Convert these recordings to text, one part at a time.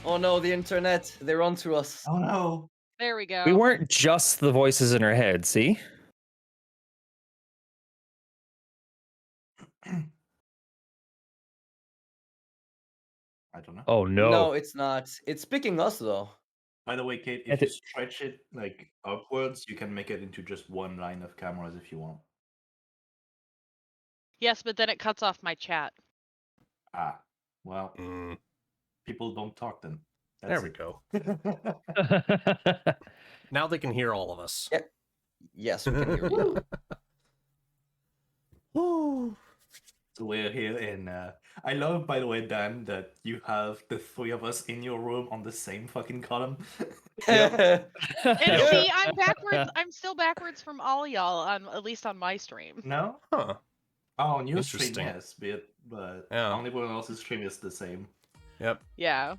Oh no, the internet. They're onto us. Oh no. There we go. We weren't just the voices in our head, see? I don't know. Oh no. No, it's not. It's picking us though. By the way, Kate, if you stretch it like upwards, you can make it into just one line of cameras if you want. Yes, but then it cuts off my chat. Ah, well, people don't talk then. There we go. Now they can hear all of us. Yeah. Yes, we can hear you. So we're here in. I love, by the way, Dan, that you have the three of us in your room on the same fucking column. And see, I'm backwards. I'm still backwards from all y'all, on at least on my stream. No? Huh. Oh, on your stream, Interesting. yes, but Yeah. on everyone else's stream is the same. Yep. Yeah.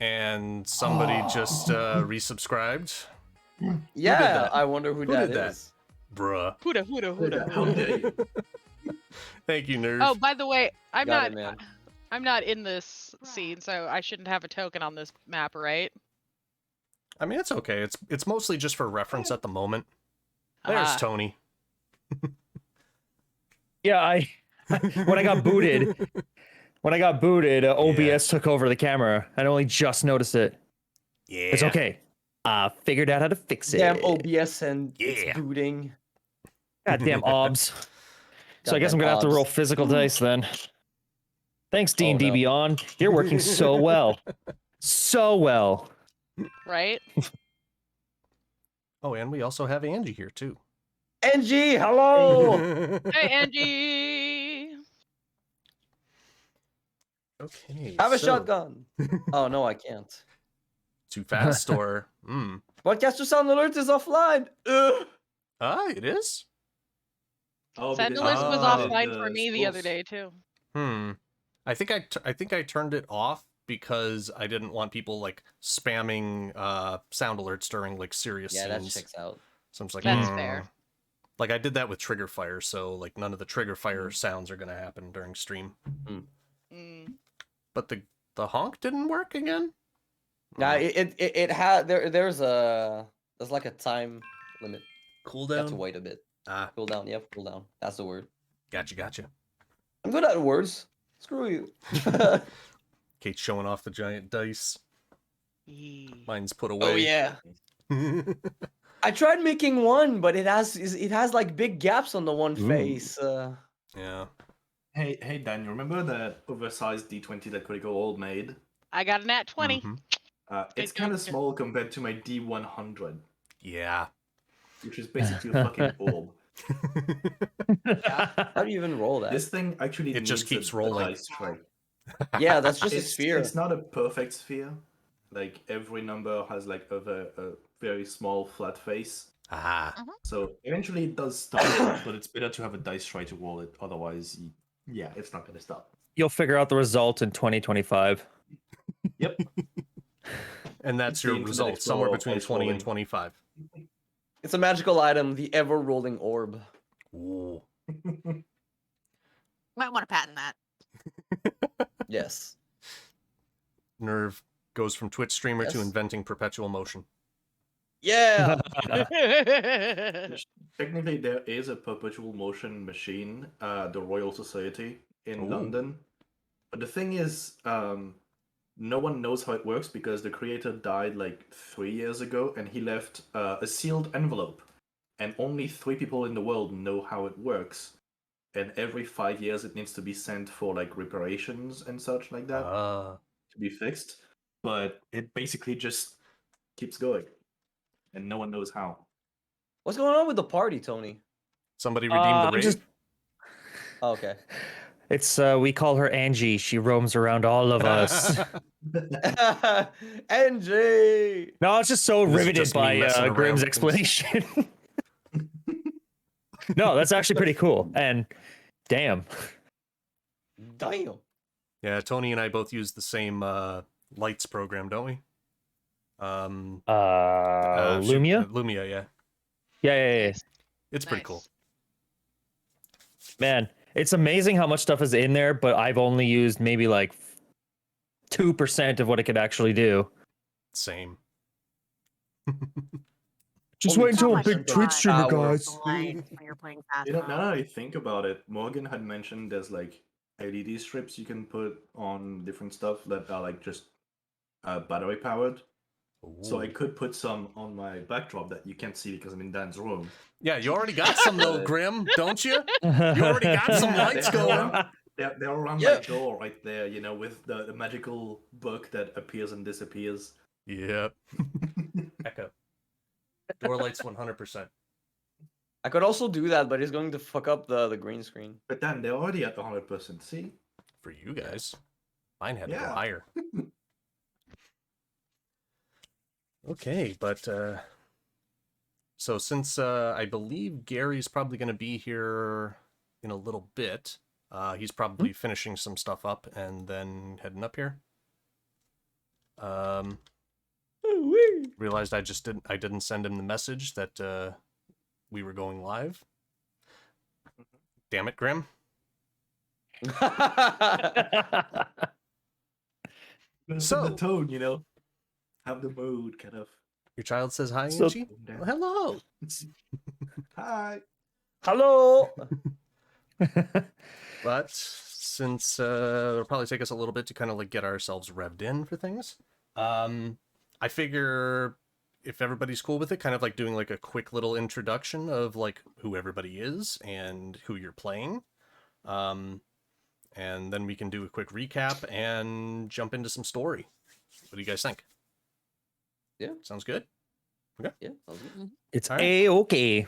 And somebody just resubscribed. Yeah, I wonder who that did is. Bruh. How dare you? Thank you, Nerv. Oh, by the way, I'm Got not. it, man. I'm not in this scene, so I shouldn't have a token on this map, right? I mean, it's okay. It's mostly just for reference at the moment. There's Ah. Tony. Yeah, when I got booted, OBS took over the camera. I only just noticed it. Yeah. It's okay. I figured out how to fix it. Damn OBS and Yeah. it's booting. Goddamn OBS. So I guess I'm Goddamn gonna have to OBS. roll physical dice then. Thanks, D&D no. Beyond. You're working so well. So well. Right? Oh, and we also have Angie here too. Angie, hello. Hey, Angie. Okay. Have a so- shotgun. Oh no, I can't. Too fast or Podcast to sound alert is offline. Ugh. it is? Oh, Send because- Alert was Oh. offline for me the other schools. day too. I think I turned it off because I didn't want people like spamming sound alerts during like serious Yeah, that scenes. checks out. So I'm just like, That's fair. Like I did that with trigger fire, so like none of the trigger fire sounds are gonna happen during stream. Mm. But the honk didn't work again. Nah, it had there's like a time limit. You have to Cooldown. wait a bit. Ah, Cool down. Yep, cool down. That's the word. gotcha. I'm good at words. Screw you. Kate's showing off the giant dice. Yee. Mine's put away. Oh yeah. I tried making one, but it has like big gaps on the one face. Yeah. Hey Dan, you remember that oversized D20 that Critical Old made? I got a nat 20. It's kind of small compared to my D100, Yeah. which is basically a fucking orb. How do you even roll that? This thing actually It just needs keeps a rolling. dice tray. Yeah, that's just a It's sphere. It's not a perfect sphere. Like every number has like a very small flat face. Ah. So eventually it does stop, but it's better to have a dice tray to roll it. Otherwise, yeah, it's not gonna stop. You'll figure out the result in 2025. Yep. And that's your Internet result, somewhere Explorer between 20 and rolling. 25. It's a magical item, the ever-rolling orb. Ooh. Might want to patent that. Yes. Nerve goes from Twitch streamer to Yes. inventing perpetual motion. Yeah. Technically, there is a perpetual motion machine, the Royal Society in Ooh. London. But the thing is, no one knows how it works because the creator died like 3 years ago, and he left a sealed envelope. And only 3 people in the world know how it works. And every 5 years, it needs to be sent for like reparations and such like that to be fixed. But it basically just keeps going, and no one knows how. What's going on with the party, Tony? Somebody redeemed the raid. Oh, okay. It's we call her Angie. She roams around all of us. Angie. No, I was just so This is riveted just me by messing Grim's around. explanation. No, that's actually pretty cool. And damn. Damn. Yeah, Tony and I both use the same lights program, don't we? Lumia? Lumia, yeah. Yeah. It's pretty cool. Man, it's amazing how much stuff is in there, but I've only used maybe like 2% of what it could actually do. Same. Just Only wait until a 2% big of Twitch streamer, power. guys. Blind when you're playing fast You know, now mode. that I think about it, Morgan had mentioned there's like LED strips you can put on different stuff that are like just battery powered. So I Ooh. could put some on my backdrop that you can't see because I'm in Dan's room. Yeah, you already got some though, Grim, don't you? You You already got some lights They're going. around- They're around Yeah. my door right there, you know, with the magical book that appears and disappears. Yep. Echo. Door lights 100%. I could also do that, but it's going to fuck up the green screen. But Dan, they're already at 100%. See? For you guys. Mine had to go Yeah. higher. Okay, but so since I believe Gary's probably going to be here in a little bit, he's probably finishing some stuff up and then heading up here. Realized I didn't send him the message that we were going live. Damn it, Grim. So- the tone, you know, have the mood, kind of. Your child says hi, So- Angie? down. Well, hello. Hi. Hello. But since it'll probably take us a little bit to kind of like get ourselves revved in for things, I figure if everybody's cool with it, kind of like doing like a quick little introduction of like who everybody is and who you're playing. And then we can do a quick recap and jump into some story. What do you guys think? Yeah. Sounds good? Yeah. sounds good. It's All right. A-okay.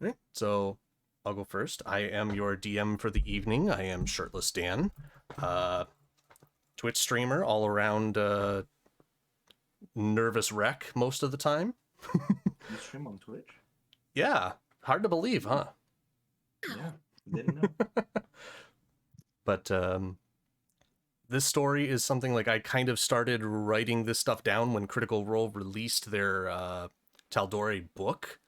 Right, so I'll go first. I am your DM for the evening. I am Shirtless Dan. Twitch streamer, all around nervous wreck most of the time. You stream on Twitch? Yeah, hard to believe, huh? Yeah. Didn't know. But this story is something like I kind of started writing this stuff down when Critical Role released their Tal'Dorei book,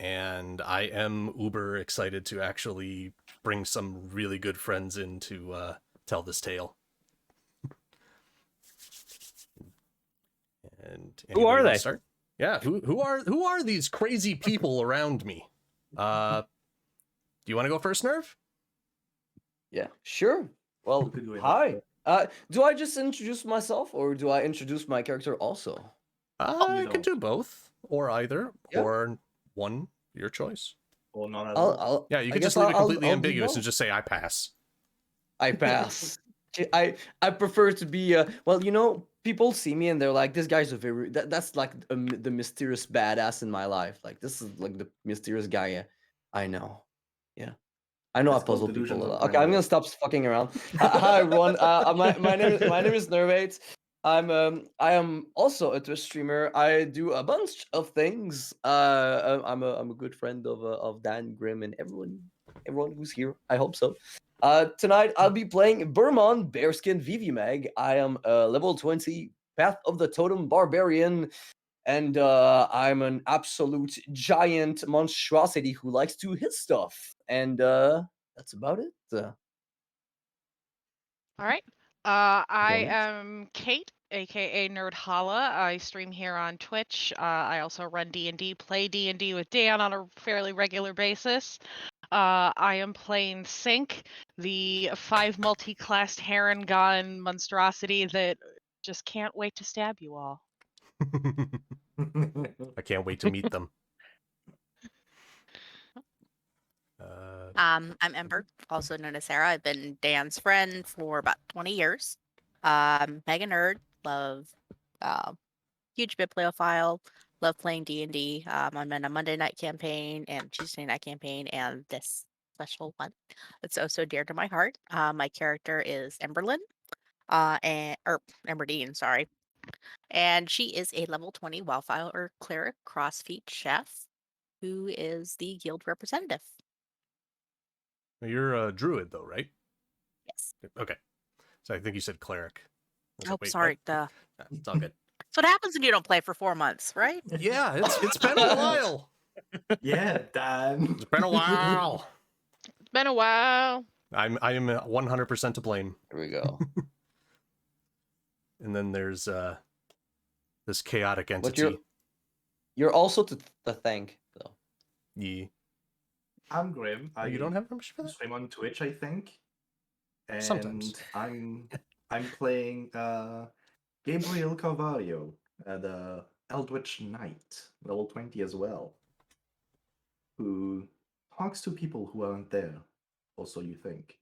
and I am uber excited to actually bring some really good friends in to tell this tale. And Who are anybody wanna they? Start? Yeah, who are these crazy people around me? Do you want to go first, Nerv? Yeah. Sure. Well, We could do it. hi. Do I just introduce myself, or do I introduce my character also? I you could know. do both, or either, Yeah. or one, your choice. Or not at all. I'll Yeah, you I could guess just leave it I'll completely do ambiguous and both. just say I pass. I pass. I prefer to be well, you know, people see me and they're like, this guy's a very that's like the mysterious badass in my life. Like this is like the mysterious guy I know. Yeah. I know It's I called puzzle delusion people a of lot. Okay, I'm gonna grandeur. stop fucking around. Hi everyone. My name is Nerveight. I am also a Twitch streamer. I do a bunch of things. I'm a good friend of Dan, Grim, and everyone who's here. I hope so. Tonight I'll be playing Bermon Bearskin Vivimeg. I am a level 20 Path of the Totem Barbarian, and I'm an absolute giant monstrosity who likes to hit stuff. And that's about it. All right. I Bonus. am Kate, aka Nerdhalla. I stream here on Twitch. I also run D&D, play D&D with Dan on a fairly regular basis. I am playing Cinq, the 5 multi-classed heron gun monstrosity that just can't wait to stab you all. I can't wait to meet them. I'm Ember, also known as Sarah. I've been Dan's friend for about 20 years. Mega nerd, love huge bibliophile, love playing D&D. I'm in a Monday night campaign and Tuesday night campaign, and this special one that's so dear to my heart. My character is Emberlyn, or Emberdine, sorry. And she is a level 20 wildfire cleric crossfeet chef who is the guild representative. You're a druid, though, right? Yes. Okay. So I think you said cleric. I was Oh, like, wait, sorry. what? Duh. It's all good. So what happens when you don't play for 4 months, right? Yeah, it's been a while. Yeah, Dan. It's been a while. It's been a while. I am 100% to blame. Here we go. And then there's this chaotic But entity. you're also to thank though. Yeah. I'm Grim. Oh, you don't have membership for that? stream on Twitch, I think. And Sometimes. I'm playing Gabriel Carvallo, the Eldritch Knight, level 20 as well, who talks to people who aren't there, or so you think.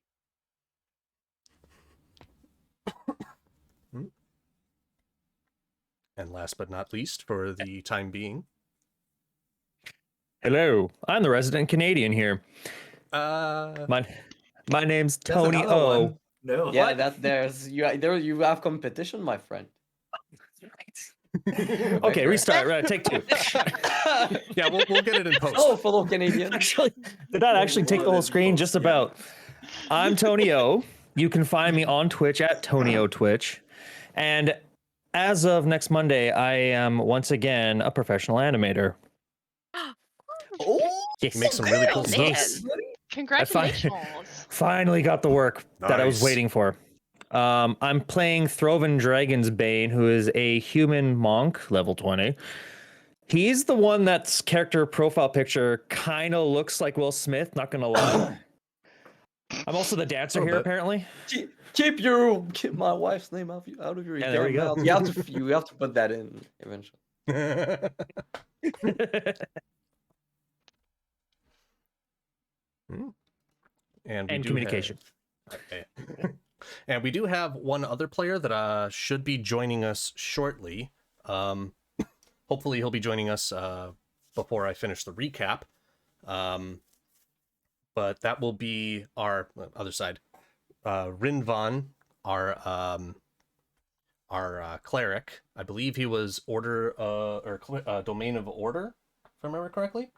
And last but not least, for the time being, Hello, I'm the resident Canadian here. My name's There's Tony another O. one. No, Yeah, what? you have competition, my friend. Okay, restart. Take 2. yeah, we'll get it in post. Hello, fellow Canadian. Actually, did not actually take the whole screen. Just about. I'm Tony O. You can find me on Twitch at TonyOTwitch, and as of next Monday, I am once again a professional animator. Oh, You make some really cool man. stuff. Congratulations. Finally got the work that I was Nice. waiting for. I'm playing Throven Dragonsbane, who is a human monk, level 20. He's the one that's character profile picture kind of looks like Will Smith, not gonna lie. I'm also the dancer Oh, here, but- apparently. keep my wife's name out of your Yeah, there we damn go. mouth. You have to put that in eventually. And we And do communication. Okay. And we do have one other player that should be joining us shortly. Hopefully he'll be joining us before I finish the recap. But that will be our other side. Rynvan, our cleric. I believe he was domain of order, if I remember correctly.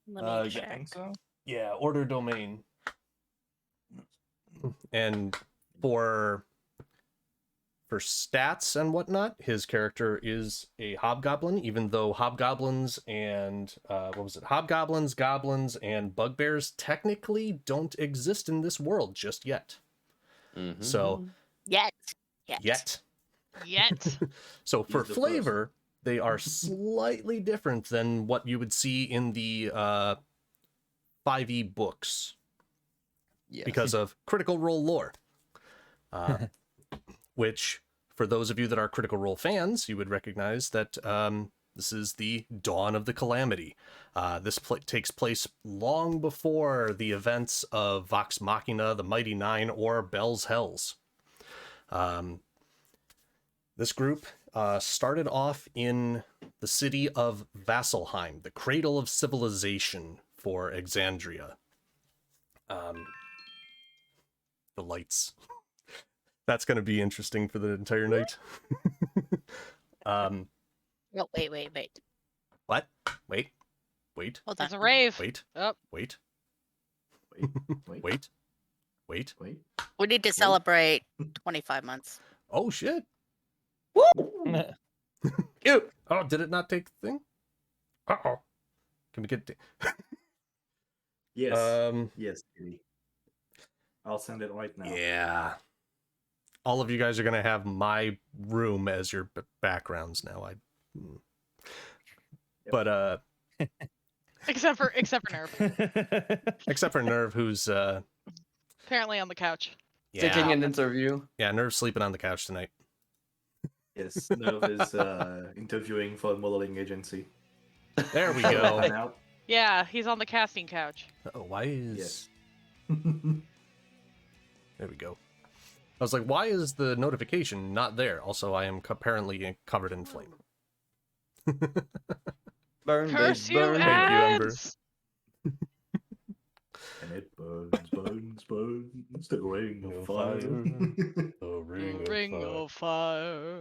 Let me yeah. check. I think so. Yeah, order domain. And for stats and whatnot, his character is a hobgoblin, even though hobgoblins and hobgoblins, goblins, and bugbears technically don't exist in this world just yet. Mm-hmm. So Yet. Yet. So for He's the flavor, they are slightly different than what you would see in the 5e books Yes. because of Critical Role lore. Which, for those of you that are Critical Role fans, you would recognize that this is the dawn of the Calamity. This takes place long before the events of Vox Machina, the Mighty Nine, or Bell's Hells. This group started off in the city of Vasselheim, the cradle of civilization for Exandria. The lights. That's going to be interesting for the entire night. Oh, wait. What? Wait. Hold It's on. a rave. Wait. Oh. Wait. Wait. We need to celebrate 25 months. Oh, shit. Cute. Oh, did it not take the thing? Uh-oh. Can we get... Yes. Um, Yes, Kitty. I'll send it right now. yeah. All of you guys are going to have my room as your backgrounds now. But, Except for Nerv. except for Nerv, who's, Apparently on the couch. Taking an interview. Yeah, Nerv's sleeping on the couch tonight. Yes, Nerv is interviewing for a modeling agency. There we Find go. out. Yeah, he's on the casting couch. Oh, why is... Yes. There we go. I was like, why is the notification not there? Also, I am apparently covered in flame. Burn, Curse babe, you, burn. Thank you, Ember. ads! And it burns, the ring of fire. The Ring of fire.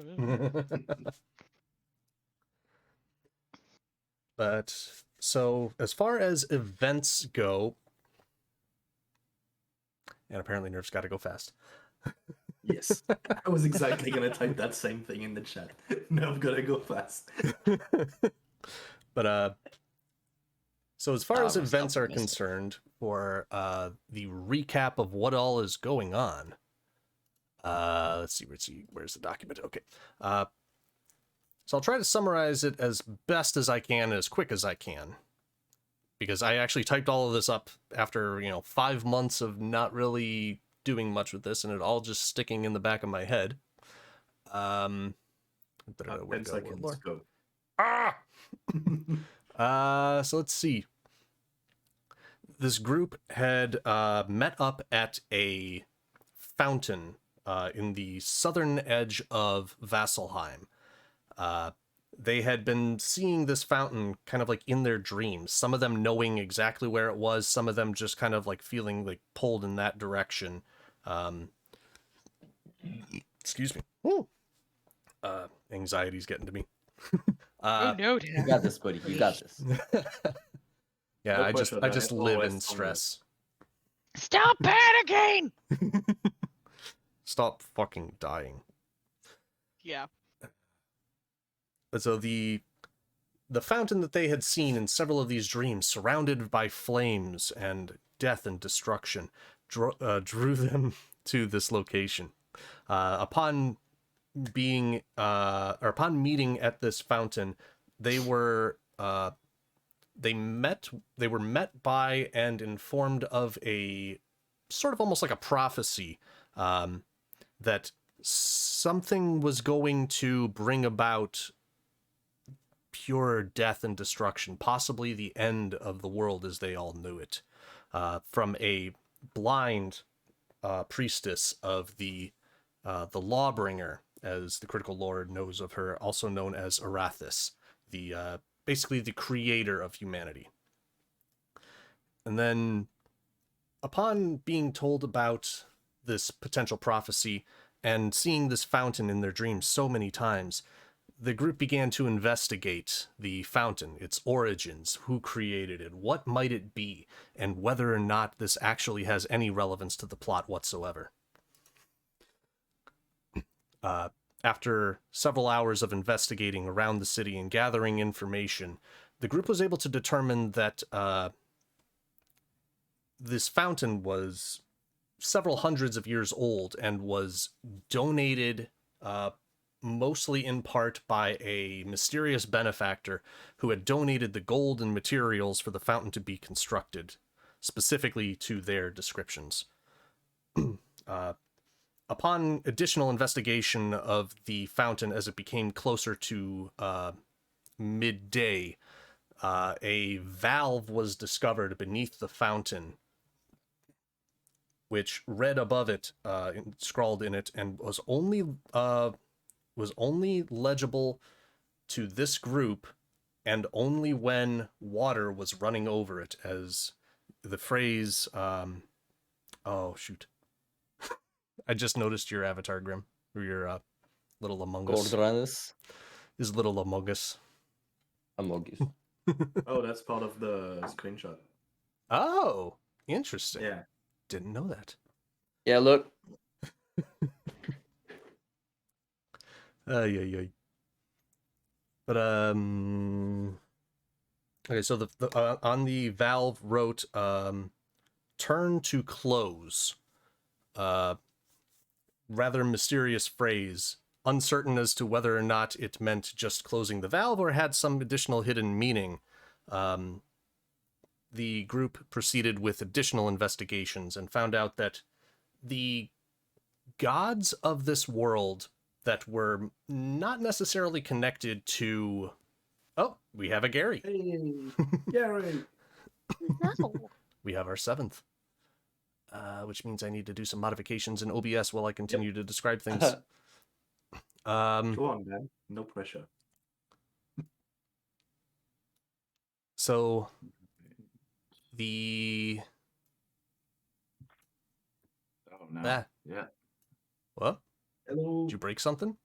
But, so, as far as events go... And apparently Nerf's got to go fast. Yes. I was exactly going to type that same thing in the chat. Nerv gotta go fast. But, so as far as I'm events are optimistic. concerned, for the recap of what all is going on, Let's see. Where's the document? Okay. So I'll try to summarize it as best as I can, as quick as I can. Because I actually typed all of this up after, 5 months of not really doing much with this, and it all just sticking in the back of my head. 10 seconds, go. So let's see. This group had met up at a fountain in the southern edge of Vasselheim. They had been seeing this fountain kind of like in their dreams, some of them knowing exactly where it was, some of them just kind of like feeling like pulled in that direction. Excuse me. Ooh. Anxiety's getting to me. Oh no, You Dad. got this, buddy. You got this. Yeah, No I pressure, just Dad. live Always in stress. Stop panicking! Stop fucking dying. Yeah. So the fountain that they had seen in several of these dreams, surrounded by flames and death and destruction, drew them to this location. Upon meeting at this fountain, they were met by and informed of a sort of almost like a prophecy that something was going to bring about pure death and destruction, possibly the end of the world as they all knew it, from a blind priestess of the Lawbringer, as the Critical Lord knows of her, also known as Arathis, the basically the creator of humanity. And then, upon being told about this potential prophecy and seeing this fountain in their dreams so many times, the group began to investigate the fountain, its origins, who created it, what might it be, and whether or not this actually has any relevance to the plot whatsoever. After several hours of investigating around the city and gathering information, the group was able to determine that this fountain was several hundreds of years old and was donated mostly in part by a mysterious benefactor who had donated the gold and materials for the fountain to be constructed, specifically to their descriptions. Upon additional investigation of the fountain as it became closer to midday, a valve was discovered beneath the fountain, which read above it, scrawled in it, and was only legible to this group, and only when water was running over it, as the phrase, oh shoot. I just noticed your avatar, Grim, or your little Among Us. Gordranus. His little Among Us. Among Us. Oh, that's part of the screenshot. Oh, interesting. Yeah. Didn't know that. Yeah, look. Yeah. But okay, so the on the valve wrote turn to close. Rather mysterious phrase, uncertain as to whether or not it meant just closing the valve or had some additional hidden meaning. The group proceeded with additional investigations and found out that the gods of this world that were not necessarily connected to... Oh, we have a Gary. Hey, Gary. No. We have our 7th. Which means I need to do some modifications in OBS while I continue to describe things. Go on, man. No pressure. So the Oh no. Ah. Yeah. What? Hello. Did you break something?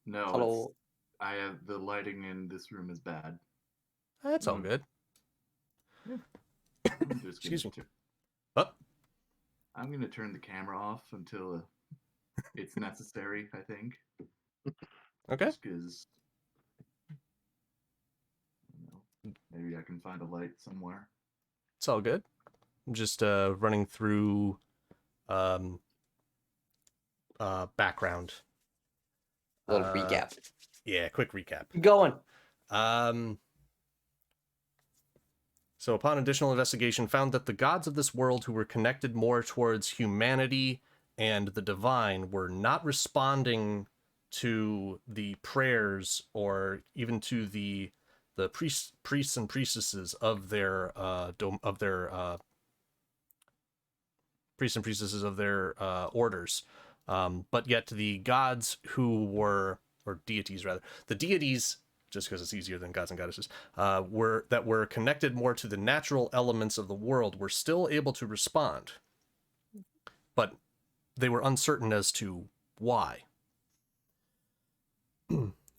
No. Hello. I have the lighting in this room is bad. That's all good. I'm just Excuse gonna me. What? I'm gonna turn the camera off until it's necessary. I think. Okay. Just because. Maybe I can find a light somewhere. It's all good. I'm just running through background. Little recap. Yeah, quick recap. Keep going. So upon additional investigation, found that the gods of this world who were connected more towards humanity and the divine were not responding to the prayers or even to the priests and priestesses of their priests and priestesses of their orders. But yet the gods who were, or deities rather, the deities, just because it's easier than gods and goddesses, were connected more to the natural elements of the world were still able to respond. But they were uncertain as to why.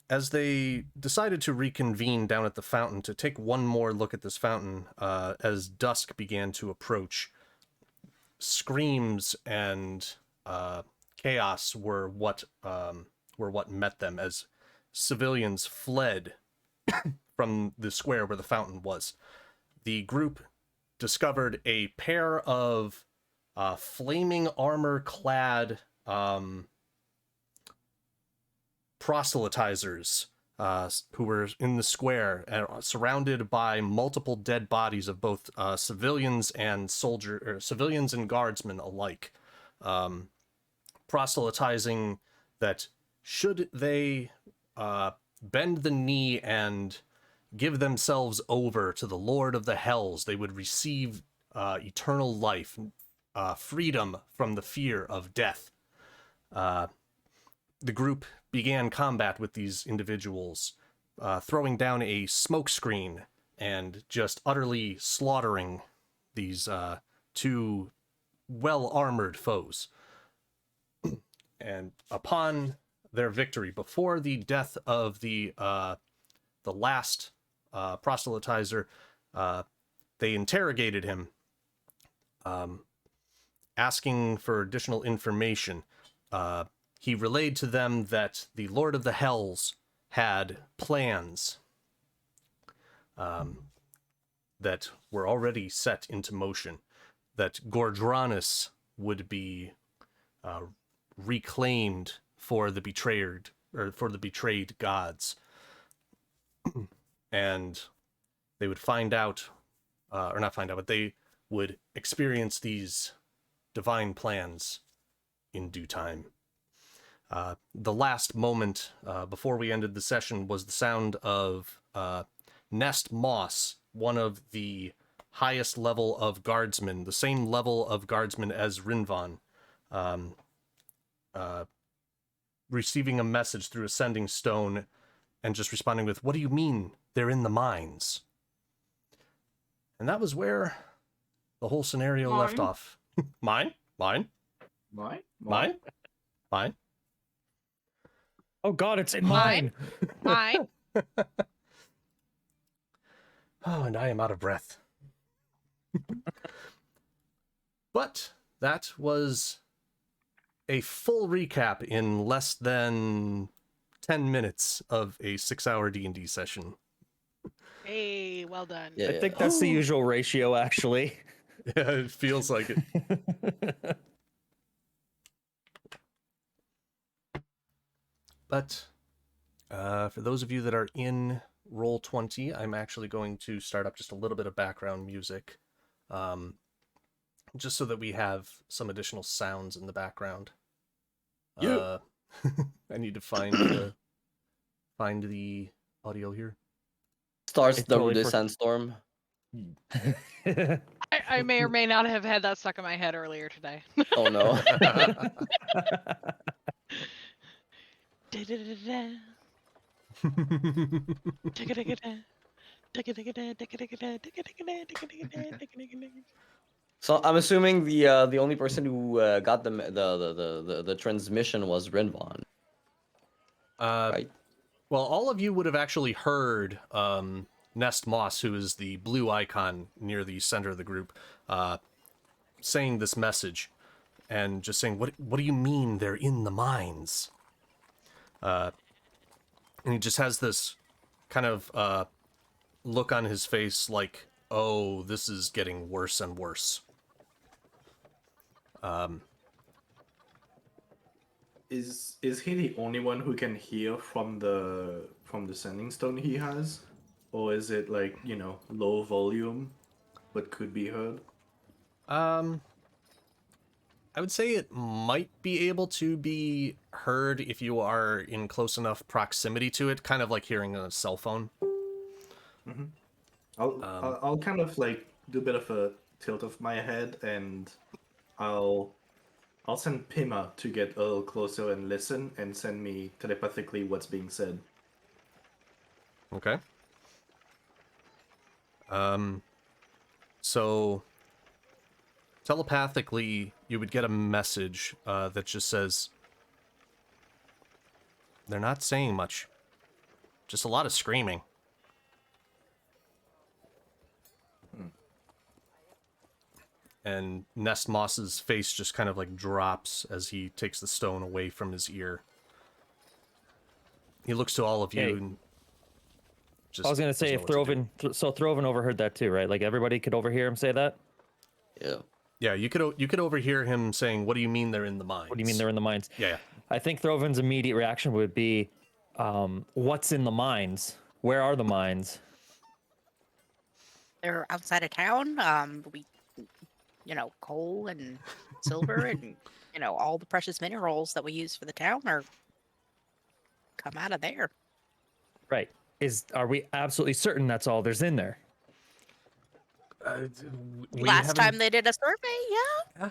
As they decided to reconvene down at the fountain to take one more look at this fountain, as dusk began to approach, screams and chaos were what met them as civilians fled from the square where the fountain was. The group discovered a pair of flaming armor-clad proselytizers who were in the square, surrounded by multiple dead bodies of both civilians and civilians and guardsmen alike, proselytizing that should they bend the knee and give themselves over to the Lord of the Hells, they would receive eternal life, freedom from the fear of death. The group began combat with these individuals, throwing down a smokescreen and just utterly slaughtering these two well-armored foes. And upon their victory, before the death of the last proselytizer, they interrogated him, asking for additional information. He relayed to them that the Lord of the Hells had plans that were already set into motion, that Gordranus would be reclaimed for the betrayed gods, and they would find out, or not find out, but they would experience these divine plans in due time. The last moment before we ended the session was the sound of Nest Moss, one of the highest level of guardsmen, the same level of guardsman as Rynvan, receiving a message through a sending stone and just responding with, "What do you mean they're in the mines?" And that was where the whole scenario left off. Mine? Oh God, it's in Mine. mine. Mine. Oh, and I am out of breath. But that was a full recap in less than 10 minutes of a 6-hour D&D session. Hey, well done. Yeah. I think that's the usual ratio, actually. Yeah, it feels like it. But for those of you that are in Roll20, I'm actually going to start up just a little bit of background music, just so that we have some additional sounds in the background. I need to find the audio here. Starts I the totally sandstorm. I may or may not have had that stuck in my head earlier today. Oh no. So I'm assuming the only person who got the transmission was Rynvan. Right? Well, all of you would have actually heard Nest Moss, who is the blue icon near the center of the group, saying this message and just saying, what do you mean they're in the mines? And he just has this kind of look on his face like, oh, this is getting worse and worse. Is he the only one who can hear from the sending stone he has, or is it like low volume, but could be heard? I would say it might be able to be heard if you are in close enough proximity to it, kind of like hearing a cell phone. Mm-hmm. I'll kind of like do a bit of a tilt of my head, and I'll send Pima to get a little closer and listen, and send me telepathically what's being said. Okay. So telepathically, you would get a message that just says, they're not saying much. Just a lot of screaming. And Nest Moss's face just kind of like drops as he takes the stone away from his ear. He looks to all of you Hey. and just I was gonna say if doesn't know what to do. Throven, so Throven overheard that too, right? Like everybody could overhear him say that. Yeah. Yeah, you could overhear him saying, "What do you mean they're in the mines?" What do you mean they're in the mines? Yeah. I think Throven's immediate reaction would be, "What's in the mines? Where are the mines?" They're outside of town. Coal and silver and all the precious minerals that we use for the town come out of there. Right? Are we absolutely certain that's all there's in there? Last time they did a survey, yeah.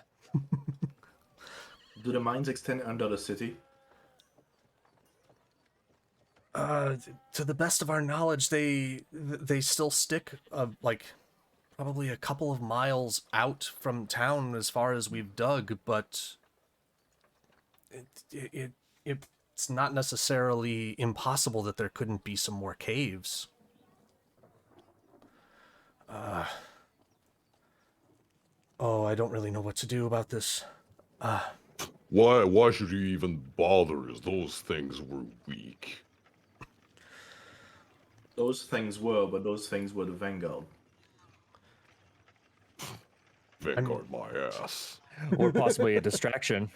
Do the mines extend under the city? To the best of our knowledge, they still stick like probably a couple of miles out from town as far as we've dug, but it's not necessarily impossible that there couldn't be some more caves. I don't really know what to do about this. Why should you even bother as those things were weak? Those things were, but those things were the Vanguard. Vanguard my ass. Or possibly a distraction.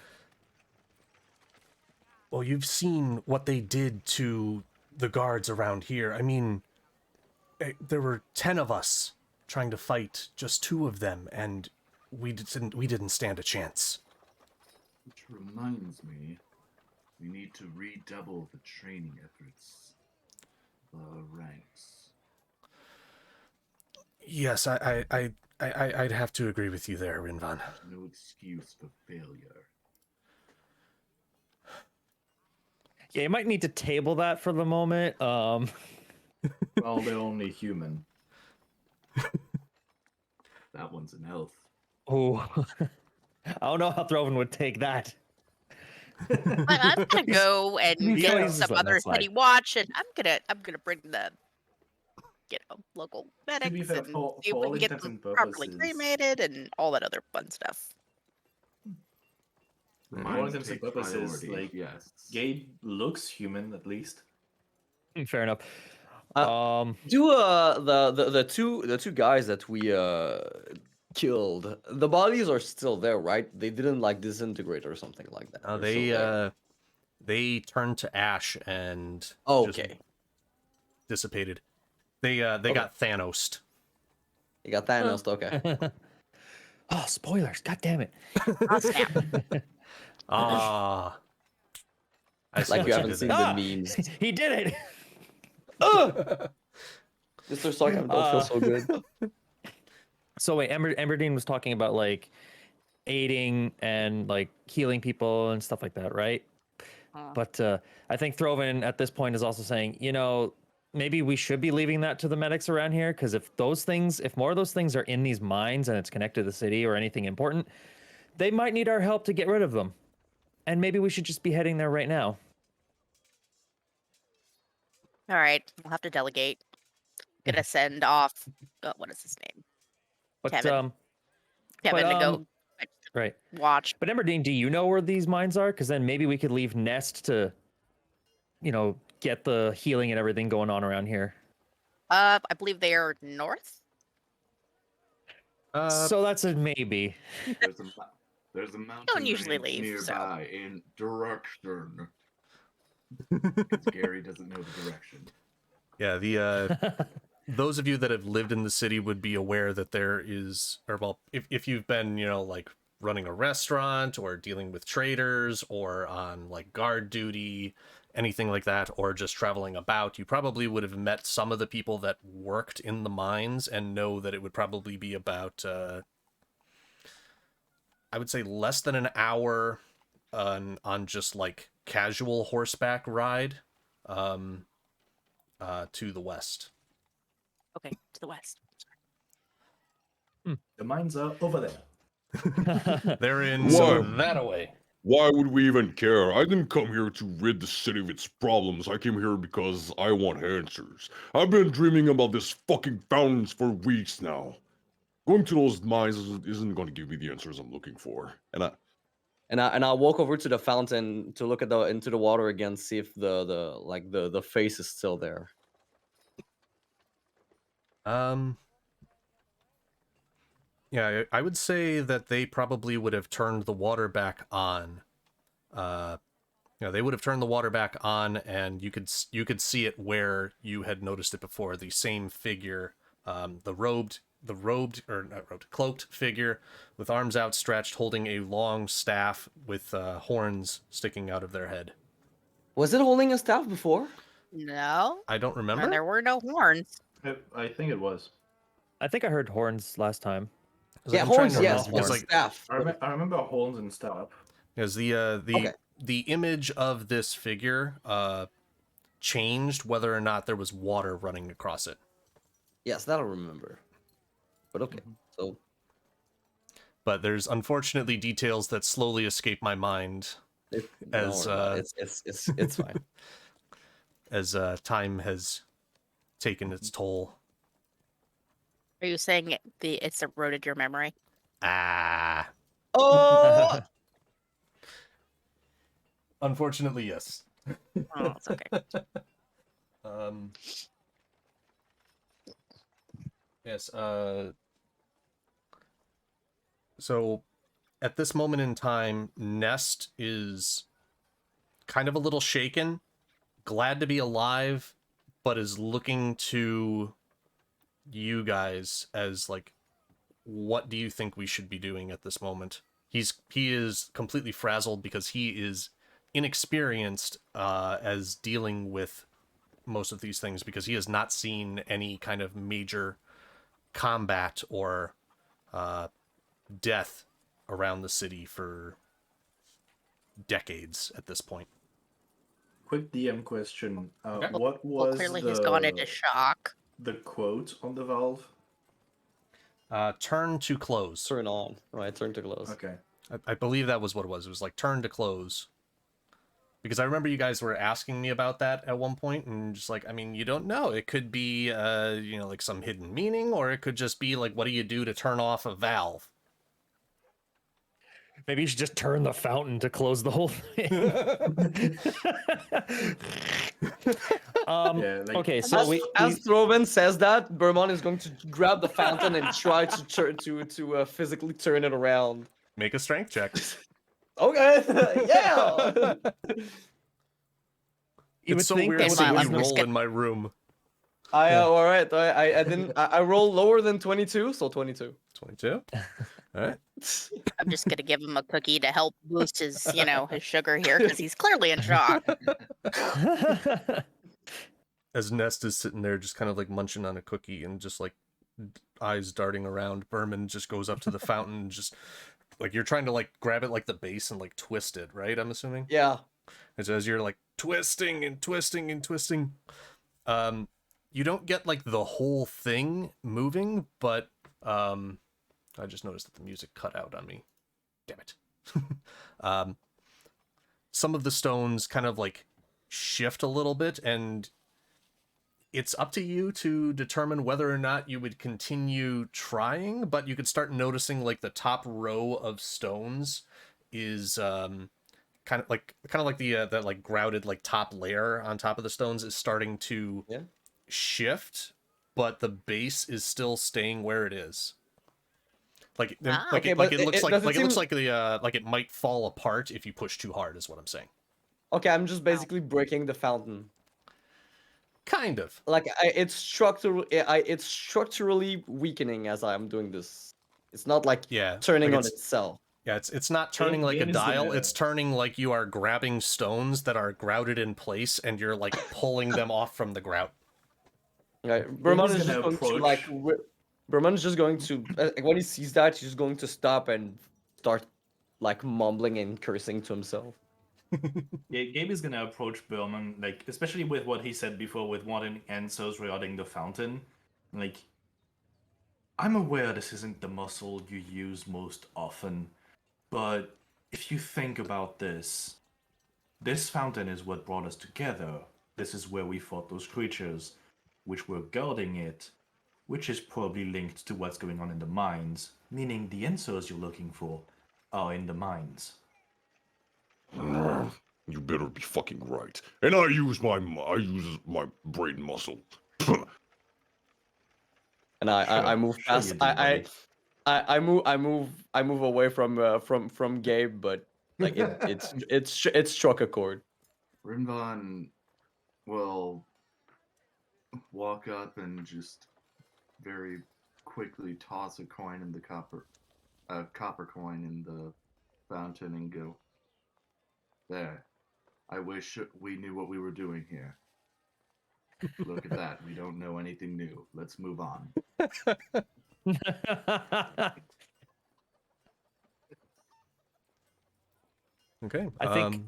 Well, you've seen what they did to the guards around here. I mean, there were 10 of us trying to fight just 2 of them, and we didn't stand a chance. Which reminds me, we need to redouble the training efforts. The ranks. Yes, I'd have to agree with you there, Rynvan. No excuse for failure. Yeah, you might need to table that for the moment. Well, they're only human. That one's an elf. Oh, I don't know how Throven would take that. I'm gonna go and He's get just some letting other that slide. city watch, and I'm gonna bring the local be medics fair, and for see if all we can get intents them and properly purposes- cremated and all that other fun stuff. For Mine all intents and take purposes, priority, like yes. Gabe looks human at least. Fair enough. Do the two guys that we killed, the bodies are still there, right? They didn't like disintegrate or something like that. They're still there. They turned to ash and just Okay. dissipated. They got Thanos'd. You got Thanos. Okay. Oh, spoilers! God damn it! Oh, snap. Ah. I see Like what you you haven't did seen there. the memes. He did it. Mr. Stark, I don't feel so good. So wait, Emberdine was talking about like aiding and like healing people and stuff like that, right? But I think Throven at this point is also saying, maybe we should be leaving that to the medics around here, because if more of those things are in these mines and it's connected to the city or anything important, they might need our help to get rid of them. And maybe we should just be heading there right now. All right, we'll have to delegate. Gonna send off. What is his name? But Kevin. Kevin to go right. watch. But Emberdine, do you know where these mines are? Because then maybe we could leave Nest to, get the healing and everything going on around here. I believe they are north. So that's a maybe. There's a There's a mountain Don't usually range leave, so. nearby in direction. Because Gary doesn't know the direction. Yeah, the those of you that have lived in the city would be aware that there is, or well, if you've been, you know, like running a restaurant or dealing with traders or on like guard duty, anything like that, or just traveling about, you probably would have met some of the people that worked in the mines and know that it would probably be about, I would say less than an hour on just like casual horseback ride to the west. Okay, to the west. The mines are over there. They're in Whoa. that away. Why would we even care? I didn't come here to rid the city of its problems. I came here because I want answers. I've been dreaming about this fucking fountains for weeks now. Going to those mines isn't going to give me the answers I'm looking for. And I walk over to the fountain to look at into the water again, see if the face is still there. Yeah, I would say that they probably would have turned the water back on. They would have turned the water back on, and you could see it where you had noticed it before. The same figure, cloaked figure with arms outstretched, holding a long staff with horns sticking out of their head. Was it holding a staff before? No. I don't remember. And there were no horns. I think it was. I think I heard horns last time. Yeah, I'm trying horns, to yes, remember. but It's like, staff. I remember horns and stuff. because the image of this figure changed whether or not there was water running across it. Yes, that'll remember. But okay, so. But there's unfortunately details that slowly escape my mind as It's fine. as time has taken its toll. Are you saying it's eroded your memory? Ah. Oh! Unfortunately, yes. Oh, it's okay. Yes, so at this moment in time, Nest is kind of a little shaken, glad to be alive, but is looking to you guys as like, what do you think we should be doing at this moment? He is completely frazzled because he is inexperienced as dealing with most of these things, because he has not seen any kind of major combat or death around the city for decades at this point. Quick DM question. Okay. What was Well, clearly he's gone into shock. the quote on the valve? Turn to close. Turn on. Right, turn to close. Okay. I believe that was what it was. It was like turn to close. Because I remember you guys were asking me about that at one point, and just like, I mean, you don't know. It could be, like some hidden meaning, or it could just be like, what do you do to turn off a valve? Maybe you should just turn the fountain to close the whole thing. Okay, so as Throven says that, Bermon is going to grab the fountain and try to physically turn it around. Make a strength check. Okay, yeah. It's so weird that's seeing not you like roll in my room. All right. I didn't. I rolled lower than 22, so 22. 22. All right. I'm just gonna give him a cookie to help boost his, his sugar here, because he's clearly in shock. As Nest is sitting there just kind of like munching on a cookie and just like eyes darting around, Bermon just goes up to the fountain and just like, you're trying to like grab it like the base and like twist it, right? I'm assuming. Yeah. And so as you're like twisting and twisting and twisting, you don't get like the whole thing moving, but I just noticed that the music cut out on me. Damn it. Some of the stones kind of like shift a little bit, and it's up to you to determine whether or not you would continue trying, but you could start noticing like the top row of stones is kind of like the that like grouted like top layer on top of the stones is starting to shift, but the base is still staying where it is. Like, Ah. like, Okay, it, like but it looks it like doesn't it looks seem- like the like it might fall apart if you push too hard. Is what I'm saying. Okay, I'm just basically breaking the fountain. Kind of. Like it's structurally weakening as I'm doing this. It's not like Yeah. turning like on itself. Yeah, it's not turning like a Game is dial. gonna- It's turning like you are grabbing stones that are grouted in place, and you're like pulling them off from the grout. Right, Game Bermon is is just gonna going to like. approach- Bermon is just going to when he sees that, he's just going to stop and start like mumbling and cursing to himself. Yeah, Gabe is gonna approach Bermon, like, especially with what he said before with wanting answers regarding the fountain. Like, I'm aware this isn't the muscle you use most often, but if you think about this, this fountain is what brought us together. This is where we fought those creatures, which were guarding it, which is probably linked to what's going on in the mines, meaning the answers you're looking for are in the mines. You better be fucking right. And I use my brain muscle. And I move Sure past. you do, buddy. I move away from Gabe, but like it's struck a chord. Rynvan will walk up and just very quickly toss a coin in the copper coin in the fountain and go, "There. I wish we knew what we were doing here. Look at that. We don't know anything new. Let's move on." Okay. I think-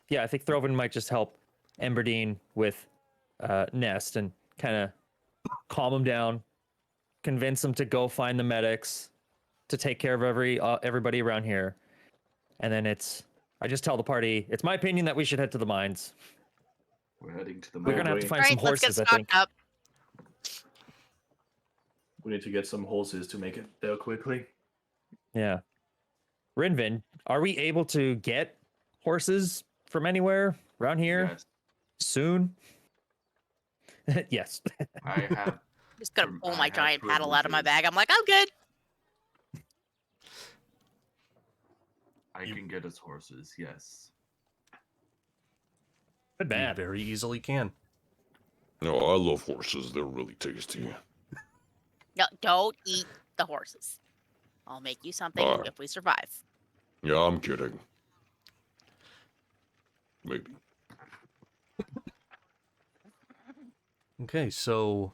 Yeah, I think Throven might just help Emberdine with Nest and kind of calm him down, convince him to go find the medics, to take care of everybody around here, and then I just tell the party it's my opinion that we should head to the mines. We're heading to the We're gonna have to agree. find All some right, let's get horses. I stocked think. up. We need to get some horses to make it there quickly. Yeah. Rynvan, are we able to get horses from anywhere around here Yes, soon? Yes. I have. Just gonna I pull my have giant paddle out of my privileges. bag. I'm like, I'm good. I can get us horses. Yes. Good you man. very easily can. No, I love horses. They're really tasty. No, don't eat the horses. I'll make you something Alright. if we survive. Yeah, I'm kidding. Maybe. Okay, so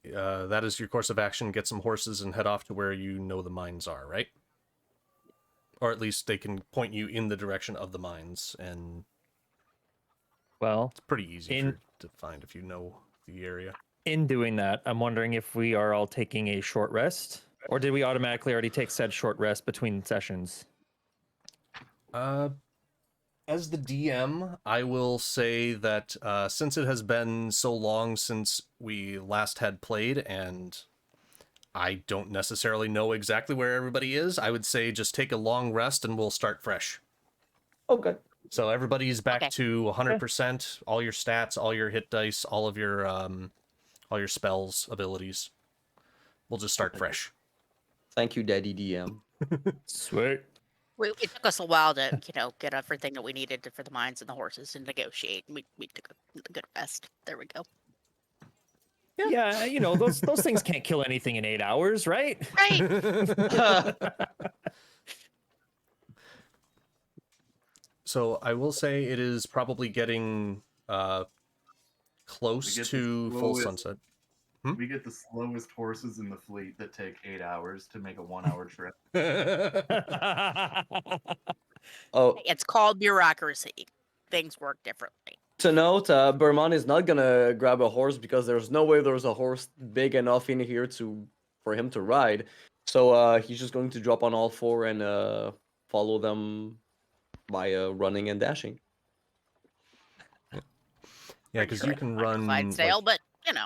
that is your course of action. Get some horses and head off to where you know the mines are, right? Or at least they can point you in the direction of the mines, and Well, it's pretty easy to find if you know the area. in doing that, I'm wondering if we are all taking a short rest, or did we automatically already take said short rest between sessions? As the DM, I will say that since it has been so long since we last had played, and I don't necessarily know exactly where everybody is, I would say just take a long rest and we'll start fresh. Okay. So everybody's back Okay. to 100%, all your stats, all your hit dice, all your spells, abilities. We'll just start fresh. Thank you, Daddy DM. Sweet. It took us a while to, get everything that we needed for the mines and the horses and negotiate. We took a good rest. There we go. Yeah, those things can't kill anything in 8 hours, right? Right. So I will say it is probably getting close We get the to full slowest- sunset. We get the slowest horses in the fleet that take 8 hours to make a 1-hour trip. Oh, It's called bureaucracy. Things work differently. to note, Bermon is not gonna grab a horse because there's no way there's a horse big enough in here for him to ride. So he's just going to drop on all four and follow them by running and dashing. Yeah, because you can run. Clydesdale, like- but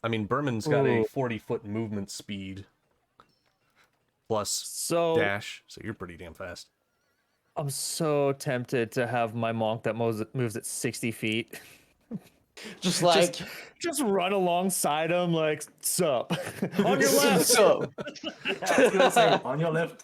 I mean, Berman's got a Ooh. 40-foot movement speed plus So dash, so you're pretty damn fast. I'm so tempted to have my monk that moves at 60 feet Just like just run alongside him like, sup? On your left. So, Yeah, I was gonna say, on your left.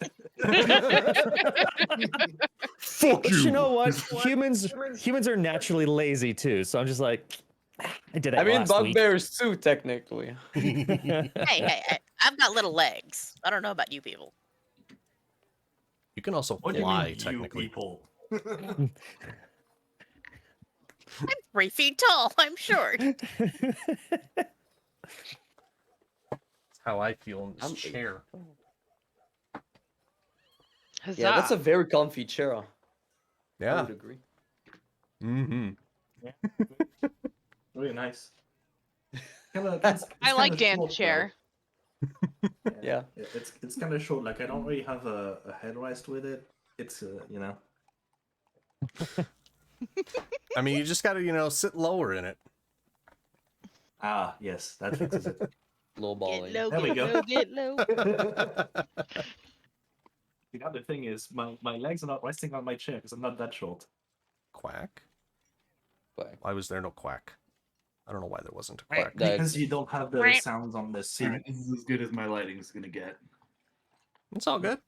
Fuck But you. you know what? Humans are naturally lazy too. So I'm just like, I did it I mean, last week. bugbears too, technically. Hey, I've got little legs. I don't know about you people. You can also What do you fly, mean, you technically. people? I'm 3 feet tall. I'm short. That's how I feel in this I'm- chair. Huzzah. Yeah, that's a very comfy chair. I Yeah. would agree. Mm-hmm. Really nice. I like Dan's chair. Yeah. It's kind of short. Like I don't really have a headrest with it. It's you know. I mean, you just gotta, sit lower in it. Ah, yes, that fixes it. Low balling. Get low, There we get go. low, get low. The other thing is, my legs are not resting on my chair because I'm not that short. Quack? Quack. Why was there no quack? I don't know why there wasn't a quack. That- Because you don't have the Right. sounds on the All right, seat. this is as good as my lighting's gonna get. It's all good.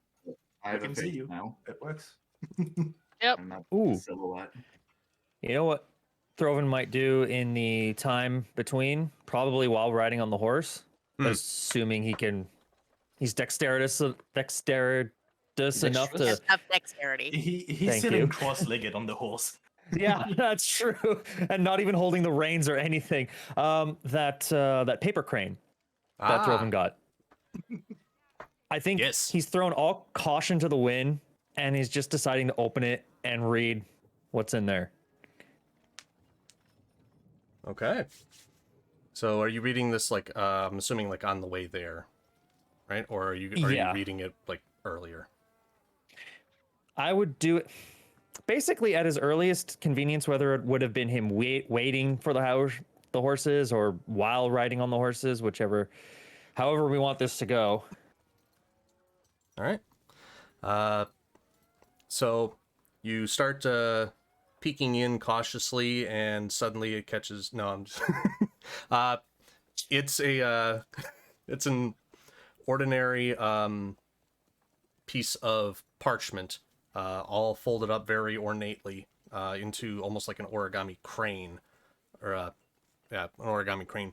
I have can a see face you. now. It works. Yep. I'm not Ooh. a silhouette. You know what Throven might do in the time between? Probably while riding on the horse. Hmm. Assuming he's dexterous enough to Dexterous? Have dexterity. He's Thank sitting you. cross-legged on the horse. Yeah, that's true. And not even holding the reins or anything. That paper crane that Throven got. I think Yes. he's thrown all caution to the wind and he's just deciding to open it and read what's in there. Okay. So are you reading this like I'm assuming like on the way there, right? Or are you Yeah. reading it like earlier? I would do it basically at his earliest convenience, whether it would have been him waiting for the horses or while riding on the horses, however we want this to go. All right. So you start peeking in cautiously, and suddenly it catches. No, I'm just. It's an ordinary piece of parchment, all folded up very ornately into almost like an origami crane, or an origami crane.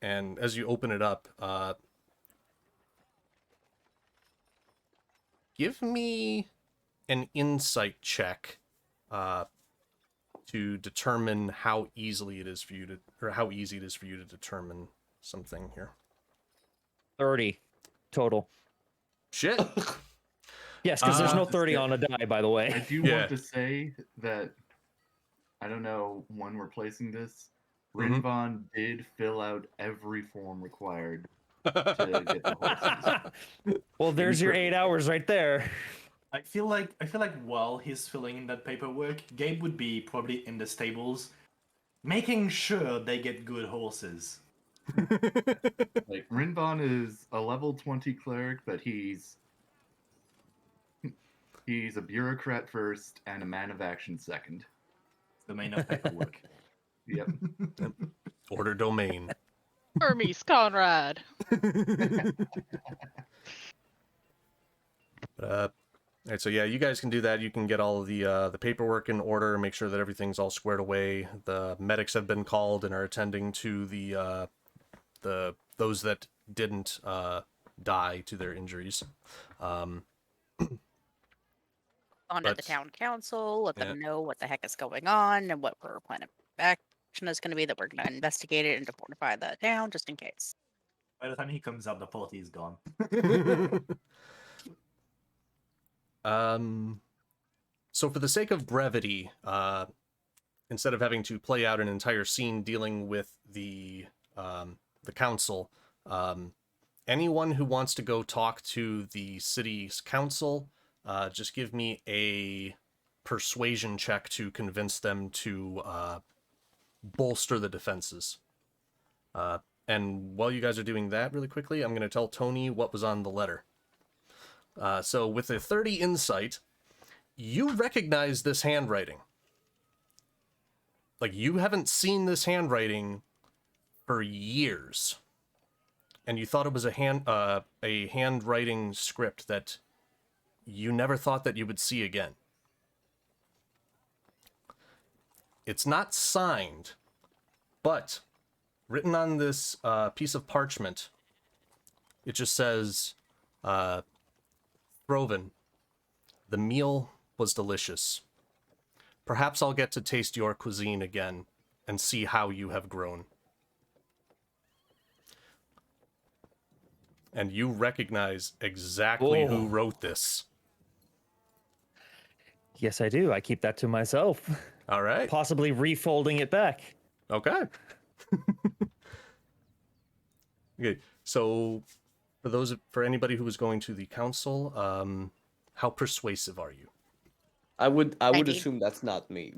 And as you open it up, give me an insight check to determine how easy it is for you to determine something here. 30 total. Shit. Yes, because there's no Just 30 get- on a die, by the way. I do Yeah. want to say that I don't know when we're placing this. Mhm. Rynvan did fill out every form required to get the horses. Well, there's your 8 hours right there. I feel like while he's filling in that paperwork, Gabe would be probably in the stables, making sure they get good horses. Like Rynvan is a level 20 cleric, but he's a bureaucrat first and a man of action second. The main of paperwork. Yep. Order domain. Hermes Conrad. Alright, so yeah, you guys can do that. You can get all of the paperwork in order, make sure that everything's all squared away. The medics have been called and are attending to the those that didn't die to their injuries. On to the But- town council, let them yeah. know what the heck is going on and what our plan of action is going to be, that we're going to investigate it and to fortify the town just in case. By the time he comes out, the party is gone. So for the sake of brevity, instead of having to play out an entire scene dealing with the council, anyone who wants to go talk to the city's council, just give me a persuasion check to convince them to bolster the defenses. And while you guys are doing that really quickly, I'm going to tell Tony what was on the letter. So with a 30 insight, you recognize this handwriting. like you haven't seen this handwriting for years, and you thought it was a handwriting script that you never thought that you would see again. It's not signed, but written on this piece of parchment, it just says, Throven, the meal was delicious. Perhaps I'll get to taste your cuisine again and see how you have grown. And you recognize exactly who wrote this. Yes, I do. I keep that to myself. All right. Possibly refolding it back. Okay. Okay. So, for anybody who is going to the council, how persuasive are you? I would 19. assume that's not me.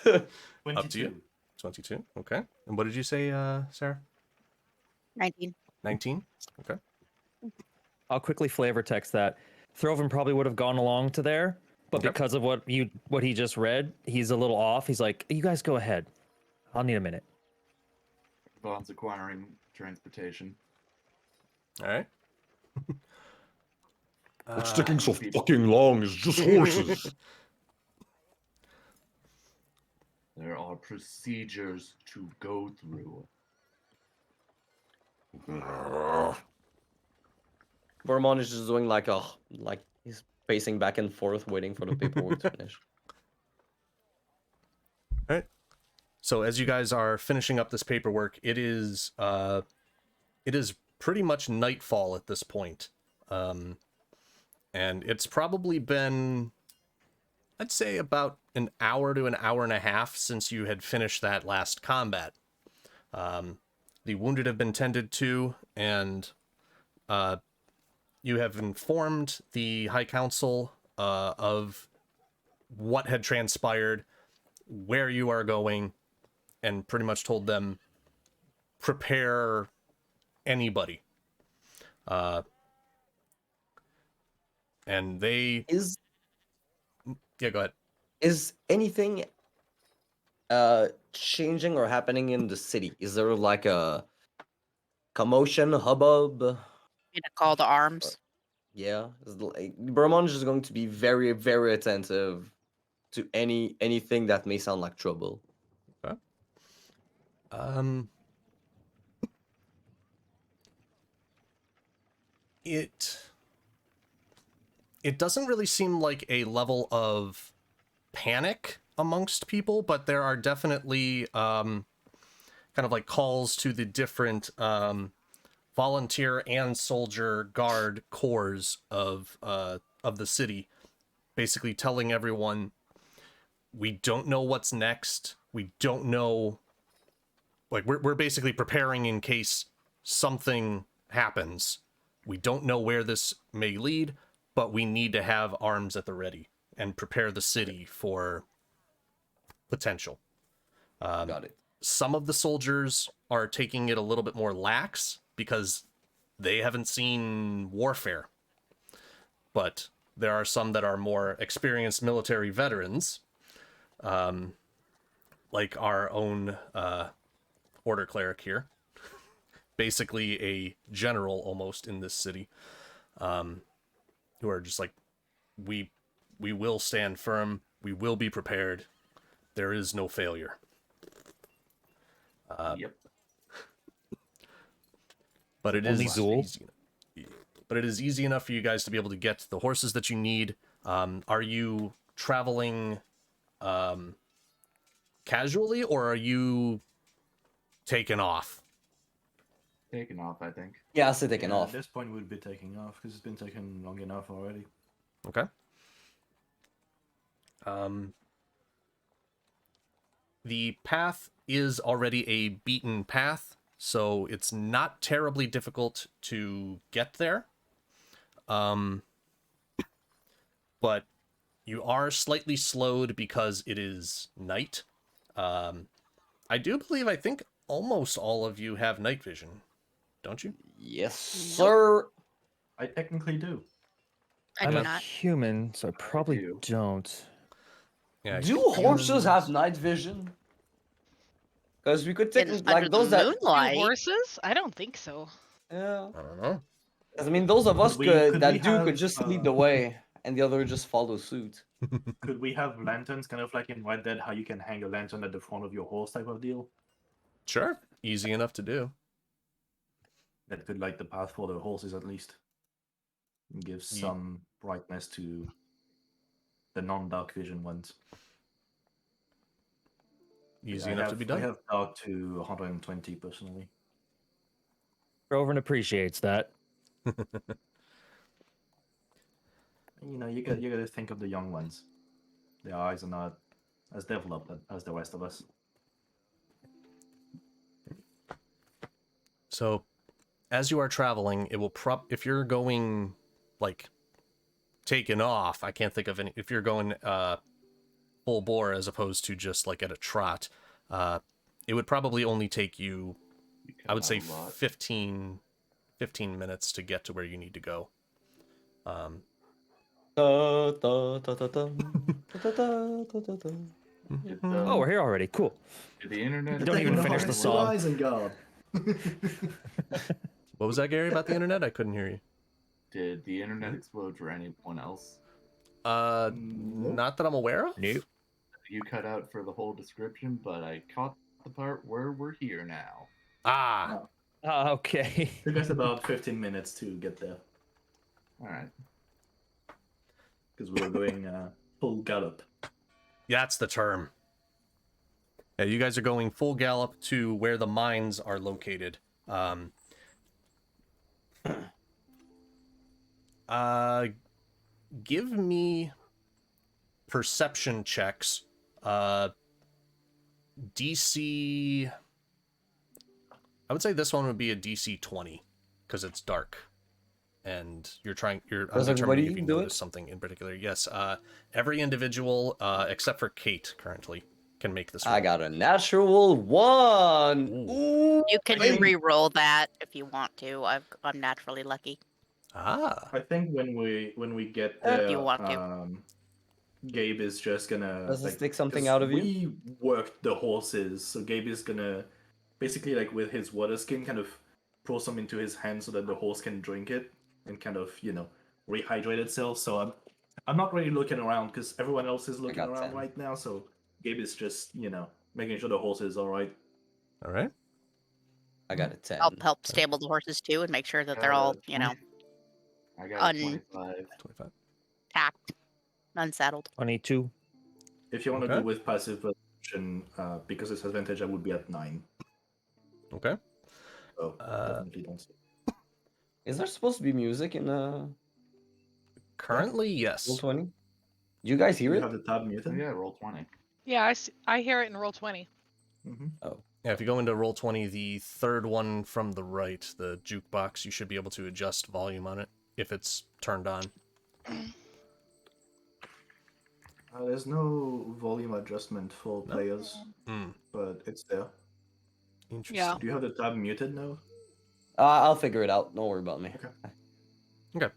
22. Up to you. 22. Okay. And what did you say, Sarah? 19. 19. Okay. I'll quickly flavor text that. Throven probably would have gone along to there, but Okay. because of what he just read, he's a little off. He's like, "You guys go ahead. I'll need a minute." Bond's acquiring transportation. All right. What's taking so fucking long? It's just horses. There are procedures to go through. Bermon is just doing like he's pacing back and forth, waiting for the paperwork to finish. All right. So as you guys are finishing up this paperwork, it is pretty much nightfall at this point. And it's probably been, I'd say, about an hour to an hour and a half since you had finished that last combat. The wounded have been tended to, and you have informed the High Council of what had transpired, where you are going, and pretty much told them, prepare anybody. And they... Yeah, go ahead. Is anything changing or happening in the city? Is there like a commotion, hubbub? You know, call to arms. Yeah, Bermon is going to be very, very attentive to anything that may sound like trouble. Okay. It doesn't really seem like a level of panic amongst people, but there are definitely kind of like calls to the different volunteer and soldier guard corps of the city, basically telling everyone, we don't know what's next. We don't know, like, we're basically preparing in case something happens. We don't know where this may lead, but we need to have arms at the ready and prepare the city for potential. Got it. Some of the soldiers are taking it a little bit more lax because they haven't seen warfare. But there are some that are more experienced military veterans, like our own order cleric here, basically a general almost in this city, who are just like, we will stand firm, we will be prepared, there is no failure. Yep. But it Only is Zool? easy. But it is easy enough for you guys to be able to get the horses that you need. Are you traveling casually, or are you taking off? Taking off, I think. Yeah, I say taking Yeah, off. At this point, we'd be taking off because it's been taking long enough already. Okay. The path is already a beaten path, so it's not terribly difficult to get there. But you are slightly slowed because it is night. I do believe, I think almost all of you have night vision, don't you? Yes, sir. I technically do. I I'm do a not. human, so I probably do. don't. Yeah. Do horses have night vision? Because we could In, take under like the those that. Two moonlight. horses? I don't think so. Yeah. I don't know. 'Cause, I mean, those of us we- could could that we do could have, just lead the way, and the other would just follow suit. Could we have lanterns, kind of like in Red Dead, how you can hang a lantern at the front of your horse type of deal? Sure. Easy enough to do. That could light the path for the horses at least. And give some brightness to the non-dark vision ones. Easy I enough to have- be I done. have dark to 120 personally. Throven appreciates that. You know, you got to think of the young ones. Their eyes are not as developed as the rest of us. So, as you are traveling, it will if you're going like taken off, I can't think of any. If you're going full bore as opposed to just like at a trot, it would probably only take you, I would say, 15 minutes to get to where you need to go. Da, da, da, da, da, da, da, da, da, da. Oh, we're here already. Cool. Did the internet? Don't even finish the song. Isengard. What was that, Gary, about the internet? I couldn't hear you. Did the internet explode for anyone else? Not that I'm aware of. Nope. You cut out for the whole description, but I caught the part where we're here now. Ah, Okay. Took us about 15 minutes to get there All right. because we were going full gallop. that's the term. Yeah, you guys are going full gallop to where the mines are located. Give me perception checks. DC. I would say this one would be a DC 20 because it's dark, and you're I'm Does determining everybody if you do it? notice something in particular. Yes, every individual except for Kate currently can make this roll. I got a natural 1. Ooh. You can I mean- re-roll that if you want to. I'm naturally lucky. Ah, I think when we get If there, you want to. Gabe is just gonna Does it like, stick something 'cause out of you? We worked the horses, so Gabe is gonna basically like with his water skin kind of pour some into his hand so that the horse can drink it and kind of rehydrate itself. So I'm not really looking around because everyone else is looking got around 10. right now. So Gabe is just making sure the horse is all right. all right. I got a 10. I'll help stable the horses too and make sure that they're all, I got un- 25. 25. tacked, unsaddled. 22. If you want to Okay. go with passive perception, because it's advantage, I would be at 9. Okay. So definitely don't. Say. Is there supposed to be music in Currently, yes. Roll 20? Do you guys hear You it? have the tab Oh, muted. yeah, roll 20. Yeah, I hear it in roll 20. Mm-hmm. Yeah, if you go into roll 20, the third one from the right, the jukebox, you should be able to adjust volume on it if it's turned on. There's no volume adjustment for No? players, Hmm. but it's there. Interesting. Yeah. Do you have the tab muted now? I'll figure it out. Don't worry about me. Okay.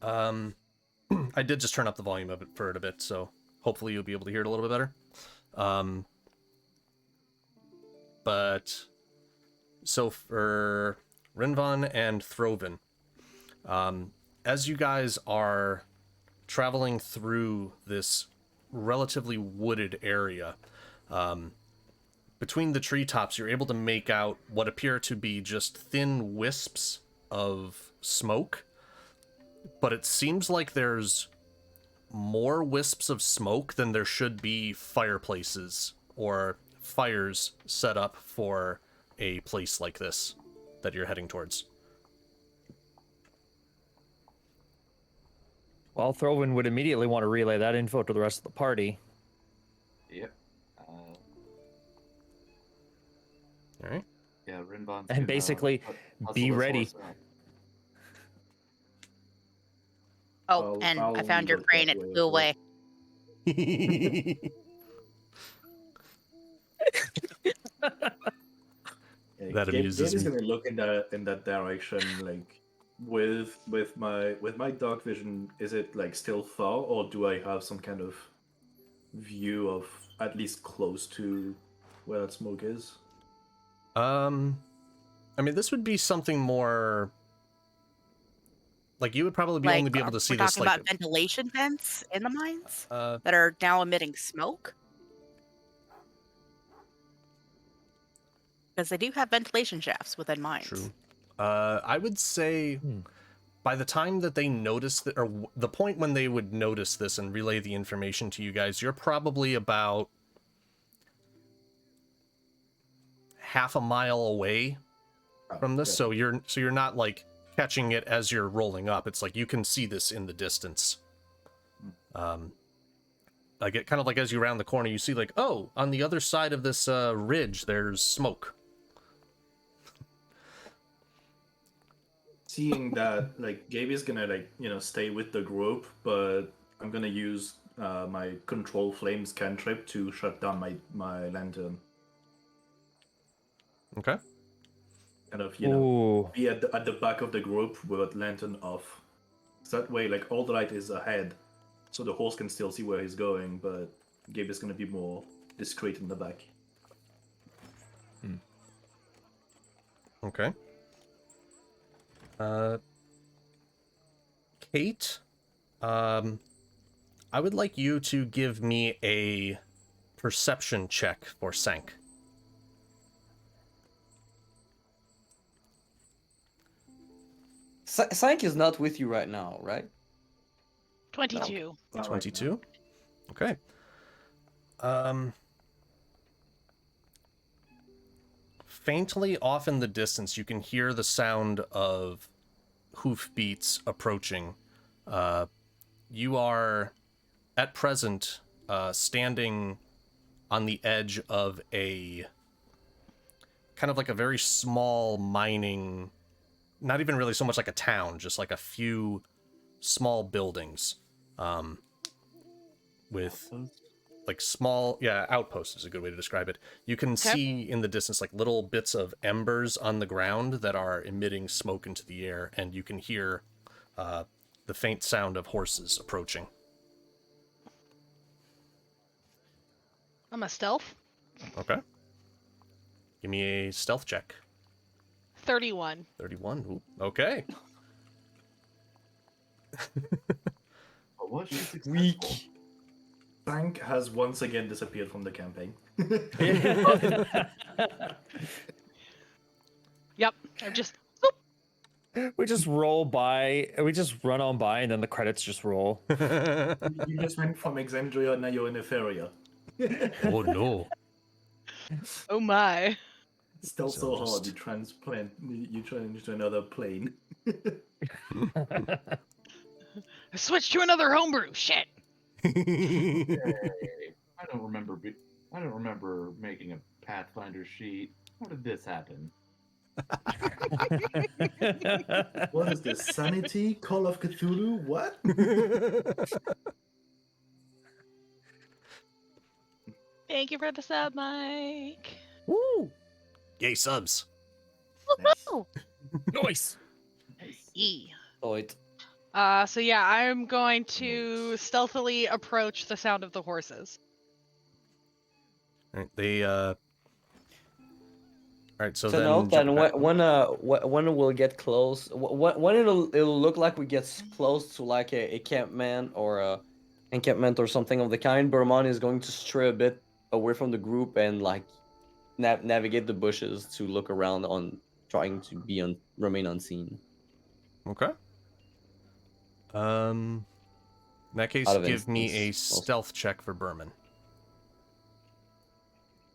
I did just turn up the volume of it for it a bit, so hopefully you'll be able to hear it a little bit better. But so for Rynvan and Throven, as you guys are traveling through this relatively wooded area, between the treetops, you're able to make out what appear to be just thin wisps of smoke. But it seems like there's more wisps of smoke than there should be fireplaces or fires set up for a place like this that you're heading towards. Well, Throven would immediately want to relay that info to the rest of the party. Yep. All right. Yeah, Rynvan's And basically, be ready. Oh, and I I'll found your look crane. that It way as flew well. away. Yeah, That amuses Gabe is me. gonna look in that direction, like with my dark vision. Is it like still far, or do I have some kind of view of at least close to where that smoke is? I mean, this would be something more. Like you would probably only be able to see we're this talking like about ventilation vents in the mines uh that are now emitting smoke. Because they do have ventilation shafts within mines. true. I would say by the time that they notice that, or the point when they would notice this and relay the information to you guys, you're probably about half a mile away from this. So you're not like catching it as you're rolling up. It's like you can see this in the distance. Like it kind of like as you round the corner, you see like, oh, on the other side of this ridge, there's smoke. Seeing that, like, Gaby's gonna, like, stay with the group, but I'm gonna use my Control Flames cantrip to shut down my lantern. Okay. Kind of, Ooh. be at the back of the group with lantern off. So that way, like, all the light is ahead, so the horse can still see where he's going, but Gaby's gonna be more discreet in the back. Okay. Kate, I would like you to give me a perception check for Cinq. Cinq is not with you right now, right? 22. 22. Okay. Faintly off in the distance, you can hear the sound of hoofbeats approaching. You are, at present, standing on the edge of a kind of like a very small mining, not even really so much like a town, just like a few small buildings, with like small, outposts is a good way to describe it. You can see in the distance like little bits of embers on the ground that are emitting smoke into the air, and you can hear the faint sound of horses approaching. I'm a stealth. Okay. Give me a stealth check. 31. 31. Ooh, okay. But was she successful? Weak. Cinq has once again disappeared from the campaign. Yep. I'm just. We just roll by, we just run on by, and then the credits just roll. You just went from Exandria, now you're in Etheria. Oh no. Oh my. Still so So hard, just- you change to another plane. I switched to another homebrew. Shit. Hey, I don't remember making a Pathfinder sheet. How did this happen? What is this? Sanity? Call of Cthulhu? What? Thank you for the sub, Mike. Woo! Yay, subs. Woohoo! Nice. E. So it. So yeah, I'm going to stealthily approach the sound of the horses. Alright, they Alright, so So then no, then jump back- when we'll get close, when it'll look like we get close to like a encampment or a encampment or something of the kind, Bermon is going to stray a bit away from the group and like navigate the bushes to look around on trying to remain unseen. Okay. In that case, Out of give me a instance, also. stealth check for Bermon.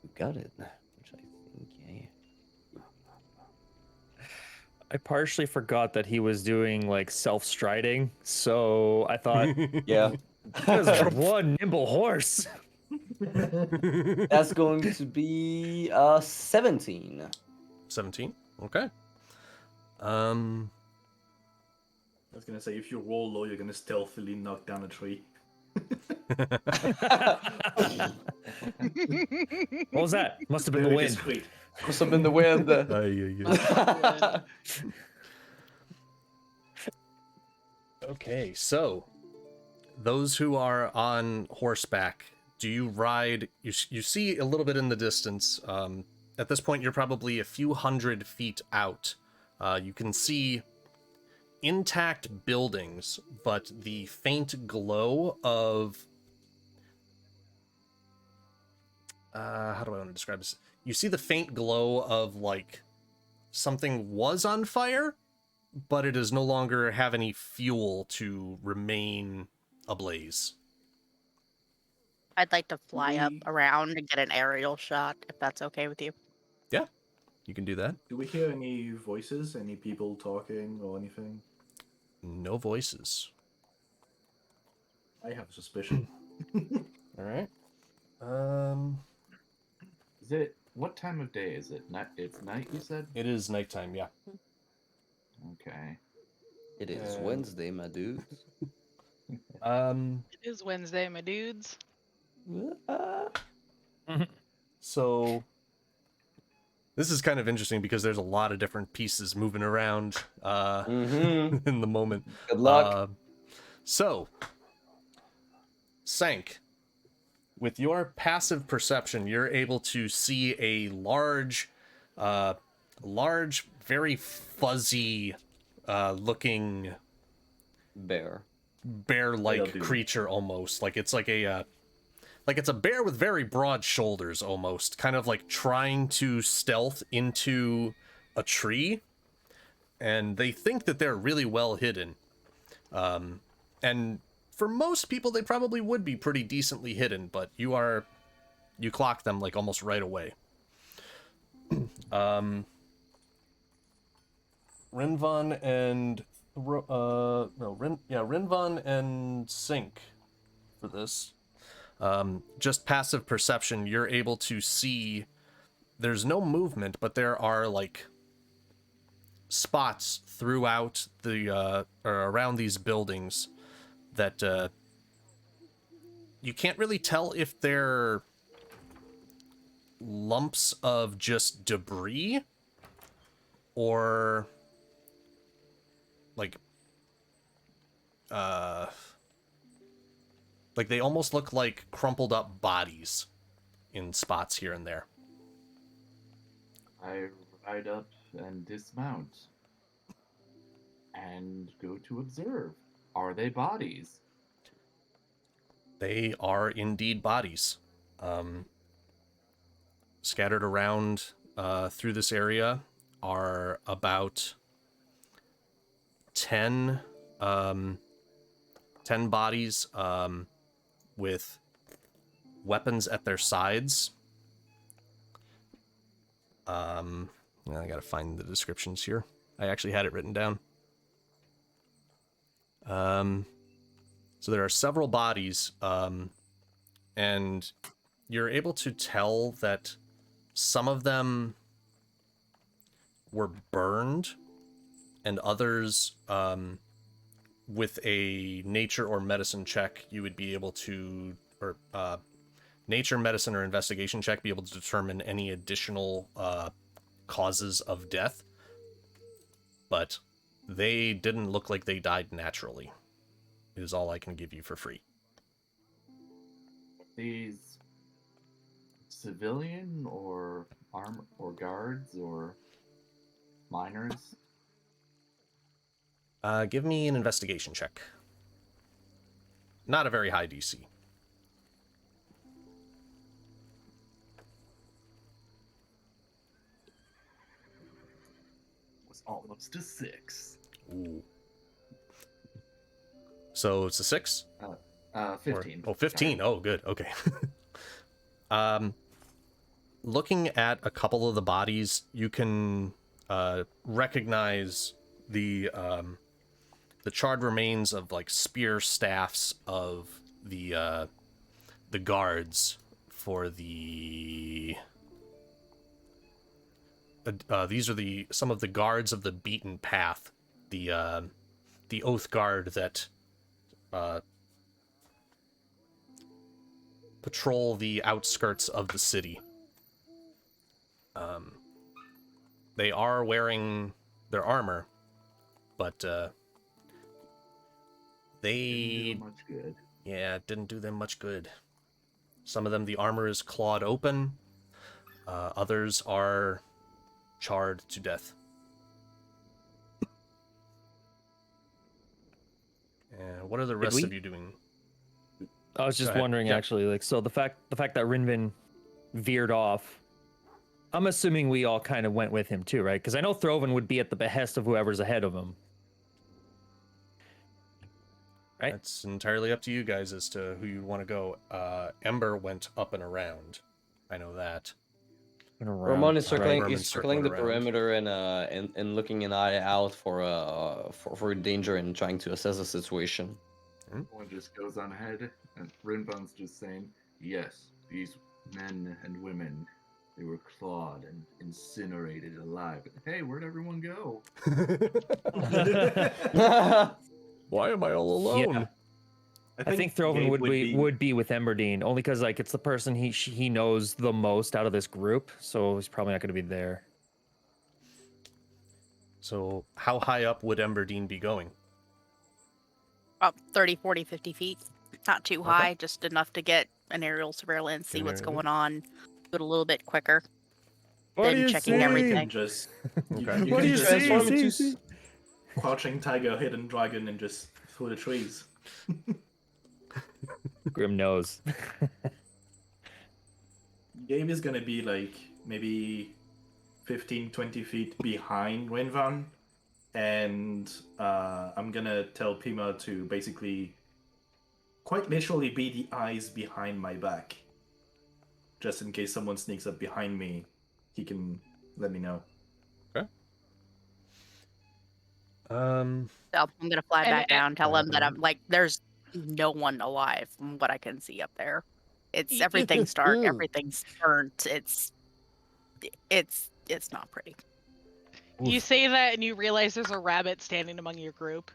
You got it. Which I think, I partially forgot that he was doing like self-striding, so I thought yeah. that was one nimble horse. That's going to be 17. 17. Okay. I was gonna say, if you roll low, you're gonna stealthily knock down a tree. What was that? Must have been the Very wind. discreet. Must have been the wind. Okay, so those who are on horseback do you ride? You see a little bit in the distance. At this point, you're probably a few hundred feet out. You can see intact buildings, but the faint glow of how do I want to describe this? You see the faint glow of like something was on fire, but it does no longer have any fuel to remain ablaze. I'd like to fly up around and get an aerial shot, if that's okay with you. Yeah, you can do that. Do we hear any voices? Any people talking or anything? No voices. I have a suspicion. All right. Is it what time of day is it? Night. It's night. You said. It is nighttime. Yeah. Okay. It is Wednesday, my dudes. It is Wednesday, my dudes. So this is kind of interesting because there's a lot of different pieces moving around in the moment. Good luck. So, Cinq, with your passive perception, you're able to see a large, very fuzzy looking bear-like creature almost. Like it's like it's a bear with very broad shoulders almost, kind of like trying to stealth into a tree. And they think that they're really well hidden. And for most people, they probably would be pretty decently hidden, but you clock them like almost right away. Rynvan and Rynvan and Cinq for this. Just passive perception, you're able to see there's no movement, but there are like spots throughout the or around these buildings that you can't really tell if they're lumps of just debris or like they almost look like crumpled up bodies in spots here and there. I ride up and dismount and go to observe. Are they bodies? They are indeed bodies. Scattered around through this area are about 10 bodies with weapons at their sides. I gotta find the descriptions here. I actually had it written down. So there are several bodies, and you're able to tell that some of them were burned, and others, with a nature or medicine check, you would be able to, or nature, medicine, or investigation check, be able to determine any additional causes of death. But they didn't look like they died naturally. Is all I can give you for free. These civilian or armor or guards or miners? Give me an investigation check. Not a very high DC. Was almost a 6. Ooh. So it's a 6? 15. Or, 15. Oh, good. Okay. Looking at a couple of the bodies, you can recognize the charred remains of like spear staffs of the guards for the. These are some of the guards of the beaten path, the Oathguard that patrol the outskirts of the city. They are wearing their armor, but Didn't do much good. yeah, didn't do them much good. Some of them, the armor is clawed open. Others are charred to death. And what are the rest of you doing? I was just ahead. wondering, Yeah. actually, like, so the fact that Rynvan veered off, I'm assuming we all kind of went with him too, right? Because I know Throven would be at the behest of whoever's ahead of him. Right? It's entirely up to you guys as to who you want to go. Ember went up and around. I know that. Bermon is circling. Bermon's He's circling the circling around. perimeter and looking an eye out for danger and trying to assess the situation. One just goes on ahead, and Rynvan's just saying, yes, these men and women, they were clawed and incinerated alive. Hey, where'd everyone go? Why am I all alone? Yeah. I think Throven Gabe would be with Emberdine, only because like it's the person he knows the most out of this group, so he's probably not going to be there. So how high up would Emberdine be going? About 30, 40, 50 feet. Not too high, just enough to get an aerial surveillance, see An what's aerial. going on. Do it a little bit quicker What do than you checking see? everything. Just Okay. you What do can you just see? transform into See? crouching tiger, hidden dragon, and just through the trees. Grim knows. Gabe is gonna be like maybe 15, 20 feet behind Rynvan, and I'm gonna tell Pima to basically quite literally be the eyes behind my back. Just in case someone sneaks up behind me, he can let me know. So I'm gonna fly And- back down, tell them that Mhm. I'm like, there's no one alive from what I can see up there. It's everything's dark, everything's burnt. It's not pretty. You say that and you realize there's a rabbit standing among your group.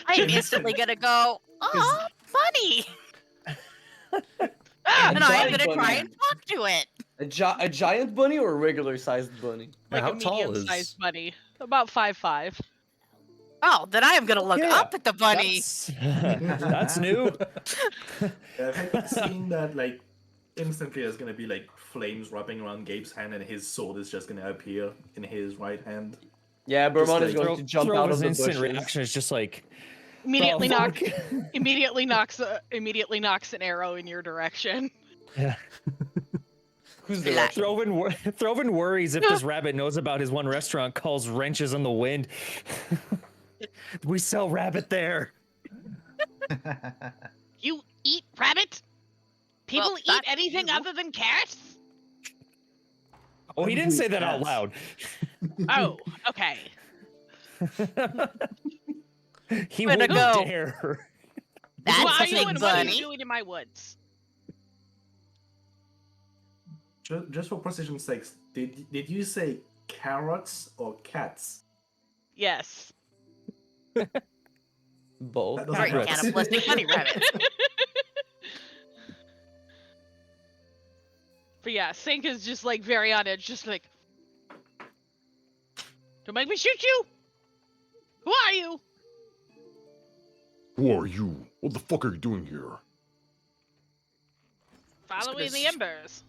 I'm instantly gonna go, oh, funny, and I'm giant gonna try bunny. and talk to it. A giant bunny or a regular sized bunny? Like how a tall medium-sized is- bunny. About 5'5". Oh, then I am gonna look Yeah, up at the bunny. That's new. I think seeing that, like, instantly there's gonna be like flames wrapping around Gabe's hand, and his sword is just gonna appear in his right hand. Yeah, Bermon is like- going to jump out of Throven's the instant bushes. reaction is just like Immediately "The knocks fuck?" immediately knocks an arrow in your direction. Yeah. Who's the Like- Throven worries if this rabbit knows about his one restaurant, calls wrenches in the wind. We sell rabbit there. You eat rabbit? People eat that's anything you. other than carrots? Oh, he didn't say that out Cats. loud. Oh, okay. He Way to wouldn't go. dare. Who That's are a you big and what are you bunny. doing in my woods? Just for precision's sake, did you say carrots or cats? Yes. Both. That doesn't Sorry, work. cannibalistic bunny rabbit. But yeah, Cinq is just like very on edge, just like, don't make me shoot you! Who are you? Who are you? What the fuck are you doing here? Following the gonna embers.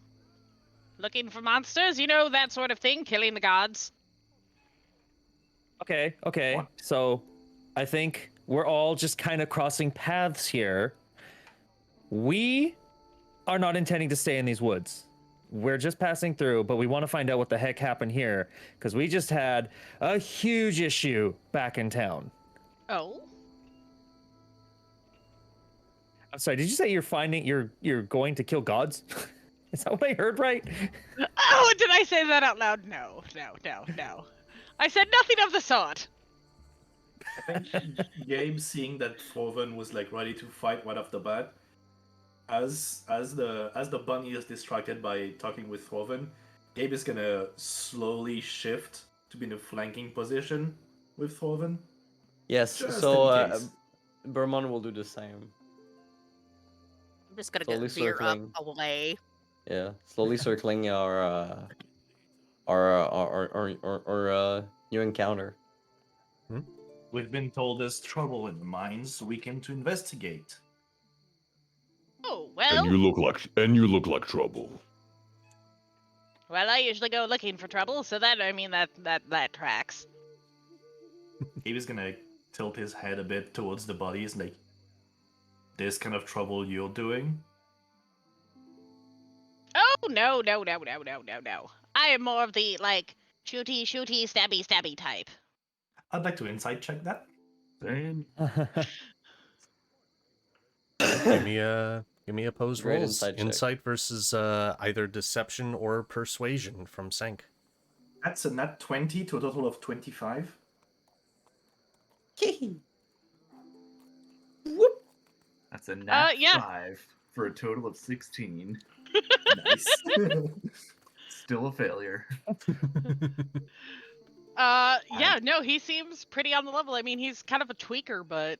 Looking for monsters, you know, that sort of thing, killing the gods. Okay. What? So I think we're all just kind of crossing paths here. We are not intending to stay in these woods. We're just passing through, but we want to find out what the heck happened here because we just had a huge issue back in town. Oh? I'm sorry, did you say you're going to kill gods? Is that what I heard right? Oh, did I say that out loud? No. I said nothing of the sort. I think Gabe, seeing that Throven was like ready to fight right off the bat, as the bunny is distracted by talking with Throven, Gabe is gonna slowly shift to be in a flanking position with Throven. Yes. Just So in case. Bermon will do the same. I'm just gonna Slowly get veer up circling. away. Yeah, slowly circling our new encounter. We've been told there's trouble in the mines, so we came to investigate. Oh, And well. you look like trouble. Well, I usually go looking for trouble, so that tracks. He was gonna tilt his head a bit towards the bodies, like, this kind of trouble you're doing? Oh, no. I am more of the, like, shooty, stabby type. I'd like to insight check that. Same. Give me a opposed Great rolls. insight check. Insight versus either deception or persuasion from Cinq. That's a nat 20 to a total of 25. Whoop. That's a nat yeah. 5 for a total of 16. Nice. Still a failure. Yeah, no, he seems pretty on the level. I mean, he's kind of a tweaker, but...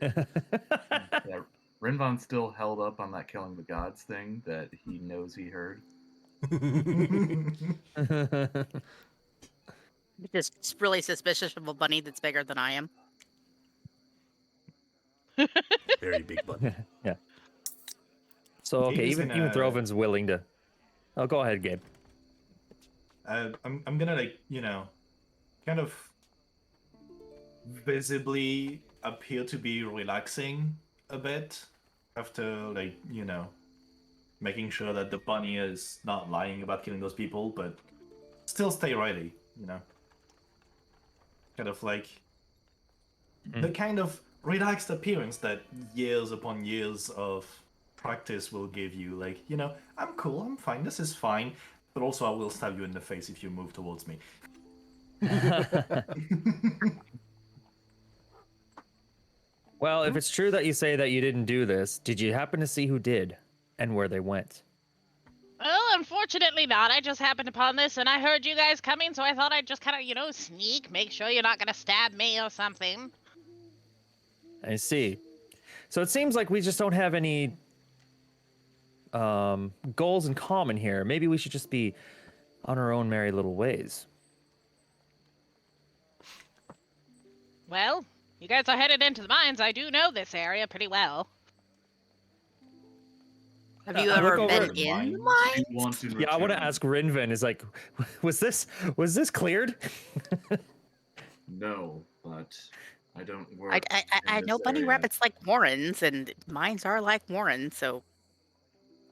Yeah, Rynvan's still held up on that killing the gods thing that he knows he heard. Just really suspicious of a bunny that's bigger than I am. Very big bunny. Yeah. So okay, Gabe's even gonna- Throven's willing to. Oh, go ahead, Gabe. I'm gonna, like, you know, kind of visibly appear to be relaxing a bit after, like, you know, making sure that the bunny is not lying about killing those people, but still stay ready, you know. Kind of like the kind of relaxed appearance that years upon years of practice will give you. Like, you know, I'm cool, I'm fine, this is fine, but also I will stab you in the face if you move towards me. Well, if it's true that you say that you didn't do this, did you happen to see who did and where they went? Well, unfortunately not. I just happened upon this, and I heard you guys coming, so I thought I'd just kind of, you know, sneak, make sure you're not gonna stab me or something. I see. So it seems like we just don't have any goals in common here. Maybe we should just be on our own merry little ways. Well, you guys are headed into the mines. I do know this area pretty well. Have you I ever look been over- in the You mine? want in Yeah, I want to return. ask Rynvan. Is like, was this cleared? No, but I don't work. I in know this bunny area. rabbits like warrens, and mines are like warrens, so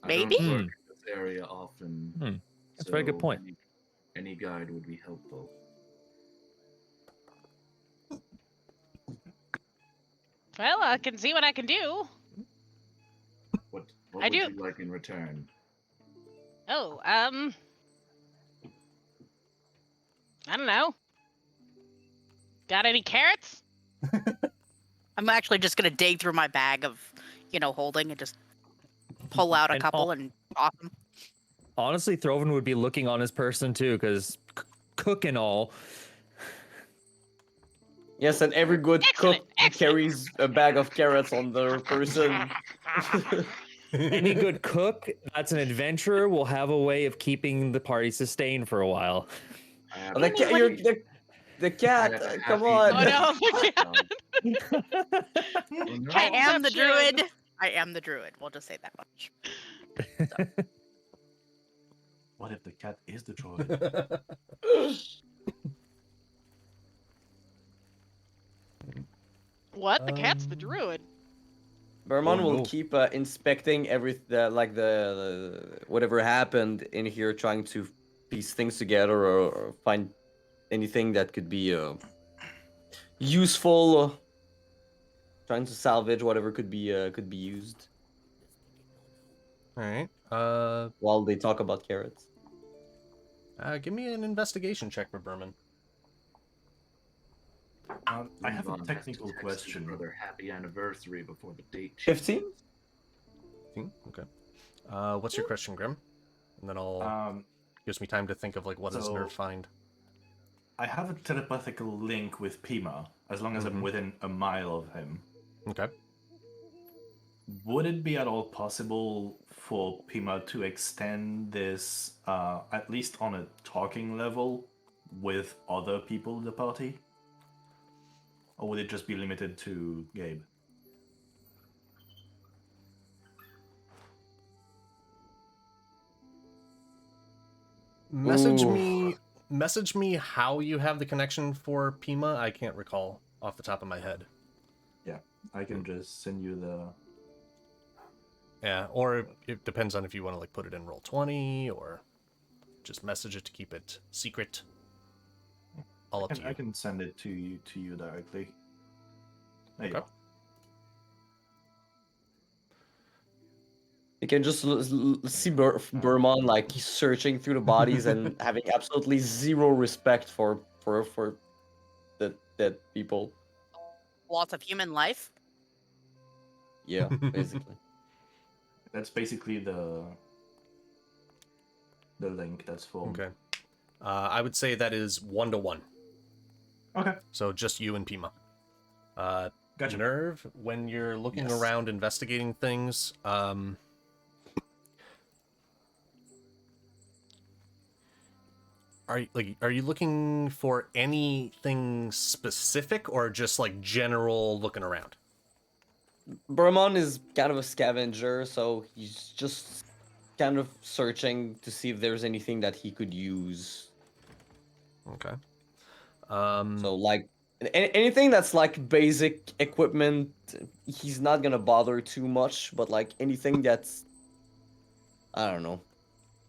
I don't maybe? work in this area often. That's a very good so point. Any guide would be helpful. Well, I can see what I can do. What I would do- you like in return? Oh, I don't know. Got any carrots? I'm actually just gonna dig through my bag of, you know, holding and just pull out a And couple all- and toss them. Honestly, Throven would be looking on his person too, because cook and all. Yes, and every good Excellent, cook excellent. carries a bag of carrots on their person. Any good cook that's an adventurer will have a way of keeping the party sustained for a while. I have Oh, the, a- cat, you're, the cat, I have a come half-eaten on. Oh, no. Oh, no. I am the Conception. druid. I am the druid. We'll just say that much. What if the cat is the druid? What? The cat's the druid. Bermon Oh, will no. keep inspecting like the whatever happened in here, trying to piece things together or find anything that could be useful. Trying to salvage whatever could be used All right. while they talk about carrots. Give me an investigation check for Bermon. I have a Rynvan has to technical text his question. brother happy anniversary before the date. 15? Okay. What's your question, Grim? And then I'll gives me time to think of like what does so- Nerf find. I have a telepathical link with Pima, as long as I'm Mhm. within a mile of him. Okay. Would it be at all possible for Pima to extend this, at least on a talking level, with other people in the party? Or would it just be limited to Gabe? Message me how you have the connection for Pima. I can't recall off the top of my head. Yeah, I can just send you the... Yeah, or it depends on if you want to like put it in Roll20 or just message it to keep it secret. All up to you. I can send it to you directly. There you Okay. go. You can just see Bermon like he's searching through the bodies and having absolutely zero respect for the dead people. Lots of human life. Yeah, basically. That's basically the link that's formed. Okay. I would say that is 1-to-1. Okay. So just you and Pima. Gotcha. Nerve, when you're looking Yes. around investigating things, are you looking for anything specific or just like general looking around? Bermon is kind of a scavenger, so he's just kind of searching to see if there's anything that he could use. Okay. So like anything that's like basic equipment, he's not gonna bother too much. But like anything that's, I don't know,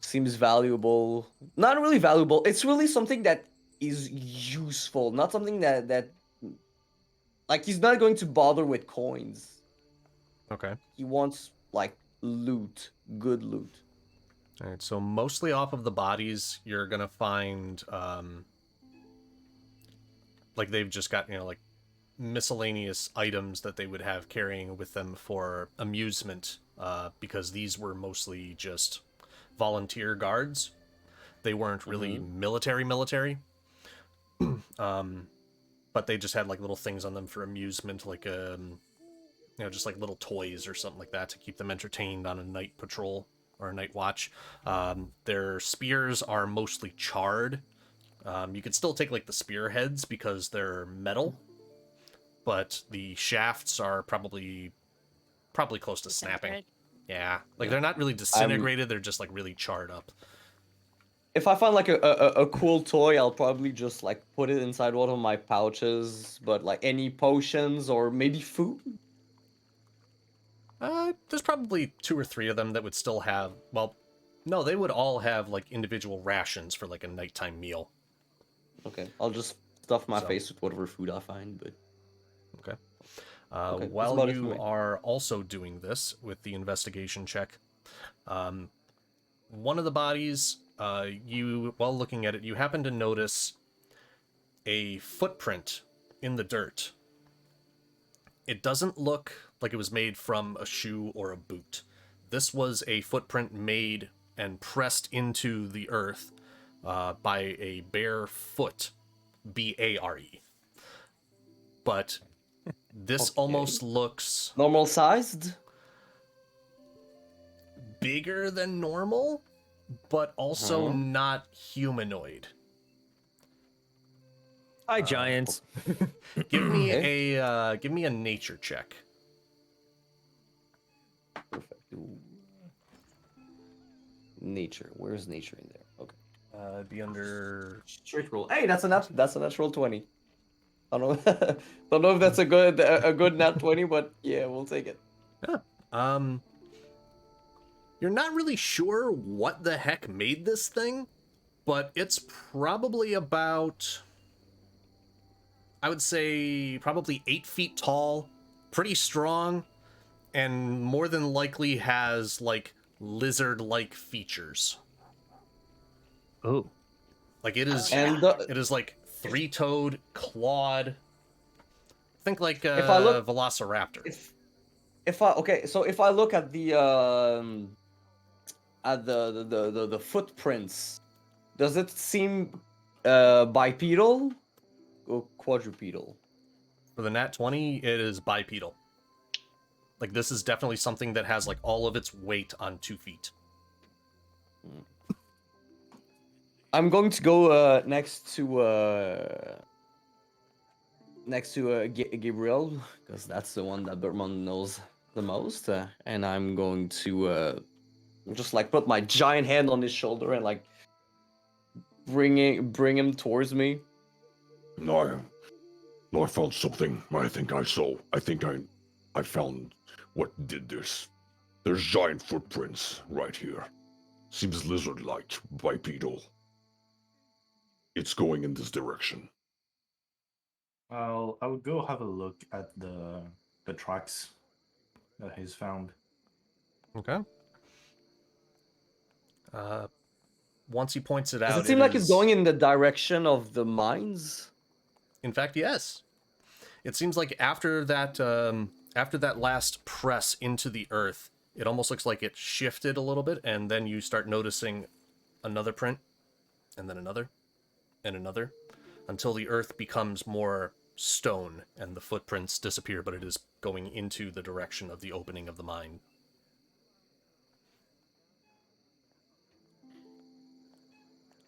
seems valuable. Not really valuable. It's really something that is useful, not something that like he's not going to bother with coins. Okay. He wants like loot, good loot. All right. So mostly off of the bodies, you're gonna find like they've just got, like miscellaneous items that they would have carrying with them for amusement, because these were mostly just volunteer guards. They weren't really military, but they just had like little things on them for amusement, like just like little toys or something like that to keep them entertained on a night patrol or a night watch. Their spears are mostly charred. You could still take like the spearheads because they're metal, but the shafts are probably close to snapping. Yeah, like they're not really disintegrated, they're just like really charred up. If I find like a cool toy, I'll probably just like put it inside one of my pouches. But like any potions or maybe food. There's probably 2 or 3 of them that would still have, well, no, they would all have like individual rations for like a nighttime meal. Okay, I'll just stuff my So- face with whatever food I find. But Okay. Okay, that's While about it for you me. are also doing this with the investigation check, one of the bodies, while looking at it, you happen to notice a footprint in the dirt. It doesn't look like it was made from a shoe or a boot. This was a footprint made and pressed into the earth by a bare foot, B-A-R-E. But this Okay. almost looks normal sized. bigger than normal, but also not humanoid. Hi, giants. Give me a nature check. Perfect. Ooh. Nature. Where's nature in there? Okay. It'd be under. Straight roll. Hey, that's a natural 20. I don't know. Don't know if that's a good nat 20, but yeah, we'll take it. You're not really sure what the heck made this thing, but it's probably about, I would say, probably 8 feet tall, pretty strong, and more than likely has like lizard-like features. Oh. Like it is, And it is like 3-toed, clawed. Think like a If I look- velociraptor. if I look at the footprints, does it seem bipedal or quadrupedal? For the nat 20, it is bipedal. Like this is definitely something that has like all of its weight on 2 feet. I'm going to go next to next to Gabriel, because that's the one that Bermon knows the most, and I'm going to just like put my giant hand on his shoulder and like bring him towards me. No, I found something. I think I found what did this. There's giant footprints right here. Seems lizard-like, bipedal. It's going in this direction. I would go have a look at the tracks that he's found. Okay. Once he points it Does out, it seem like is... it's going in the direction of the mines? In fact, yes. It seems like after that last press into the earth, it almost looks like it shifted a little bit, and then you start noticing another print, and then another, and another, until the earth becomes more stone, and the footprints disappear, but it is going into the direction of the opening of the mine.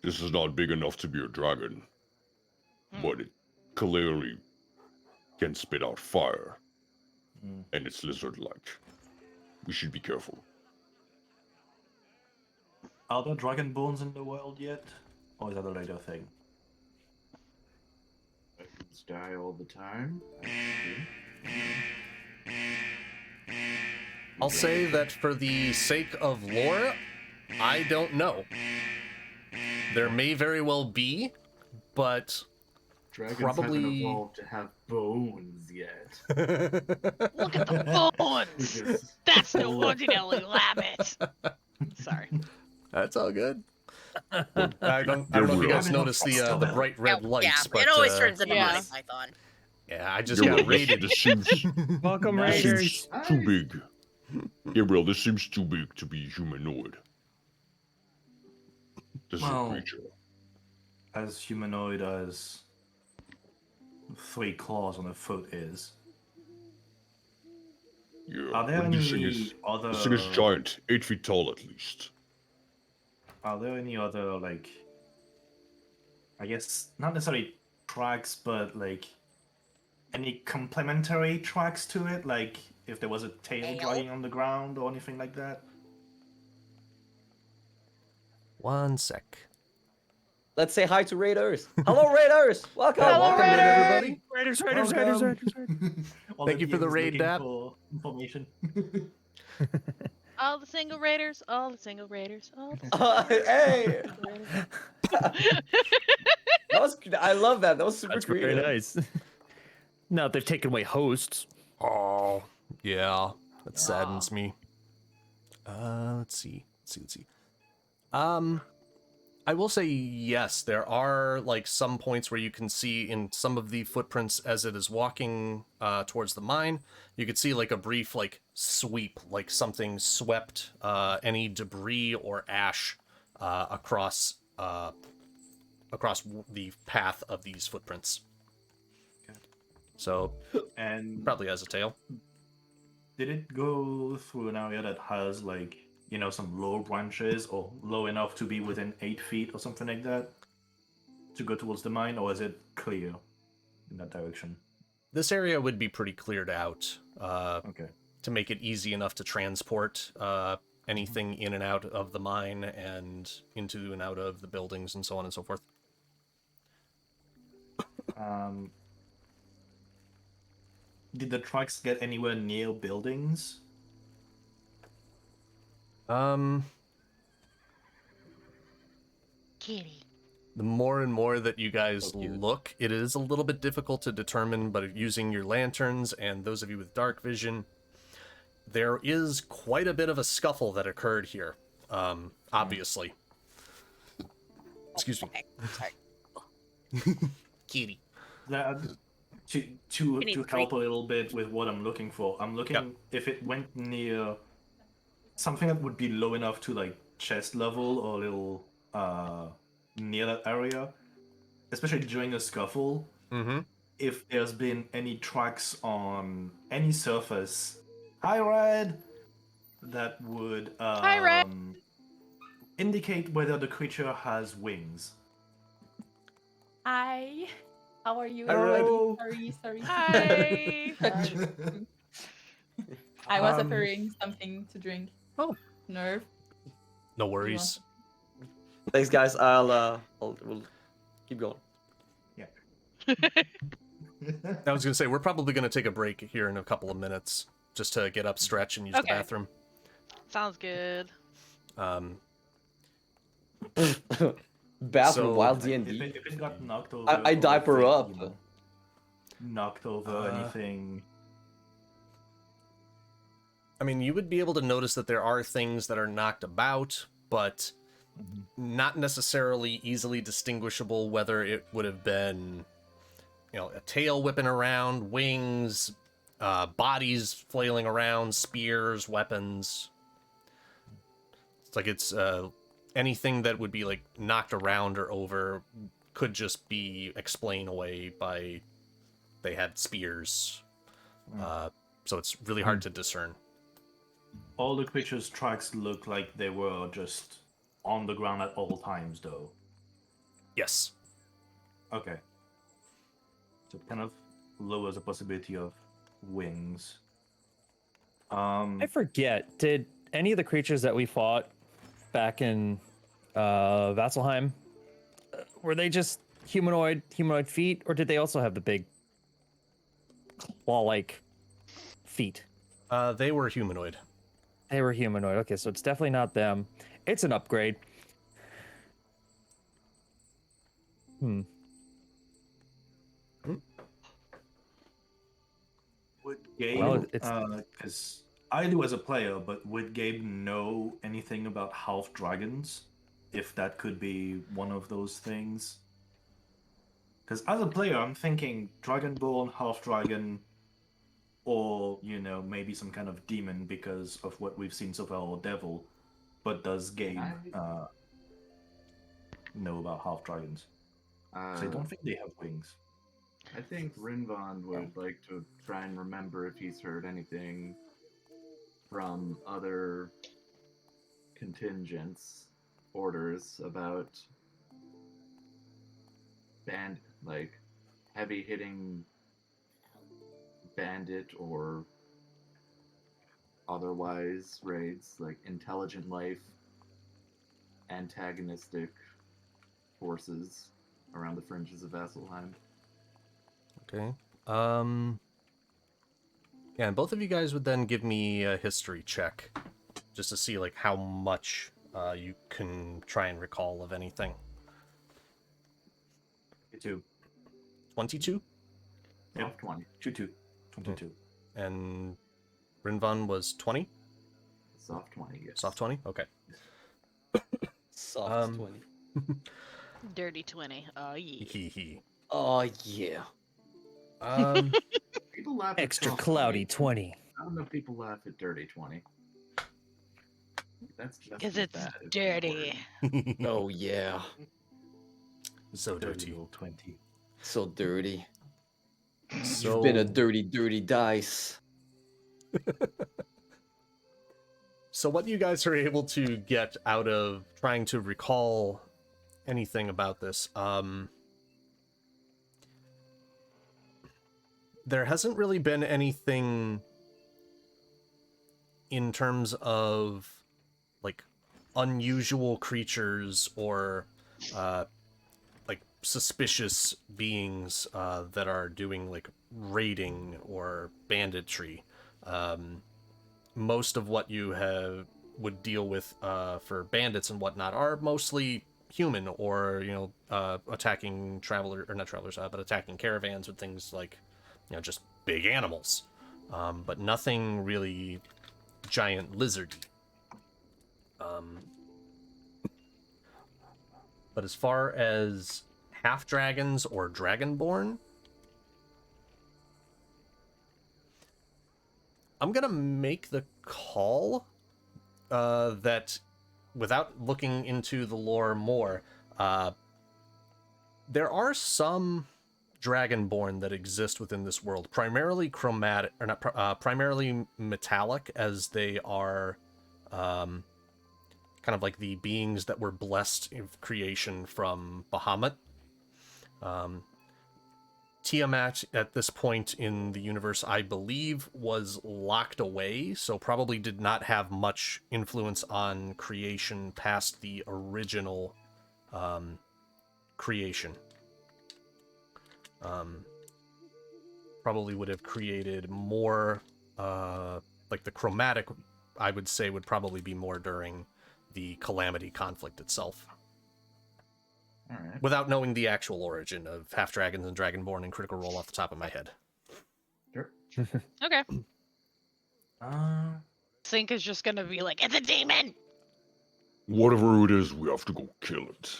This is not big enough to be a dragon, but it clearly can spit out fire, and it's lizard-like. We should be careful. Are there dragon bones in the world yet? Or is that a later thing? Dragons die all the time. I'll say that for the sake of lore, I don't know. There may very well be, but Dragons probably haven't evolved to have bones yet. Look at the bones! That's no ordinary rabbit! Sorry. That's all good. I don't know if you guys noticed the bright red lights, but it always turns into yeah. Monty Python. yeah, I just Gabriel, got raided. This seems Welcome, Nice. Raiders. too big. Gabriel, this seems too big to be humanoid. This is a Well, creature. as humanoid as 3 claws on a foot is. Yeah, Are there but this thing any other? this thing is giant, 8 feet tall at least. Are there any other, like, I guess not necessarily tracks, but like any complementary tracks to it? Like if there was a tail dragging on the ground or anything like that? One sec. Let's say hi to Raiders. Hello, Raiders. Welcome. Hello, welcome, Raiders. everybody. Raiders, Welcome. All Thank you for the DMs raid, looking Dap. for information. All the single raiders, all the single raiders, all the Hey, single raiders. I love that. That was super That's creative. very nice. Now they've taken away hosts. Oh, yeah. That saddens me. Let's see. I will say yes, there are like some points where you can see in some of the footprints as it is walking towards the mine, you could see like a brief like sweep, like something swept any debris or ash across the path of these footprints. Okay. So And probably has a tail. did it go through an area that has like, you know, some low branches or low enough to be within 8 feet or something like that to go towards the mine, or is it clear in that direction? This area would be pretty cleared out Okay. to make it easy enough to transport anything in and out of the mine and into and out of the buildings and so on and so forth. Did the trucks get anywhere near buildings? Kitty. The more and more that you guys look, it is a little bit difficult to determine, but using your lanterns and those of you with dark vision, there is quite a bit of a scuffle that occurred here, obviously. Excuse me. Okay, sorry. Kitty. To help a little bit with what I'm looking for, I'm looking if it went near something that would be low enough to like chest level or a little near that area, especially during a scuffle. Mm-hmm. If there's been any tracks on any surface, hi Red, that would Hi, Red. indicate whether the creature has wings. I How are you? Hello. Sorry. Hi. I was offering something to drink. Oh. Nerve. No worries. Thanks, guys. We'll keep going. I was gonna say we're probably gonna take a break here in a couple of minutes just to get up, stretch, and use the bathroom. Sounds good. Bathroom So, while Like, D&D. if it got knocked over, I or diaper if it, up. you know, knocked over anything. I mean, you would be able to notice that there are things that are knocked about, but not necessarily easily distinguishable whether it would have been, you know, a tail whipping around, wings, bodies flailing around, spears, weapons. It's like it's anything that would be like knocked around or over could just be explained away by they had spears. So it's really hard to discern. All the creatures' tracks look like they were just on the ground at all times, though. Yes. Okay. So it kind of lowers the possibility of wings. I forget. Did any of the creatures that we fought back in Vasselheim, were they just humanoid feet, or did they also have the big claw-like feet? They were humanoid. They were humanoid. Okay, so it's definitely not them. It's an upgrade. Would Gabe, Well, because I do as a player, but would Gabe know anything about half dragons? If that could be one of those things? Because as a player, I'm thinking Dragonborn, half dragon, or, you know, maybe some kind of demon because of what we've seen so far, or devil. But does Gabe know about half dragons? I don't think they have wings. I think Rynvan would like to try and remember if he's heard anything from other contingents, orders about heavy hitting bandit or otherwise raids, like intelligent life, antagonistic forces around the fringes of Vasselheim. Okay. Yeah, and both of you guys would then give me a history check, just to see like how much you can try and recall of anything. 22? Soft 20. 22. And Rynvan was 20? Soft 20, yes. Soft 20? Okay. Soft 20. Dirty 20. Oh, yeah. Hee. Oh, yeah. People laugh Extra at soft cloudy 20. 20. I don't know if people laugh at dirty 20. That's just Because as it's bad as the dirty. word. Oh, yeah. So dirty. Old 20. So dirty. So... You've been a dirty, dirty dice. So what you guys are able to get out of trying to recall anything about this, there hasn't really been anything in terms of like unusual creatures or like suspicious beings that are doing like raiding or banditry. Most of what you would deal with for bandits and whatnot are mostly human or, you know, attacking but attacking caravans with things like, you know, just big animals. But nothing really giant lizardy. But as far as half dragons or dragonborn, I'm gonna make the call that, without looking into the lore more, there are some dragonborn that exist within this world, primarily chromatic, or not, primarily metallic, as they are kind of like the beings that were blessed in creation from Bahamut. Tiamat at this point in the universe, I believe, was locked away, so probably did not have much influence on creation past the original creation. Probably would have created more, like the chromatic, I would say, would probably be more during the Calamity conflict itself. All right. Without knowing the actual origin of half-dragons and dragonborn and Critical Role off the top of my head. Sure. Okay. Uh, Cinq is just gonna be like, it's a demon! Whatever it is, we have to go kill it.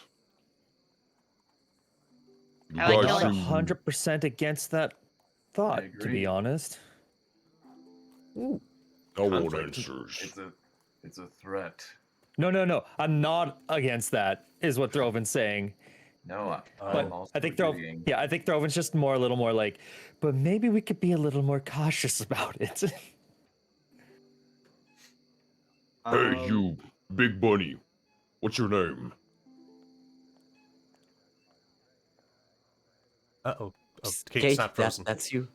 You I like guys killing. seem- 100% against that thought, to agree. be honest. Ooh. I want conflict. answers. It's a threat. No. I'm not against that, is what Throven's saying. No, But I'm also I think agreeing. I think Throven's just a little more like, but maybe we could be a little more cautious about it. Hey, you, Big Bunny. What's your name? Uh-oh. Oh, Kate's not frozen. That's you.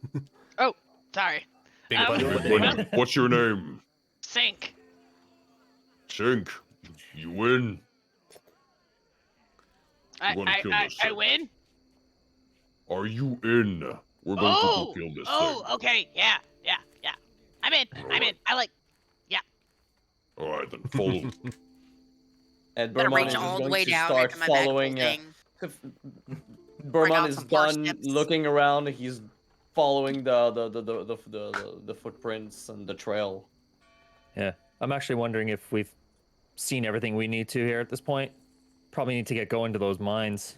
Oh, sorry. Big Um, bunny. Big Bunny. What's your name? Cinq. Cinq. You win. We're gonna kill this I thing. win? Are you in? We're going to go kill this thing. Okay, yeah. I'm in. I like. All right, then follow me. And Gotta Bermon reach is just all the going way to down start into my bag following. thing. Bermon out is some done parsnips. looking around. He's following the footprints and the trail. Yeah, I'm actually wondering if we've seen everything we need to here at this point. Probably need to get going to those mines.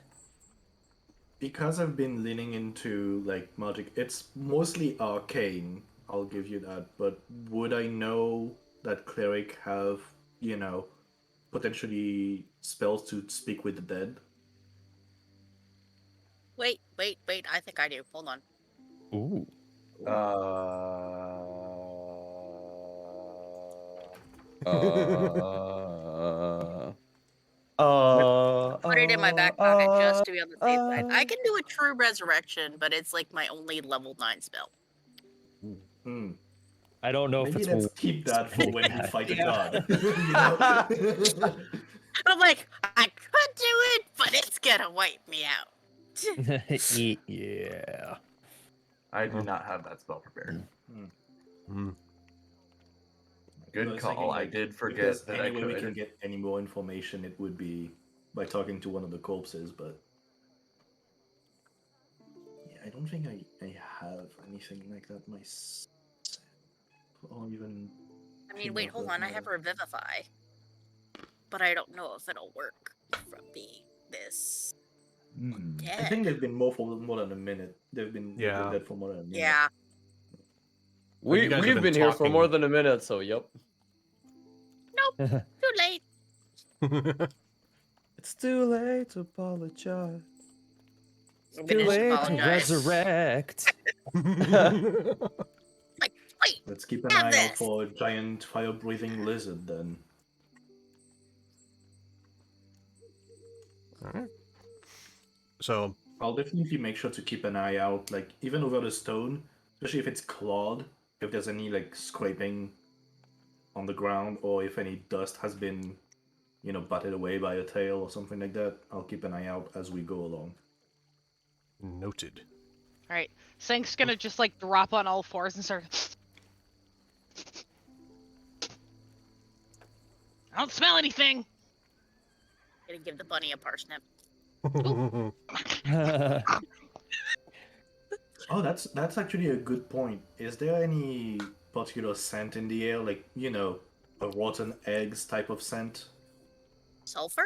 Because I've been leaning into like magic, it's mostly arcane. I'll give you that. But would I know that cleric have, potentially spells to speak with the dead? Wait. I think I do. Hold on. Ooh. Put it in my back pocket just to be on the safe side. I can do a true resurrection, but it's like my only level 9 spell. Hmm. I don't know if Maybe it's let's keep that for when you fight a god. I'm like, I could do it, but it's gonna wipe me out. yeah. I do not have that spell prepared. Mm. Good I was call. thinking, I like, did forget because that any way I we could. can get any more information, it would be by talking to one of the corpses. But yeah, I don't think I have anything like that myself, or even. I mean, wait, hold on. I have Revivify, but I don't know if it'll work from being this dead. I think they've been more than a minute. They've been dead for more than a minute. Yeah. We've been here for more than a minute, so yep. Nope. Too late. It's too late to apologize. I'm Too gonna just late to apologize. resurrect. Like, wait. Let's keep an Have eye out this. for a giant fire-breathing lizard then. Alright. So I'll definitely make sure to keep an eye out, like even over the stone, especially if it's clawed, if there's any like scraping on the ground, or if any dust has been, batted away by a tail or something like that. I'll keep an eye out as we go along. noted. Alright. Cinque's gonna just like drop on all fours and start. I don't smell anything. Gonna give the bunny a parsnip. Oh, that's actually a good point. Is there any particular scent in the air, like a rotten eggs type of scent? Sulfur?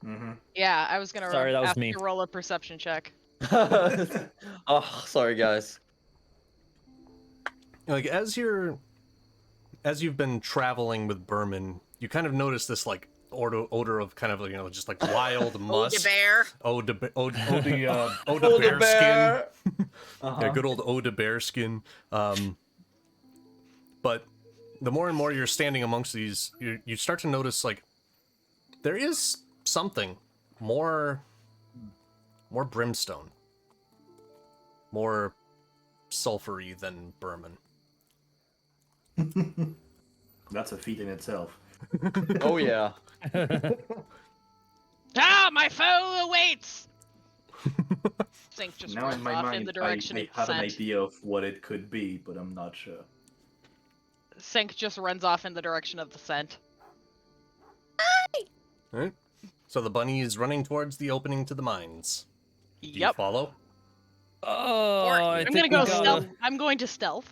Mm-hmm. Yeah, I was gonna Sorry, that was have me. to roll a perception check. Oh, sorry guys. Like as you've been traveling with Bermon, you kind of notice this like odor of kind of just like wild musk. Bear. Oda bear Bear. skin. Yeah, good old Oda bear skin. But the more and more you're standing amongst these, you start to notice like there is something more brimstone. more sulfury than Bermon. That's a feat in itself. Oh yeah. Ah, my foe awaits! Cinq just Now in runs my off mind, in the direction I of the have an scent. idea of what it could be, but I'm not sure. Cinq just runs off in the direction of the scent. Alright. So the bunny is running towards the opening to the mines. Do you Yep. follow? Oh, I I'm think gonna we go gotta... stealth. I'm going to stealth.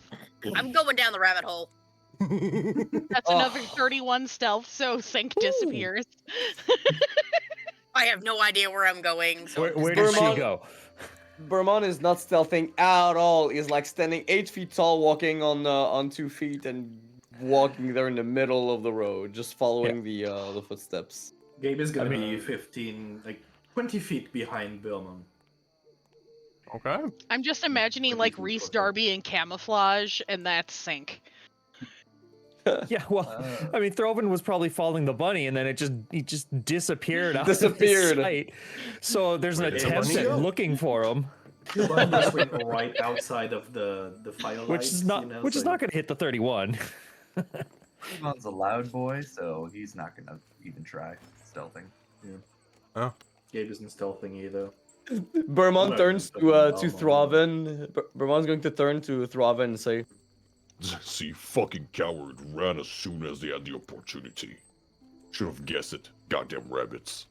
I'm going down the rabbit hole. That's Oh. another 31 stealth, so Cinq disappears. I have no idea where I'm going. So I'm Where just did gonna she Bermon- go? Bermon is not stealthing at all. He's like standing 8 feet tall, walking on 2 feet, and walking there in the middle of the road, just following the footsteps. Gabe is gonna I be 20 feet behind Bermon. Okay. I'm just imagining 20 like feet Reese closer. Darby in camouflage, and that's Cinq. Yeah, well, I mean, Throven was probably following the bunny, and then he just disappeared out Disappeared. of his sight. So there's an Where did the attempt bunny at go? looking for him, The bunny just went right outside of the firelight. which is not going to hit the 31. Bermon's a loud boy, so he's not gonna even try stealthing. Gabe isn't stealthing either. Bermon No, turns he's to fucking Throven. Bermon's going to turn to Throven and say, See, fucking coward ran as soon as they had the opportunity. Should have guessed it. Goddamn rabbits.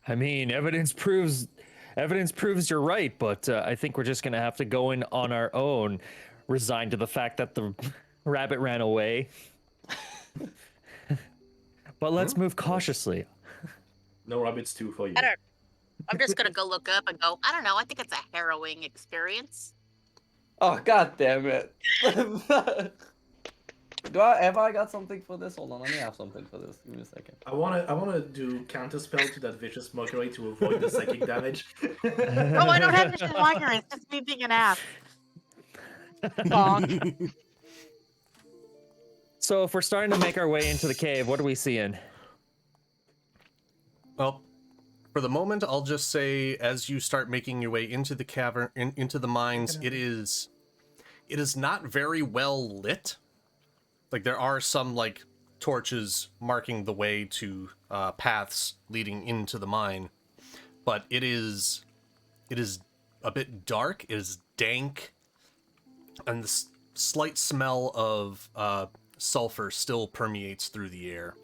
I mean, evidence proves you're right, but I think we're just gonna have to go in on our own, resigned to the fact that the rabbit ran away. But let's move cautiously. No rabbits too for you. I'm just gonna go look up and go. I don't know. I think it's a harrowing experience. "Oh god damn it! Have I got something for this? Hold on, let me have something for this. Give me a second. I wanna do counterspell to that vicious mockery to avoid the psychic damage. Oh, I don't have vicious mockery. It's just me being an ass. Bonk. So if we're starting to make our way into the cave, what are we seeing? Well, for the moment, I'll just say, as you start making your way into the cavern, into the mines, it is not very well lit. Like, there are some, like, torches marking the way to paths leading into the mine, but it is a bit dark, it is dank, and the slight smell of sulfur still permeates through the air.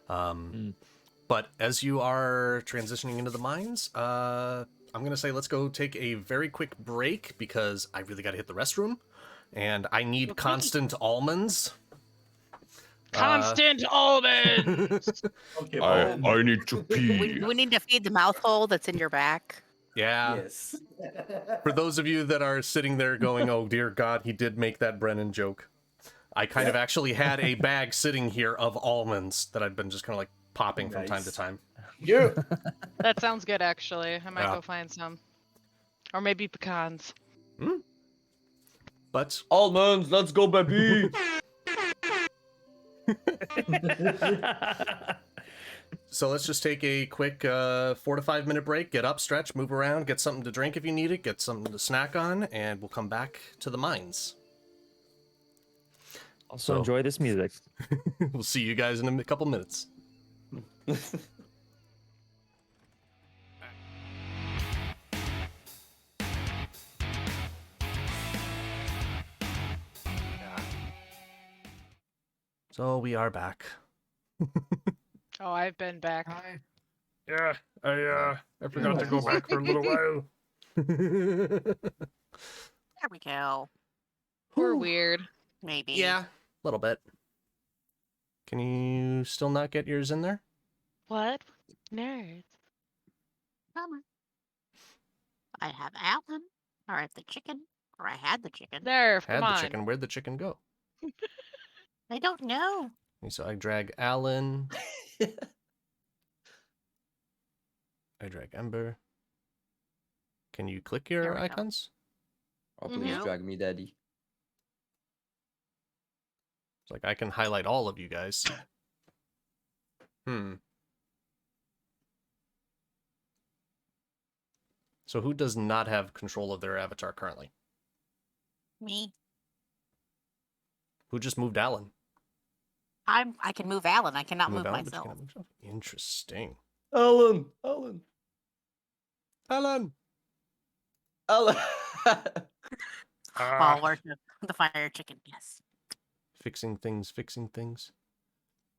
But as you are transitioning into the mines, I'm going to say let's go take a very quick break because I really got to hit the restroom, and I need constant almonds. Constant almonds! Okay, I need to pee. We need to feed the mouth hole that's in your back. Yeah. yes. For those of you that are sitting there going, oh dear God, he did make that Brennan joke. I kind of actually had a bag sitting here of almonds that I've been just kind of like popping from time to Nice. time. You. That sounds good, actually. I might Yeah. go find some. Or maybe pecans. But Almonds, let's go, baby. so let's just take a quick 4 to 5 minute break, get up, stretch, move around, get something to drink if you need it, get something to snack on, and we'll come back to the mines. Also So- enjoy this music. We'll see you guys in a couple minutes. So we are back. Oh, I've been back. Yeah, I forgot to go back for a little while. There we go. We're weird. Maybe. Yeah, a little bit. Can you still not get yours in there? What? Nerds. Come on. I have Alan, or I have the chicken, or I had the chicken. Nerf, Had come on. the chicken. Where'd the chicken go? I don't know. Okay, so I drag Alan. I drag Ember. Can you click There your we go. icons? Oh, please Mhm. drag me, daddy. It's like I can highlight all of you guys. So who does not have control of their avatar currently? Me. Who just moved Alan? I can move Alan. I cannot move Alan, but you myself. cannot move yourself? Interesting. Alan. Alan! Alan. Oh, where's the fire chicken? Yes. Fixing things.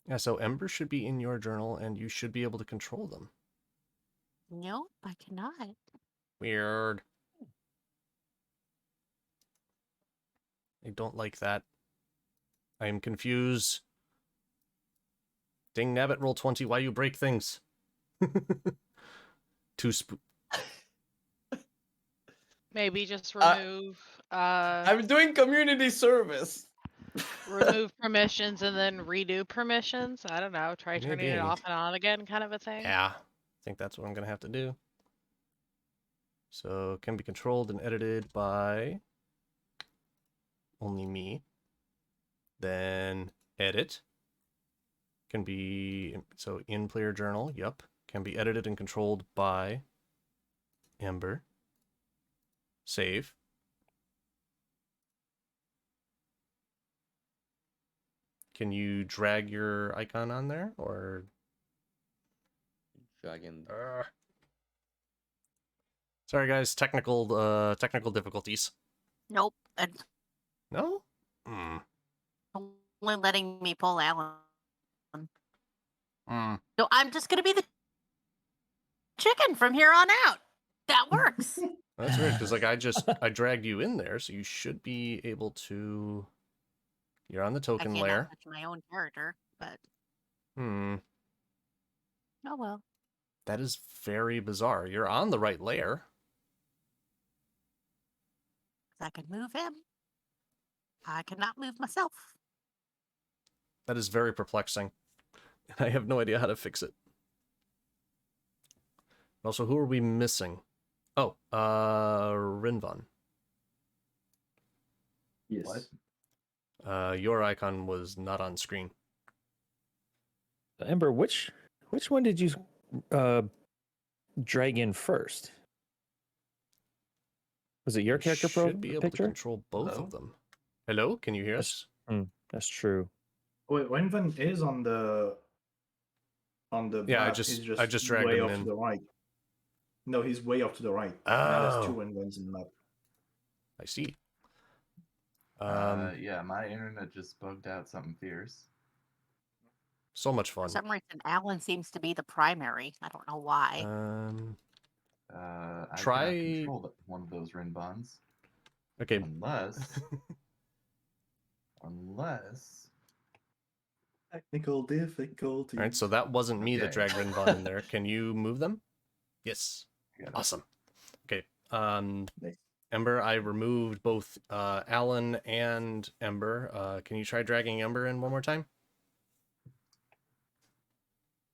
Yeah, so Ember should be in your journal, and you should be able to control them. Nope, I cannot. Weird. I don't like that. I am confused. Ding nabbit, roll 20. Why you break things? Maybe just remove I'm doing community service. remove permissions and then redo permissions. I don't know. Try turning Maybe. it off and on again, kind of a thing. Yeah, I think that's what I'm gonna have to do. So can be controlled and edited by only me. Then edit can be so in player journal. Yep, can be edited and controlled by Ember. Save. Can you drag your icon on there or Dragon. Sorry guys, technical difficulties. Nope. And No? Hmm. only letting me pull Alan. Hmm. So I'm just gonna be the chicken from here on out. That works. That's weird because like I dragged you in there, so you should be able to. You're on the I token cannot layer. touch my own character, but Hmm. oh well. That is very bizarre. You're on the right layer. I can move him. I cannot move myself. That is very perplexing. I have no idea how to fix it. Also, who are we missing? Oh, Rynvan. Yes. Your icon was not on screen. Ember, which one did you drag in first? Was it your You character should be able picture? to control both Hello? of them. Hello, can you hear us? That's true. Wait, Rynvan is on the Yeah, map. He's I just dragged way him off in. to the right. No, he's way off to the right. Now there's two Oh, Rynvans in the map. I see. Yeah, my internet just bugged out something fierce. So much For fun. some reason, Alan seems to be the primary. I don't know why. I Try- cannot control one of those Rynvans. Okay, Unless Technical difficulty. all right, so that wasn't me that Okay. dragged Rynvan in there. Can you move them? Yes. Got it. Awesome. Okay. Nice. Ember, I removed both Alan and Ember. Can you try dragging Ember in one more time?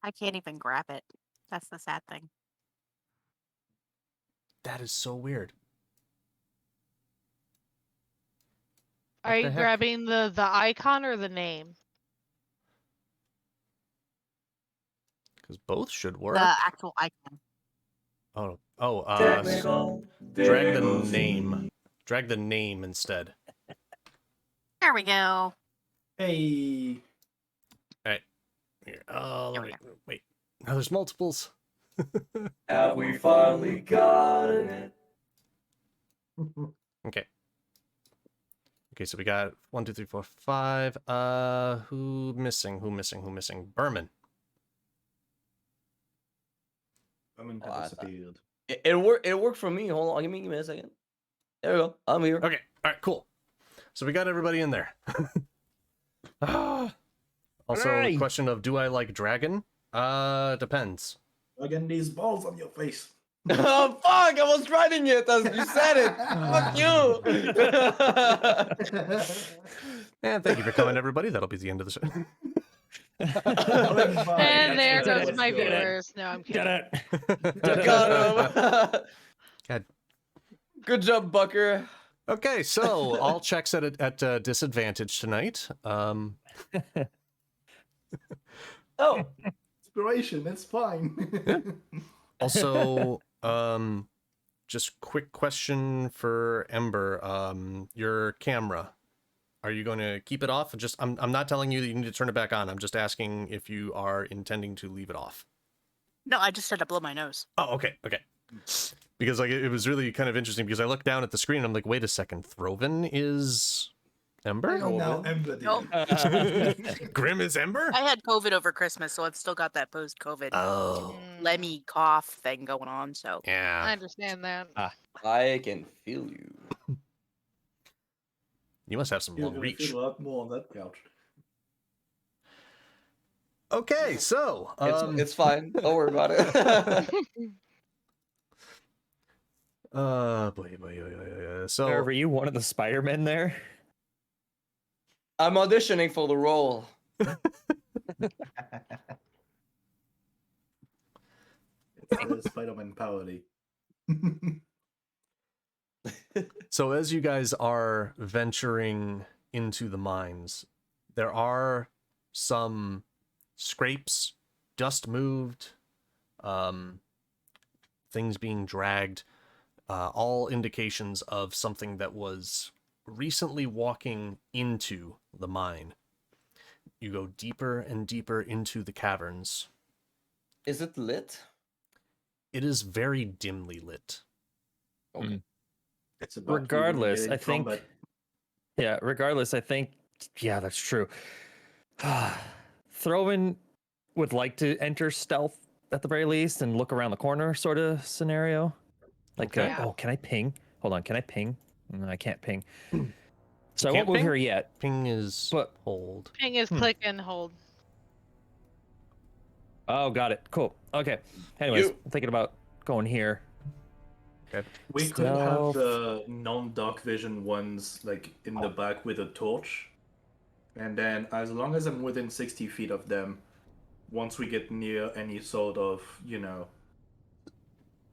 I can't even grab it. That's the sad thing. That is so weird. Are What you the heck? grabbing the icon or the name? Because both should work. The actual icon. Drag the name. Drag the name instead. There we go. Hey. Here. There we Wait. Now there's multiples. Have we finally gotten it? Okay. Okay, so we got 1, 2, 3, 4, 5. Who missing? Bermon. Bermon Oh, I has thought- disappeared. It worked for me. Hold on, give me a second. There we go. I'm here. Okay, alright, cool. So we got everybody in there. Also, Hooray! question of do I like dragon? Depends. Again, these balls on your face. Oh fuck! I was writing it as you said it. Fuck you. And thank you for coming, everybody. That'll be the end of the show. And there Did goes it. my Did it. viewers. No, I'm kidding. Got it. Got him. God. Good job, Bucker. Okay, so all checks at disadvantage tonight. Oh, Inspiration, it's fine. Also, just quick question for Ember. Your camera, are you going to keep it off? Just I'm not telling you that you need to turn it back on. I'm just asking if you are intending to leave it off. No, I just had to blow my nose. Oh, okay. Because like it was really kind of interesting because I looked down at the screen and I'm like, wait a second, Throven is Ember? Oh, now Emberdine. Nope. Grim is Ember? I had COVID over Christmas, so I've still got that post-COVID Oh. lemmy cough thing going on. So I Yeah. understand that. I can feel you. You must have some You're long gonna reach. feel a lot more on that couch. Okay, so It's fine. Don't worry about it. So Were you one of the Spider-Men there? I'm auditioning for the role. It's the Spider-Man parody. So as you guys are venturing into the mines, there are some scrapes, dust moved, things being dragged, all indications of something that was recently walking into the mine. You go deeper and deeper into the caverns. Is it lit? It is very dimly lit. Okay. It's about Regardless, even I think. combat. Yeah, regardless, I think. Yeah, that's true. Throven would like to enter stealth at the very least and look around the corner, sort of scenario. Like, Okay. oh, can I ping? Hold on, can I ping? No, I can't ping. So I Can't won't move ping? here yet. Ping is But- hold. Ping is click and hold. Oh, got it. Cool. Okay. Anyways, You- I'm thinking about going here. We could have Stealth. the non-dark vision ones like in the back with a torch, and then as long as I'm within 60 feet of them, once we get near any sort of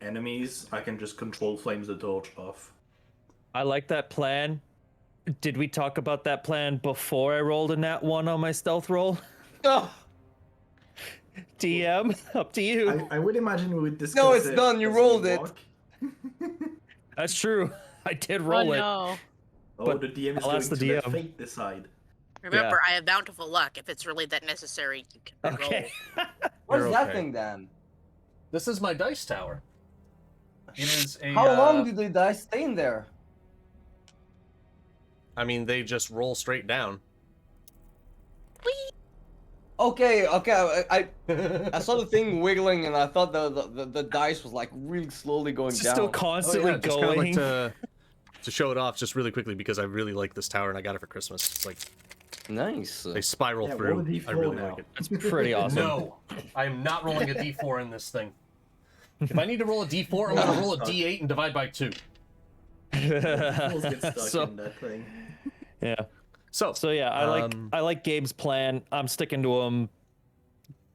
enemies, I can just control flames the torch off. I like that plan. Did we talk about that plan before I rolled a nat 1 on my stealth roll? Oh, DM, up to you. I would imagine we would discuss No, it's it done, you as we rolled it. walk. That's true. I did roll oh it. no. Oh, But the DM is I'll going ask the to let DM. fate decide. remember, I have bountiful luck. If it's really that necessary, you can reroll. Okay. where's You're that okay. thing then? This is my dice tower. It is a. How long did the dice stay in there? I mean, they just roll straight down. Okay, I saw the thing wiggling and I thought the dice was like really slowly going It's down. still constantly just kinda going. like to show it off just really quickly because I really like this tower and I got it for Christmas. It's like Nice. they spiral Yeah, through. roll a D4 I really now. like it. That's pretty awesome. No, I am not rolling a d4 in this thing. If I need to roll a d4, I'm gonna roll a d8 and divide by 2. Fools get stuck so, in that thing. yeah. So, So yeah, I like Gabe's plan. I'm sticking to him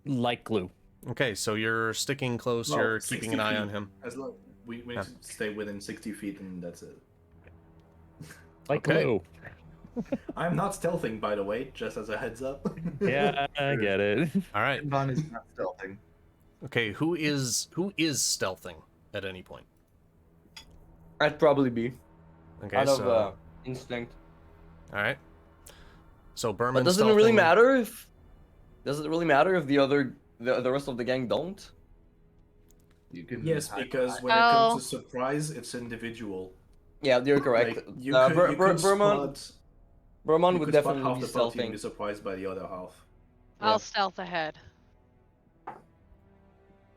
like glue. okay, so you're sticking close. Well, You're keeping 60 an eye feet. on him. As long we need Yeah. to stay within 60 feet and that's it. Like Okay. glue. I'm not stealthing, by the way, just as a heads up. Yeah, I get it. All right. Von is not stealthing. Okay, who is stealthing at any point? I'd probably be Okay, out so of instinct. all right. So Bermon. But doesn't it really stealthing- matter if? Does it really matter if the rest of the gang don't? You can Yes, hide because behind- when it Oh. comes to surprise, it's individual. Yeah, you're correct. Like, you Bermon you would could spot definitely half be the party and stealthing. be surprised by the other half. I'll stealth ahead.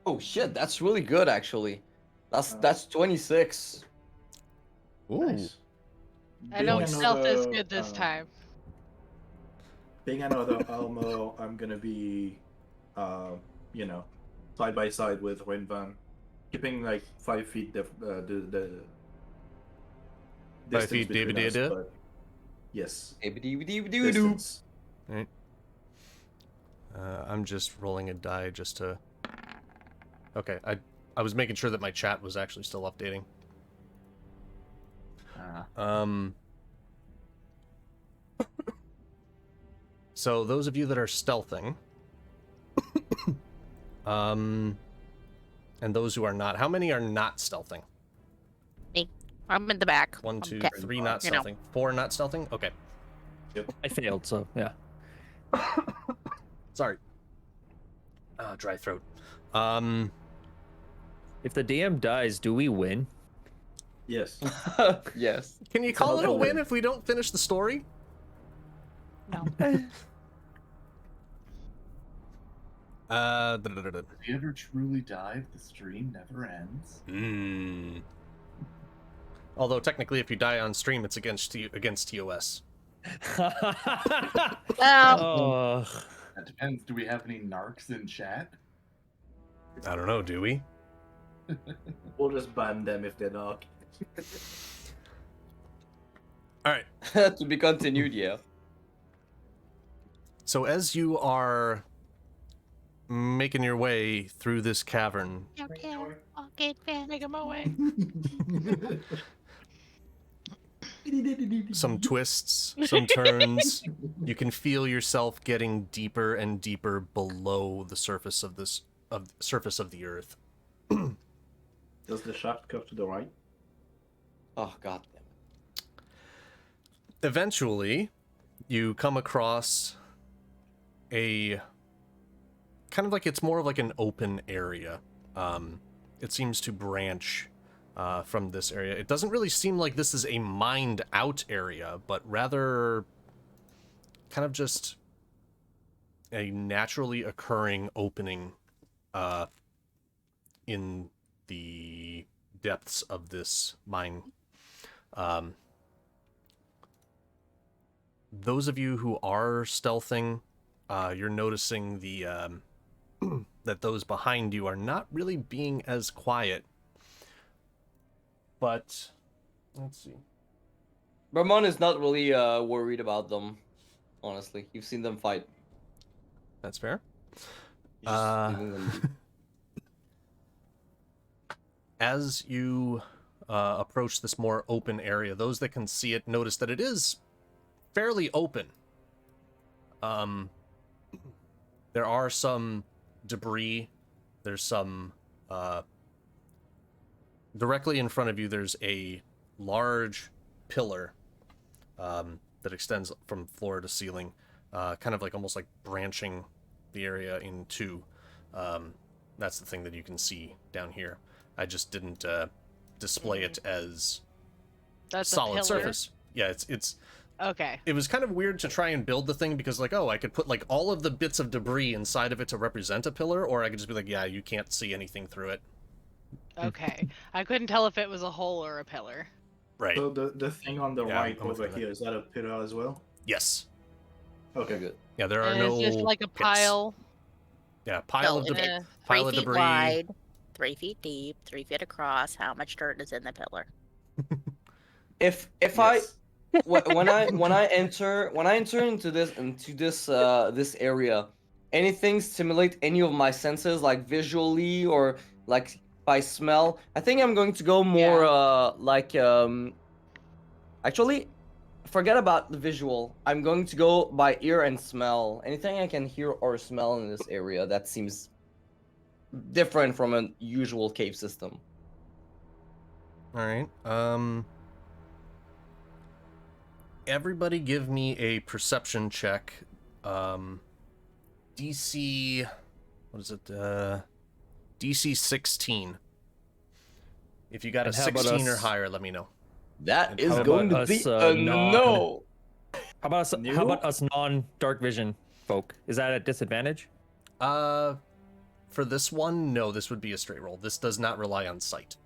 Oh shit, that's really good actually. That's 26. Ooh. Nice. I know Being stealth is another, good this time. Being another armor, I'm gonna be, side by side with Rynvan, keeping like 5 feet the 5 feet, between us, da-ba-da-da? but yes, Doo-doo. distance. I'm just rolling a die just to. Okay, I was making sure that my chat was actually still updating. So those of you that are stealthing, and those who are not, how many are not stealthing? I'm in the back. 1, I'm 2, ca- 3 not you know. stealthing. 4 not stealthing? Okay. I failed, so yeah. Sorry. Dry throat. If the DM dies, do we win? Yes. Yes. Can you call it a win if we don't finish the story? No. If you ever truly die, the stream never ends. Although technically, if you die on stream, it's against TOS. Oh. That depends. Do we have any narcs in chat? I don't know. Do we? We'll just ban them if they're not. All right. To be continued, yeah. So as you are making your way through this cavern, Make him away. some twists, some turns, you can feel yourself getting deeper and deeper below the surface of the earth. Does the shaft go to the right? Oh god damn it. Eventually, you come across a kind of like, it's more of like an open area. It seems to branch from this area. It doesn't really seem like this is a mined out area, but rather kind of just a naturally occurring opening in the depths of this mine. Those of you who are stealthing, you're noticing the that those behind you are not really being as quiet. But let's see. Bermon is not really worried about them, honestly. You've seen them fight. That's fair. He's just leaving them be. As you approach this more open area, those that can see it notice that it is fairly open. There are some debris. There's some directly in front of you. There's a large pillar that extends from floor to ceiling, kind of like almost like branching the area in two. That's the thing that you can see down here. I just didn't display it as That's solid a pillar. surface. Yeah, it's Okay. it was kind of weird to try and build the thing because, like, oh, I could put like all of the bits of debris inside of it to represent a pillar, or I could just be like, yeah, you can't see anything through it. Okay. I couldn't tell if it was a hole or a pillar. Right. So the thing on the Yeah, right I'm over with you. here, is that a pillar as well? Yes. Okay, good. Yeah, there are And no. it's just like a pits. pile. Yeah, pile So of if debris. it's Pile 3 of feet debris. wide, 3 feet deep, 3 feet across, how much dirt is in the pillar? If Yes. when I enter into this area, anything stimulate any of my senses, like visually or like by smell, I think I'm going to go more actually forget about the visual. I'm going to go by ear and smell. Anything I can hear or smell in this area that seems different from a usual cave system. All right. Everybody give me a perception check. DC, what is it? DC 16. If you got a And how about 16 or us? higher, let me know. That And is how going to about be us, a non- no. How about us? New? How about us non-dark vision folk? Is that a disadvantage? For this one, no, this would be a straight roll. This does not rely on sight.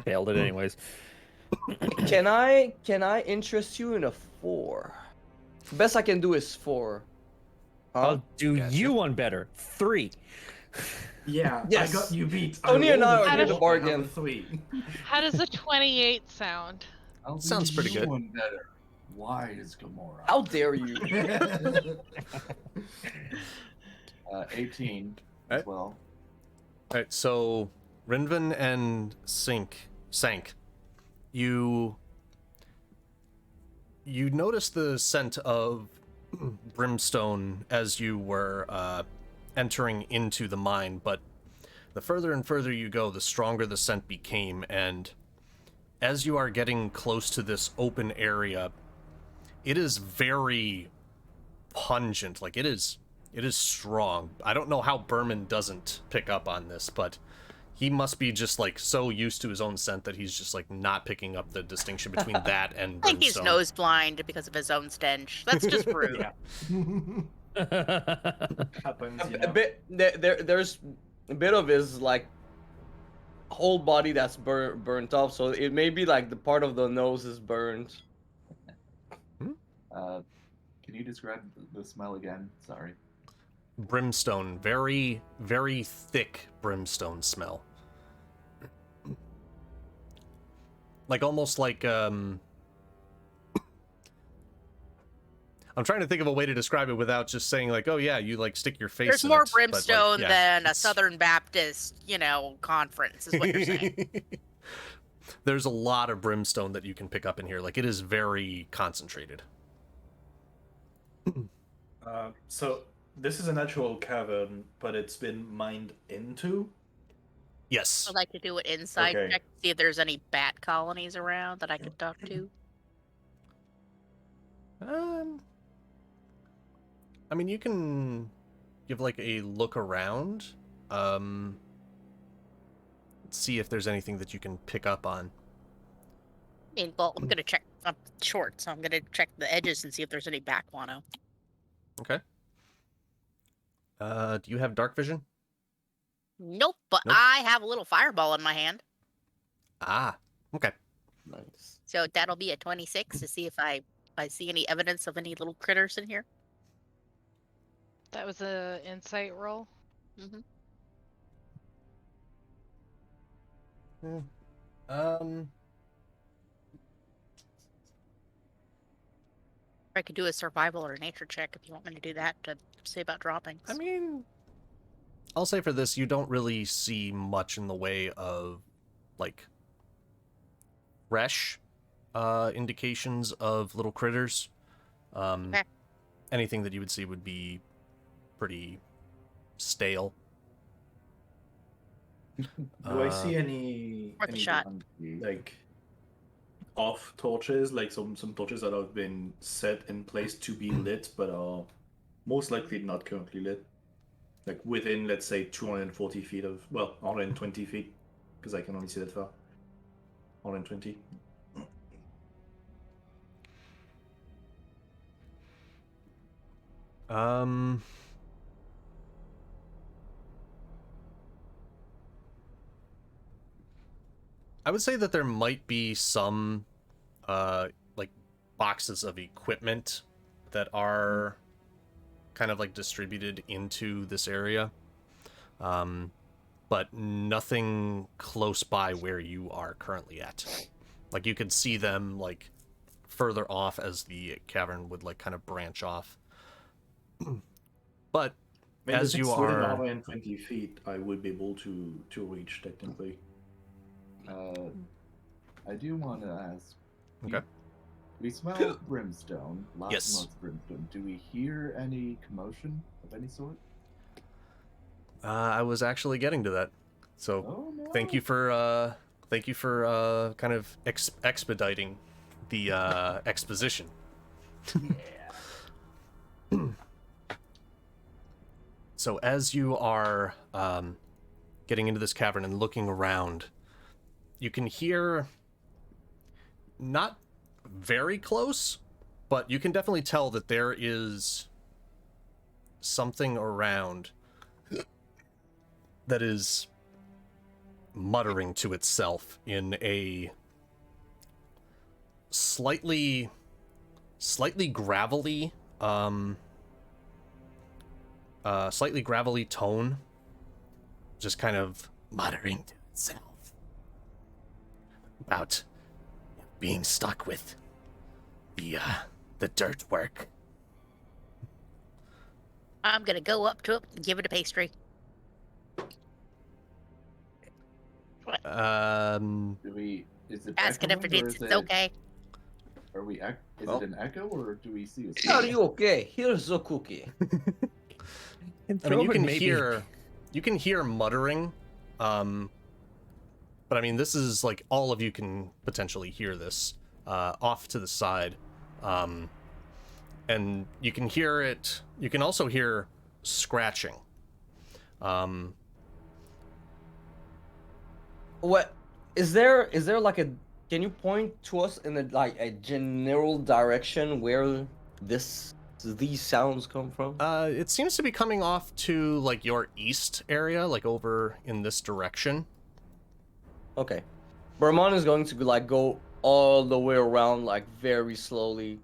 Failed it anyways. Can I interest you in a 4? The best I can do is 4. I'll do Gotcha. you one better. 3. Yeah, Yes. I got you beat. Tony and I rolled a are here to 4, I have a bargain. 3. How does a 28 sound? I'll Sounds do pretty you good. one better. Why is Gamora? How dare you? 18 Right. as well. All right, so Rynvan and Cinq, you notice the scent of brimstone as you were entering into the mine, but the further and further you go, the stronger the scent became, and as you are getting close to this open area, it is very pungent. Like, it is strong. I don't know how Bermon doesn't pick up on this, but he must be just, like, so used to his own scent that he's just, like, not picking up the distinction between that and I think he's brimstone. nose blind because of his own stench. That's just rude. Happens, you A know? bit. There's a bit of his like whole body that's burnt off, so it may be like the part of the nose is burned. Can you describe the smell again? Sorry. Brimstone. Very, very thick brimstone smell. Like, almost like, I'm trying to think of a way to describe it without just saying, like, oh yeah, you, like, stick your face There's in more it, but, like, brimstone yeah, than a it's- Southern Baptist, conference, is what you're saying. There's a lot of brimstone that you can pick up in here. Like, it is very concentrated. So this is a natural cavern, but it's been mined into. Yes. I'd like to do an inside Okay. check to see if there's any bat colonies around that I could talk to. I mean, you can give, like, a look around. See if there's anything that you can pick up on. I mean, well, I'm gonna check. I'm short, so I'm gonna check the edges and see if there's any bat guano. Okay. Do you have dark vision? Nope, but Nope. I have a little fireball in my hand, Ah, okay. Nice. so that'll be a 26 to see if I see any evidence of any little critters in here. That was a insight roll. Mm-hmm. I could do a survival or a nature check if you want me to do that to see about droppings. I mean, I'll say for this, you don't really see much in the way of, like, fresh indications of little critters. Okay. Anything that you would see would be pretty stale. Do I see any Worth a shot. like off torches, like some torches that have been set in place to be lit, but are most likely not currently lit? Like within, let's say, 240 feet of, well, 120 feet, because I can only see that far. 120. I would say that there might be some, like, boxes of equipment that are kind of, like, distributed into this area. But nothing close by where you are currently at. Like, you could see them, like, further off as the cavern would, like, kind of branch off. But I mean, as if you it's within are... 120 feet, I would be able to reach technically. I do want to ask. Okay. We smell brimstone. Lots Yes. and lots of brimstone. Do we hear any commotion of any sort? I was actually getting to that. So Oh no. thank you for kind of expediting the exposition. So as you are getting into this cavern and looking around, you can hear, not very close, but you can definitely tell that there is something around that is muttering to itself in a slightly gravelly tone, just kind of muttering to itself about being stuck with the dirt work. I'm gonna go up to it and give it a pastry. Do we? Is it Asking if echoing, or it's is it? okay. Are we? Is Oh. it an echo, or do we see a? Are you okay? Here's a cookie. I mean, you can hear muttering, But I mean, this is like all of you can potentially hear this off to the side. And you can hear it. You can also hear scratching. What is there like a, can you point to us in a general direction where these sounds come from? It seems to be coming off to like your east area, like over in this direction. Okay. Bermon is going to like go all the way around, like very slowly.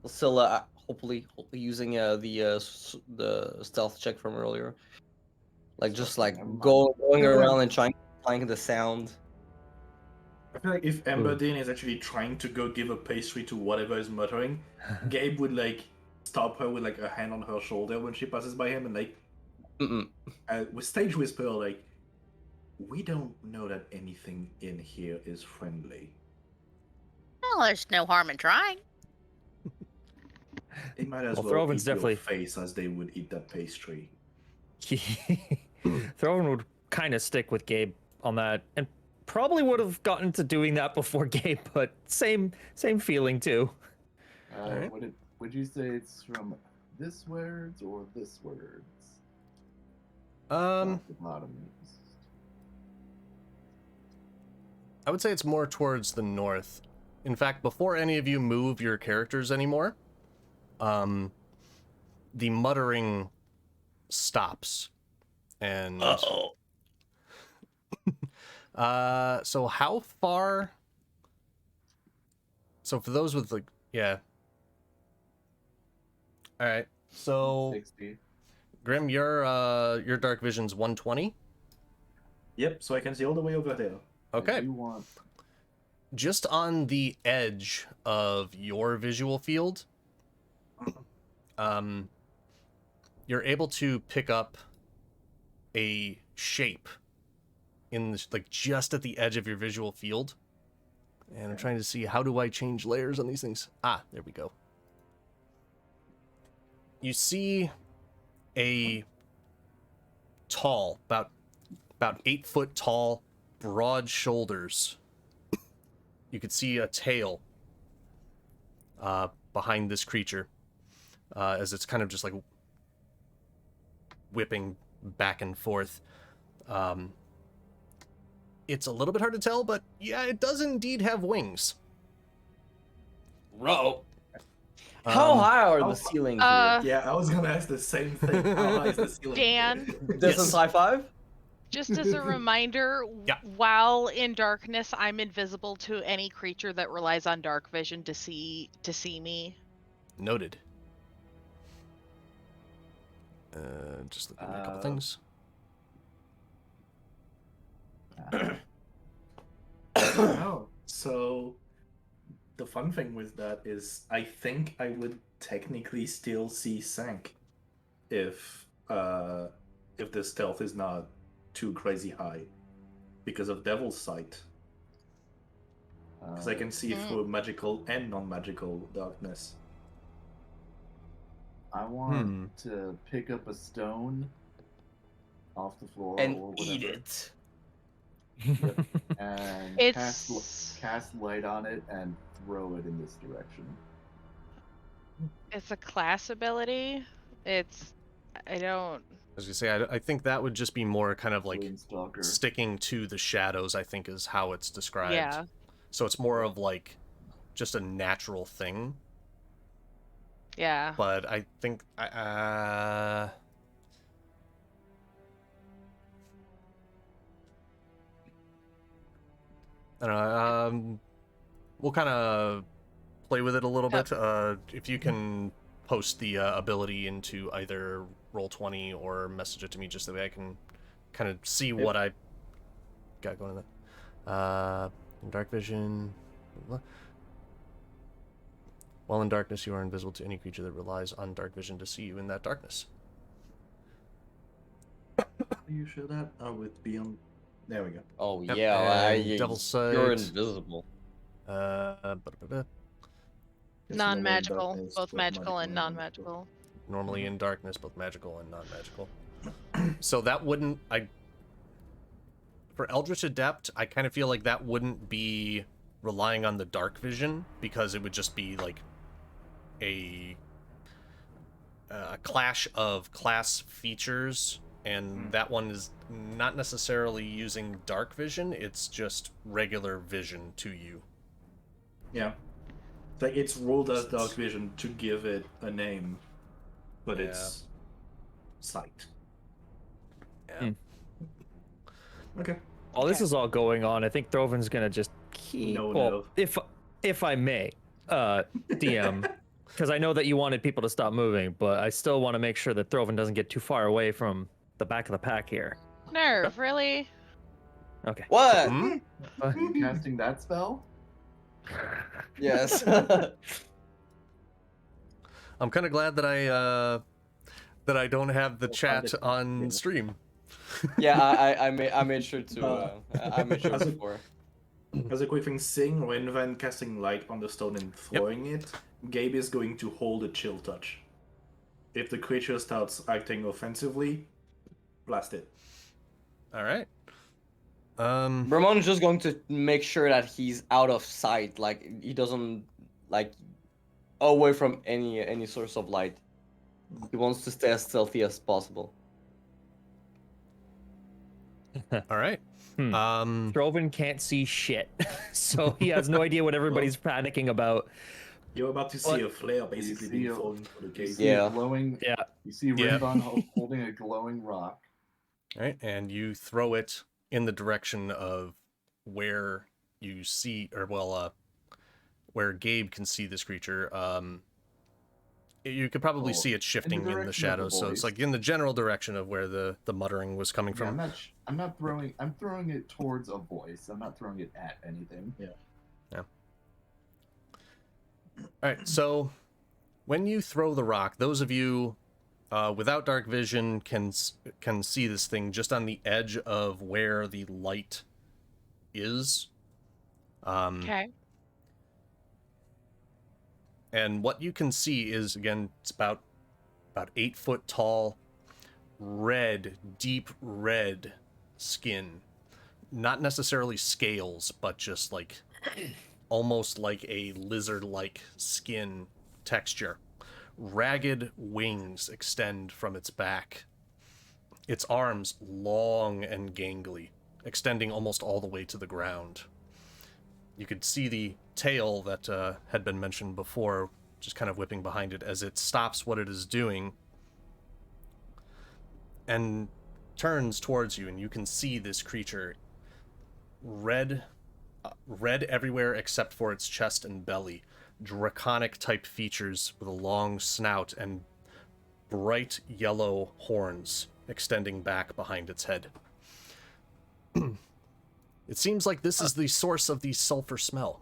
Still, hopefully using the stealth check from earlier. Like just like going around and trying the sound. I feel like if Emberdine is actually trying to go give a pastry to whatever is muttering, Gabe would like stop her with like a hand on her shoulder when she passes by him and like with stage whisper like, we don't know that anything in here is friendly. Well, there's no harm in trying. They might as well Throven's eat definitely your face as they would eat that pastry. Throven would kind of stick with Gabe on that, and probably would have gotten to doing that before Gabe, but same feeling too. Alright. Would you say it's from this words or this words? I would say it's more towards the north. In fact, before any of you move your characters anymore, the muttering stops. And so how far? So for those with like, yeah. All right. So 60. Grim, your dark vision's 120. Yep, so I can see all the way over there. Okay. You want Just on the edge of your visual field, you're able to pick up a shape in this, like just at the edge of your visual field. And I'm trying to see, how do I change layers on these things? Ah, there we go. You see a tall, about 8 foot tall, broad shoulders. You could see a tail behind this creature as it's kind of just like whipping back and forth. It's a little bit hard to tell, but yeah, it does indeed have wings. How high are the ceilings here? Yeah, I was gonna ask the same thing. How high is the ceiling? Dan? Distance high five? Just as a reminder, Yeah. while in darkness, I'm invisible to any creature that relies on dark vision to see me. Noted. Just looking at a couple things. Oh, so the fun thing with that is I think I would technically still see Cinq if the stealth is not too crazy high because of Devil's Sight. Because I can see through magical and non-magical darkness. I want to pick up a stone off the floor And or eat whatever, it. and It's cast light on it and throw it in this direction. it's a class ability. I don't. As you say, I think that would just be more kind of like Stalker. sticking to the shadows, I think is how it's described. Yeah. So it's more of like just a natural thing. Yeah. But I think I don't know. We'll kind of play with it a little bit. If you can post the ability into either Roll20 or message it to me, just so that I can kind of see what I got going on. Dark vision. While in darkness, you are invisible to any creature that relies on dark vision to see you in that darkness. Are you sure that? Oh, with Beyond. There we go. Oh Yep, yeah, and Devil's Sight. you're invisible. Non-magical, darkness, both both magical and non-magical. non-magical. Normally in darkness, both magical and non-magical. So that wouldn't... For Eldritch Adept, I kind of feel like that wouldn't be relying on the dark vision, because it would just be like a clash of class features, and that one is not necessarily using dark vision, it's just regular vision to you. Yeah. Like, it's ruled as dark vision to give it a name, but it's sight. Yeah. Okay. While this is all going on, I think Throven's gonna just keep. No. If I may, DM, because I know that you wanted people to stop moving, but I still want to make sure that Throven doesn't get too far away from the back of the pack here. Nerve, really? Okay. What? Are you casting that spell? Yes. I'm kind of glad that I don't have the chat on stream. Yeah, I made sure to. I made sure before. As a quick thing, Cinq, Rynvan casting light on the stone and throwing it, Gabe is going to hold a chill touch. If the creature starts acting offensively, blast it. All right. Bermon's just going to make sure that he's out of sight, like he doesn't like away from any source of light. He wants to stay as stealthy as possible. All right. Throven can't see shit, so he has no idea what everybody's panicking about. You're about to see a flare basically being thrown into the cave. Yeah. You see Rynvan holding a glowing rock. All right, and you throw it in the direction of where you see, or where Gabe can see this creature. You could probably see it shifting in the shadows, so it's like in the general direction of where the muttering was coming from. I'm not throwing. I'm throwing it towards a voice. I'm not throwing it at anything. Yeah. All right, so when you throw the rock, those of you without dark vision can see this thing just on the edge of where the light is. Okay. And what you can see is, again, it's about 8 foot tall, red, deep red skin. Not necessarily scales, but just like almost like a lizard-like skin texture. Ragged wings extend from its back. Its arms long and gangly, extending almost all the way to the ground. You could see the tail that had been mentioned before, just kind of whipping behind it as it stops what it is doing and turns towards you, and you can see this creature red everywhere except for its chest and belly. Draconic type features with a long snout and bright yellow horns extending back behind its head. It seems like this is the source of the sulfur smell.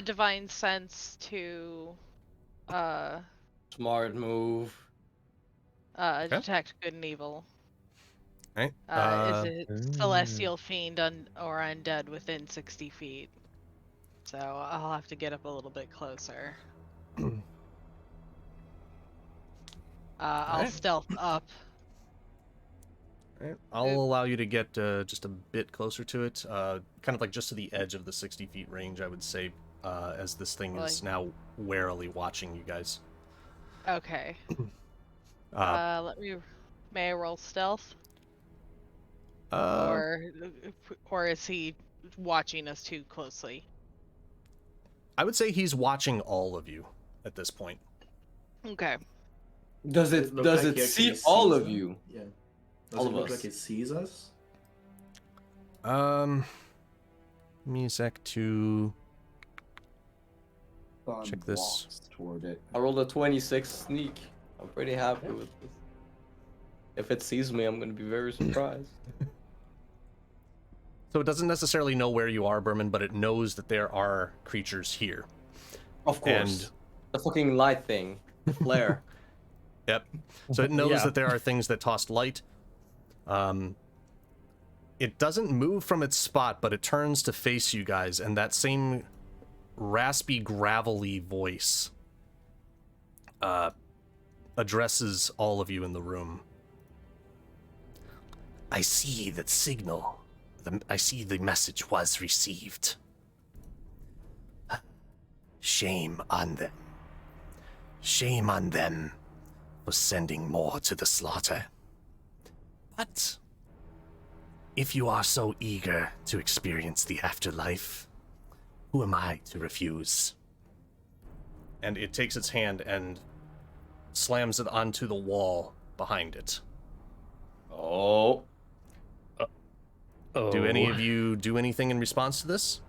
Divine sense to Smart move. detect good and evil. Right? Is it celestial fiend or undead within 60 feet? So I'll have to get up a little bit closer. I'll stealth up. Right. I'll allow you to get just a bit closer to it, kind of like just to the edge of the 60 feet range, I would say, as this thing is now warily watching you guys. Okay. May I roll stealth? Or is he watching us too closely? I would say he's watching all of you at this point. Okay. Does it see all of you? Yeah. All Does of it look us. like it sees us? Give me a sec to check this. Walks toward it. I rolled a 26 sneak. I'm pretty happy with this. If it sees me, I'm gonna be very surprised. So it doesn't necessarily know where you are, Bermon, but it knows that there are creatures here. Of course. And the fucking light thing. The flare. Yep. So it knows Yeah. that there are things that toss light. It doesn't move from its spot, but it turns to face you guys, and that same raspy, gravelly voice addresses all of you in the room. I see that signal. I see the message was received. Shame on them. Shame on them for sending more to the slaughter. But if you are so eager to experience the afterlife, who am I to refuse? And it takes its hand and slams it onto the wall behind it. Oh. Do any of you do anything in response to this?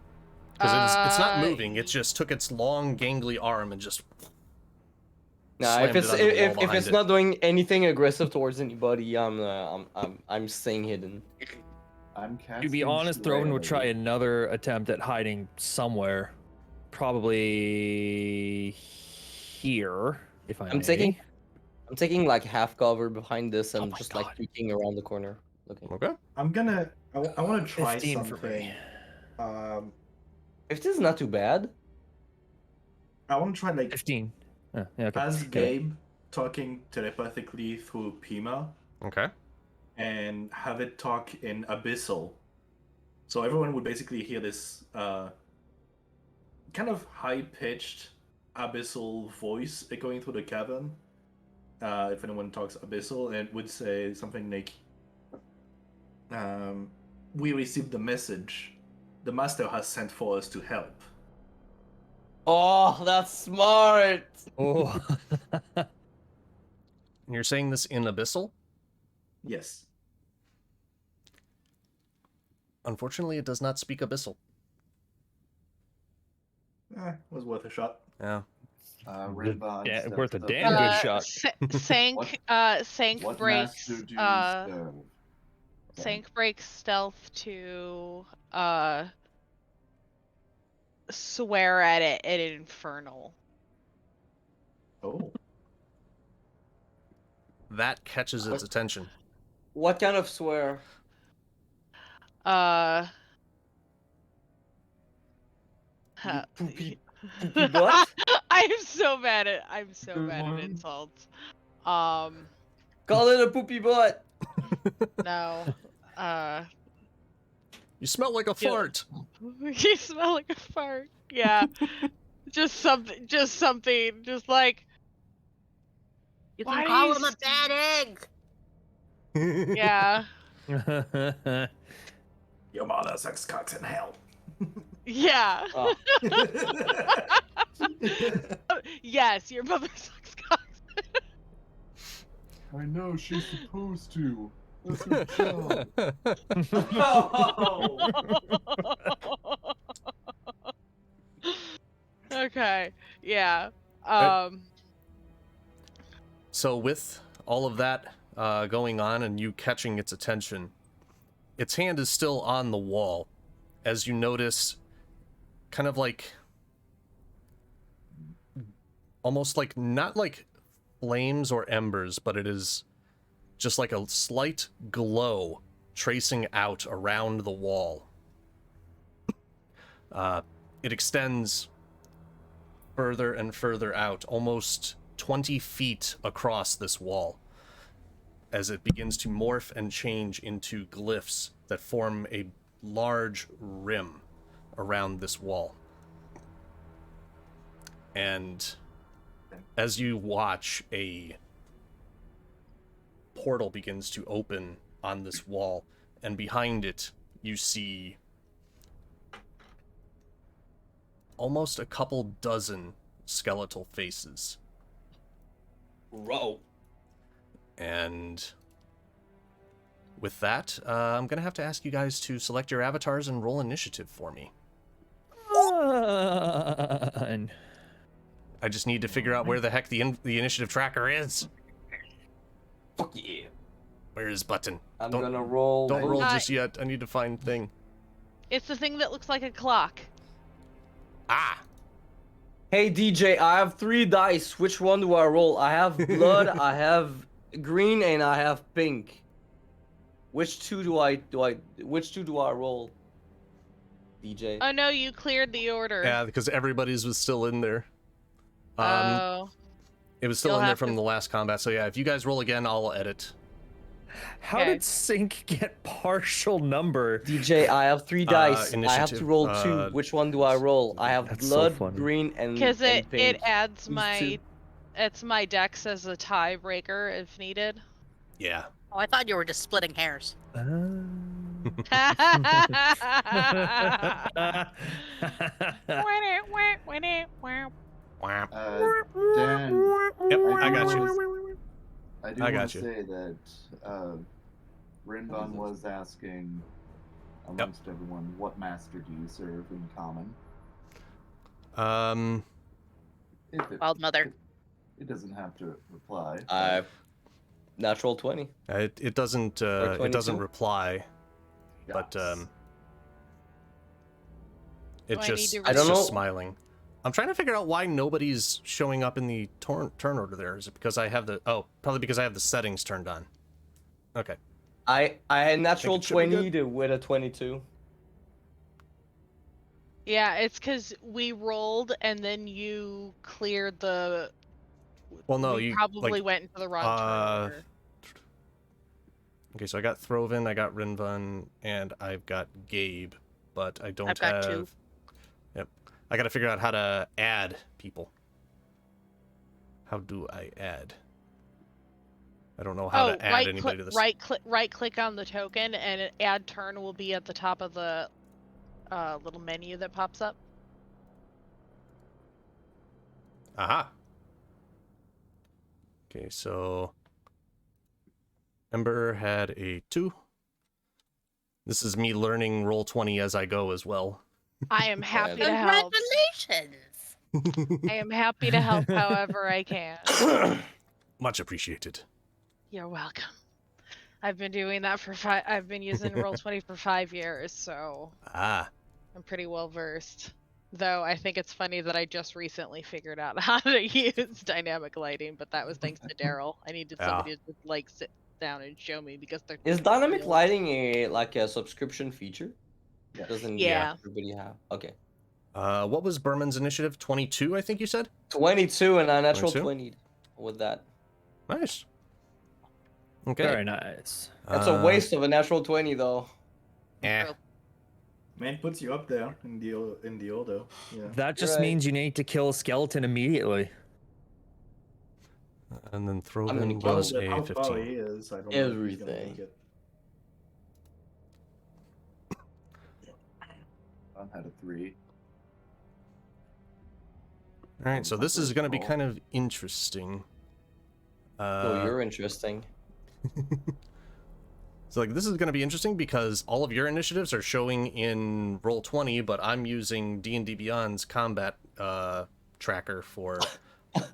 Because it's not moving. It just took its long, gangly arm and just. Nah, if it's not doing anything aggressive towards anybody, I'm staying hidden. I'm casting. To be honest, Throven would try another attempt at hiding somewhere, probably here. If I'm taking like half cover behind this and just like peeking around the corner. Okay. I want to try 15 for something. me. 15 is not too bad. I want to try like 15. Yeah, okay. as Gabe talking telepathically through Pima. Okay. And have it talk in Abyssal. So everyone would basically hear this kind of high-pitched Abyssal voice echoing through the cavern. If anyone talks Abyssal, and it would say something like, we received the message. The Master has sent for us to help. Oh, that's smart! Oh. And you're saying this in Abyssal? Yes. Unfortunately, it does not speak Abyssal. Was worth a shot. Yeah. Rynvan, Yeah, step worth a to the damn front. good shot. Cinq What breaks master do you serve? Cinq breaks stealth to swear at it in infernal. Oh. That catches its attention. What kind of swear? Poopy butt? I'm so bad at insults. Call it a poopy butt. No. You smell like a fart. You smell like a fart. Yeah. just something, just like. You Why can do call you him a bad egg. Yeah. Your mother sucks cocks in hell. Yeah. Oh. Yes, your mother sucks cocks. I know she's supposed to. That's her job. Okay. Yeah. So with all of that going on and you catching its attention, its hand is still on the wall as you notice kind of like almost like not like flames or embers, but it is just like a slight glow tracing out around the wall. It extends further and further out, almost 20 feet across this wall, as it begins to morph and change into glyphs that form a large rim around this wall. And as you watch, a portal begins to open on this wall, and behind it you see almost a couple dozen skeletal faces. Bro. And with that, I'm gonna have to ask you guys to select your avatars and roll initiative for me. I just need to figure out where the heck the initiative tracker is. Fuck yeah. Where is button? I'm gonna roll. Don't roll just yet. I need to find thing. It's the thing that looks like a clock. Ah. Hey DJ, I have 3 dice. Which one do I roll? I have blood, I have green, and I have pink. Which two do I roll? DJ. Oh no, you cleared the order. Yeah, because everybody's was still in there. Oh. It was still You'll in there have from to- the last combat. So yeah, if you guys roll again, I'll edit. How did Cinq get partial number? DJ, I have 3 dice. I have to initiative, roll 2. Which one do I roll? I have That's so blood, funny. green, and Because and it pink. adds Who's my 2? it's my dex as a tiebreaker if needed. Yeah. Oh, I thought you were just splitting hairs. Dan, Yep, I I got do you. I do I want got to you. say that Rynvan was asking amongst everyone, what master do you serve in common? Wild Mother. It doesn't have to reply. Natural 20. It doesn't Or it doesn't 22? reply, but it Do I just need to I it's don't just know. smiling. I'm trying to figure out why nobody's showing up in the turn order there. Is it because I have the probably because I have the settings turned on. Okay. I had natural it should be 20 with a 22. Yeah, it's because we rolled and then you cleared the. Well, no, we you probably like, went into the wrong turn order. Okay, so I got Throven, I got Rynvan, and I've got Gabe, but I don't I've got have. 2. Yep, I got to figure out how to add people. How do I add? I don't know how to add anybody to this. Right click on the token and add turn will be at the top of the little menu that pops up. Aha. Okay, so Ember had a 2. This is me learning Roll20 as I go as well. I am happy to help. Congratulations! I am happy to help however I can. Much appreciated. You're welcome. I've been doing that for I've been using Roll20 for 5 years, so Ah. I'm pretty well versed. Though I think it's funny that I just recently figured out how to use dynamic lighting, but that was thanks to Daryl. I needed somebody to just like sit down and show me because they're. Is dynamic lighting a subscription feature? Doesn't Yeah. everybody have? Okay. What was Bermon's initiative? 22, I think you said? 22 and a natural 22? 20 with that. Nice. Okay. Very nice. That's a waste of a natural 20 though. Eh. Man puts you up there in the order. Yeah. That just Right. means you need to kill a skeleton immediately. And then How many Throven kills? was a How far 15. he is, I don't know if he's gonna Everything. make it. I had a 3. Alright, so this is going to be kind of interesting. So you're interesting. So like this is going to be interesting because all of your initiatives are showing in Roll20, but I'm using D&D Beyond's combat tracker for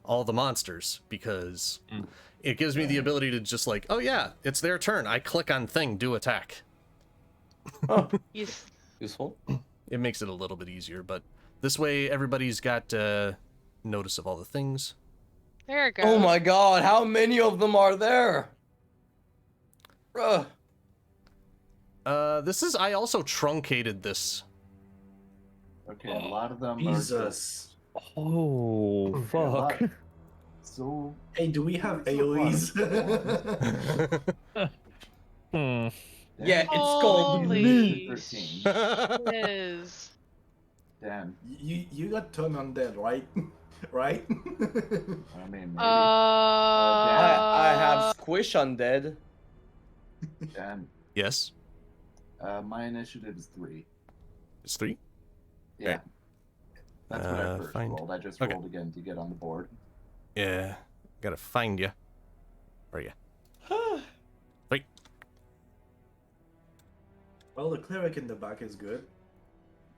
all the monsters because it gives me the ability to just like, oh yeah, it's their turn. I click on thing, do attack. Useful. It makes it a little bit easier, but this way everybody's got notice of all the things. There it goes. Oh my god, how many of them are there? Bruh. I also truncated this. Okay, a lot of them Jesus. Oh, are fuck. so. Hey, do we have So AoEs? Hmm. Yeah, it's going to be me. 13. Is Damn. You got turned on dead, right? Right? I mean, maybe. I have squish undead. Dan, Yes, my initiative is 3. it's 3. Yeah. Okay. That's what I first Find- rolled. I just okay. rolled again to get on the board. Yeah, gotta find you. Where are you? Wait. Well, the cleric in the back is good.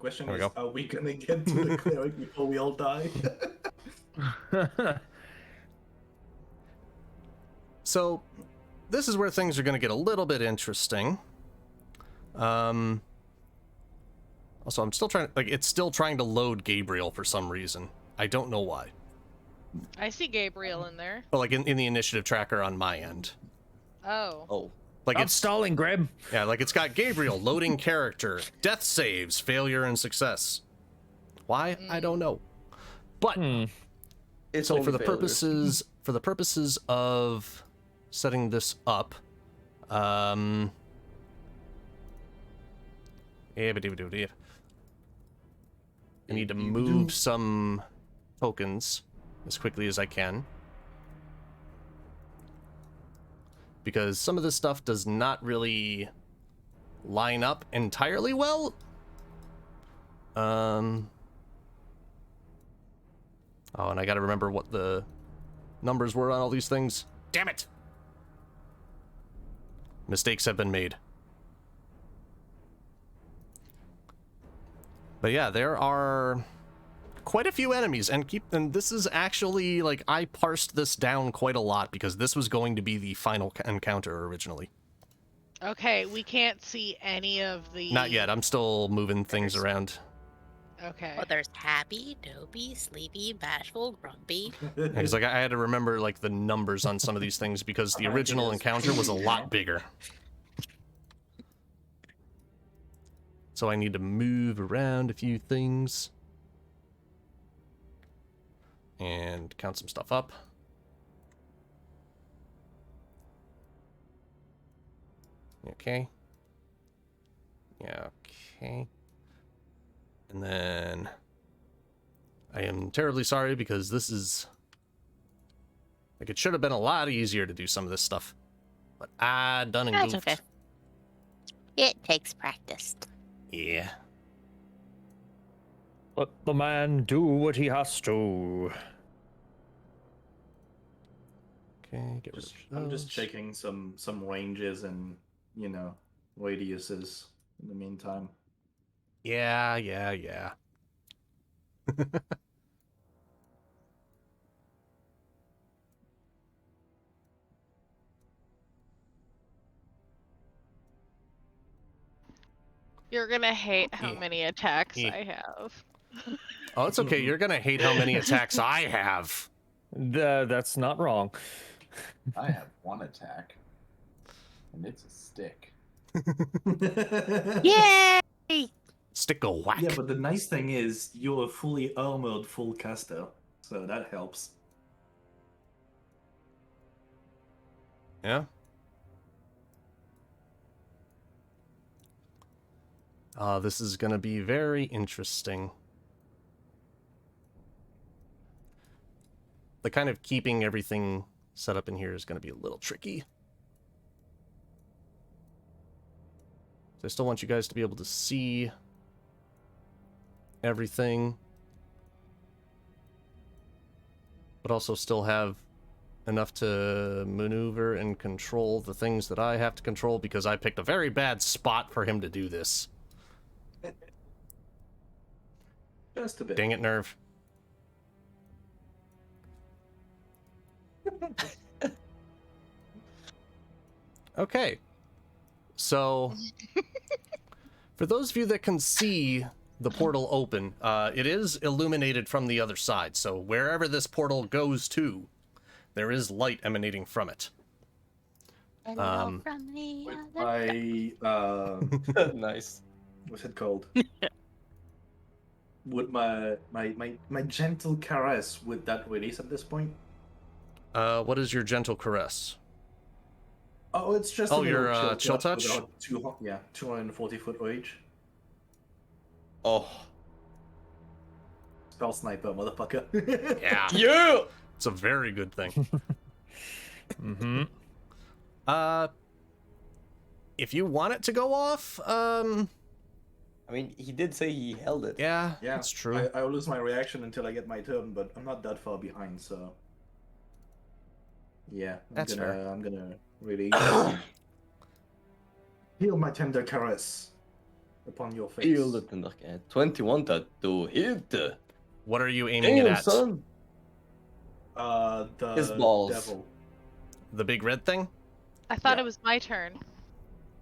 Question There we is, go. are we gonna get to the cleric before we all die? So, this is where things are going to get a little bit interesting. Also, I'm still trying, like, it's still trying to load Gabriel for some reason. I don't know why. I see Gabriel in there. But, like, in the initiative tracker on my end. Oh. Oh. Like, I'm it's, stalling, Grib. yeah, like, it's got Gabriel, loading character, death saves, failure, and success. Why? I don't know. But, It's so only for the failures. purposes of setting this up, I need to move some tokens as quickly as I can. Because some of this stuff does not really line up entirely well. Oh, and I gotta remember what the numbers were on all these things. Damn it! Mistakes have been made. But yeah, there are quite a few enemies, and this is actually, like, I parsed this down quite a lot because this was going to be the final encounter originally. Okay, we can't see any of the... Not yet, I'm still moving things around. Okay. Well, there's happy, dopey, sleepy, bashful, grumpy. Because like I had to remember like the numbers on some of these things because the original encounter was a lot bigger. So I need to move around a few things. And count some stuff up. Okay. Yeah, okay. And then I am terribly sorry because this is like it should have been a lot easier to do some of this stuff. But I done and That's goofed. okay. It takes practice. Yeah. Let the man do what he has to. Okay, get rid of I'm just those. checking some ranges and, you know, radiuses in the meantime. Yeah. You're gonna hate how Yeah. many attacks Yeah. I have. Oh, it's okay. You're gonna hate how many attacks I have. That's not wrong. I have one attack, and it's a stick. Yay! Stick a whack. Yeah, but the nice thing is you're a fully armored full caster, so that helps. Yeah. This is gonna be very interesting. The kind of keeping everything set up in here is gonna be a little tricky. So I still want you guys to be able to see everything, but also still have enough to maneuver and control the things that I have to control because I picked a very bad spot for him to do this. Just a bit. Dang it, Nerve. Okay. So, for those of you that can see the portal open, it is illuminated from the other side. So wherever this portal goes to, there is light emanating from it. Hello from the With other my Nice. what's it called? Would my gentle caress, would that release at this point? What is your gentle caress? Oh, it's just Oh, a your, little chill touch? without 240 foot range. Oh. Spell sniper, motherfucker. Yeah. Yeah! It's a very good thing. Mm-hmm. If you want it to go off, I mean, he did say he held it. yeah, Yeah, that's true. I will lose my reaction until I get my turn, but I'm not that far behind, so yeah, That's fair. I'm gonna really feel my tender caress upon your face. Feel the tender cat. 21 to hit. What are you aiming it Damn, at? son. The His balls. devil. The big red thing? I thought Yeah. it was my turn.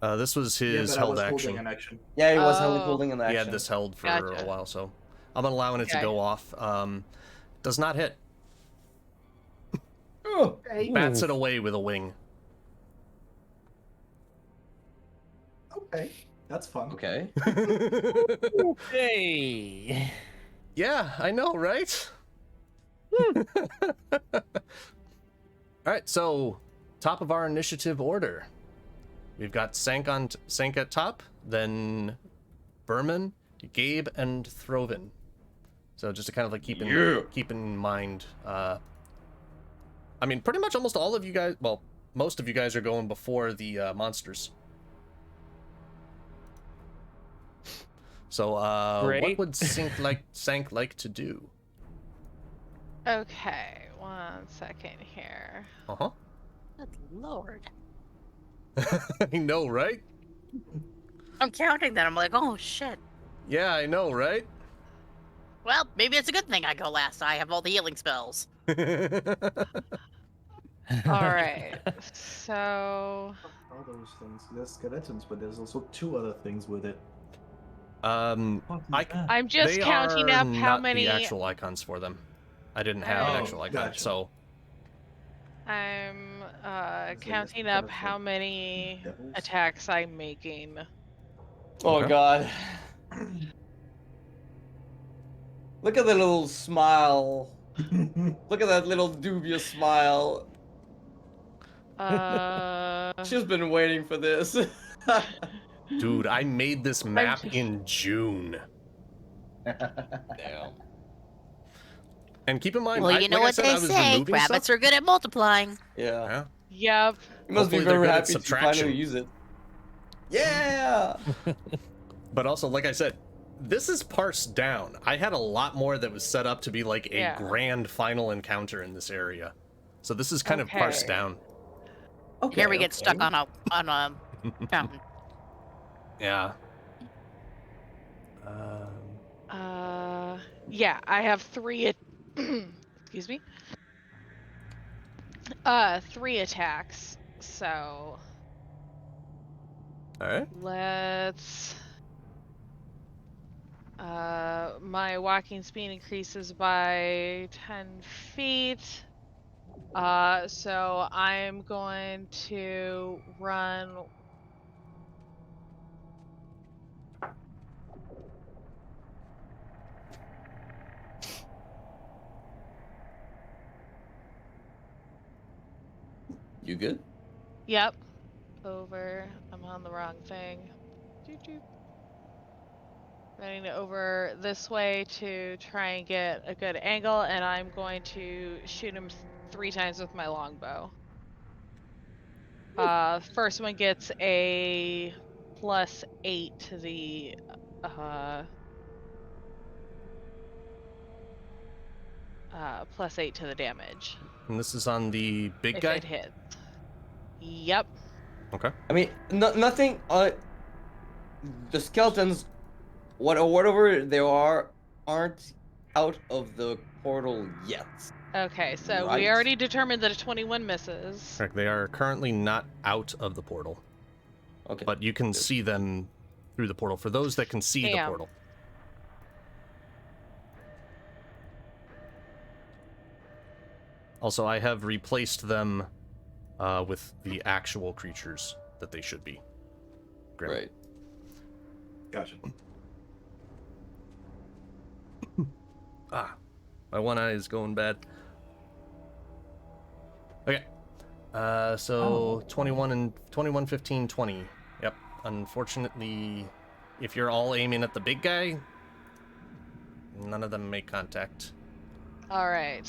This was Yeah, his but I held was holding action. an action. Yeah, he was Oh. holding an action. He had this held for Gotcha. a while, so I'm allowing it to Okay. go off. Does not hit. Oh. Bats it away with a wing. Okay, that's fun. Okay. Hey. Yeah, I know, right? All right, so top of our initiative order. we've got Cinq at top, then Bermon, Gabe, and Throven. So just to kind of like keep in mind. I mean, pretty much almost all of you guys. Well, most of you guys are going before the monsters. So, what would Cinq like to do? Okay, 1 second here. Uh-huh. Good lord. I know, right? I'm counting that. I'm like, oh shit. Yeah, I know, right? Well, maybe it's a good thing I go last. I have all the healing spells. All right, so All those things. There's skeletons, but there's also 2 other things with it. I'm just counting up how not many the actual icons for them. I didn't have an actual icon, gotcha. so I'm like counting a up kind of how like many devils. attacks I'm making. Oh Okay. God. Look at the little smile. Look at that little dubious smile. She's been waiting for this. dude, I made this map in June. Damn. And keep in mind, Well, you know what they say. Rabbits are good at multiplying. Yeah. Yep. You must be Hopefully they're very good at happy to subtraction. finally use it. Yeah. But also, like I said, this is parsed down. I had a lot more that was set up to be like a grand final encounter in this area. So this is kind of parsed down. Okay, here we get stuck on a fountain. Yeah. Yeah, I have 3 excuse me. 3 attacks. So all right. Let's my walking speed increases by 10 feet. So I'm going to run You good? Yep. Over. I'm on the wrong thing. Running over this way to try and get a good angle, and I'm going to shoot him 3 times with my longbow. First one gets a +8 to the +8 to the damage. And this is on the big if guy? It hits. Yep. Okay. I mean, nothing. The skeletons, whatever they are, aren't out of the portal yet. Okay, so Right. we already determined that a 21 misses. Correct. They are currently not out of the portal. Okay. But you can see them through the portal. For those that can see the portal. Also, I have replaced them with the actual creatures that they should be. Grim. Right. Gotcha. My one eye is going bad. Okay. So 21 and 21, 15, 20. Yep. Unfortunately, if you're all aiming at the big guy, none of them make contact. All right.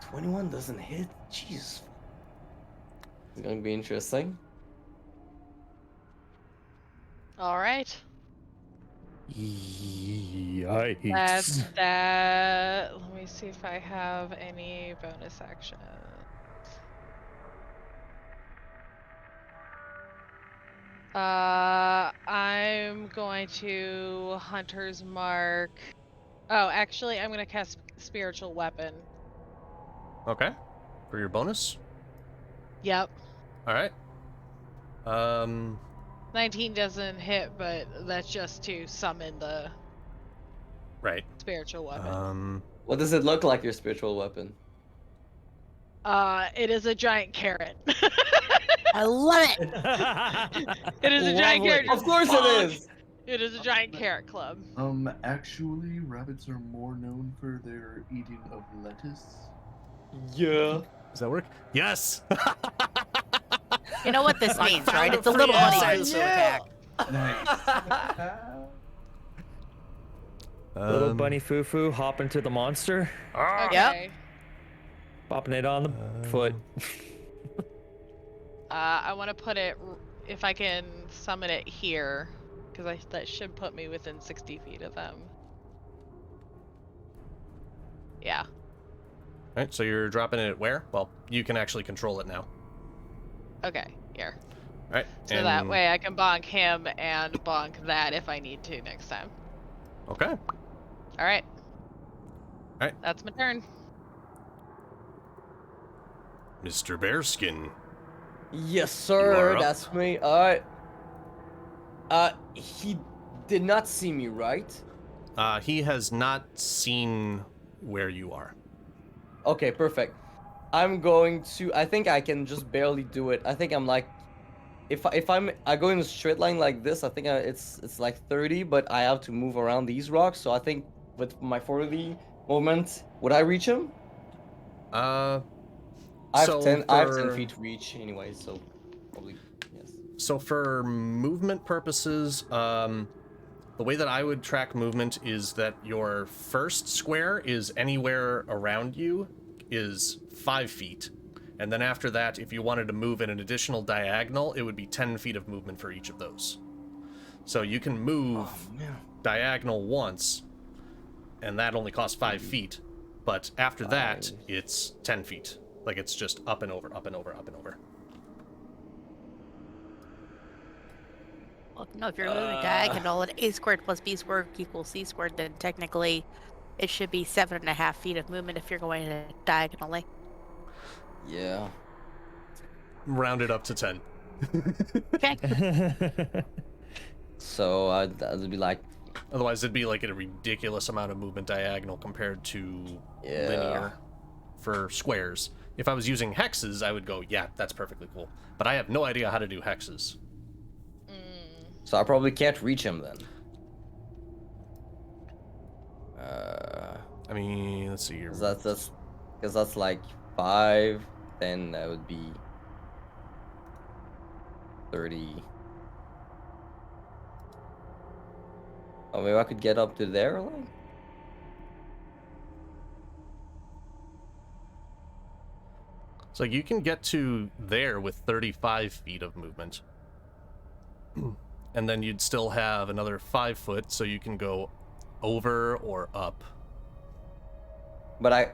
21 doesn't hit? Jeez. It's gonna be interesting. All right. Yikes. That's that. Let me see if I have any bonus actions. I'm going to Hunter's Mark. Oh, actually, I'm going to cast Spiritual Weapon. Okay. For your bonus? Yep. All right. 19 doesn't hit, but that's just to summon the spiritual weapon. What does it look like, your spiritual weapon? It is a giant carrot. I love it. It is a giant carrot. Of course it is. It is a giant carrot club. Actually, rabbits are more known for their eating of lettuce. Yeah. Does that work? Yes. You know what this I means, found right? a It's a free little bunny asset. foo-foo attack. Nice. Little bunny foo-foo hopping to the monster, Okay. popping it on the foot. I want to put it, if I can summon it here, because that should put me within 60 feet of them. Yeah. All right, so you're dropping it where? Well, you can actually control it now. Okay, here. All right. So that way I can bonk him and bonk that if I need to next time. Okay. All right. All right. That's my turn. Mr. Bearskin. Yes, You sir. are up. That's me. All right. He did not see me, right? He has not seen where you are. Okay, perfect. I'm going to. I think I can just barely do it. I think I'm like, if I go in a straight line like this, I think it's like 30, but I have to move around these rocks. So I think with my 40 movement, would I reach him? I have So 10. I have 10 for- feet reach anyway, so probably yes. So for movement purposes, the way that I would track movement is that your first square is anywhere around you is 5 feet. And then after that, if you wanted to move in an additional diagonal, it would be 10 feet of movement for each of those. So you can move diagonal once, and that only costs 5 feet. But after that, it's 10 feet. Like it's just up and over, up and over, up and over. Well, no, if you're moving diagonal and a squared plus b squared equals c squared, then technically it should be 7.5 feet of movement if you're going diagonally. Yeah. Round it up to 10. Okay. So that would be like. Otherwise, it'd be like a ridiculous amount of movement diagonal compared to Yeah. linear for squares. If I was using hexes, I would go, yeah, that's perfectly cool. But I have no idea how to do hexes. So I probably can't reach him then. I mean, let's see here. Because that's like 5, then that would be 30. Oh, maybe I could get up to there, like? So you can get to there with 35 feet of movement. And then you'd still have another 5 foot, so you can go over or up. But I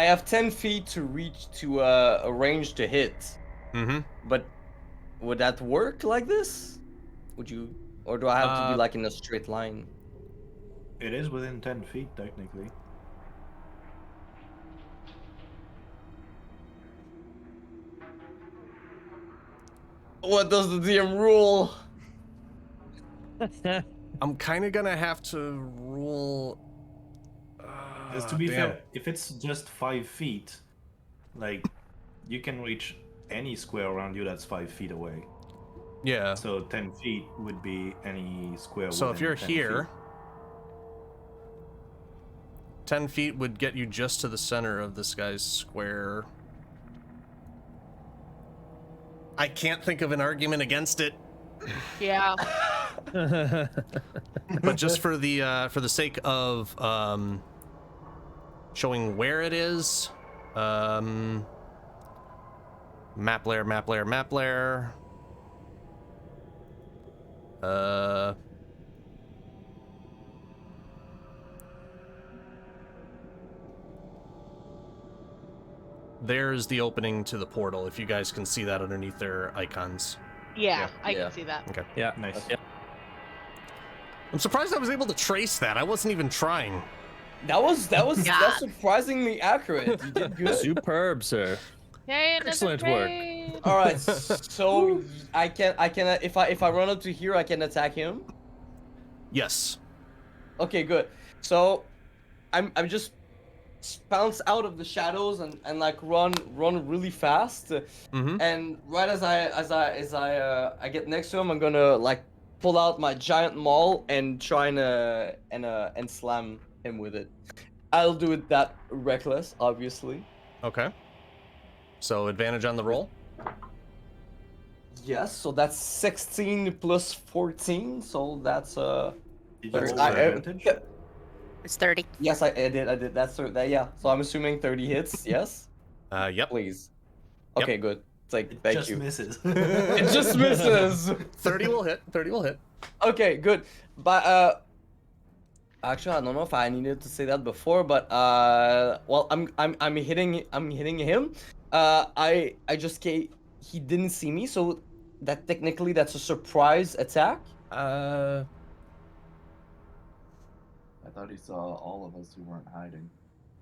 have 10 feet to reach to a range to hit. Mm-hmm. But would that work like this? Would you, or do I have to be like in a straight line? It is within 10 feet, technically. What does the DM rule? I'm kind of gonna have to rule. Because to be fair, if it's just 5 feet, like, you can reach any square around you that's 5 feet away. Yeah. So 10 feet would be any square. So if within you're 10 here, feet. 10 feet would get you just to the center of this guy's square. I can't think of an argument against it. Yeah. But just for the sake of showing where it is, map layer. There's the opening to the portal, if you guys can see that underneath their icons. Yeah, I Yeah. can see that. Okay. Yeah. Nice. Yeah. I'm surprised I was able to trace that. I wasn't even trying. That's God. surprisingly accurate. You did good. Superb, sir. Yay, another Excellent work. raid! All right, so I can if I run up to here, I can attack him. Yes. Okay, good. So I'm just bounce out of the shadows and like run really fast. Mm-hmm. And right as I get next to him, I'm gonna like pull out my giant maul and try and slam him with it. I'll do it that reckless, obviously. Okay. So advantage on the roll. Yes, so that's 16 plus 14, so that's Did you roll with I- advantage? It's 30. yes, I did. That's that. Yeah, so I'm assuming 30 hits. Yes, Yep. please. Yep. Okay, good. It's like It thank just you. misses. It just misses. 30 will hit. 30 will hit. Okay, good. But actually, I don't know if I needed to say that before, but well, I'm hitting him. I just he didn't see me, so that technically that's a surprise attack. I thought he saw all of us who weren't hiding.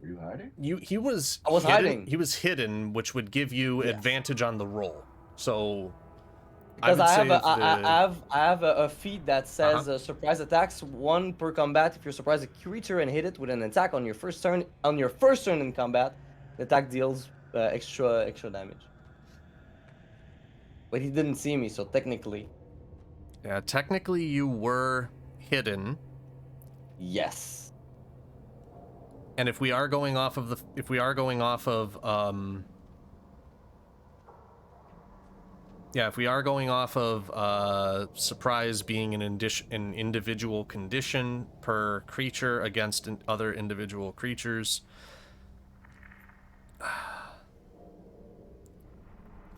Were you hiding? He was I was hidden. hiding. He was hidden, which would give you Yes. advantage on the roll. So Because would I say have if the- I have a feat that says surprise attacks 1 per combat. If you surprise a creature and hit it with an attack on your first turn in combat, the attack deals extra damage. But he didn't see me, so technically, Yeah, technically you were hidden. yes. And if we are going off of surprise being an individual condition per creature against other individual creatures,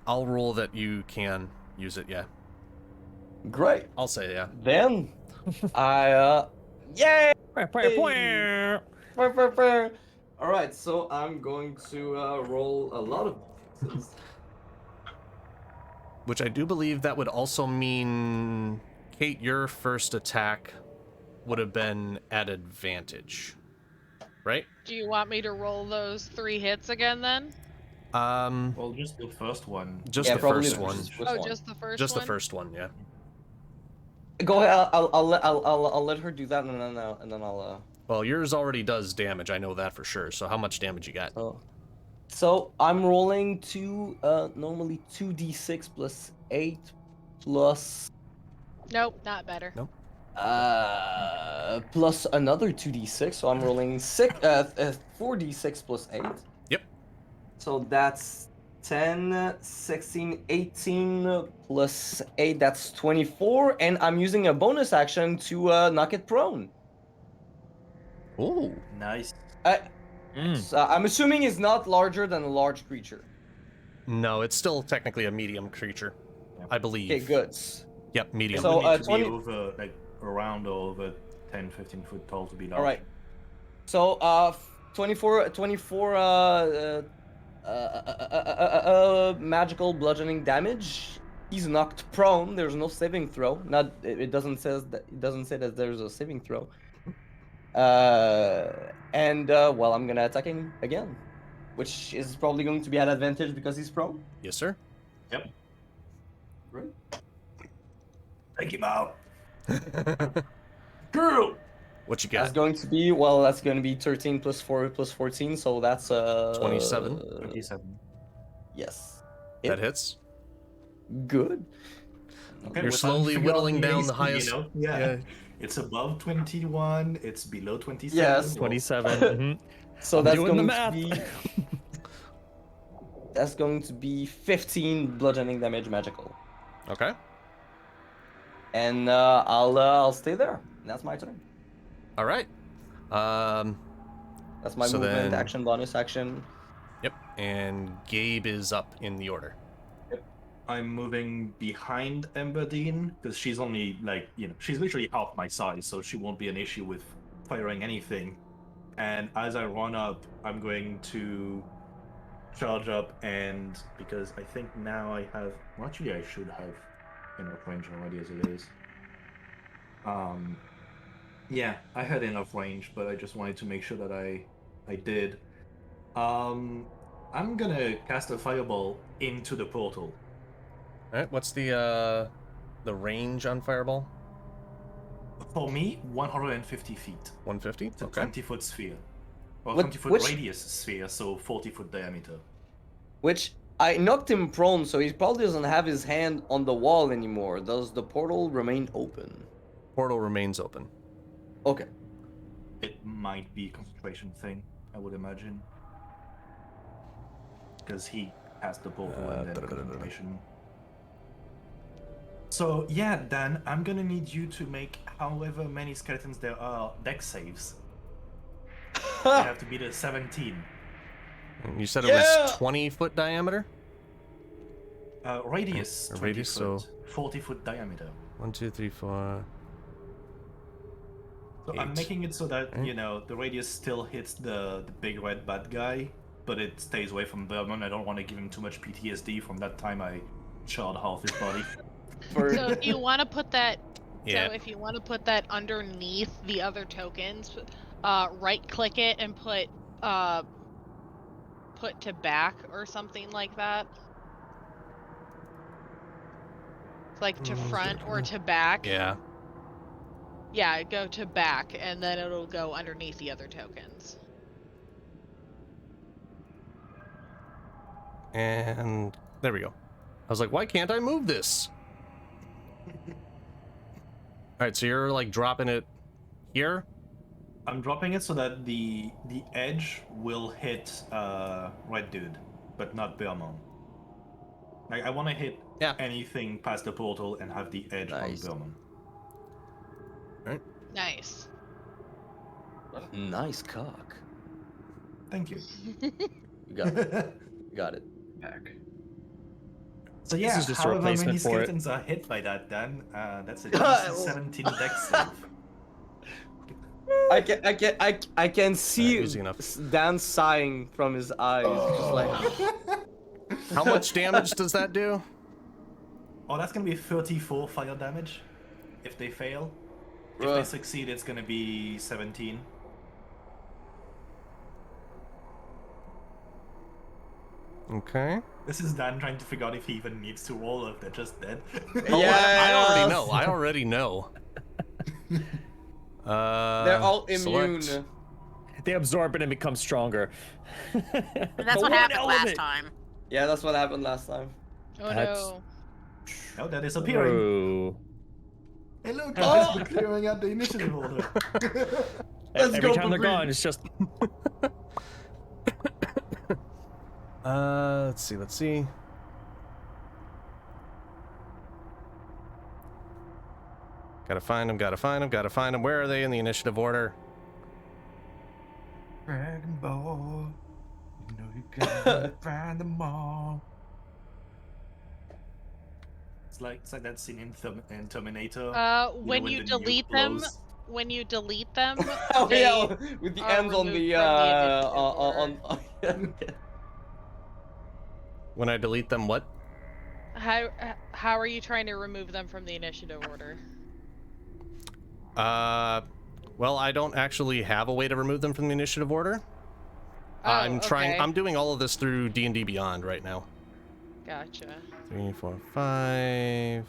I'll roll that you can use it. Yeah, Great. I'll say yeah. Then I yay! All right, so I'm going to roll a lot of pieces. Which I do believe that would also mean, Kate, your first attack would have been at advantage, right? Do you want me to roll those 3 hits again then? Well, just the first one. Just Yeah, the probably first the one. first Oh, one. just the first Just one? the first one, yeah. Go ahead. I'll let her do that, and then I'll. Well, yours already does damage. I know that for sure. So how much damage you got? So I'm rolling normally 2d6 plus 8 plus Nope, not better. Nope. plus another 2d6. So I'm rolling 4d6 plus 8. Yep. So that's 10, 16, 18 plus 8. That's 24, and I'm using a bonus action to knock it prone. Ooh. Nice. So I'm assuming it's not larger than a large creature. No, it's still technically a medium creature, I believe. Okay, good. Yep, medium. So, It would need to 20 be over, like, around or over 10, 15 foot tall to be large. All right. So 24 magical bludgeoning damage. He's knocked prone. There's no saving throw. It doesn't say that there's a saving throw. Well, I'm gonna attack him again, which is probably going to be at advantage because he's prone. Yes, sir. Yep. Right. Take him out. Girl. What you That's got? going to be 13 plus 4 plus 14, so that's 27. 27. Yes. That hits. Good. Okay, You're we're slowly starting to figure out whittling down AC, the highest. You know? Yeah. It's above 21. It's below 27. Yes. 27. Mhm. So I'm that's doing the going math. to be that's going to be 15 bludgeoning damage magical. Okay. And I'll stay there. That's my turn. All right. That's my So movement, then- action, bonus action. Yep. And Gabe is up in the order. I'm moving behind Emberdine because she's only she's literally half my size, so she won't be an issue with firing anything. And as I run up, I'm going to charge up, and because I think now I have, well, actually I should have enough range already as it is. Yeah, I had enough range, but I just wanted to make sure that I did. I'm gonna cast a fireball into the portal. All right. What's the range on fireball? For me, 150 feet. 150. It's a Okay. 20-foot sphere. Or What- 20-foot which- radius sphere, so 40-foot diameter. Which I knocked him prone, so he probably doesn't have his hand on the wall anymore. Does the portal remain open? Portal remains open. Okay. It might be a concentration thing, I would imagine. Because he past the portal and then confirmation. So yeah, Dan, I'm gonna need you to make however many skeletons there are dex saves. They have to be the 17. And you said it was 20-foot diameter? Radius, 20 radius, foot, so 40-foot diameter. 1, 2, 3, 4. So 8. I'm making it so that, you know, the radius still hits the big red bad guy, but it stays away from Bermon. I don't want to give him too much PTSD from that time I charred half his body. So if you want to put that, Yeah. so if you want to put that underneath the other tokens, right-click it and put to back or something like that. It's like to front or to back. Yeah. Yeah, go to back, and then it'll go underneath the other tokens. And there we go. I was like, why can't I move this? Alright, so you're like dropping it here? I'm dropping it so that the edge will hit Red Dude, but not Bermon. Like, I want to hit anything past the portal and have the edge on Bermon. Alright. Nice. Nice cock. Thank you. You got it. You got it. Back. So yeah, This is just a however many replacement for it. skeletons are hit by that, Dan, that's a DC 17 dex save. I can see easy enough. Dan sighing from his eyes, just like. How much damage does that do? Oh, that's gonna be 34 fire damage if they fail. If they succeed, it's gonna be 17. Okay. This is Dan trying to figure out if he even needs to roll or if they're just dead. Oh, I already know. I already know. They're all immune. Select. They absorb it and become stronger. And that's what happened last time. Yeah, that's what happened last time. Oh That's- no. Oh, they're disappearing. Ooh. Hey, look, guys, we're clearing out the initiative order. Let's Every go time for they're green. gone, it's just Let's see. Gotta find them. Where are they in the initiative order? Dragon Ball. You know you gotta find them all. It's like that scene in Terminator. When you delete them, Oh they yeah, with the are ends on removed the from the on. When I delete them, what? How are you trying to remove them from the initiative order? Well, I don't actually have a way to remove them from the initiative order. Oh, I'm trying. okay. I'm doing all of this through D&D Beyond right now. Gotcha. 3, 4, 5,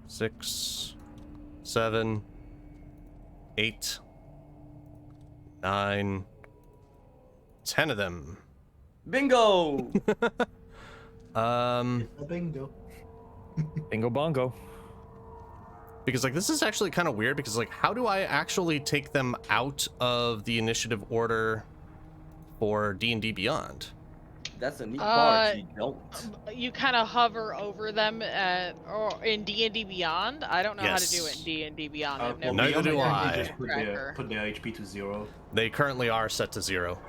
6, 7, 8, 9, 10 of them. Bingo! Bingo. bingo bongo. Because like this is actually kind of weird because like how do I actually take them out of the initiative order for D&D Beyond? That's a neat part. You don't. You kind of hover over them or in D&D Beyond. I don't know how to do it in D&D Beyond. I've never Neither used do it. I. Just put their HP to 0. They currently are set to 0.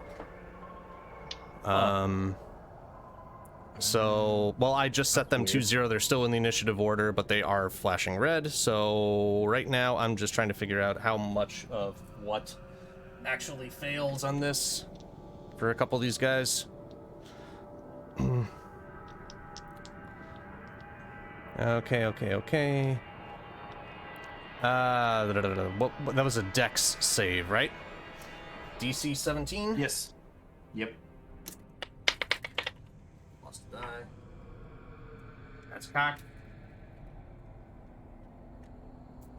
So, well, I just set them to 0. They're still in the initiative order, but they are flashing red. So right now, I'm just trying to figure out how much of what actually fails on this for a couple of these guys. Okay. That was a dex save, right? DC 17? Yes. Yep. Must die. That's cocked.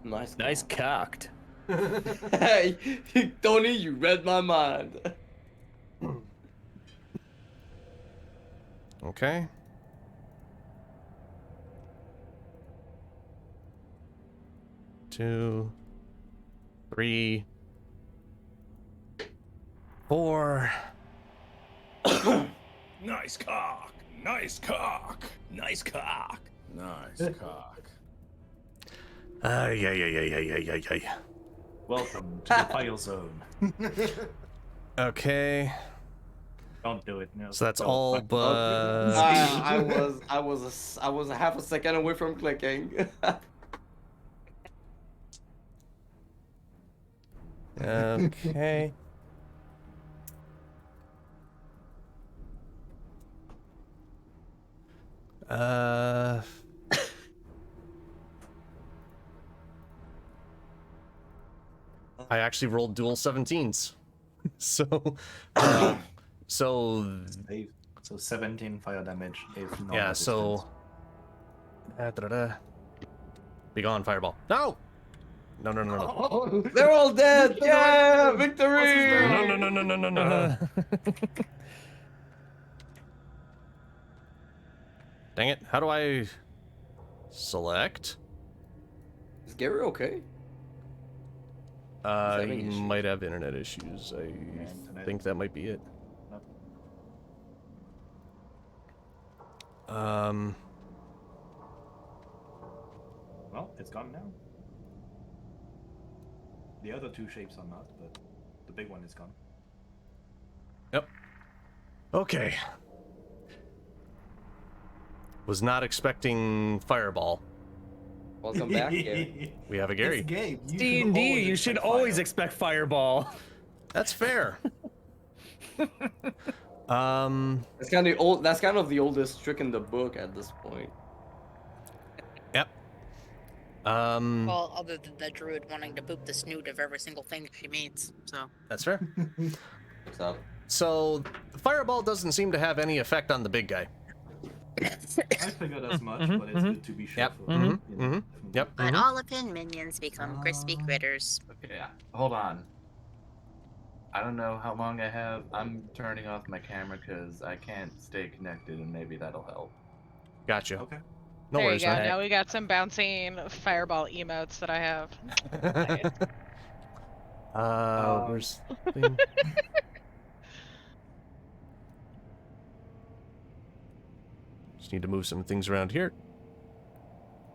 Nice cocked. Hey, Tony, you read my mind. Okay. Two, 3, 4. Nice cock. Nice cock. Nice cock. Nice cock. Yeah. Welcome to the file zone. Okay. Don't do it. No. So that's Don't. all Fuck. but... I was a half a second away from clicking. Okay. I actually rolled dual 17s. So, so 17 fire damage. If not yeah, so be gone, fireball. No! No. They're all dead. Yeah, victory. No. Dang it. How do I select? Is Gary okay? He having issues. might have internet issues. I think that might be it. Well, it's gone now. The other two shapes are not, but the big one is gone. Yep. Okay. Was not expecting fireball. Welcome back, Gary. We have a Gary. It's Gabe. D&D, you should always expect fireball. That's fair. That's kind of old. That's kind of the oldest trick in the book at this point. Yep. Well, other than the druid wanting to poop the snoot of every single thing she meets, so. That's fair. So the fireball doesn't seem to have any effect on the big guy. I figured as much, but it's good to be sure. Yep. Yep. But all of his minions become crispy critters. Okay, hold on. I don't know how long I have. I'm turning off my camera because I can't stay connected, and maybe that'll help. Gotcha. Okay. No there worries, you go. man. Now we got some bouncing fireball emotes that I have. Where's the thing? Just need to move some things around here.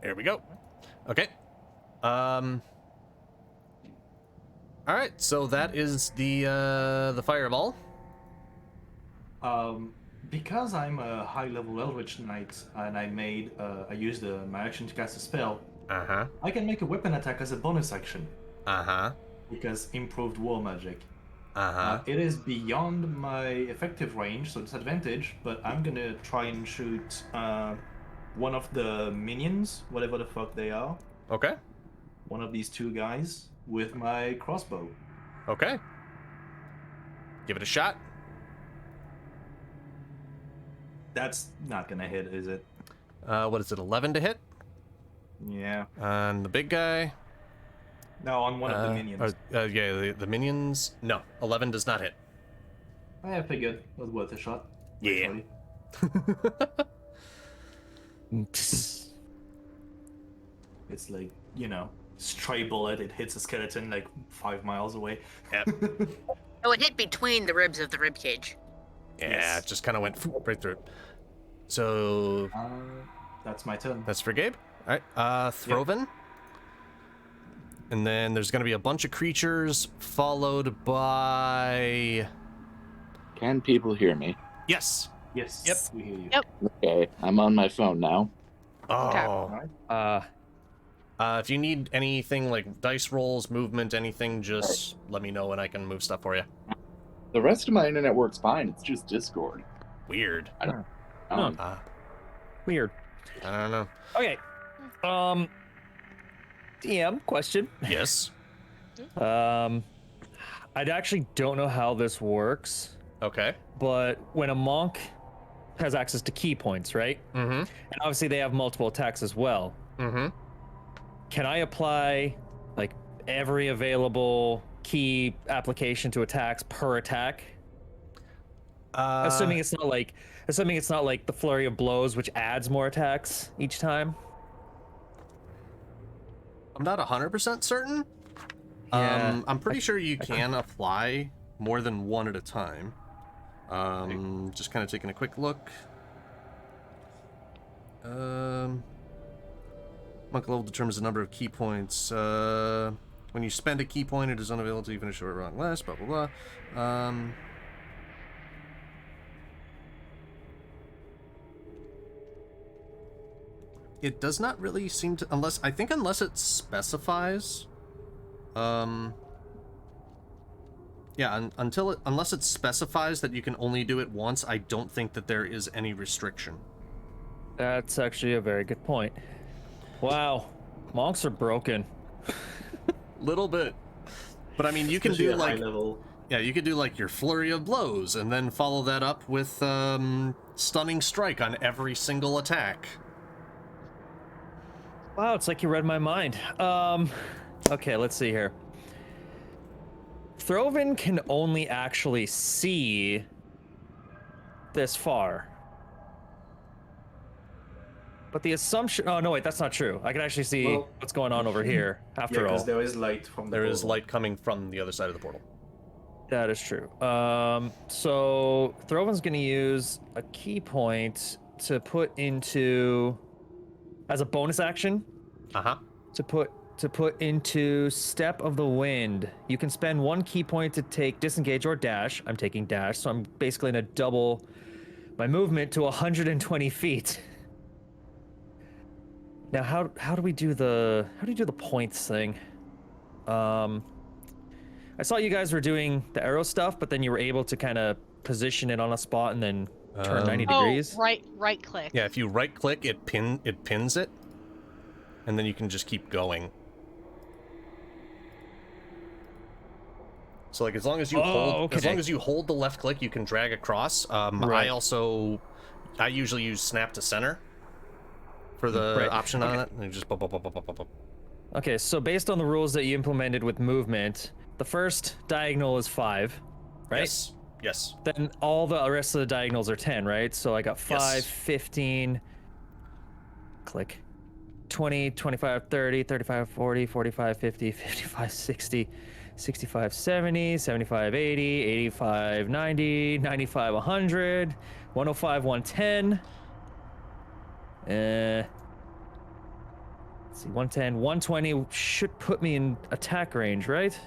There we go. Okay. All right. So that is the fireball. Because I'm a high-level Eldritch Knight and I used my action to cast a spell, I can make a weapon attack as a bonus action. Because improved war magic. It is beyond my effective range, so disadvantage, but I'm gonna try and shoot one of the minions, whatever the fuck they are. Okay. One of these two guys with my crossbow. Okay. Give it a shot. That's not gonna hit, is it? What is it? 11 to hit? Yeah. On the big guy. No, on one of the minions. Yeah, the minions. No, 11 does not hit. I figured it was worth a shot. Yeah. It's like, stray bullet. It hits a skeleton like 5 miles away. Yep. Oh, it hit between the ribs of the rib cage. Yeah, it just kind of went right through it. So that's my turn. That's for Gabe. All right. Throven. Yep. And then there's going to be a bunch of creatures followed by... Can people hear me? Yes. Yes. Yep. We hear you. Yep. Okay, I'm on my phone now. Oh. If you need anything like dice rolls, movement, anything, just let me know and I can move stuff for you. The rest of my internet works fine. It's just Discord. Weird. I don't know. Weird. I don't know. Okay. DM question. Yes. I actually don't know how this works. Okay. But when a monk has access to key points, right? Mm-hmm. And obviously they have multiple attacks as well. Mm-hmm. Can I apply like every available key application to attacks per attack? Assuming it's not like the flurry of blows, which adds more attacks each time. I'm not 100% certain. Yeah, I'm pretty sure you can apply more than one at a time. Just kind of taking a quick look. Monk level determines the number of key points. When you spend a key point, it is unavailable to you finish a wrong last, blah, blah, blah. It does not really seem to, unless it specifies. Yeah, unless it specifies that you can only do it once, I don't think that there is any restriction. That's actually a very good point. Wow, monks are broken. Little bit, but I mean, you can do like, yeah, you could do like your flurry of blows, and then follow that up with stunning strike on every single attack. Wow, it's like you read my mind. Okay, let's see here. Throven can only actually see this far. But the assumption... Oh, no, wait, that's not true. I can actually see what's going on over here, after all. because there is light from the There portal. is light coming from the other side of the portal. That is true. So Throven's going to use a key point to put into... As a bonus action. To put into Step of the Wind. You can spend 1 key point to take disengage or dash. I'm taking dash, so I'm basically going to double my movement to 120 feet. Now, how do we do the points thing? I saw you guys were doing the arrow stuff, but then you were able to kind of position it on a spot and then turn 90 degrees. Oh, right click. Yeah, if you right click, it pins it, and then you can just keep going. So like as long as you as long as you hold the left click, you can drag across. Right. I usually use snap to center for the option on it, and you just pop. Okay, so based on the rules that you implemented with movement, the first diagonal is 5, right? Yes. Then all the rest of the diagonals are 10, right? So I got 5, 15, click, 20, 25, 30, 35, 40, 45, 50, 55, 60, 65, 70, 75, 80, 85, 90, 95, 100, 105, 110. Let's see, 110, 120 should put me in attack range, right?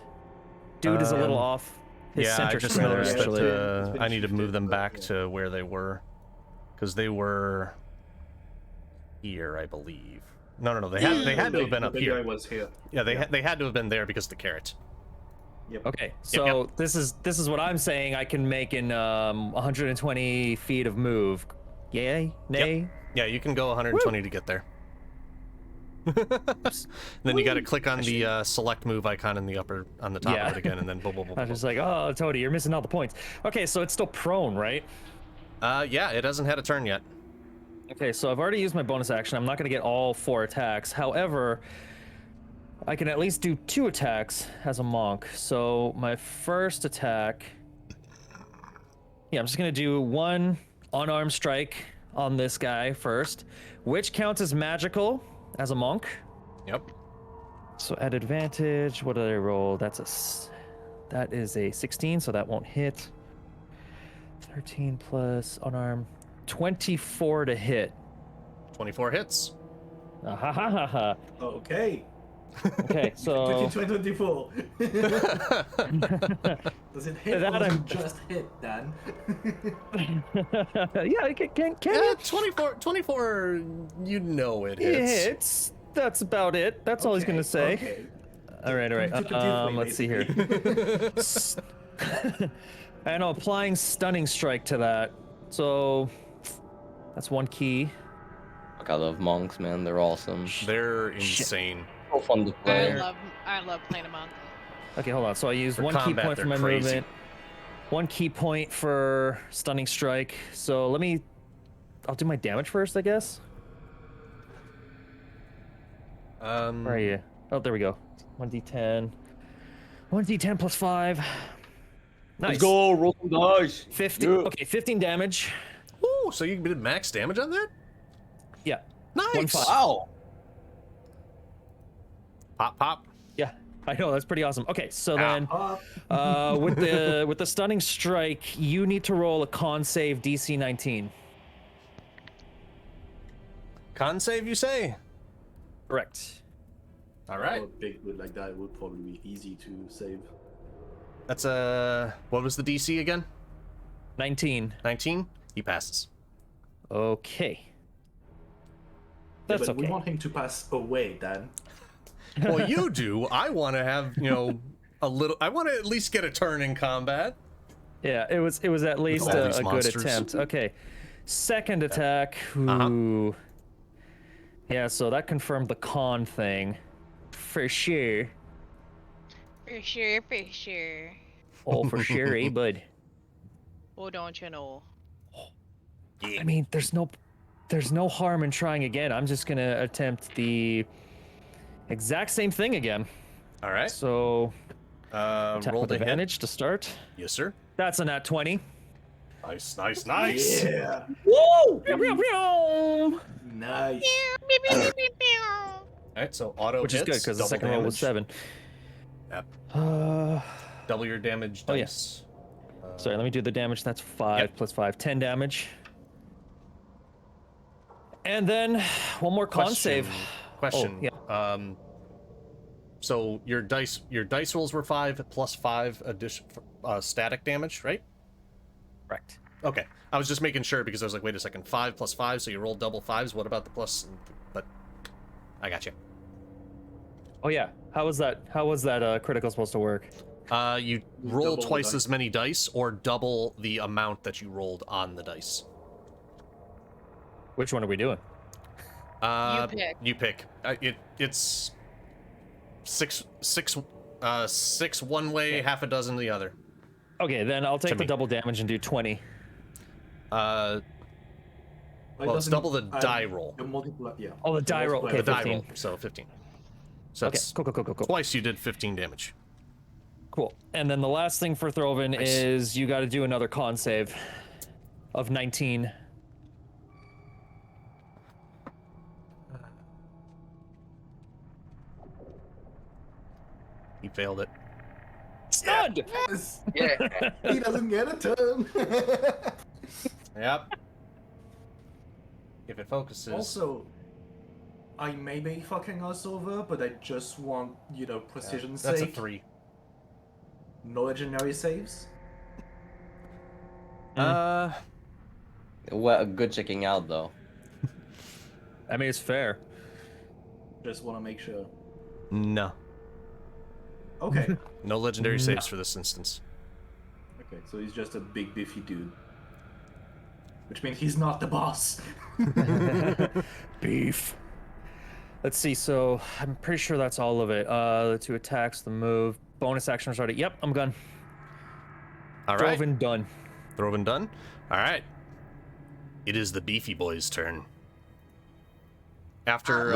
Dude is a little off his center I just square, noticed actually. that I need to move them back to where they were, because they were here, I believe. No. They had to have been up here. The guy was here. Yeah, they had to have been there because of the carrot. Yep. Okay, so this is what I'm saying. I can make in 120 feet of move. Yay? Nay? Yep. Yeah, you can go 120 to get there. Then you got to click on the select move icon in the on the top of it again, and then boom. I was just like, oh, Tony, you're missing all the points. Okay, so it's still prone, right? Yeah, it hasn't had a turn yet. Okay, so I've already used my bonus action. I'm not going to get all 4 attacks. However, I can at least do 2 attacks as a monk. So my first attack... Yeah, I'm just going to do 1 unarmed strike on this guy first, which counts as magical as a monk. Yep. So at advantage, what did I roll? That is a 16, so that won't hit. 13 plus unarmed, 24 to hit. 24 hits. Okay. Okay, so 24. Does it hit or does it just hit, Dan? Yeah, can Yeah, it? 24, you know it hits. It hits. That's about it. That's all he's gonna say. Okay. All right. Let's see here. And applying stunning strike to that. So that's 1 key. Fuck, I love monks, man. They're awesome. They're insane. So fun to play. I love playing a monk. Okay, hold on. So I used For 1 key combat, point for they're my crazy. movement. 1 key point for stunning strike. So I'll do my damage first, I guess. Where are you? Oh, there we go. 1d10. 1d10 plus 5. Nice. Let's go, roll some dice. 15. Yeah. Okay, 15 damage. Ooh, so you did max damage on that? Yeah. Nice. Wow. Pop. Yeah. I know, that's pretty awesome. Okay, so then Ah. with the stunning strike, you need to roll a con save DC 19. Con save, you say? Correct. All right. A big wood like that would probably be easy to save. That's what was the DC again? 19. 19? He passes. Okay. Yeah, That's but okay. we want him to pass away, Dan. Well, you do. I want to have, a little. I want to at least get a turn in combat. Yeah, it was at least all a these good monsters. attempt. Okay. Second attack. Ooh. Yeah, so that confirmed the con thing. For sure. For sure, for sure. Oh, for sure, eh, bud? Oh, don't you know? I mean, there's no harm in trying again. I'm just gonna attempt the exact same thing again. All right. So, attack roll with the hit. advantage to start. Yes, sir. That's a nat 20. Nice, nice, nice. Yeah. Whoa! Nice. All right, so auto Which is hits, good because the double second roll was damage. 7. Yep. Double your damage Oh, yeah. dice. Sorry, let me do the damage. That's 5 plus 5, 10 damage. And then one more con save. Question. Oh, yeah. So your dice rolls were 5 plus 5 static damage, right? Correct. Okay. I was just making sure because I was like, wait a second, 5 plus 5, so you rolled double 5s. What about the plus? But I got you. Oh yeah. How was that critical supposed to work? You roll double the twice dice. as many dice or double the amount that you rolled on the dice. Which one are we doing? You pick. It's six one way, half a dozen the other. Okay, then I'll take the me. double damage and do 20. Well, it's double the die roll. The multiply, yeah. Oh, the die roll. Okay, The die 15. roll, so 15. So Okay, that's cool. twice you did 15 damage. Cool. And then the last thing for Throven Nice. is you got to do another con save of 19. He failed it. Stunned! Yes. Yeah. He doesn't get a turn. Yep. If it focuses. Also, I may be fucking us over, but I just want, precision sake. That's a 3. No legendary saves. Well, good checking out though. I mean, it's fair. Just want to make sure. No. Okay. No legendary saves for this instance. Okay, so he's just a big beefy dude. Which means he's not the boss. Beef. Let's see, so I'm pretty sure that's all of it. The 2 attacks, the move, bonus action started. Yep, I'm done. All right. Throven done. Throven done? All right. It is the beefy boy's turn. After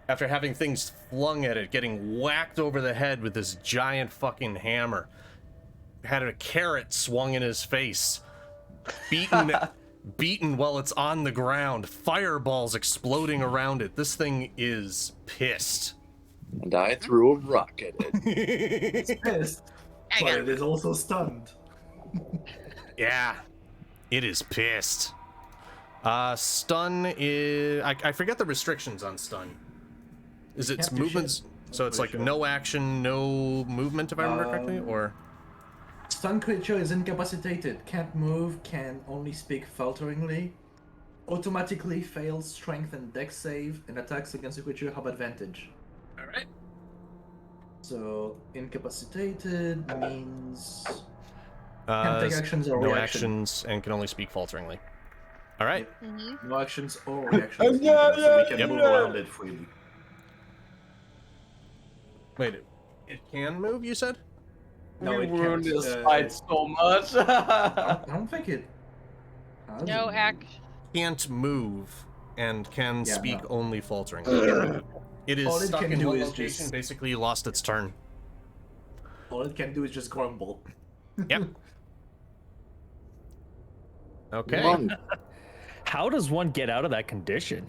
after having things flung at it, getting whacked over the head with this giant fucking hammer, had a carrot swung in his face, beaten while it's on the ground, fireballs exploding around it. This thing is pissed. And I threw a rock at it. It's pissed, but it is also stunned. Yeah, it is pissed. Stun is... I forget the restrictions on stun. Is it movements? So it's like no action, no movement, if I remember correctly, or... Stun creature is incapacitated, can't move, can only speak falteringly, automatically fails strength and dex save, and attacks against the creature have advantage. Alright. So, incapacitated means... can't take actions or no reaction. actions, and can only speak falteringly. Alright. No actions or reactions, so we can move around it freely. Wait, it can move, you said? No, We it ruined can't. this fight so much. I don't think it... No act. Can't move, and can Yeah, speak no. only falteringly. It is All it stuck can in do one is location, just- basically lost its turn. All it can do is just grumble. Yep. Okay. Monk. How does one get out of that condition?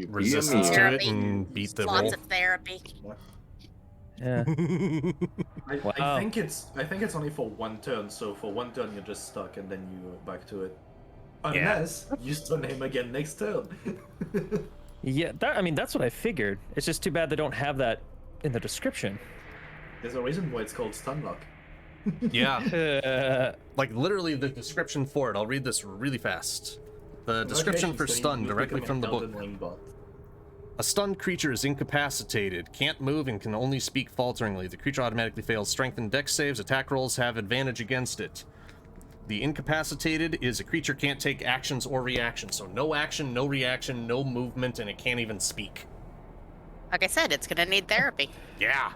resistance to Therapy. it and beat the Lots roll. of therapy. Yeah. I think it's only for one turn, so for one turn you're just stuck and then you're back to it. Unless you stun him again next turn. Yeah, I mean, that's what I figured. It's just too bad they don't have that in the description. There's a reason why it's called stun lock. Yeah. Like literally the description for it. I'll read this really fast. The description for stun directly from the book. A stunned creature is incapacitated, can't move, and can only speak falteringly. The creature automatically fails strength and dex saves. Attack rolls have advantage against it. The incapacitated is a creature can't take actions or reactions. So no action, no reaction, no movement, and it can't even speak. Like I said, it's gonna need therapy. Yeah.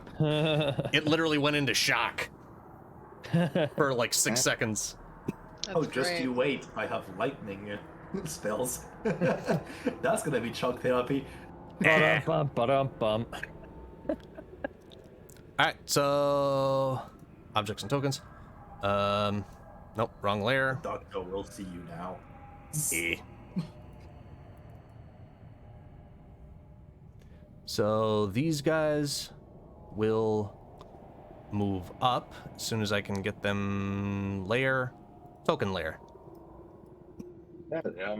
It literally went into shock for like 6 seconds. Oh, just you wait. I have lightning spells. That's gonna be shock therapy. Ba-dum-bum. Alright, so objects and tokens. Nope, wrong layer. Doctor will see you now. So these guys will move up as soon as I can get them token layer. Yeah.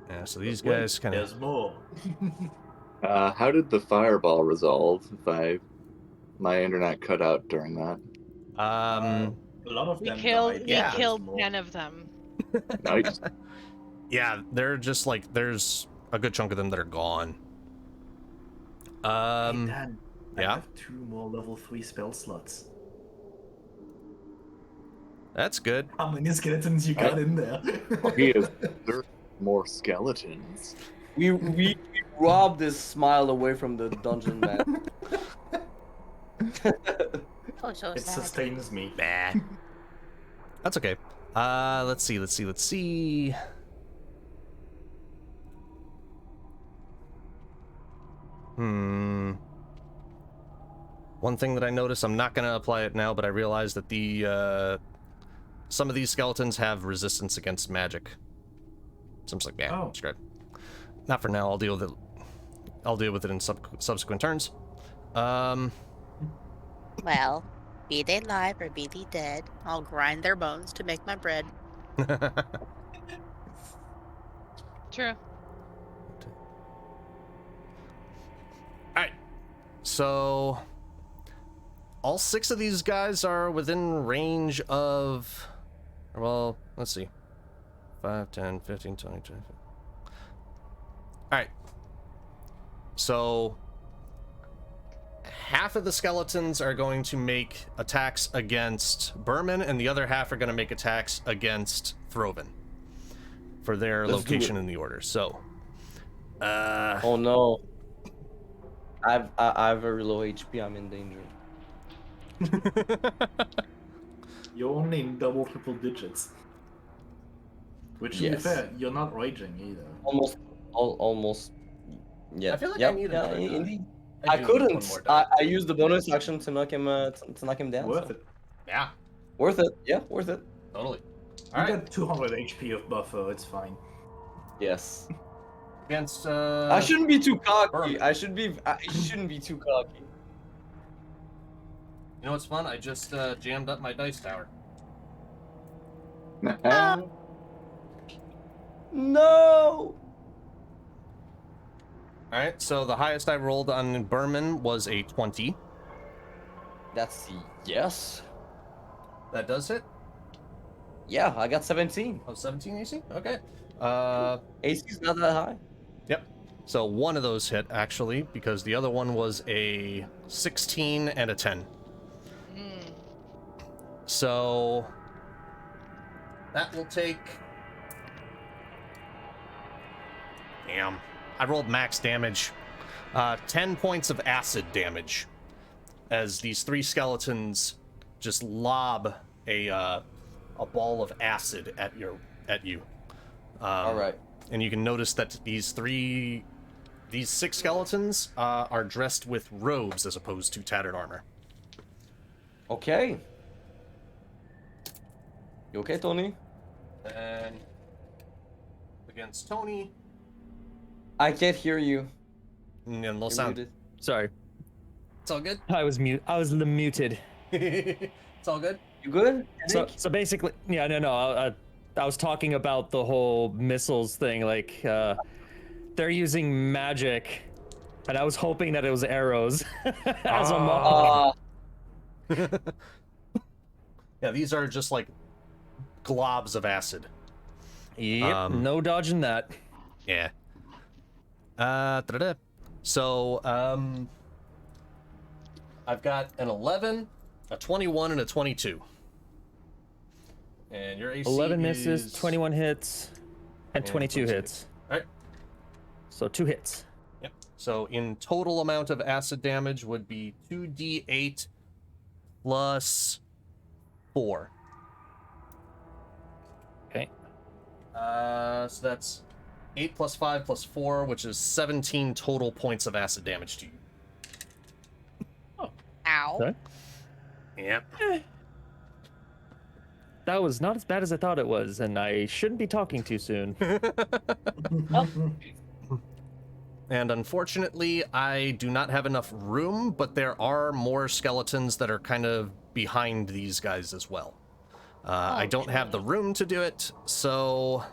Yeah, so these guys kind of. There's more. How did the fireball resolve? My internet cut out during that. A lot of We them killed died. 10 of them. Nice. Yeah, they're just like there's a good chunk of them that are gone. Hey, Dan, I yeah. have 2 more level 3 spell slots. That's good. How many skeletons you got in there? There's more skeletons. We robbed this smile away from the dungeon, man. Oh, so It sad. sustains me. Nah. That's okay. Let's see. One thing that I noticed, I'm not gonna apply it now, but I realized that the some of these skeletons have resistance against magic. So I'm just like, yeah, screw it. Not for now. I'll deal with it. I'll deal with it in subsequent turns. Well, be they alive or be they dead, I'll grind their bones to make my bread. True. Alright. So all 6 of these guys are within range of, well, let's see. 5, 10, 15, 20, 25. Alright. So half of the skeletons are going to make attacks against Bermon, and the other half are going to make attacks against Throven for their location in the order. So, oh no, I have very low HP. I'm in danger. You're only in triple digits. Which, to be fair, you're not raging either. Almost. Yeah. I feel like I need another die. indeed. I I do couldn't. one more die. I used the bonus action to knock him down. Worth so. it. Yeah. Worth it. Yeah, worth it. Totally. You got 200 HP of buffer. It's fine. Yes. Against. I shouldn't be too cocky. I shouldn't be too cocky. You know what's fun? I just jammed up my dice tower. No. Alright, so the highest I rolled on Bermon was a 20. That's yes. That does hit? Yeah, I got 17. Oh, 17 AC? Okay. AC's not that high. Yep. So one of those hit, actually, because the other one was a 16 and a 10. So that will take... Damn. I rolled max damage. 10 points of acid damage as these 3 skeletons just lob a ball of acid at you. All right. And you can notice that these 6 skeletons are dressed with robes as opposed to tattered armor. Okay. You okay, Tony? And the against Tony. I can't hear you. No You're sound. muted. Sorry, It's all good. I was muted. It's all good. You good? So basically, yeah, no. I was talking about the whole missiles thing. Like, they're using magic, and I was hoping that it was arrows as a mod. Yeah, these are just like globs of acid. Yep, no dodging that. Yeah. So, I've got an 11, a 21, and a 22. And your AC 11 misses, is... 21 hits, and 22 hits. All right. So 2 hits. Yep. So in total amount of acid damage would be 2d8 plus 4. Okay. So that's 8 plus 5 plus 4, which is 17 total points of acid damage to you. Ow. Okay. Yep. That was not as bad as I thought it was, and I shouldn't be talking too soon. And unfortunately, I do not have enough room, but there are more skeletons that are kind of behind these guys as well. I don't have the room to do it, so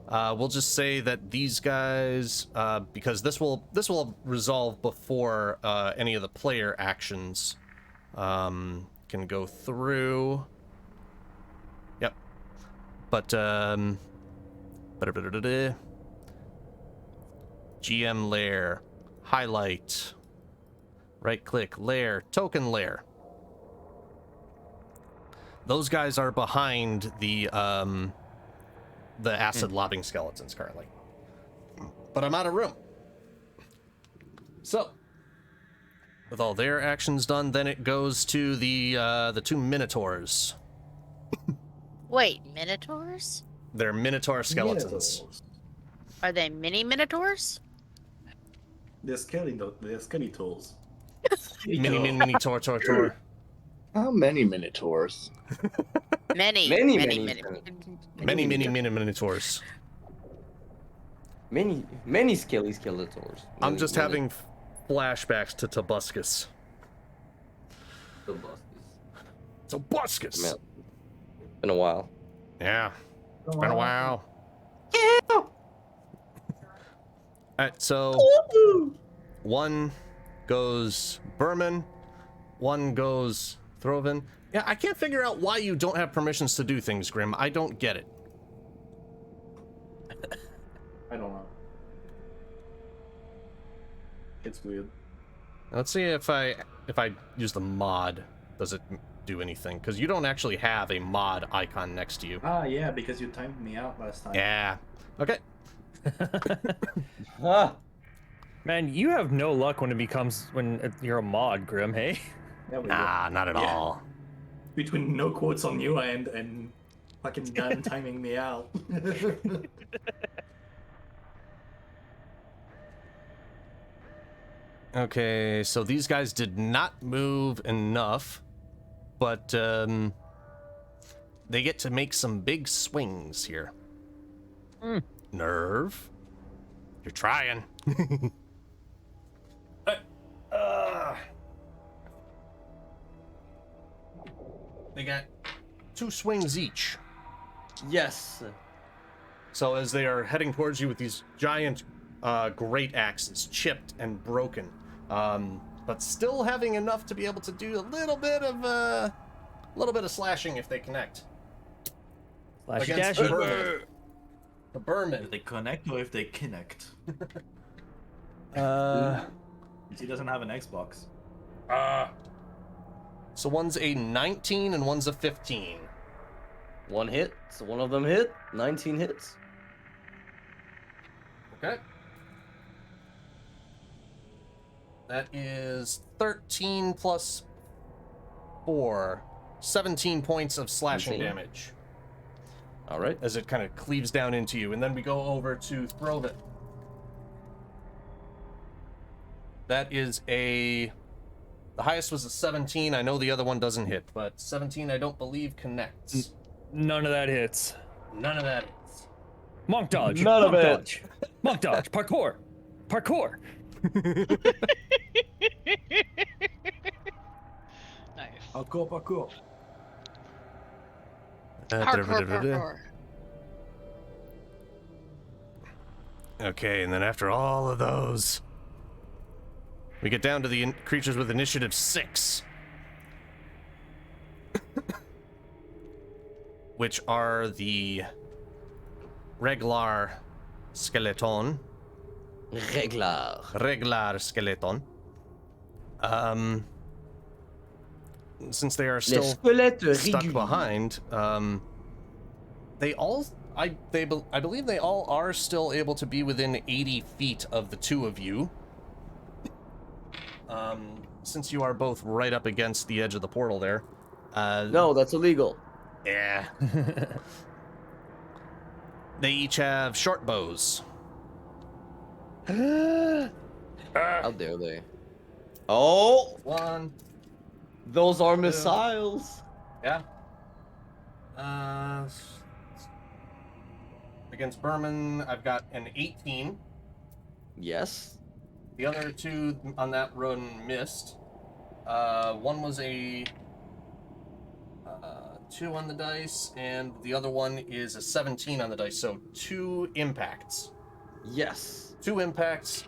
we'll just say that these guys, because this will resolve before any of the player actions can go through. Yep. But GM layer, highlight, right click, layer, token layer. Those guys are behind the acid lobbing skeletons currently. But I'm out of room. So, with all their actions done, then it goes to the 2 minotaurs. Wait, minotaurs? They're minotaur skeletons. Are they mini minotaurs? They're skelly tools. Mini tor. How many minotaurs? Many minotaurs. Many skeletors. I'm just having flashbacks to Tobuscus. Tobuscus. Been a while. Yeah. It's been a while. Yeah. Alright, so one goes Bermon, one goes Throven. Yeah, I can't figure out why you don't have permissions to do things, Grim. I don't get it. I don't know. It's weird. Let's see if I use the mod, does it do anything? Because you don't actually have a mod icon next to you. Ah, yeah, because you timed me out last time. Yeah. Okay. Man, you have no luck when you're a mod, Grim, hey? Nah, not at all. Between no quotes on you and fucking done timing me out. Okay, so these guys did not move enough, but they get to make some big swings here. Nerve, you're trying. They got 2 swings each. Yes. So as they are heading towards you with these giant great axes, chipped and broken, but still having enough to be able to do a little bit of slashing if they connect. Against the Bermon. The Bermon. If they connect or if they connect. He doesn't have an Xbox. So one's a 19 and one's a 15. One hit, so one of them hit. 19 hits. Okay. That is 13 plus 4. 17 points of slashing 17. damage. All right. As it kind of cleaves down into you. And then we go over to Throven. That is the highest was a 17. I know the other one doesn't hit, but 17 I don't believe connects. None of that hits. None of that hits. Monk dodge. None of monk it. dodge. Monk dodge. Parkour. Parkour. Nice. Parkour. Parkour. Okay, and then after all of those, we get down to the creatures with initiative 6. Which are the Reglar Skeleton. Reglar Skeleton. Since they are still stuck behind, they all, I believe they all are still able to be within 80 feet of the two of you. Since you are both right up against the edge of the portal there. No, that's illegal. Yeah. They each have short bows. How dare they? Oh! One. Those are missiles. Yeah. Against Bermon, I've got an 18. Yes. The other two on that run missed. One was a 2 on the dice, and the other one is a 17 on the dice, so 2 impacts. Yes. 2 impacts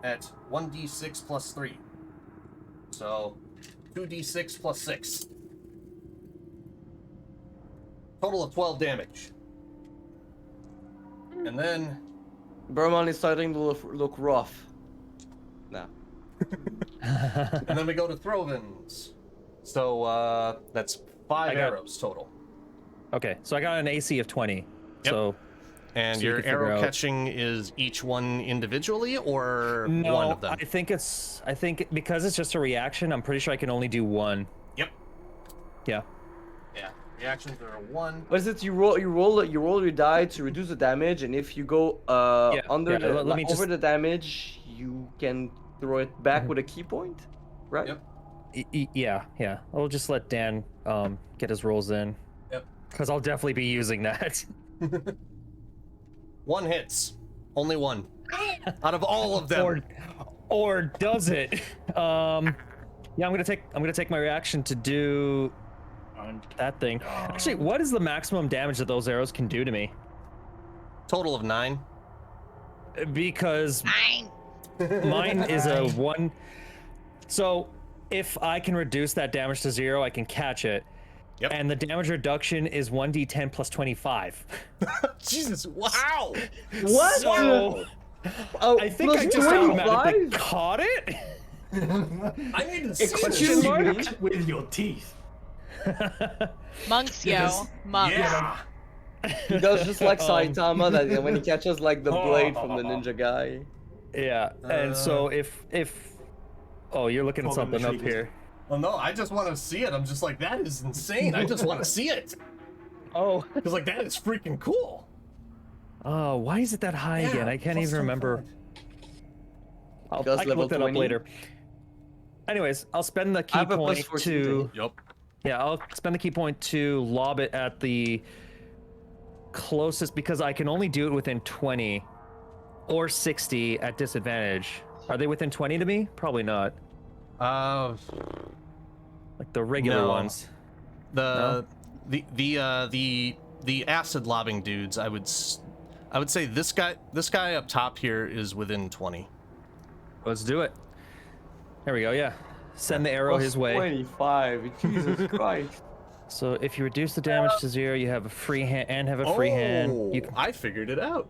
at 1d6 plus 3. So 2d6 plus 6. Total of 12 damage. And then Bermon is starting to look rough. No. and then we go to Throven's. So that's 5 arrows total. Okay, so I got an AC of 20. Yep. So and so you your can figure arrow out- catching is each one individually or No, one of them? I think because it's just a reaction, I'm pretty sure I can only do one. Yep. Yeah. Yeah. Reactions are 1. What is it? You roll your die to reduce the damage, and if you go under the let me over just- the damage, you can throw it back with a key point, right? Yep. Yeah. I'll just let Dan get his rolls in. Yep. Because I'll definitely be using that. 1 hits. Only 1. Out of all of them. Or does it? Yeah, I'm gonna take my reaction to do that thing. Actually, what is the maximum damage that those arrows can do to me? Total of 9. Because mine is a 1. So if I can reduce that damage to 0, I can catch it. Yep. And the damage reduction is 1d10 plus 25. Jesus, wow! What? So, I think I just automatically caught it. I need to see Question this. mark with your teeth. Monks, yo. Monks. Yeah. He does just like Saitama that when he catches like the blade from the ninja guy. Yeah, and so if oh, you're looking at something up here. Well, no, I just want to see it. I'm just like, that is insane. I just want to see it. Oh. Because, like, that is freaking cool. Oh, why is it that high again? I can't even remember. I can look that up later. Anyways, I'll spend the key point to... Yep. Yeah, I'll spend the key point to lob it at the closest, because I can only do it within 20 or 60 at disadvantage. Are they within 20 to me? Probably not. Like the regular ones. The acid lobbing dudes, I would say this guy up top here is within 20. Let's do it. There we go. Yeah, send the arrow his way. 25. Jesus Christ. So if you reduce the damage to 0, you have a free hand and have a free hand. You can... I figured it out.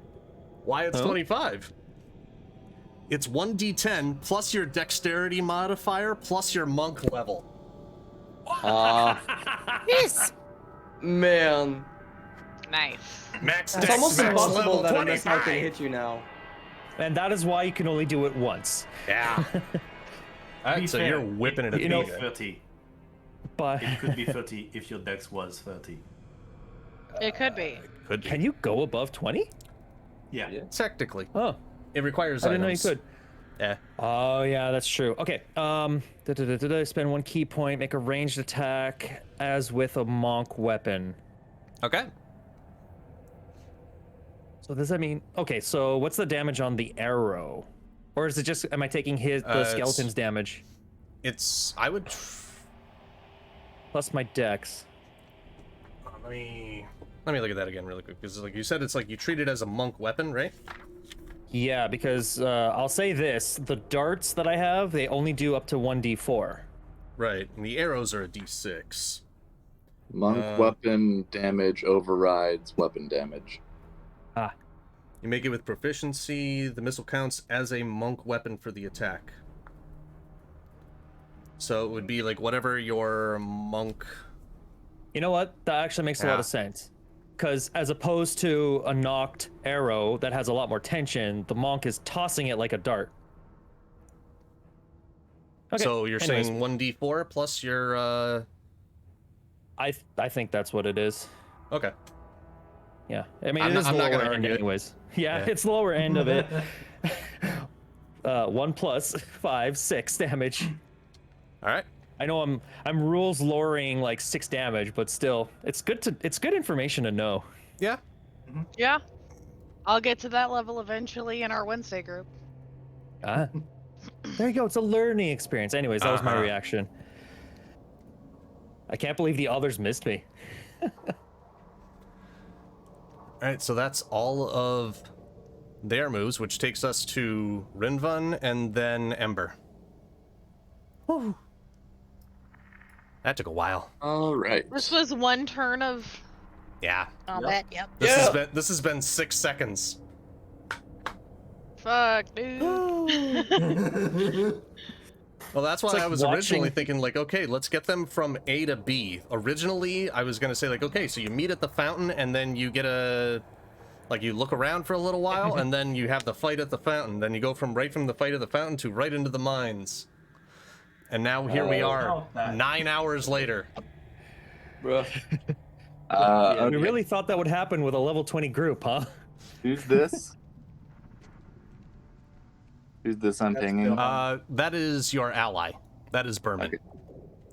Why it's 25. It's 1d10 plus your dexterity modifier plus your monk level. Yes. Man. Nice. Max It's dex, almost max impossible level that a 25. missile can hit you now. And that is why you can only do it once. Yeah. Alright, so you're whipping it at It the could be 30. But It could be 30 if your dex was 30. It could be. Could be. Can you go above 20? Yeah. Technically. Oh, It requires I didn't know you items. could. Yeah. Oh yeah, that's true. Okay. Spend 1 key point, make a ranged attack as with a monk weapon. Okay. So does that mean... Okay, so what's the damage on the arrow? Or is it just... Am I taking the skeleton's damage? It's... I would... Plus my dex. Let me look at that again really quick. Because like you said, it's like you treat it as a monk weapon, right? Yeah, because I'll say this. The darts that I have, they only do up to 1d4. Right, and the arrows are a d6. Monk weapon damage overrides weapon damage. Ah. You make it with proficiency. The missile counts as a monk weapon for the attack. So it would be like whatever your monk... You know what? That actually makes a lot of sense. Because as opposed to a knocked arrow that has a lot more tension, the monk is tossing it like a dart. Okay. So you're saying 1d4 plus your... I think that's what it is. Okay. Yeah. I mean, it is I'm not lower gonna end argue it. anyways. Yeah, it's lower end of it. 1 plus 5, 6 damage. All right. I know I'm rules lowering like 6 damage, but still, it's good information to know. Yeah. Yeah. I'll get to that level eventually in our Wednesday group. Ah. There you go. It's a learning experience. Anyways, that was my reaction. I can't believe the others missed me. All right, so that's all of their moves, which takes us to Rynvan and then Ember. Whew. That took a while. All right. This was one turn of Yeah. Combat, yep. This has been 6 seconds. Fuck, dude. Well, that's why It's like I was watching- originally thinking, like, okay, let's get them from A to B. Originally, I was going to say, like, okay, so you meet at the fountain, and then you get like, you look around for a little while, and then you have the fight at the fountain. Then you go from the fight at the fountain to right into the mines. And now here we are, 9 hours later. Bro. We really thought that would happen with a level 20 group, huh? Who's this? Who's this I'm pinging? That is your ally. That is Bermon. Okay.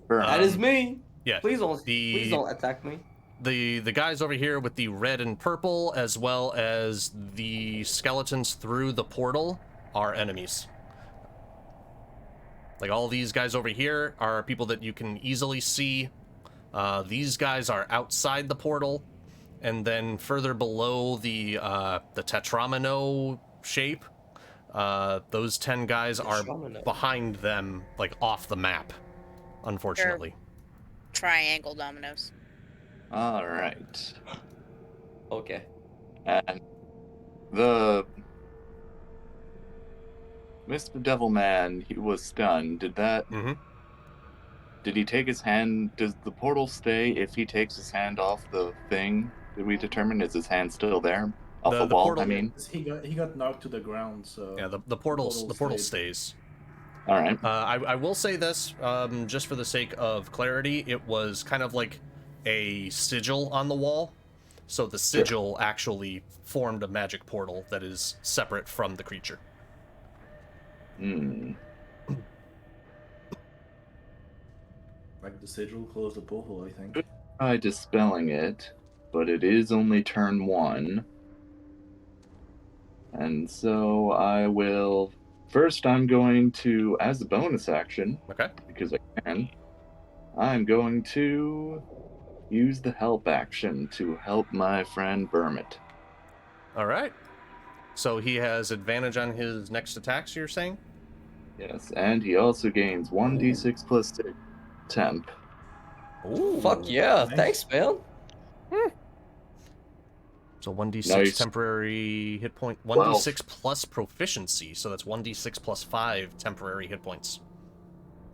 That is me. Yeah. Please don't attack me. The guys over here with the red and purple, as well as the skeletons through the portal, are enemies. Like, all these guys over here are people that you can easily see. These guys are outside the portal, and then further below the Tetramino shape, those 10 guys are behind them, like, off the map, unfortunately. Triangle dominoes. All right. Okay. And the Mr. Devilman, he was stunned. Did that? Mm-hmm. Did he take his hand? Does the portal stay if he takes his hand off the thing? Did we determine is his hand still there? Off the wall, portal, I mean. He got knocked to the ground, so Yeah, the portal stays. All right. I will say this, just for the sake of clarity, it was kind of like a sigil on the wall. So the sigil actually formed a magic portal that is separate from the creature. Hmm. like the sigil closed the portal, I think. Try dispelling it, but it is only turn 1. And so I will... First, I'm going to, as a bonus action, Okay. because I can, I'm going to use the help action to help my friend Bermon. All right. So he has advantage on his next attacks, you're saying? Yes, and he also gains 1d6 plus 6 temp. Ooh. Fuck yeah. Nice. Thanks, man. So 1d6 Nice. temporary hit point, 1d6 plus proficiency, so that's 1d6 plus 5 temporary hit points.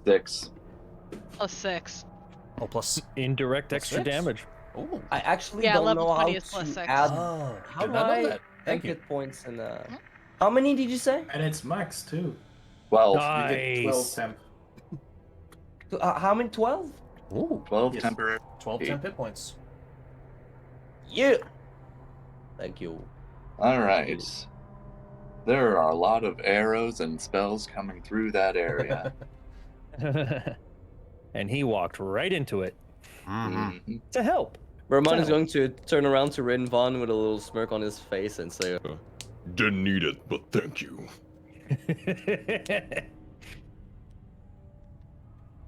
6. Plus 6. Oh, plus... Indirect Plus extra 6? damage. Oh. I actually Yeah, don't level know how 20 is plus to 6. add. Oh, How did do not know I that. Thank you. hit points in How many did you say? And it's max too. 12. You get 12 Nice. temp. How many? 12? Ooh, 12 Yes. temporary. 12 temp hit points. Yeah. Thank you. Alright. There are a lot of arrows and spells coming through that area. And he walked right into it Mm-hmm. Mhm. to help. Bermon is So- going to turn around to Rynvan with a little smirk on his face and say, Didn't need it, but thank you.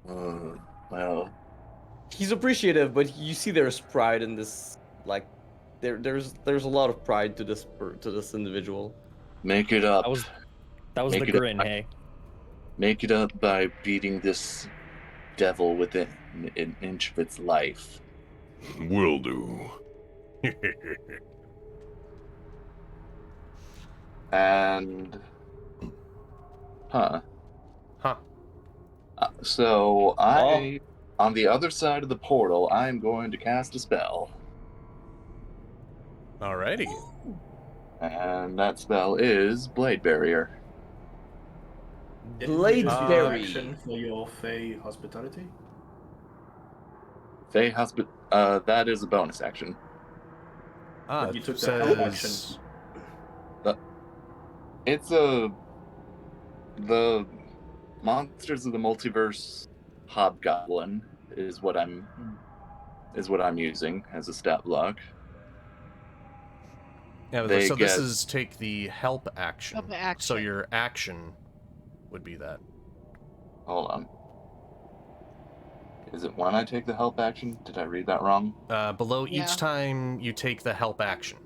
Well, he's appreciative, but you see there's pride in this. Like, there's a lot of pride to this individual. make it up. That was Make the it up. grin, hey. Make it up by beating this devil within an inch of its life. Will do. And... Huh. Huh. So, on the other side of the portal, I'm going to cast a spell. Alrighty. And that spell is Blade Barrier. Didn't you Blade use your Berry. action for your Fey hospitality? That is a bonus action. Ah, You it took the help action. says... It's the Monsters of the Multiverse Hobgoblin is what I'm using as a stat block. Yeah, They so this get- is take the help action. Help action. So your action would be that. Hold on. Is it when I take the help action? Did I read that wrong? Below Yeah. each time you take the help action.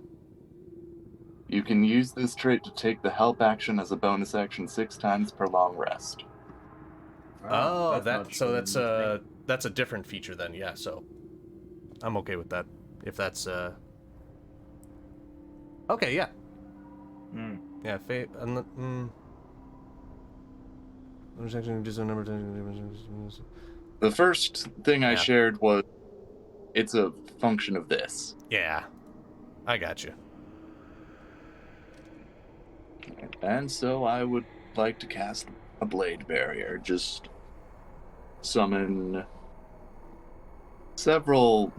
You can use this trait to take the help action as a bonus action 6 times per long rest. Oh, not so true. that's a different feature then. Yeah, so I'm okay with that. If that's okay, yeah, yeah. The first thing I Yeah. shared was it's a function of this. Yeah, I got you. And so I would like to cast a Blade Barrier. Just summon several...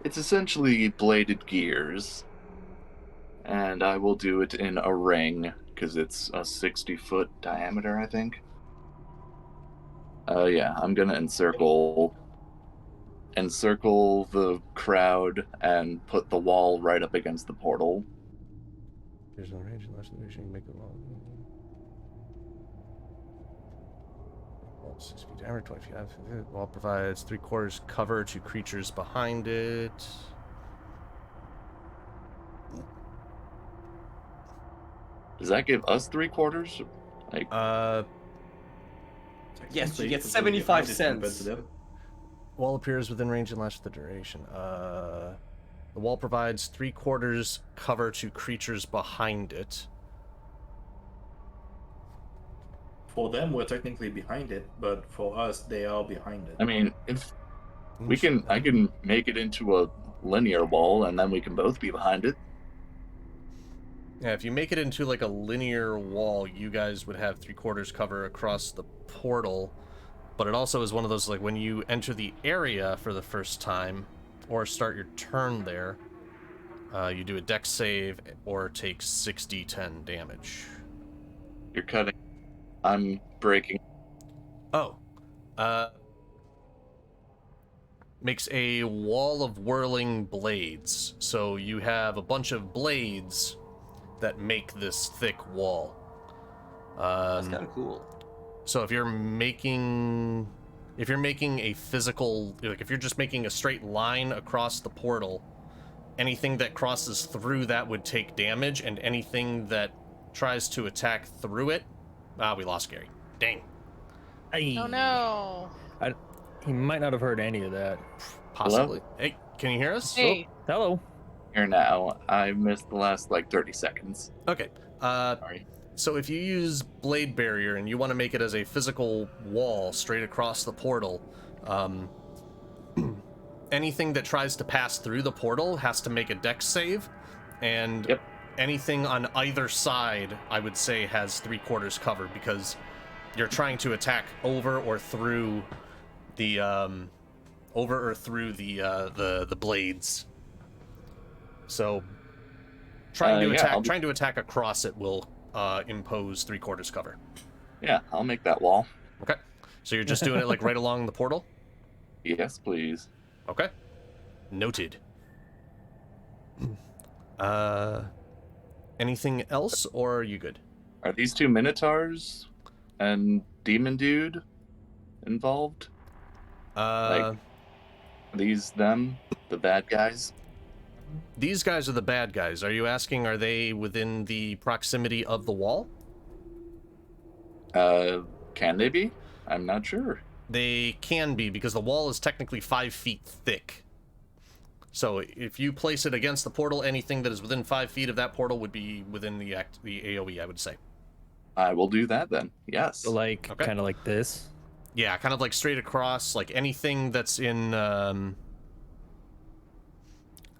It's essentially bladed gears. And I will do it in a ring, because it's a 60-foot diameter, I think. Yeah, I'm gonna encircle the crowd and put the wall right up against the portal. There's no range unless the mission make it long. 6 feet diameter, 20 feet out. Wall provides 3/4 cover to creatures behind it. Does that give us 3/4? Like, Yes, you Technically, get it's 75 divided compared cents. to them. Wall appears within range and lasts the duration. The wall provides 3/4 cover to creatures behind it. For them, we're technically behind it, but for us, they are behind it. I mean, if I can make it into a linear wall, and then we can both be behind it. Yeah, if you make it into like a linear wall, you guys would have 3/4 cover across the portal. But it also is one of those, like, when you enter the area for the first time, or start your turn there, you do a dex save or take 6d10 damage. You're cutting. I'm breaking. Oh. Makes a wall of whirling blades. So you have a bunch of blades that make this thick wall. That's kind of cool. So if you're making a physical, like if you're just making a straight line across the portal, anything that crosses through that would take damage, and anything that tries to attack through it, we lost Gary. Dang. Oh no. He might not have heard any of that. Possibly. Hey, can you hear us? Hey. Oh, hello. Here now. I missed the last like 30 seconds. Okay. Sorry. So if you use Blade Barrier and you want to make it as a physical wall straight across the portal, anything that tries to pass through the portal has to make a dex save, and anything on either side, I would say, has 3/4 cover, because you're trying to attack over or through the the blades. So trying to attack across it will impose 3/4 cover. Yeah, I'll make that wall. Okay. So you're just doing it like right along the portal? Yes, please. Okay. Noted. Anything else, or are you good? Are these two Minotaurs and Demon Dude involved? Like, these them, the bad guys? These guys are the bad guys. Are you asking, are they within the proximity of the wall? Can they be? I'm not sure. They can be, because the wall is technically 5 feet thick. So if you place it against the portal, anything that is within 5 feet of that portal would be within the AoE, I would say. I will do that then. Yes. So like, kind of like this. Yeah, kind of like straight across, like anything that's in,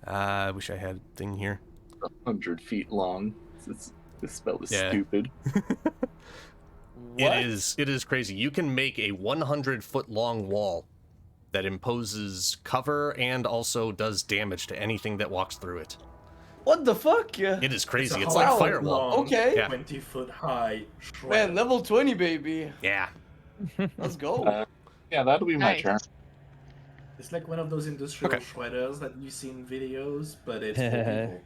I wish I had a thing here. 100 feet long. This spell is Yeah. stupid. It is crazy. You can make a 100-foot long wall that imposes cover and also does damage to anything that walks through it. What the fuck? Yeah. It is crazy. It's a like whole firewall. long, Okay. Yeah. 20-foot high shredder. Man, level 20, baby. Yeah. Let's go. Yeah, that'll be my Nice. turn. It's like one of those industrial Okay. shredders that you see in videos, but it's for people.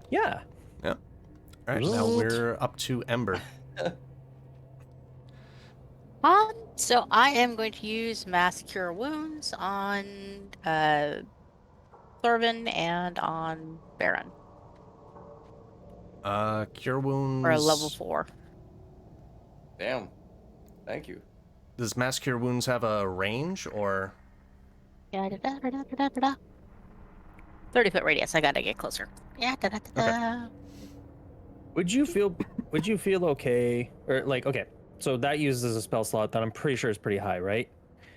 Yeah. All right, now we're up to Ember. So I am going to use Mass Cure Wounds on Throven and on Baron Cure wounds. for a level 4. Damn. Thank you. Does Mass Cure Wounds have a range, or? 30-foot radius. I gotta get closer. Yeah. Would you feel okay, or like, okay, so that uses a spell slot that I'm pretty sure is pretty high, right?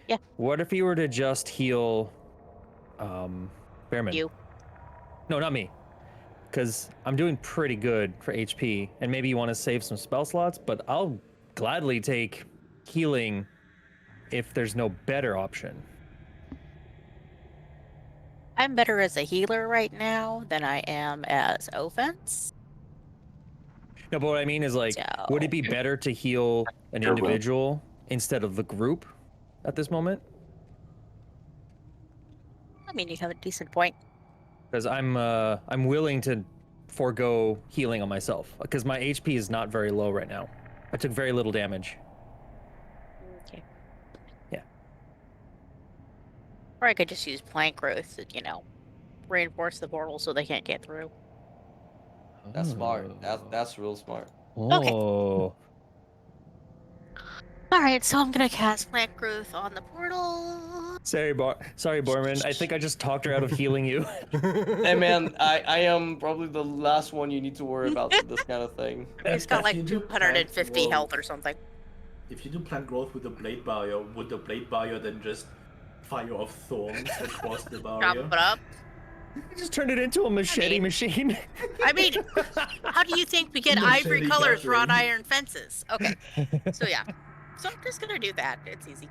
Yeah. What if you were to just heal Bermon? You. No, not me. Because I'm doing pretty good for HP, and maybe you want to save some spell slots, but I'll gladly take healing if there's no better option. I'm better as a healer right now than I am as offense. No, but what I mean is, like, would it be better to heal an Sure will. individual instead of the group at this moment? I mean, you have a decent point. Because I'm willing to forego healing on myself because my HP is not very low right now. I took very little damage. Okay. Yeah. Or I could just use plant growth to, reinforce the portal so they can't get through. That's smart. That's real smart. Okay. Oh. Alright, so I'm gonna cast plant growth on the portal. Sorry, Bermon. I think I just talked her out of healing you. Hey man, I am probably the last one you need to worry about this kind of thing. He's got If like you do 250 plant health growth- or something. If you do plant growth with the blade barrier, would the blade barrier then just fire off thorns across the Chop barrier? it up. You just turned it into a machete machine. I mean, how do you think we get Machete ivory colors cutting. wrought iron fences? Okay, so yeah. So I'm just gonna do that. It's easy.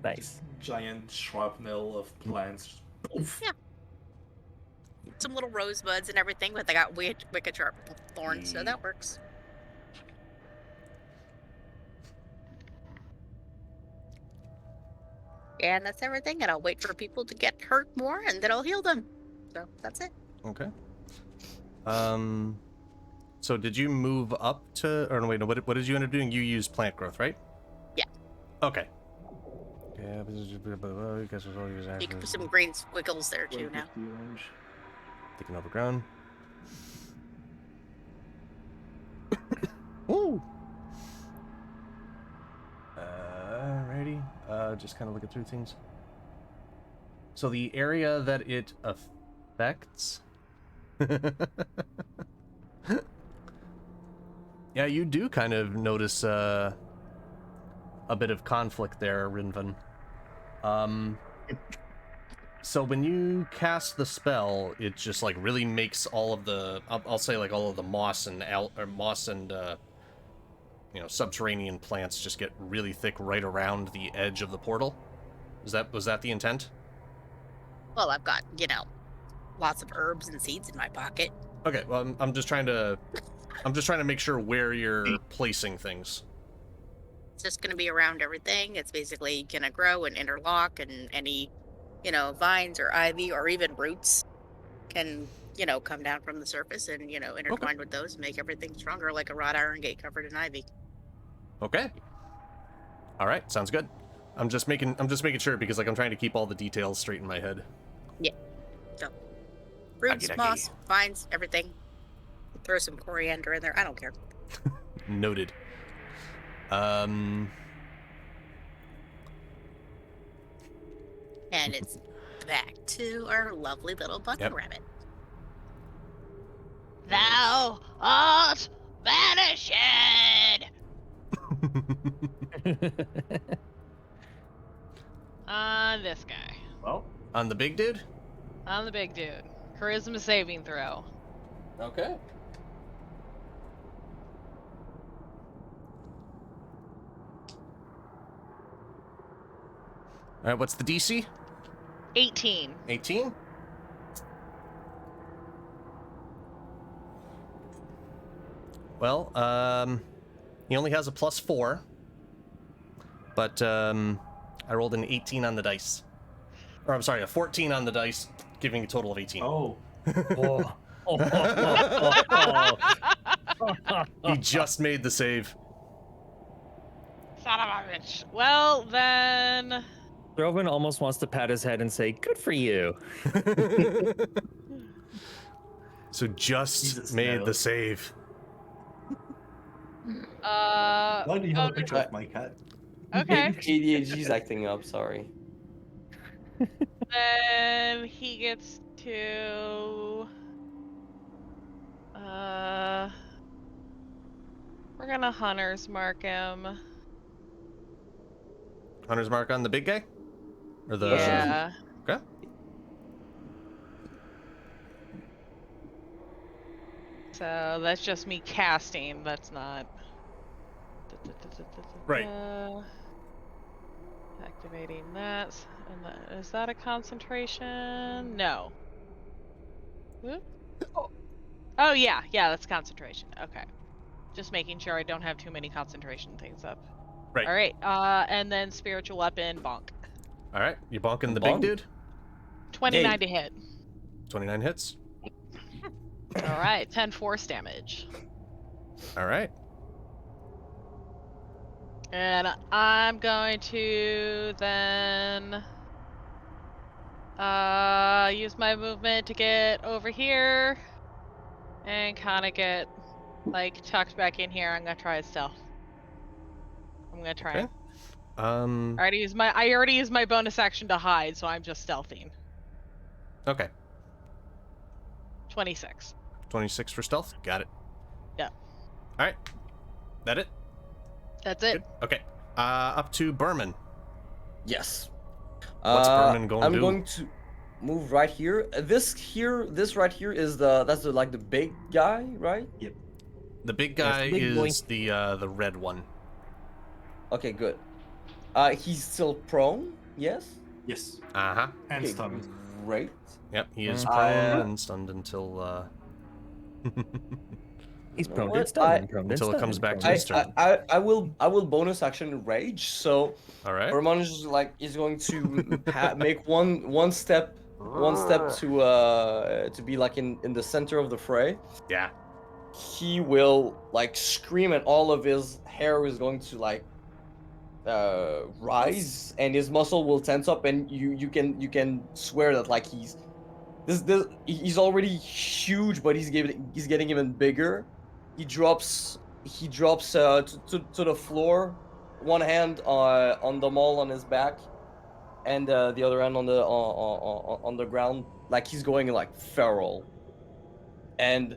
Nice. Giant shrapnel of plants. Poof. Yeah. Some little rosebuds and everything, but they got wicked sharp thorns, so that works. And that's everything, and I'll wait for people to get hurt more, and then I'll heal them. So that's it. Okay. So did you move up to, or no, wait, no, what did you end up doing? You used plant growth, right? Yeah. Okay. You can put some green squiggles there too now. Taking overgrown. Woo! Alrighty. Just kind of looking through things. So the area that it affects. Yeah, you do kind of notice a bit of conflict there, Rynvan. So when you cast the spell, it just like really makes all of the I'll say like all of the moss and subterranean plants just get really thick right around the edge of the portal. Was that the intent? Well, I've got, lots of herbs and seeds in my pocket. Okay, well I'm just trying to make sure where you're placing things. It's just going to be around everything. It's basically going to grow and interlock, and any vines or ivy or even roots can, come down from the surface and, intertwine with those and make everything stronger, like a wrought iron gate covered in ivy. Okay. All right, sounds good. I'm just making sure because I'm trying to keep all the details straight in my head. Yeah. So, roots, moss, vines, everything. Throw some coriander in there. I don't care. Noted. And it's back to our lovely little button rabbit. Thou art banished! On this guy. Well, on the big dude? On the big dude. Charisma saving throw. Okay. All right, what's the DC? 18. 18? Well, he only has a +4, but I rolled an 18 on the dice. Or I'm sorry, a 14 on the dice, giving a total of 18. Oh. He just made the save. Son of a bitch. Well, then... Throven almost wants to pat his head and say, good for you. So just made the save. Why do you have a picture of my cat? Okay. ADHD's acting up, sorry. Then he gets to... we're gonna Hunter's Mark him. Hunter's Mark on the big guy? Or the... Yeah. Okay. So that's just me casting, that's not... Right. Activating that. And that, is that a concentration? No. Whoop. Oh yeah, that's concentration. Okay. Just making sure I don't have too many concentration things up. Right. Alright, and then spiritual weapon, bonk. Alright, you bonking the big dude? 29 to hit. 29 hits. Alright, 10 force damage. Alright. And I'm going to then use my movement to get over here and kind of get like tucked back in here. I'm gonna try stealth. I'm gonna try. Okay. I already used my bonus action to hide, so I'm just stealthing. Okay. 26. 26 for stealth. Got it. Yeah. All right. That it? That's it. Good. Okay. Up to Bermon. Yes. What's Bermon going to do? I'm going to move right here. This right here is that's the big guy, right? Yep. The big guy Yes, is the red one. Okay, good. He's still prone. Yes. Yes. Uh-huh. And Okay, stunned. Great. Yep, he is prone and stunned until He's prone What? and stunned. Prone and until it stunned, comes back prone to and his turn. I will bonus action rage. So All right. Bermon is going to make one step to be like in the center of the fray. Yeah. He will like scream and all of his hair is going to like rise and his muscle will tense up and you can swear that like he's already huge but he's getting even bigger. He drops to the floor, one hand on the maul on his back and the other hand on the ground, like he's going like feral. And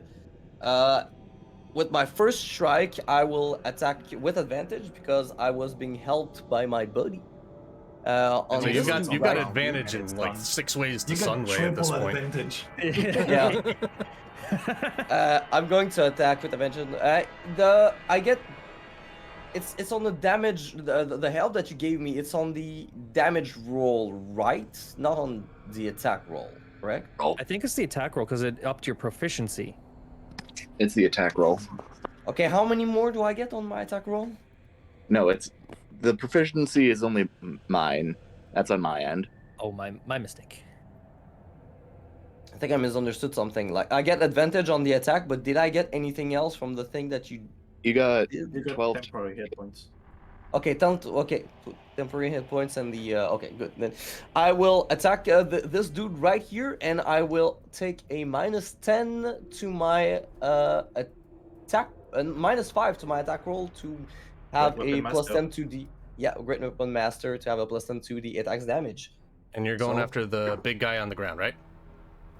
with my first strike, I will attack with advantage because I was being helped by my buddy. So you've got advantage in like 6 ways to Sunway at this point. Advantage. Yeah. I'm going to attack with advantage. It's on the damage, the help that you gave me. It's on the damage roll, right? Not on the attack roll, correct? I think it's the attack roll because it upped your proficiency. It's the attack roll. Okay, how many more do I get on my attack roll? No, it's the proficiency is only mine. That's on my end. Oh, my mistake. I think I misunderstood something. Like I get advantage on the attack, but did I get anything else from the thing that you? You got You got 12 temporary hit points. Okay, temporary hit points and the okay, good. Then I will attack this dude right here, and I will take a -10 to my attack, and -5 to my attack roll to have Great a Weapon plus Master. 10 to the Great Weapon Master to have a plus 10 to the attack's damage. And you're going So- after the big guy on the ground, right?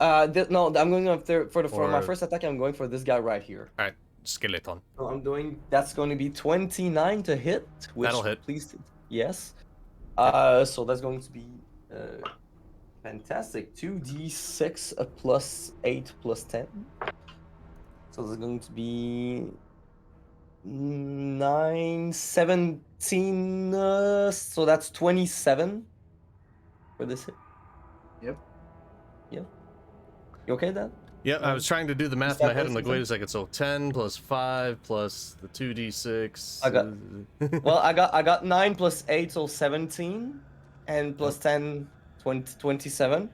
No, I'm going after for my Or- first attack. I'm going for this guy right here. All right, skeleton. So I'm doing. That's going to be 29 to hit. Which, That'll hit. Please, yes. So that's going to be fantastic. 2d6 plus 8 plus 10. So there's going to be 9, 17. So that's 27 for this hit. Yep. Yep. You okay then? Yeah, I was trying to do the math in that my head. I'm based like, wait a second. So 10 plus 5 plus the 2d6. I got- Well, I got 9 plus 8, so 17, and plus 10, 27.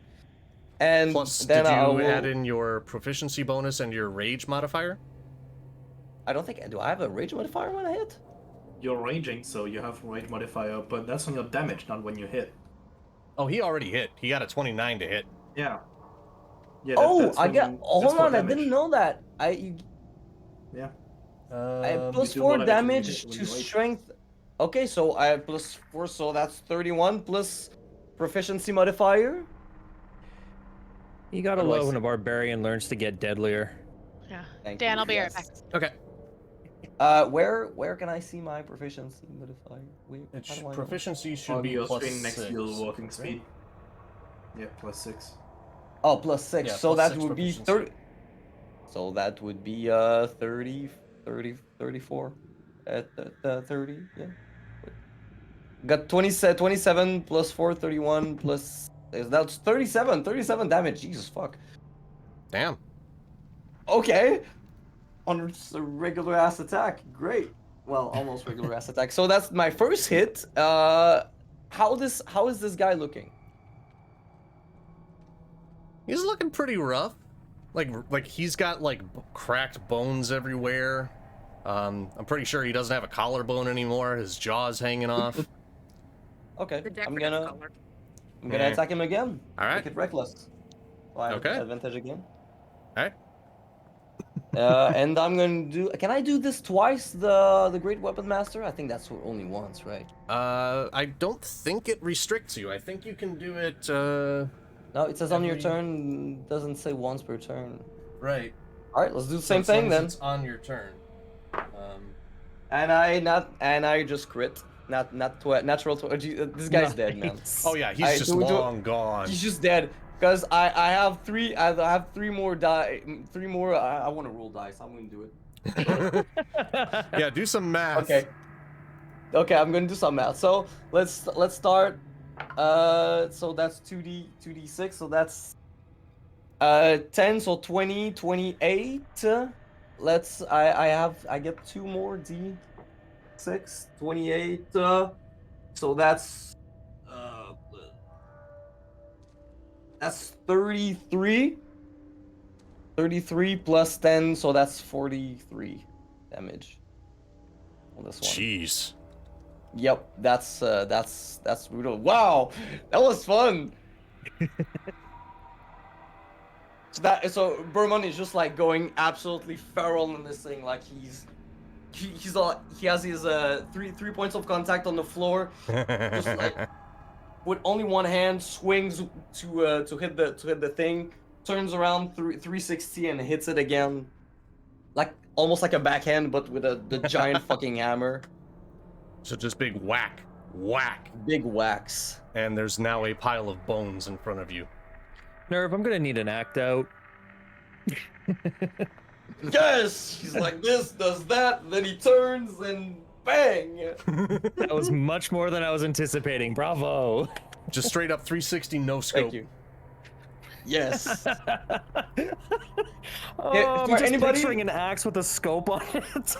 And Plus, then did I you will... add in your proficiency bonus and your rage modifier? I don't think... Do I have a rage modifier when I hit? You're raging, so you have rage modifier, but that's on your damage, not when you hit. Oh, he already hit. He got a 29 to hit. Yeah. Yeah. I got... Hold on, I didn't know that. I plus do 4 more damage when you damage hit- when to you rage. strength. Okay, so I have plus 4, so that's 31 plus proficiency modifier. You gotta What do I love when say? a barbarian learns to get deadlier. Yeah. Thank Dan, you, I'll be right back. yes. Okay. Where can I see my proficiency modifier? How do I know? Proficiency should On be your plus screen next to 6, your walking right? speed. Yeah, plus 6. Oh, plus 6. Yeah, so plus that 6 would be proficiency. 30. So that would be 30, 34 at 30. Yeah. Got 27 plus 4, 31 plus. That's 37 damage. Jesus fuck. Damn. Okay. On just a regular ass attack. Great. Well, almost regular ass attack. So that's my first hit. How is this guy looking? He's looking pretty rough. Like he's got like cracked bones everywhere. I'm pretty sure he doesn't have a collarbone anymore. His jaw's hanging off. Okay. The I'm decorative gonna color. Yeah. attack him again. All right. Make it reckless. So I have Okay. advantage again. All right. And I'm gonna do. Can I do this twice? The Great Weapon Master? I think that's only once, right? I don't think it restricts you. I think you can do it. No, it says on your Every- turn. Doesn't say once per turn. Right. All right, let's do the same as long thing as then. It's on your turn. And I just crit. Natural. This guy's dead, man. Oh yeah, he's just long gone. He's just dead. Because I have three. I have 3 more die. 3 more. I want to roll dice. I'm gonna do it. Yeah, do some math. Okay. Okay, I'm gonna do some math. So let's start. So that's 2d6. So that's 10. So 20, 28. I get 2 more d6. 28. So that's 33. 33 plus 10. So that's 43 damage. On this one. Jeez. Yep, that's brutal. Wow, that was fun. So Bermon is just like going absolutely feral in this thing. Like he has his 3 points of contact on the floor. Just like with only one hand swings to hit the thing, turns around 360 and hits it again, like almost like a backhand, but with the giant fucking hammer. So just big whack, whack. Big whacks. And there's now a pile of bones in front of you. Nerve, I'm gonna need an act out. Yes! He's like this, does that, then he turns and bang! That was much more than I was anticipating. Bravo. Just straight up 360 no scope. Thank you. Yes. Oh, for I'm just anybody- picturing an axe with a scope on it.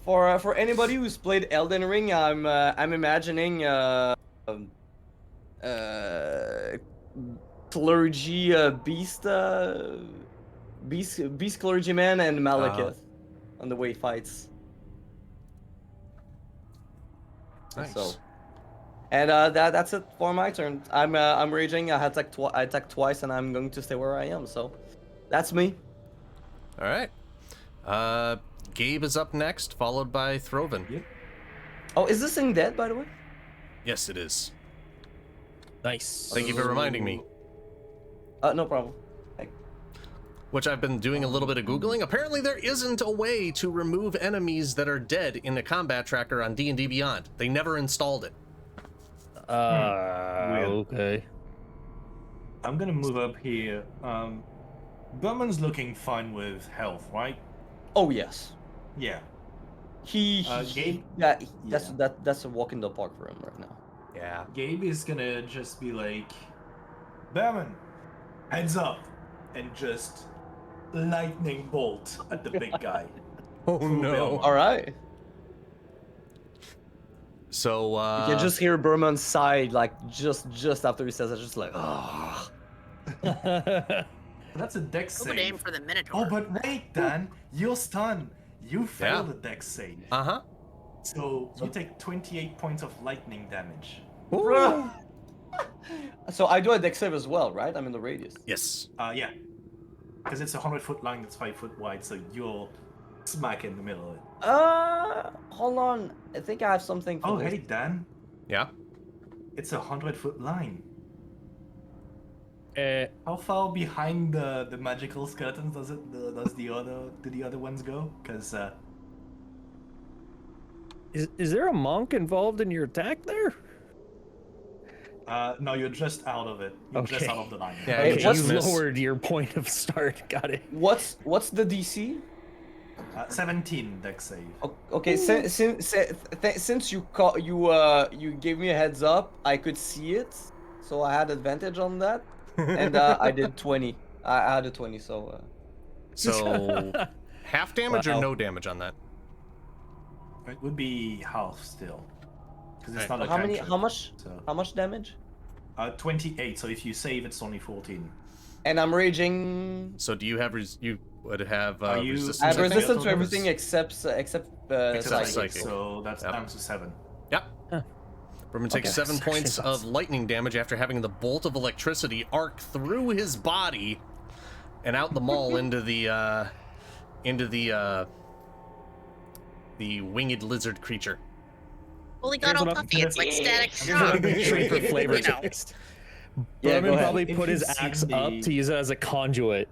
For anybody who's played Elden Ring, I'm imagining clergy beast clergyman and Malekith on the way he fights. Nice. So, and that's it for my turn. I'm raging. I attacked twice, and I'm going to stay where I am. So, that's me. All right. Gabe is up next, followed by Throven. Yep. Oh, is this thing dead, by the way? Yes, it is. Nice. Thank you for reminding me. No problem. Which I've been doing a little bit of Googling. Apparently there isn't a way to remove enemies that are dead in a combat tracker on D&D Beyond. They never installed it. Okay. I'm gonna move up here. Bermon's looking fine with health, right? Oh yes. Yeah. Gabe. That's a walk in the park for him right now. Yeah. Gabe is gonna just be like, Bermon, heads up, and just lightning bolt at the big guy. Oh no. All right. So you can just hear Bermon's sigh, like just after he says it, just like, oh. That's a dex Who save. would aim for the Minotaur? Oh, but wait, Dan, you're stunned. You failed the dex save. Uh-huh. So you take 28 points of lightning damage. Bruh. So I do a dex save as well, right? I'm in the radius. Yes. Yeah. Because it's a 100-foot line that's 5 foot wide, so you're smack in the middle of it. Hold on. I think I have something for this. Hey, Dan. Yeah? It's a 100-foot line. Uh, How far behind the magical skeletons does the other ones go? Because is there a monk involved in your attack there? no, you're just out of it. You're just out of the line. Yeah, Hey, Okay, you lowered your point of start. Got it. What's the DC? 17 dex save. Okay, since you gave me a heads up, I could see it, so I had advantage on that, and I did 20. I had a 20, so. So half damage or Wow. no damage on that? It would be half still, because it's not a How many? cantrip, How much? so. How much damage? 28. So if you save, it's only 14. And I'm raging. So do you have you would have Are you- resistance? I have I think? resistance to everything except Except psychic. psychic. So that's Yep. down to 7. Yep. Bermon takes Okay, 7 that's actually points not- of lightning damage after having the bolt of electricity arc through his body and out the maul into the winged lizard creature. Well, he got all puffy. It's like static shock. Treat for flavor You know. text. Yeah, go Berman ahead. probably If put his you've axe seen up the- to use it as a conduit.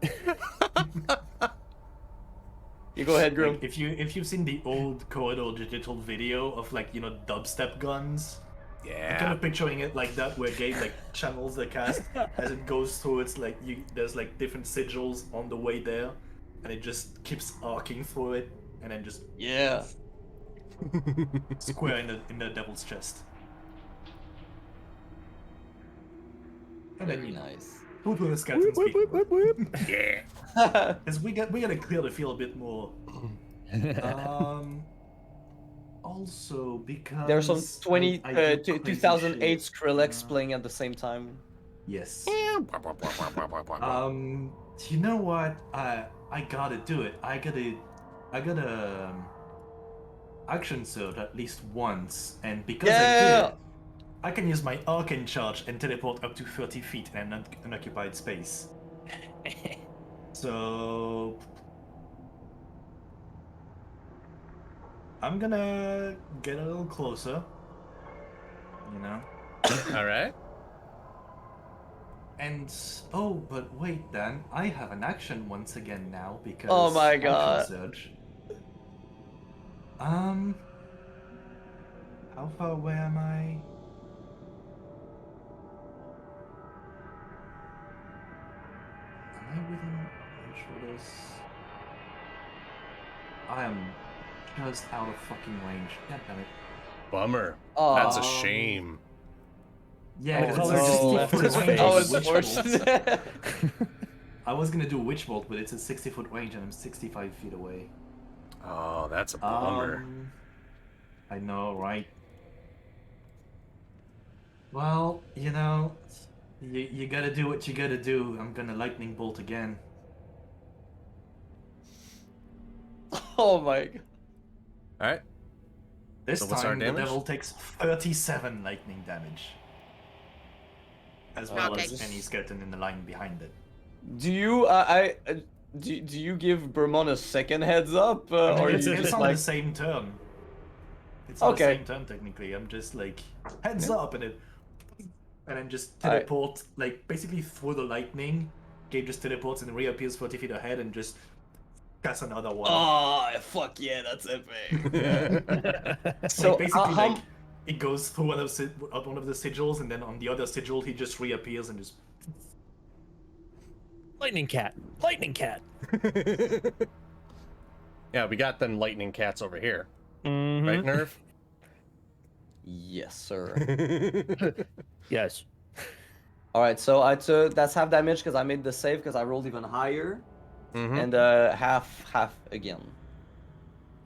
You go ahead, Grim. Like, if you've seen the old Corridor digital video of dubstep guns, I'm kind Yeah. of picturing it like that, where Gabe channels the cast as it goes through. It's there's different sigils on the way there, and it just keeps arcing through it, and then just Yeah. square in the devil's chest. And then Very nice. Whoop with the skeleton speed. Yeah. Because we gotta clear the field a bit more. Also because There's some I do crazy 2008 shit. Skrillex playing at the same time. Yes. You know what? I gotta do it. I gotta action surge at least once, and because I Yeah. did, I can use my arcane charge and teleport up to 30 feet in an unoccupied space. So I'm gonna get a little closer. You know. All right. And but wait, Dan, I have an action once again now because Oh my action God. surge. How far away am I? Am I within range for this? I am just out of fucking range. God damn it. Bummer. Oh, That's a shame. Yeah, The it's color just 60 left foot his range. face. I was Witch fortunate. bolt. I was gonna do Witch Bolt, but it's a 60-foot range and I'm 65 feet away. Oh, that's a bummer. I know, right? Well, you know, you gotta do what you gotta do. I'm gonna lightning bolt again. Oh my god. All right. This So what's our time the damage? devil takes 37 lightning damage. As well Okay. as any skeleton in the line behind it. Do you do you give Bermon a second heads up, I mean, or it's, you it's just on like the same turn. It's on Okay. the same turn technically. I'm just like heads up and then just teleport like basically through the lightning. Gabe just teleports and reappears 40 feet ahead and just cast another one. oh fuck yeah, that's epic. So Like, basically how like it goes through one of the sigils and then on the other sigil he just reappears and just Lightning cat. Lightning cat. Yeah, we got them lightning cats over here. Mhm. Right, Nerv? Yes, sir. Yes. All right, so I took that's half damage because I made the save because I rolled even higher, Mm-hmm. and half again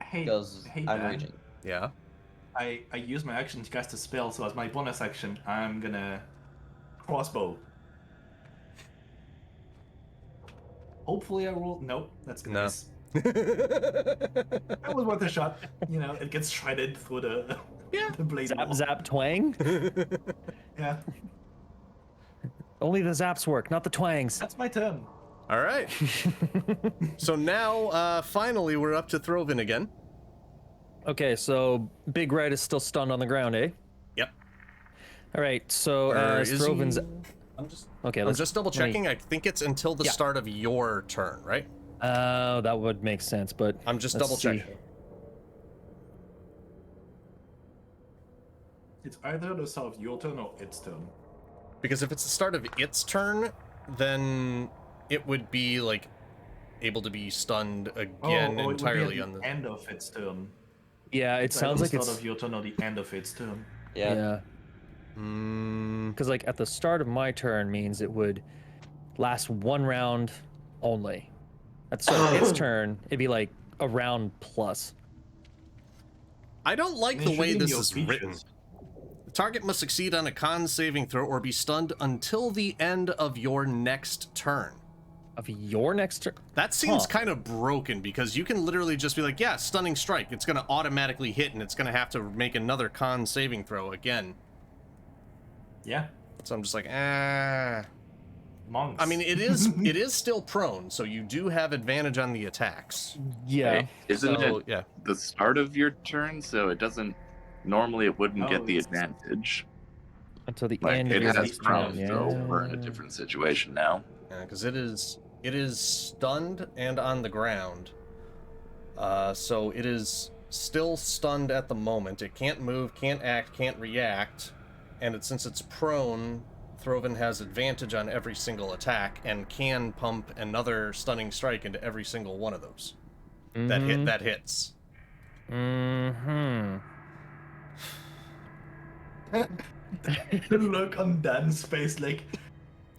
hey, because hey I'm Dan, raging. Yeah. I use my action to cast a spell, so as my bonus action, I'm gonna crossbow. Hopefully I roll. Nope, that's gonna No. miss. That was worth a shot. You know, it gets shredded through the the blade. Zap, wall. zap, twang. Yeah, Only the zaps work, not the twangs. that's my turn. All right. So now, finally, we're up to Throven again. Okay, so Big Red is still stunned on the ground, eh? Yep. All right, so Or as is Throven's... he- Okay, I'm let's just double let me- checking. I think it's until the Yeah. start of your turn, right? Oh, that would make sense, but I'm just let's double see. checking. It's either the start of your turn or its turn. Because if it's the start of its turn, then it would be like able to be stunned again it would be entirely at on the the. end of its turn. Yeah, it It's sounds either like the it's... start of your turn or the end of its turn. Yeah. Because like at the start of my turn means it would last one round only. At the start of its turn, it'd be like a round plus. I don't like They the should way be in this your is features. written. The target must succeed on a con saving throw or be stunned until the end of your next turn. Of your next turn? That seems Huh. kind of broken because you can literally just be like, yeah, stunning strike. It's going to automatically hit and it's going to have to make another con saving throw again. Yeah, So I'm just like, monks. I mean, it is still prone, so you do have advantage on the attacks. Yeah. Hey, isn't So, it yeah. the start of your turn? So it doesn't. Normally, it wouldn't No, get the it's- advantage. Until the Like end of it your has next prone, turn. so we're in a Yeah. different situation now. Yeah, because it is stunned and on the ground. So it is still stunned at the moment. It can't move, can't act, can't react, and since it's prone, Throven has advantage on every single attack and can pump another stunning strike into every single one of those. That hits. Mm-hmm. The look on Dan's face, like,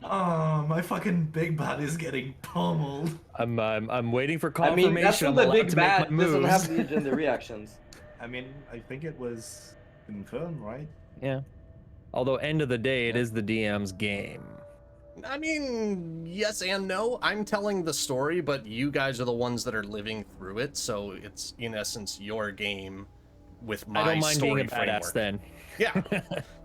oh, my fucking big bad is getting pummeled. I'm waiting for I confirmation. mean, that's when I'm the allowed big to make bad my doesn't moves. have the agenda reactions. I mean, I think it was confirmed, right? Yeah. Although end of the day, it is the DM's game. I mean, yes and no. I'm telling the story, but you guys are the ones that are living through it, so it's in essence your game with my I don't mind being story a badass framework. then. Yeah.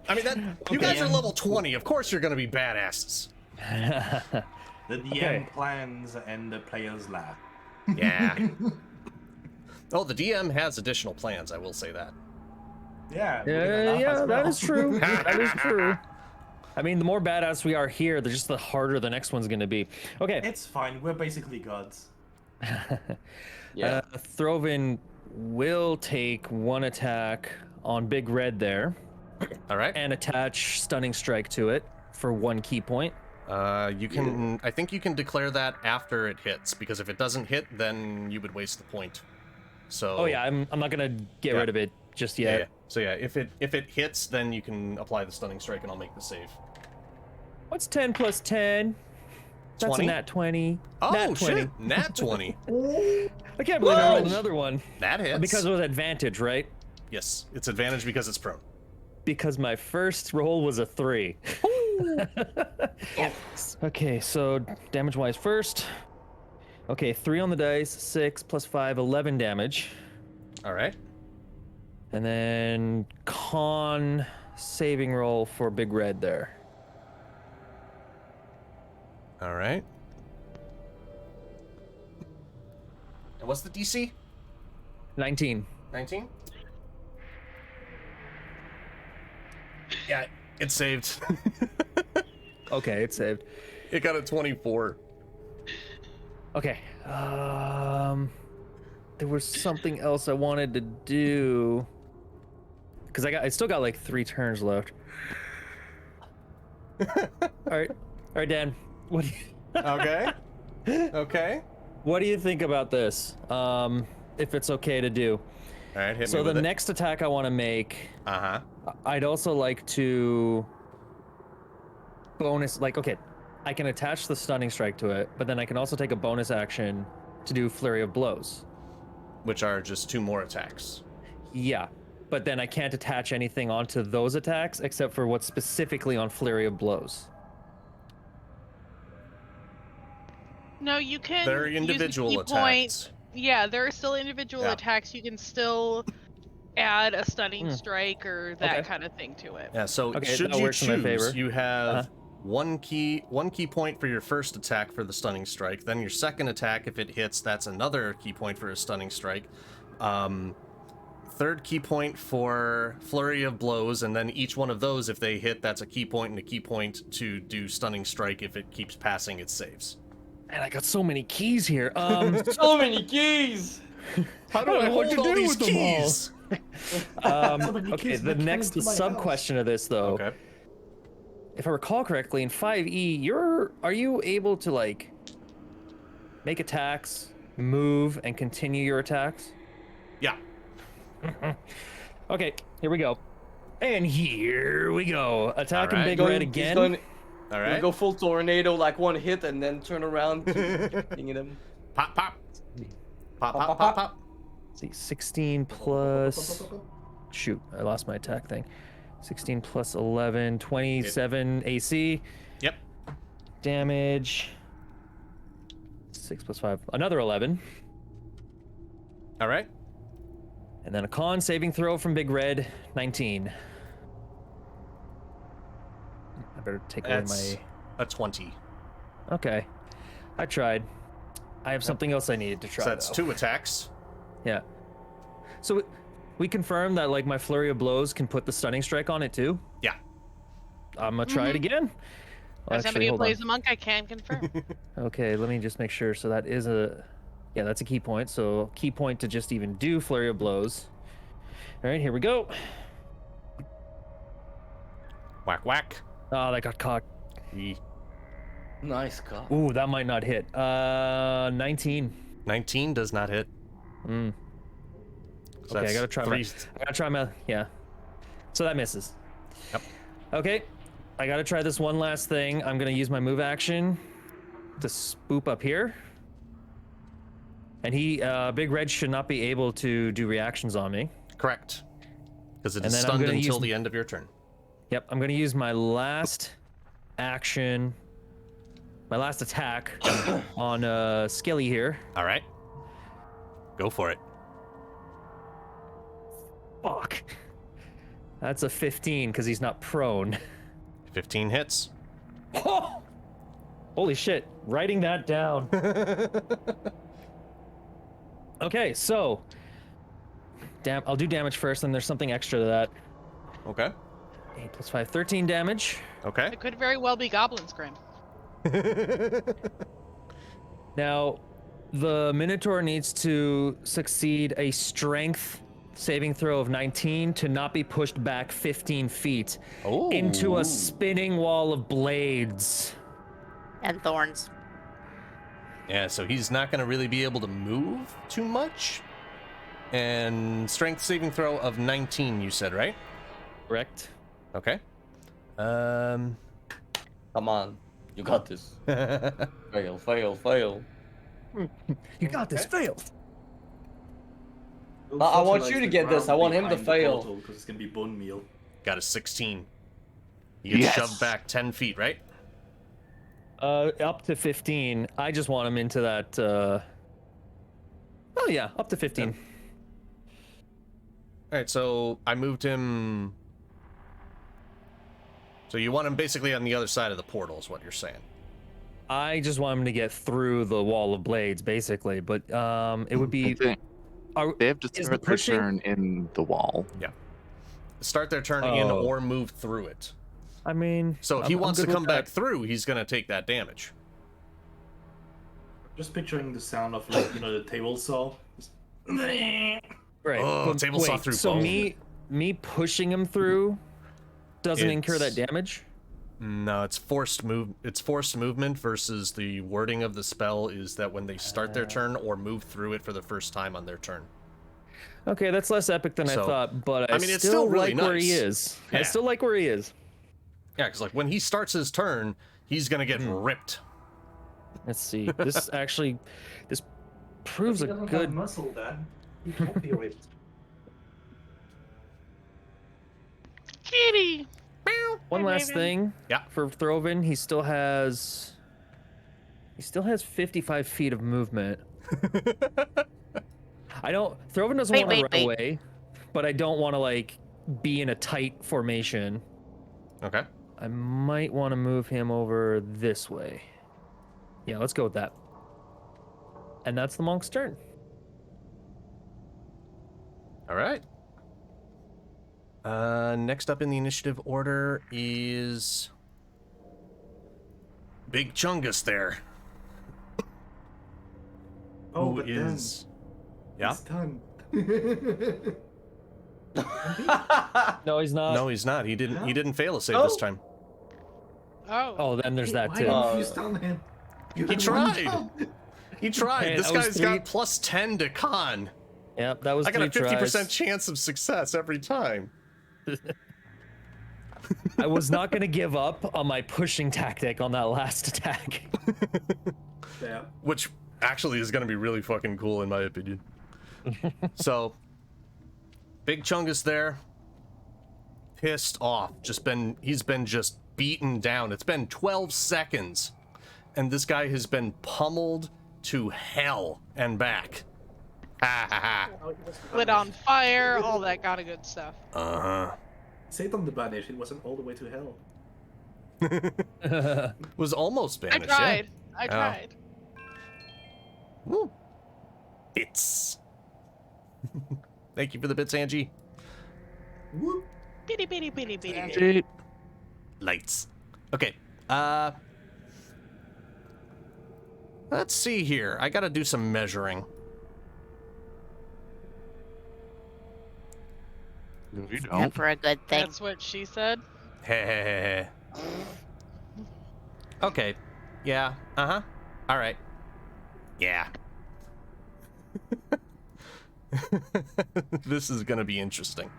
I mean, that you guys are level 20. Of course you're going to be badasses. The DM Okay. plans and the players laugh. Yeah. Oh, the DM has additional plans, I will say that. Yeah, we're gonna laugh Yeah, as that well. is true. That is true. I mean, the more badass we are here, the just the harder the next one's going to be. Okay. It's fine. We're basically gods. Yeah. Throven will take one attack on Big Red there All right. and attach Stunning Strike to it for 1 key point. You can. I think you can declare that after it hits, because if it doesn't hit, then you would waste the point. So. Oh yeah, I'm not gonna get Yeah. rid of it just Yeah, yet. yeah. So yeah, if it hits, then you can apply the stunning strike, and I'll make the save. What's 10 plus 10? That's 20? a nat 20. Oh nat 20. shit! Nat 20. I can't believe I rolled another one. That hits. Because it was advantage, right? Yes, it's advantage because it's prone. because my first roll was a 3. Okay, so damage-wise first. Okay, 3 on the dice, 6 plus 5, 11 damage. All right. And then con saving roll for Big Red there. All right. And what's the DC? 19. 19? Yeah, it saved. Okay, it's saved. It got a 24. Okay. There was something else I wanted to do. Because I still got like 3 turns left. All right, Dan. What do you... Okay. Okay. What do you think about this? If it's okay to do. All right, hit me So with the it. next attack I want to make, Uh-huh. I'd also like to bonus, like, okay, I can attach the stunning strike to it, but then I can also take a bonus action to do flurry of blows. Which are just 2 more attacks. Yeah, but then I can't attach anything onto those attacks except for what's specifically on flurry of blows. No, you can. They're use a individual key attacks. point. Yeah, there are still individual Yeah. attacks. You can still add a stunning strike or that Okay. kind of thing to it. Yeah, so Okay, should that you works in my favor. choose, you have one key point for your first attack for the stunning strike. Then your second attack, if it hits, that's another key point for a stunning strike. Third key point for flurry of blows, and then each one of those, if they hit, that's a key point and a key point to do stunning strike if it keeps passing its saves. Man, I got so many keys here. So many keys. How do I hold all these keys? Okay, the next sub-question of this, though. Okay. If I recall correctly, in 5e, are you able to, like, make attacks, move, and continue your attacks? Yeah. Okay, here we go. And here we go. Attacking All right. Big Red again. All right. Go full tornado, like one hit, and then turn around, keep hitting them. Pop, pop. Pop, pop, pop, pop. Let's see, 16 plus... Shoot, I lost my attack thing. 16 plus 11, 27 AC. Yep. Damage. 6 plus 5, another 11. All right. And then a con saving throw from Big Red, 19. I better take away That's my... a 20. Okay. I tried. I have something else I needed to try, So that's though. 2 attacks. Yeah. So we confirmed that, like, my flurry of blows can put the stunning strike on it, too? Yeah. I'm gonna try it again. Well, As somebody who hold plays on. a monk, I can confirm. Okay, let me just make sure. So that is a... Yeah, that's a key point. So key point to just even do flurry of blows. All right, here we go. Whack, whack. Oh, that got caught. Nice call. Ooh, that might not hit. 19. 19 does not hit. Mm. So Okay, I that's gotta try three. I gotta try my... Yeah. So that misses. Yep. Okay, I gotta try this one last thing. I'm gonna use my move action to spoop up here. And Big Red should not be able to do reactions on me. Correct. Because it And is then I'm stunned gonna until use- the end of your turn. Yep, I'm gonna use my last action, my last attack on Skilly here. All right. Go for it. Fuck. That's a 15 because he's not prone. 15 hits. Holy shit, writing that down. Okay, so I'll do damage first, and there's something extra to that. Okay. 8 plus 5, 13 damage. Okay. It could very well be Goblin Scrim. Now, the Minotaur needs to succeed a strength saving throw of 19 to not be pushed back 15 feet into a spinning wall of blades. And thorns. Yeah, so he's not going to really be able to move too much. And strength saving throw of 19, you said, right? Correct. Okay. Come on. You got this. Fail, fail, fail. You got this. Failed. I want you to get this. I want him to fail. Because it's gonna be bone meal. Got a 16. You get Yes. shoved back 10 feet, right? Up to 15. I just want him into that. Oh yeah, up to 15. All right, so I moved him. So you want him basically on the other side of the portal, is what you're saying? I just want him to get through the wall of blades, basically. But it would be. They have to is start the their pushing- turn in the wall. Yeah. Start their turn in Oh. or move through it. I mean, So if he I'm wants to good with come back that. through, he's gonna take that damage. Just picturing the sound of like the table saw. Right. Oh, but table saw wait, through So both. me pushing him through doesn't incur that It's- damage. No, it's forced move. It's forced movement versus the wording of the spell is that when they start their turn or move through it for the first time on their turn. Okay, that's less epic than So, I thought, but I I mean, it's still still really like where he nice. is. Yeah. I still like where he is. Yeah, because like when he starts his turn, he's gonna get ripped. Let's see. This actually, this proves a good. muscle, Dad. He can't be whipped. Kitty. One last thing. Yeah. For Throven, he still has 55 feet of movement. Throven doesn't Wait, want to wait, run wait. away, but I don't want to like be in a tight formation. Okay. I might want to move him over this way. Yeah, let's go with that. And that's the monk's turn. All right. Next up in the initiative order is Big Chungus there. Oh, Who but is? Yeah. It's done. No, he's not. No, he's not. He didn't. He didn't fail a save Oh. this time. Oh. Oh, then there's that Why too. didn't you stun him? You He had one tried. job. He tried. Hey, This that was guy's three- got plus 10 to con. Yep, that was I got a 3 50% tries. chance of success every time. I was not going to give up on my pushing tactic on that last attack. Yeah. Which actually is going to be really fucking cool in my opinion. So, Big Chungus there. Pissed off. He's been just beaten down. It's been 12 seconds. And this guy has been pummeled to hell and back. Ha ha ha. Lit on fire, all that kind of good stuff. Uh-huh. Satan the banished, it wasn't all the way to hell. Was almost I banished. tried. I Yeah. tried. Woo. Bits. Thank you for the bits, Angie. Whoop. Bitty bitty bitty bitty. Angie. Lights. Okay. Let's see here. I gotta do some measuring. No, you Yeah, don't. for a good thing. That's what she said. Heh. Okay. Yeah. Uh-huh. All right. Yeah. This is gonna be interesting.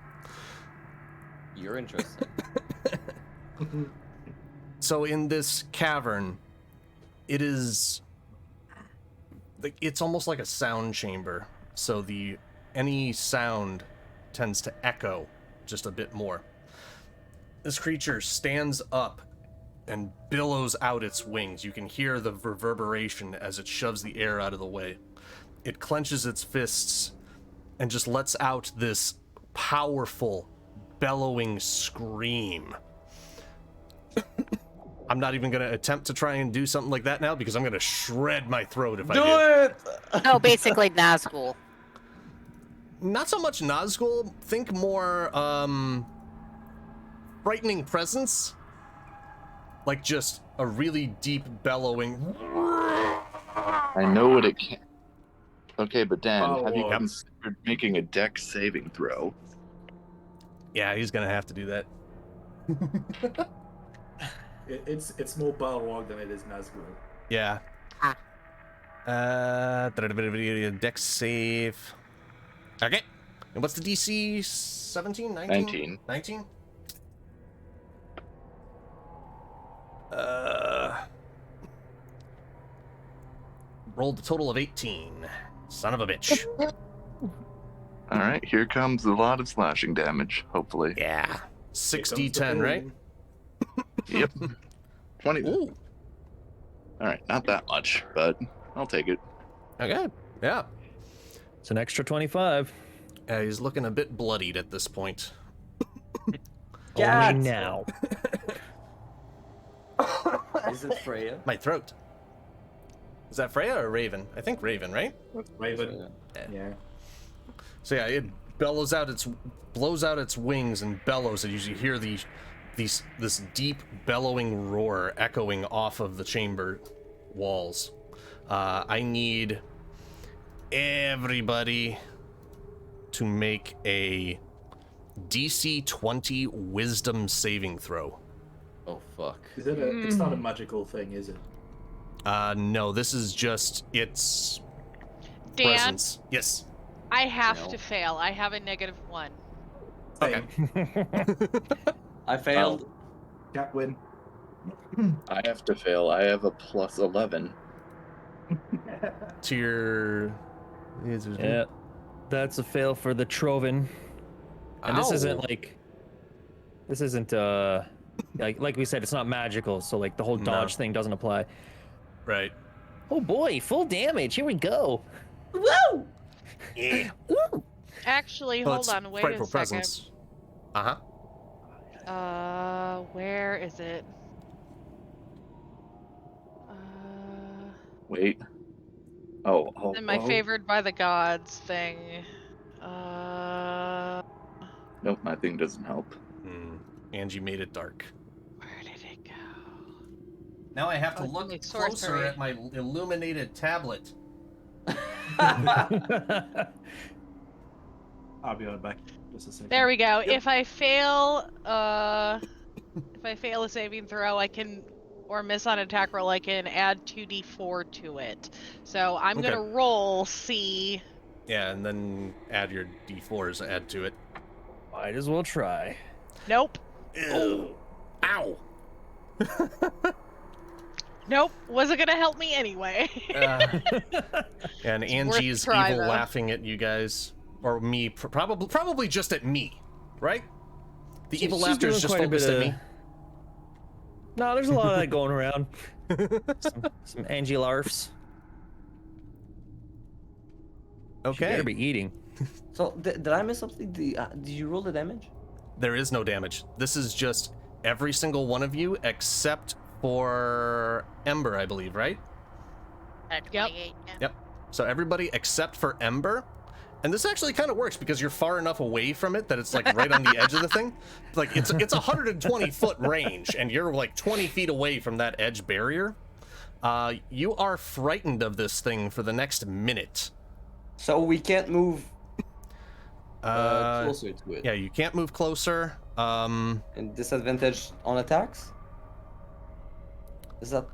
You're interesting. So in this cavern, it is like it's almost like a sound chamber. So any sound tends to echo just a bit more. This creature stands up and billows out its wings. You can hear the reverberation as it shoves the air out of the way. It clenches its fists and just lets out this powerful, bellowing scream. I'm not even going to attempt to try and do something like that now because I'm going to shred my throat if I do. Do it! No, basically Nazgul. Not so much Nazgul, think more frightening presence. Like just a really deep bellowing. I know what it can. Okay, but Dan, have you Oh. considered making a dex saving throw? Yeah, he's going to have to do that. It's more Balrog than it is Nazgul. Yeah. Dex save. Okay. And what's the DC? 17? 19? 19. 19? Rolled a total of 18. Son of a bitch. All right, here comes a lot of slashing damage, hopefully. Yeah. 6d10, right? Yep. 20. Ooh. All right, not that much, but I'll take it. Okay. Yeah. It's an extra 25. He's looking a bit bloodied at this point. Only now. Is it Freya? My throat. Is that Freya or Raven? I think Raven, right? Raven. Yeah. So yeah, it blows out its wings and bellows, and you hear this deep bellowing roar echoing off of the chamber walls. I need everybody to make a DC 20 Wisdom saving throw. Oh fuck. Is it it's not a magical thing, is it? No, this is just its Dan, presence. Yes. I have to fail. I have a -1. Okay. I failed. Can't win. I have to fail. I have a +11. To your... Yeah, that's a fail for the Throven. And this isn't like we said, it's not magical, so like the whole dodge thing doesn't apply. Right. Oh boy, full damage. Here we go. Woo! Yeah. Woo! Actually, Well, hold it's on. Wait frightful a second. presence. Uh-huh. Where is it? Wait. Oh. And my favored by the gods thing. Nope, my thing doesn't help. Angie made it dark. Where did it go? Now I have to Oh, look it's closer sorcery. at my illuminated tablet. I'll be right back. Just a second. There we go. Yep. If I fail, a saving throw, I can, or miss on attack roll, I can add 2d4 to it. So I'm gonna roll C. Yeah, and then add your d4s, add to it. Might as well try. Nope. Ew. Ow. Nope. Wasn't gonna help me anyway. And It's Angie worth is a try, evil though. laughing at you guys. Or me, probably just at me, right? The evil laughter is just focused at me. No, there's a lot of that going around. some Angie larfs. Okay. She better be eating. So did I miss something? Did you roll the damage? There is no damage. This is just every single one of you except for Ember, I believe, right? At Yep. 28, yeah. Yep. So everybody except for Ember. And this actually kind of works because you're far enough away from it that it's like right on the edge of the thing. Like it's 120-foot range and you're like 20 feet away from that edge barrier. You are frightened of this thing for the next minute. So we can't move closer to it. Yeah, you can't move closer. And disadvantage on attacks? Is that?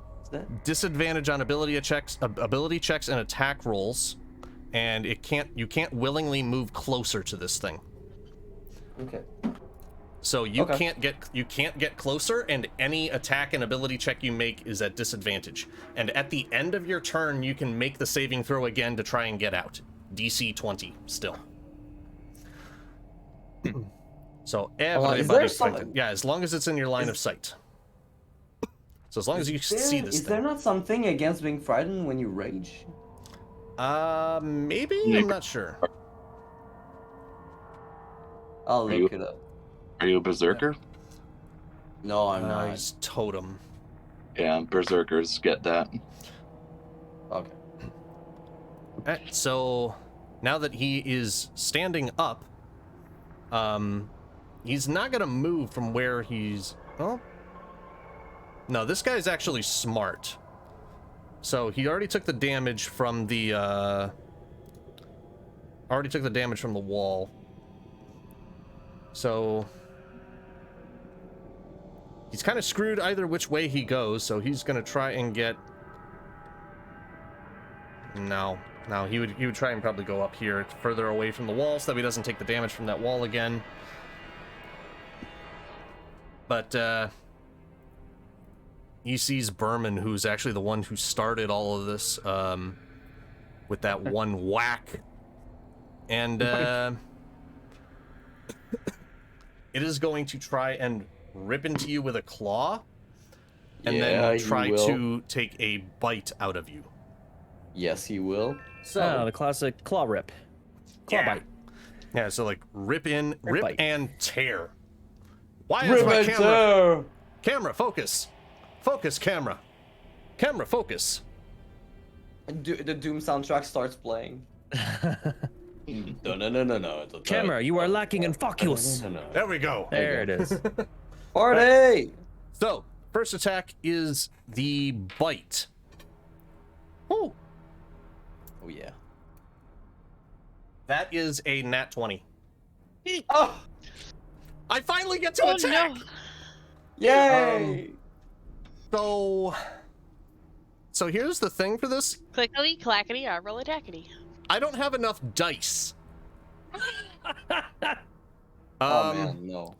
Disadvantage on ability checks and attack rolls, and you can't willingly move closer to this thing. Okay. So you can't get closer, and any attack and ability check you make is at disadvantage. And at the end of your turn, you can make the saving throw again to try and get out. DC 20 still. So everybody's frightened. Yeah, as long as it's in your line of sight. So as long as you see this Is there not something against being frightened when you rage? Maybe? I'm not sure. I'll look it up. Are you a berserker? No, I'm not. He's totem. Yeah, berserkers get that. Okay. Alright, so now that he is standing up, he's not gonna move from where he's... Oh. No, this guy's actually smart. So he already took the damage from the, wall. So... he's kind of screwed either which way he goes, so he's gonna try and get... No, he would try and probably go up here, further away from the wall, so that he doesn't take the damage from that wall again. But, he sees Bermon, who's actually the one who started all of this, with that one whack. And, it is going to try and rip into you with a claw, and Yeah, then he try will. to take a bite out of you. Yes, he will. So the classic claw rip. Claw bite. Yeah, so like rip in, rip bite. and tear. Why is Rip my and camera? tear. Camera, focus. Focus, camera. Camera, focus. And the Doom soundtrack starts playing. No. Camera, you are lacking in focus. There we go. There it is. Party! So, first attack is the bite. Ooh. Oh yeah. That is a nat 20. Oh! I finally get to attack! No. Yay! So here's the thing for this. Clickety clackety, I roll attackety. I don't have enough dice. Oh man, no.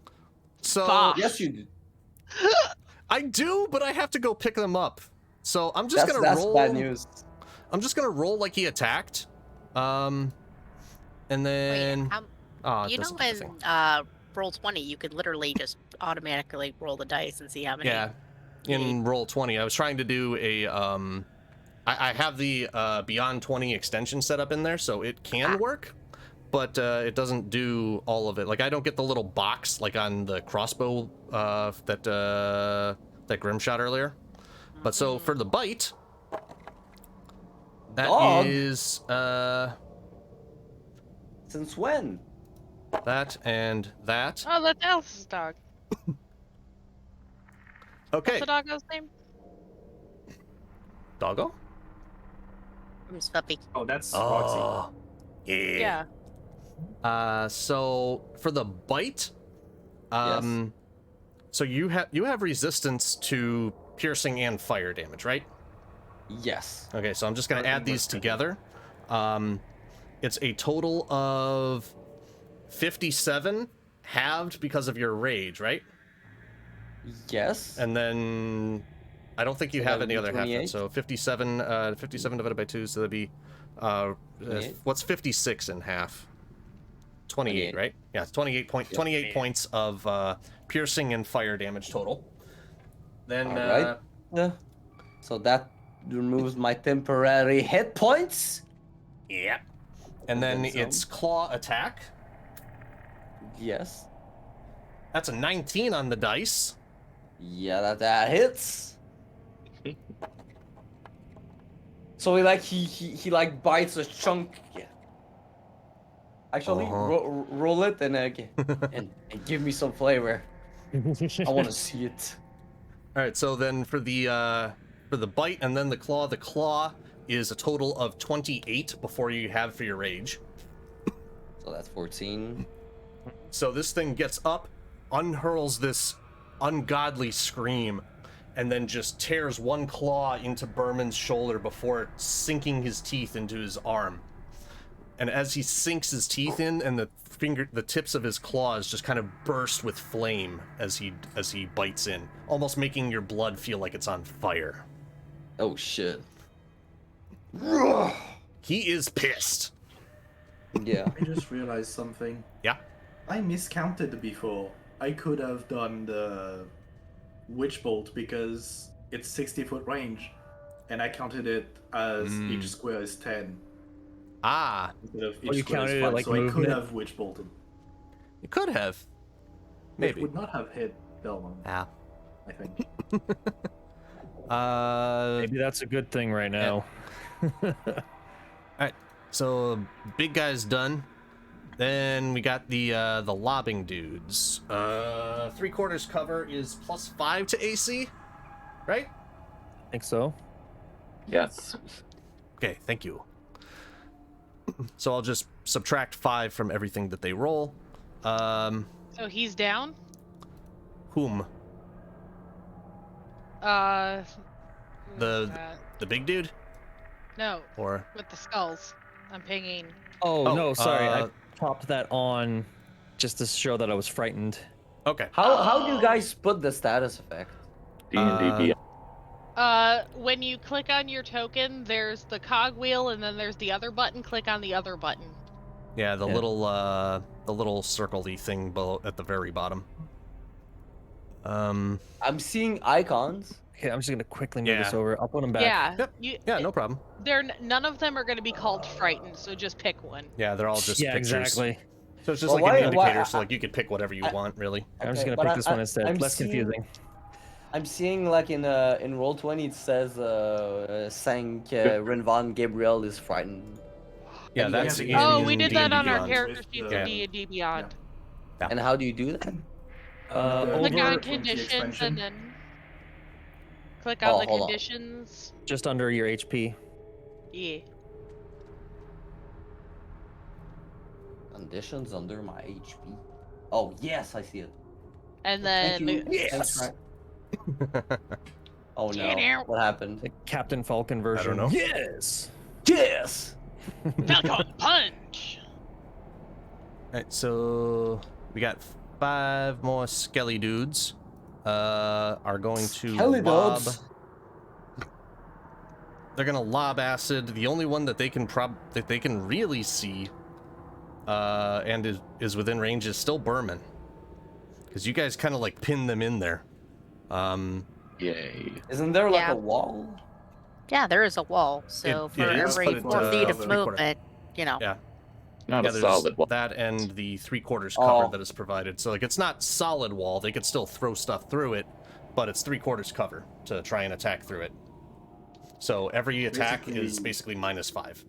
So Fuck. Yes, you do. I do, but I have to go pick them up. So I'm just gonna That's roll. bad news. I'm just gonna roll like he attacked. And then. Oh, it you know doesn't do the when thing. roll 20, you could literally just automatically roll the dice and see how many. Yeah. In roll 20, I was trying to do a I have the Beyond 20 extension set up in there, so it can work, but it doesn't do all of it. Like I don't get the little box like on the crossbow that Grim shot earlier. But so for the bite, that is Since when? that and that. Oh, that's Alice's dog. Okay. What's the doggo's name? Doggo? From Spuppy. Oh, that's Oh, Yeah. So for the bite, so you have resistance to piercing and fire damage, right? Yes. Okay, so I'm just gonna add these together. It's a total of 57 halved because of your rage, right? Yes. And then I don't think you So have that'd any be other half. 28? So 57 divided by 2, so that'd be 28? what's 56 in half? 28, right? Yeah, it's 28 points of piercing and fire damage total. Then Alright. So that removes my temporary hit points. yeah. And then Then some. it's claw attack. Yes. That's a 19 on the dice. Yeah, that hits. So he like bites a chunk. Yeah. Actually, roll it and and give me some flavor. I want to see it. All right, so then for the bite and then the claw is a total of 28 before you have for your rage. So that's 14. So this thing gets up, unhurls this ungodly scream, and then just tears one claw into Bermon's shoulder before sinking his teeth into his arm. And as he sinks his teeth in, and the tips of his claws just kind of burst with flame as he bites in, almost making your blood feel like it's on fire. Oh shit. He is pissed. Yeah. I just realized something. Yeah. I miscounted before. I could have done the Witch Bolt because it's 60-foot range, and I counted it as each square is 10. Ah. Instead of you each square counted is it 5, like so I could movement? have Witch Bolted. You could have. Maybe. It would not have hit Bermon, Ah. I think. Maybe that's a good thing right now. Alright, so big guy's done. Then we got the lobbing dudes. 3/4 cover is +5 to AC, right? I think so. Yes. Okay, thank you. So I'll just subtract 5 from everything that they roll. So he's down? Whom? The big dude? No, Or with the skulls. I'm pinging. Oh, no, sorry. I uh, popped that on just to show that I was frightened. okay. How do you guys put the status effect? D&D When you click on your token, there's the cog wheel, and then there's the other button. Click on the other button. Yeah, the little circle-y thing below at the very bottom. I'm seeing icons. Okay, I'm just gonna quickly move this Yeah. over. I'll put them back. Yeah. Yep. Yeah, no problem. None of them are going to be called frightened, so just pick one. Yeah, they're all just Yeah, pictures. exactly. So it's just Well, like an why- indicator, why- so like you could pick whatever you want, really. I'm just gonna but pick this one instead. I'm Less seeing- confusing. I'm seeing like in Roll20 it says Cinq, Rynvan, Gabriel is frightened. Yeah, And that's then- in Oh, we did that D&D on our Beyond. character With sheet the- for D&D Beyond. Yeah. And how do you do that? Click Over- on conditions expansion. and then click on the hold on. conditions. Just under your HP. Yeah. Conditions under my HP. Oh yes, I see it. And Thank then you. Yes! Thanks, Ryan. Oh no! What happened? The Captain Falcon version. know. Yes. Yes. Falcon Punch. Alright, so we got 5 more skelly dudes. Are going to Skelly lob. dudes? They're gonna lob acid. The only one that they can really see, and is within range is still Bermon, because you guys kind of like pin them in there. Yay. Isn't there like Yeah. a wall? Yeah, there is a wall. So It for is, every but 4 feet of 3/4. movement, you know. Yeah. Not Yeah, a there's solid wall. that and the 3/4 cover Oh. that is provided. So like it's not solid wall. They could still throw stuff through it, but it's 3/4 cover to try and attack through it. So every attack is basically -5.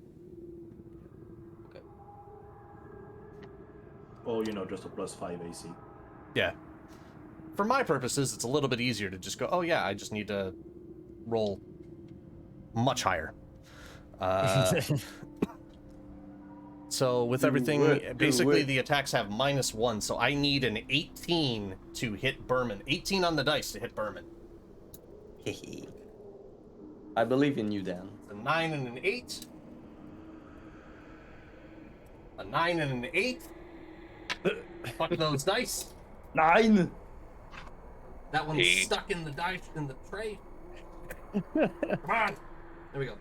Or just a +5 AC. Yeah. For my purposes, it's a little bit easier to just go, oh yeah, I just need to roll much higher. So with everything, basically the attacks have -1, so I need an 18 to hit Bermon. 18 on the dice to hit Bermon. I believe in you, Dan. A 9 and an 8. A 9 and an 8. Fuck those dice. 9. That one's stuck in the dice in the tray. Come on. There we go.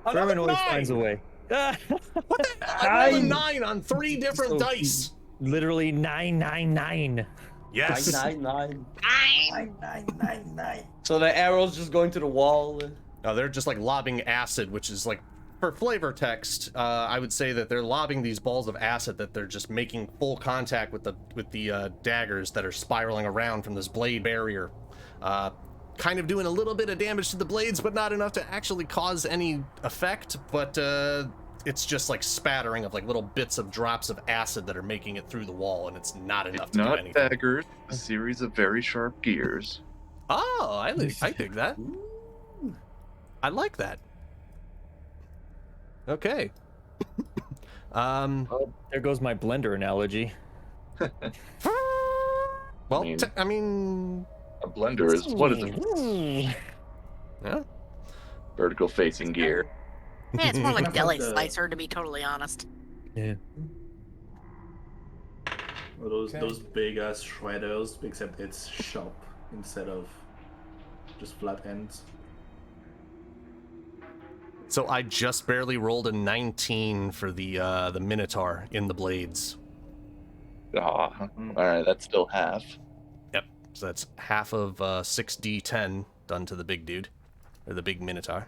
Bermon always finds a way. What the hell? I rolled a 9. 9 on 3 different So- dice. Literally 999. Yes. 999. 999. So the arrow's just going to the wall. No, they're just like lobbing acid, which is like, for flavor text, I would say that they're lobbing these balls of acid that they're just making full contact with the daggers that are spiraling around from this blade barrier. Kind of doing a little bit of damage to the blades, but not enough to actually cause any effect. But it's just like spattering of like little bits of drops of acid that are making it through the wall, and it's not enough to do Not anything. daggers, a series of very sharp gears. Oh, I dig that. I like that. Okay. Oh, there goes my blender analogy. Well, I mean, a blender is, what is it? Yeah. Vertical facing gear. Yeah, it's more like Kind of deli like the- slicer, to be totally honest. Yeah. Or those big ass shredders, except it's sharp instead of just flat ends. So I just barely rolled a 19 for the Minotaur in the blades. Ah, alright, that's still half. Yep. So that's half of 6d10 done to the big dude, or the big Minotaur.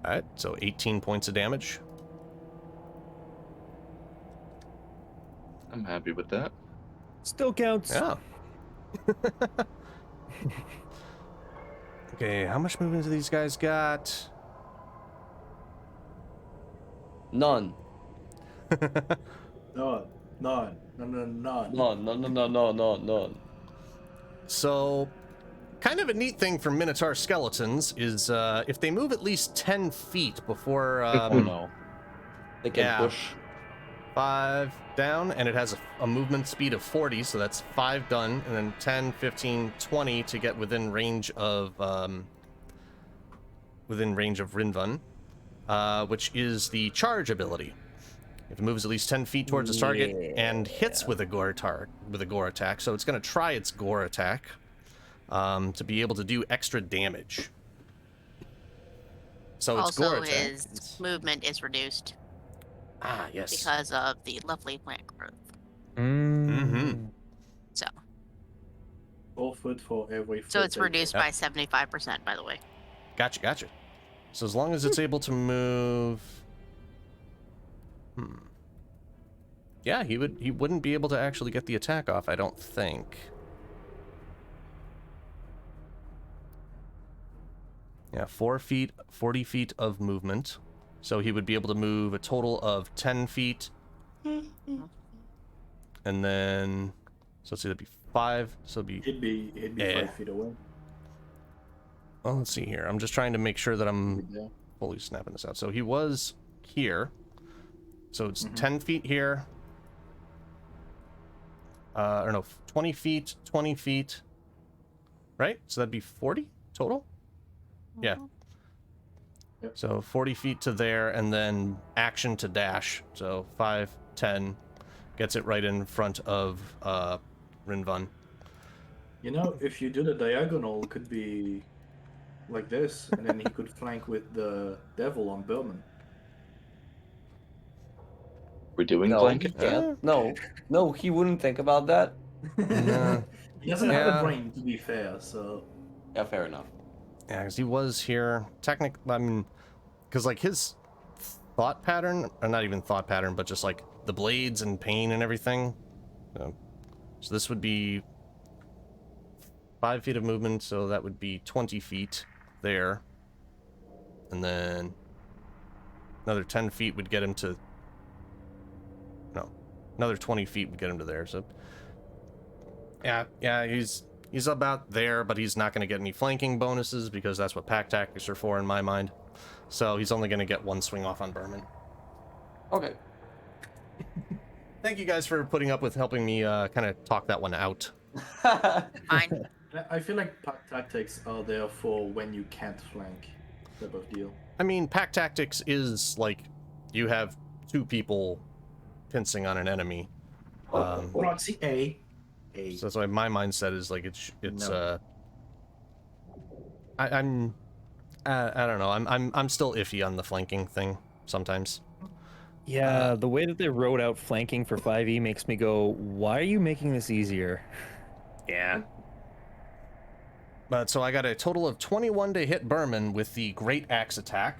Alright, so 18 points of damage. I'm happy with that. Still counts. Yeah. Okay, how much movement do these guys got? None. None. So, kind of a neat thing for Minotaur skeletons is if they move at least 10 feet before... Oh no. They can push. 5 down, and it has a movement speed of 40, so that's 5 done, and then 10, 15, 20 to get within range of Rynvan, which is the charge ability. If it moves at least 10 feet towards its target and hits with a gore attack, so it's going to try its gore attack to be able to do extra damage. So its gore Also, attack. his movement is reduced. Ah, yes. Because of the lovely plant growth. Mm-hmm. So. 4 foot for every foot. So it's reduced by 75%, by the way. Gotcha. So as long as it's able to move... Yeah, he wouldn't be able to actually get the attack off, I don't think. Yeah, 4 feet, 40 feet of movement. So he would be able to move a total of 10 feet. And then... So let's see, that'd be 5. So it'd be... He'd be 5 feet away. Well, let's see here. I'm just trying to make sure that I'm fully snapping this out. So he was here. So it's 10 feet here. Or no, 20 feet, 20 feet. Right? So that'd be 40 total? Yeah. Yep. So 40 feet to there, and then action to dash. So 5, 10. Gets it right in front of Rynvan. You know, if you do the diagonal, it could be like this, and then he could flank with the devil on Bermon. We're doing No, blanket? he can't. No, he wouldn't think about that. He doesn't have a brain, to be fair, so... Yeah, fair enough. Yeah, because he was here. Technically, I mean, because like his thought pattern, or not even thought pattern, but just like the blades and pain and everything. So this would be 5 feet of movement, so that would be 20 feet there. And then another 10 feet would get him to... No, another 20 feet would get him to there, so... Yeah, he's about there, but he's not going to get any flanking bonuses because that's what pack tactics are for in my mind. So he's only going to get 1 swing off on Bermon. Okay. Thank you guys for putting up with helping me kind of talk that one out. Fine. I feel like pack tactics are there for when you can't flank type of deal. I mean, pack tactics is like you have 2 people pincing on an enemy. Proxy A. So that's why my mindset is like it's No. I don't know. I'm still iffy on the flanking thing sometimes. Yeah, the way that they wrote out flanking for 5e makes me go, why are you making this easier? Yeah. But so I got a total of 21 to hit Bermon with the Great Axe attack.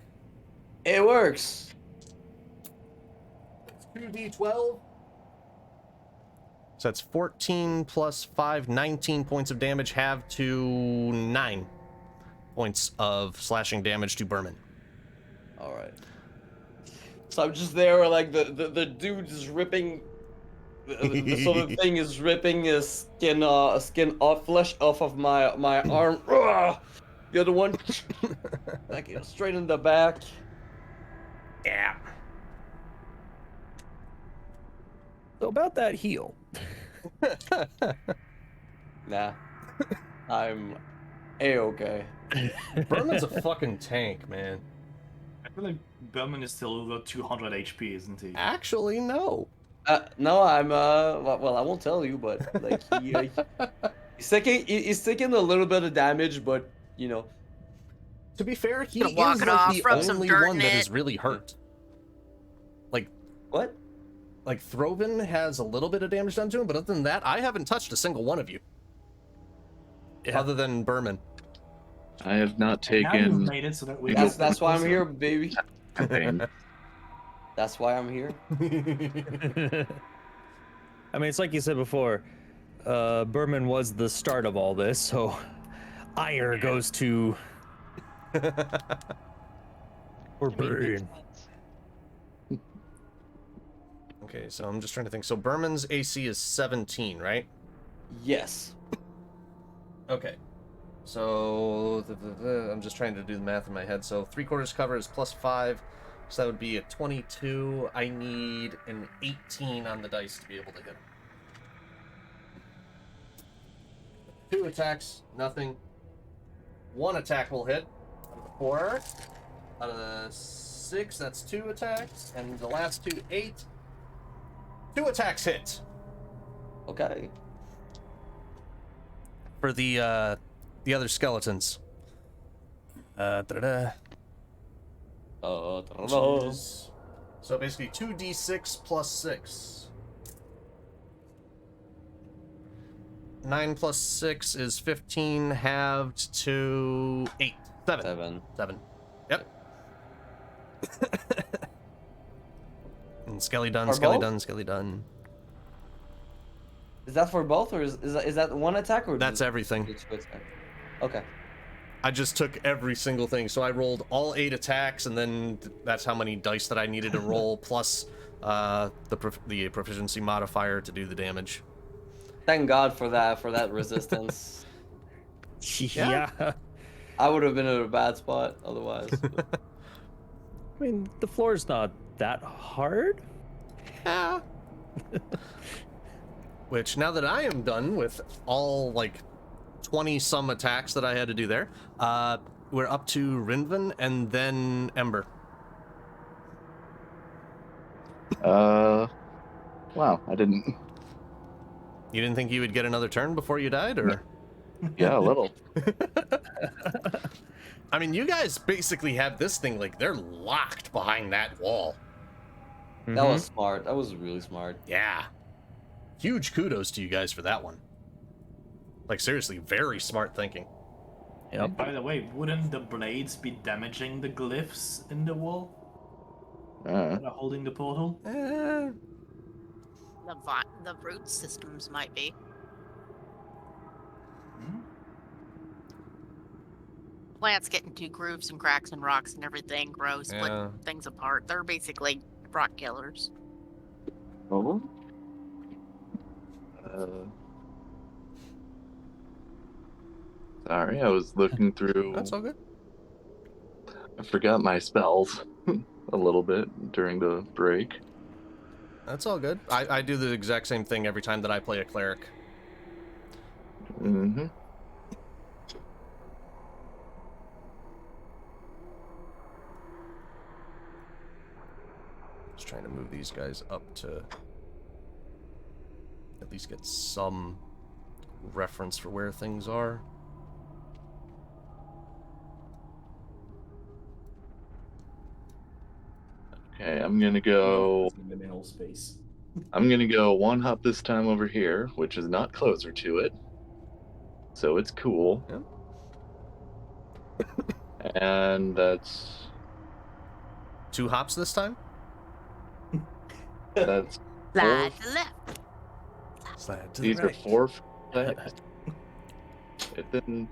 It works. 2d12. So that's 14 plus 5, 19 points of damage, halved to 9 points of slashing damage to Bermon. All right. So I'm just there, like the dude is ripping, the sort of thing is ripping his skin off, flesh off of my arm. The other one, like straight in the back. Yeah. So about that heal. Nah, I'm a-okay. Bermon's a fucking tank, man. I feel like Bermon is still over 200 HP, isn't he? Actually, no. No, I'm well, I won't tell you, but like he's taking a little bit of damage, but you know. To be fair, he is walk it like off, the rub some only dirt one in that it. is really hurt. Like What? Like Throven has a little bit of damage done to him, but other than that, I haven't touched a single one of you. Yeah. Other than Bermon. I have not Now you've taken. made it so that we That's why I'm here, baby. Campaign. That's why I'm here. I mean, it's like you said before, Bermon was the start of all this, so ire goes to... or Burn. Okay, so I'm just trying to think. So Bermon's AC is 17, right? Yes. Okay. So I'm just trying to do the math in my head. So 3/4 cover is plus 5. So that would be a 22. I need an 18 on the dice to be able to hit him. 2 attacks, nothing. 1 attack will hit. Out of the 4. Out of the 6, that's 2 attacks. And the last 2, 8. 2 attacks hit. Okay. For the other skeletons. Which is, so basically 2d6 plus 6. 9 plus 6 is 15, halved to 8. 7. Yep. And Skelly done, Skelly done, Skelly done. Is that for both, or is that one attack, or that's everything? Okay. I just took every single thing, so I rolled all 8 attacks, and then that's how many dice that I needed to roll, plus the proficiency modifier to do the damage. Thank God for that resistance. Yeah. I would have been in a bad spot otherwise. I mean, the floor's not that hard. Yeah. Which, now that I am done with all, like, 20-some attacks that I had to do there, we're up to Rynvan and then Ember. Wow, I didn't... You didn't think you would get another turn before you died, or...? Yeah, a little. I mean, you guys basically have this thing, like, they're locked behind that wall. That was smart. That was really smart. Yeah. Huge kudos to you guys for that one. Like, seriously, very smart thinking. Yep. By the way, wouldn't the blades be damaging the glyphs in the wall? That are holding the portal? The root systems might be. Plants get into grooves and cracks and rocks and everything, grow, split things apart. They're basically rock killers. Oh? Sorry, I was looking through... That's all good. I forgot my spells a little bit during the break. That's all good. I do the exact same thing every time that I play a cleric. Mm-hmm. Just trying to move these guys up to at least get some reference for where things are. Okay, I'm gonna go... Liminal space. I'm gonna go one hop this time over here, which is not closer to it. So it's cool. Yep. And that's... 2 hops this time? That's... Slide to the left. Slide to These the are right. 4... It didn't...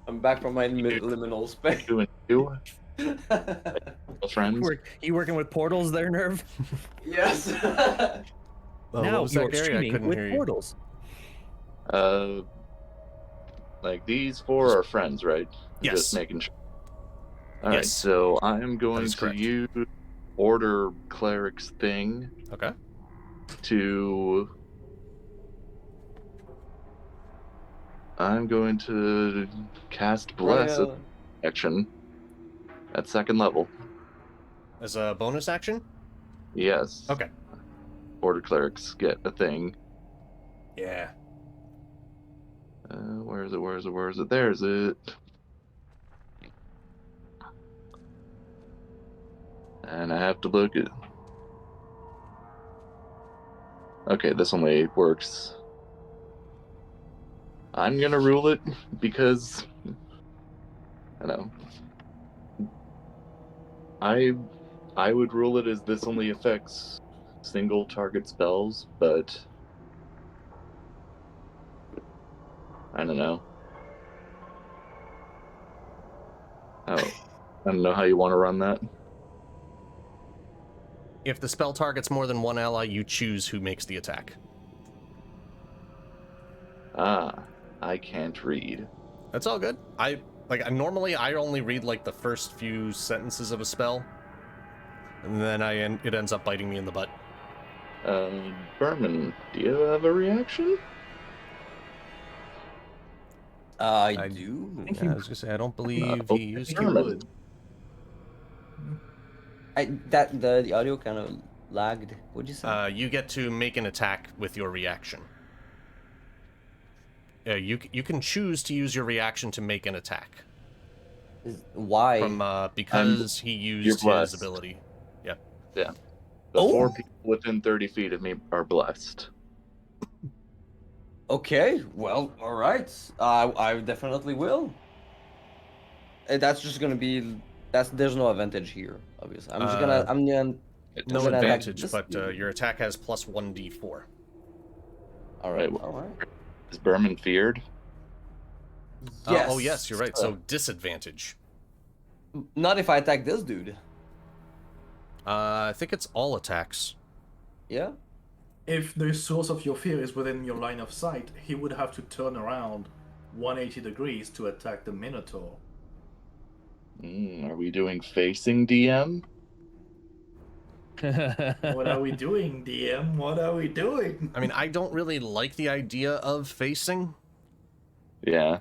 I'm back from my liminal space. 2 and 2. Friends. You working with portals there, Nerv? Yes. Now was that, you're Gary? I streaming couldn't with hear you. portals. Like these 4 are friends, right? Yes. Just making sure. All right, Yes. so I'm going is to correct. use Order Cleric's thing Okay. to... I'm going to cast Bless action at 2nd level. As a bonus action? Yes. Okay. Order Clerics get a thing. Yeah. Where is it? Where is it? Where is it? There's it. And I have to look at... Okay, this only works. I'm gonna rule it because... I know. I would rule it as this only affects single target spells, but... I don't know. Oh, I don't know how you want to run that. If the spell targets more than one ally, you choose who makes the attack. Ah, I can't read. That's all good. Normally I only read like the first few sentences of a spell, and then it ends up biting me in the butt. Bermon, do you have a reaction? I do. Yeah, I was gonna say I don't believe he used Bermon. to. The audio kind of lagged. What'd you say? You get to make an attack with your reaction. You can choose to use your reaction to make an attack. Why? From because he used his blessed. ability. Yeah. Yeah. The 4 people within 30 feet of me are blessed. Okay, well, all right. I definitely will. That's just gonna be. There's no advantage here, obviously. I'm just gonna. I'm gonna. No gonna attack advantage, this but dude. your attack has plus 1d4. All right. Wait, All right. Is Bermon feared? Yes. Oh yes, you're right. So disadvantage. Not if I attack this dude. I think it's all attacks. Yeah. If the source of your fear is within your line of sight, he would have to turn around 180 degrees to attack the Minotaur. Are we doing facing DM? What are we doing, DM? What are we doing? I mean, I don't really like the idea of facing. Yeah.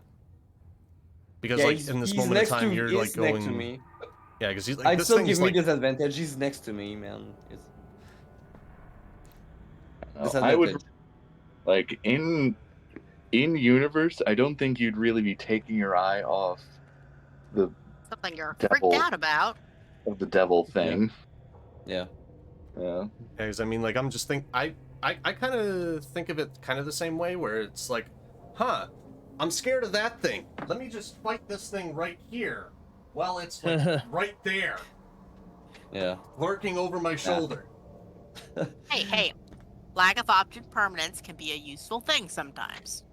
Because like in this moment in time, you're like going. Next to me. Yeah, because he's like. I'd this still thing's give me like... disadvantage. He's next to me, man. I would like in universe. I don't think you'd really be taking your eye off the Something you're devil, freaked out about. of the devil thing. Yeah. Yeah. Because I mean, like I'm just I kind of think of it kind of the same way, where it's like, huh, I'm scared of that thing. Let me just fight this thing right here. Well, it's like right there. Yeah. Lurking over my shoulder. Hey, lack of object permanence can be a useful thing sometimes.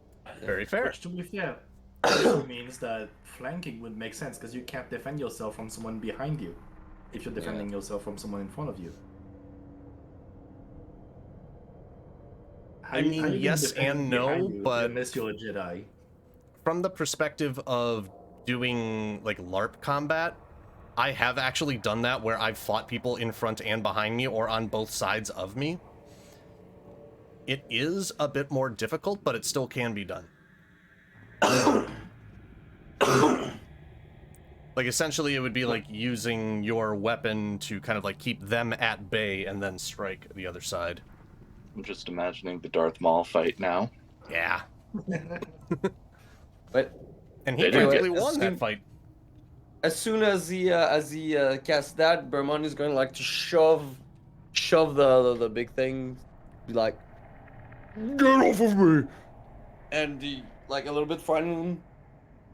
Very fair. Which, to be fair, also means that flanking would make sense because you can't defend yourself from someone behind you if you're defending yourself from someone in front of you. I mean, yes and no, but unless you're a Jedi. From the perspective of doing like LARP combat, I have actually done that where I've fought people in front and behind me or on both sides of me. It is a bit more difficult, but it still can be done. Like essentially it would be like using your weapon to kind of like keep them at bay and then strike the other side. I'm just imagining the Darth Maul fight now. Yeah. But and he actually won that fight. As soon as he casts that, Bermon is going to like to shove the big thing, be like, get off of me! And he like a little bit frightened,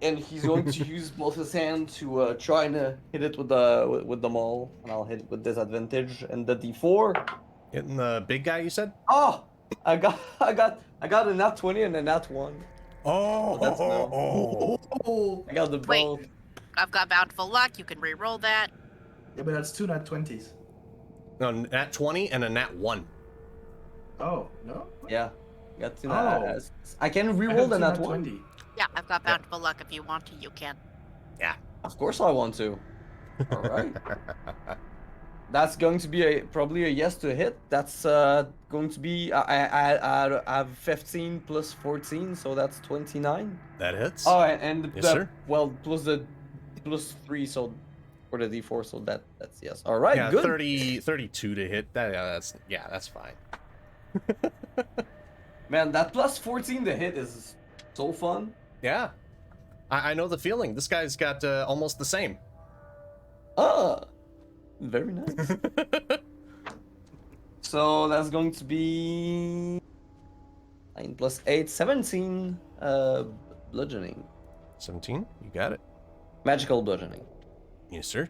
and he's going to use both his hands to try and hit it with the maul, and I'll hit it with disadvantage and the D4. Hitting the big guy, you said? Oh, I got a nat 20 and a nat 1. Oh, I got the both. I've got bountiful luck. You can re-roll that. Yeah, but that's 2 nat 20s. No, nat 20 and a nat 1. Oh, no? Yeah. Got 2 Oh. I can re-roll the nat 1. 20. Yeah, I've got bountiful luck. If you want to, you can. Yeah. Of course I want to. All right. That's going to be probably a yes to hit. That's going to be I have 15 plus 14, so that's 29. That hits. Oh, and yes, sir. Well, plus the plus 3, so for the D4, so that's yes. All right, yeah, good. 32 to hit. That's fine. Man, that plus 14 to hit is so fun. Yeah, I know the feeling. This guy's got almost the same. Very nice. So that's going to be 9 plus 8, 17 bludgeoning. 17? You got it. Magical bludgeoning. Yes, sir.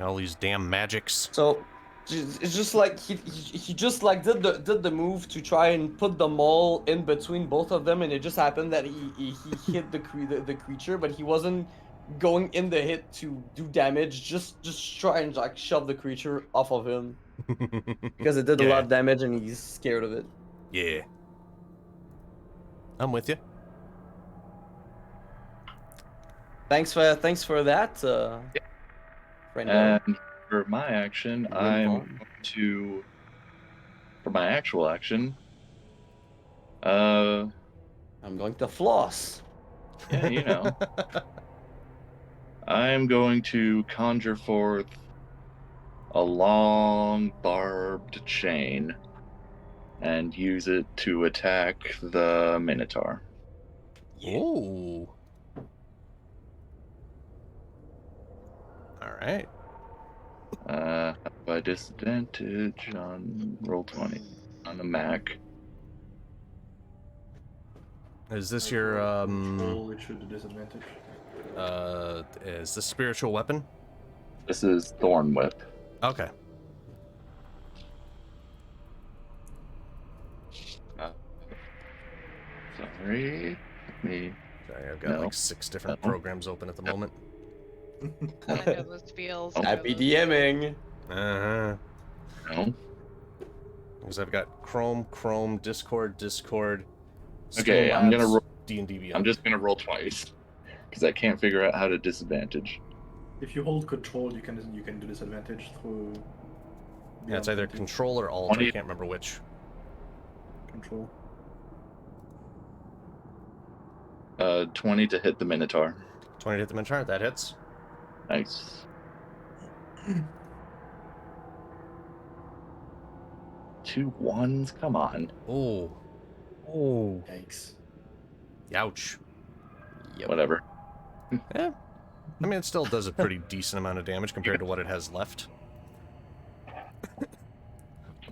All these damn magics. So it's just like he just like did the move to try and put the maul in between both of them, and it just happened that he hit the creature, but he wasn't going in the hit to do damage. Just try and like shove the creature off of him because it did a lot of damage and he's scared of it. Yeah. I'm with you. Thanks for that. And for my action, I'm to. For my actual action, I'm going to floss. Yeah, you know. I'm going to conjure forth a long barbed chain and use it to attack the Minotaur. Ooh. All right. By disadvantage on roll 20 on the Mac. Is this your Control, it should do disadvantage. Is this spiritual weapon? This is Thorn Whip. Okay. Sorry. Me. Sorry, I've got like 6 different programs open at the moment. I know this feels. Happy DMing. Uh-huh. No. Because I've got Chrome, Discord. Okay, I'm gonna roll D&D Beyond. I'm just gonna roll twice because I can't figure out how to disadvantage. If you hold control, you can do disadvantage through. Yeah, it's either control or alt. I can't remember which. Control. 20 to hit the Minotaur. 20 to hit the Minotaur. That hits. Nice. 2 1s. Come on. Oh. Yikes. Ouch. Whatever. Yeah. I mean, it still does a pretty decent amount of damage compared to what it has left.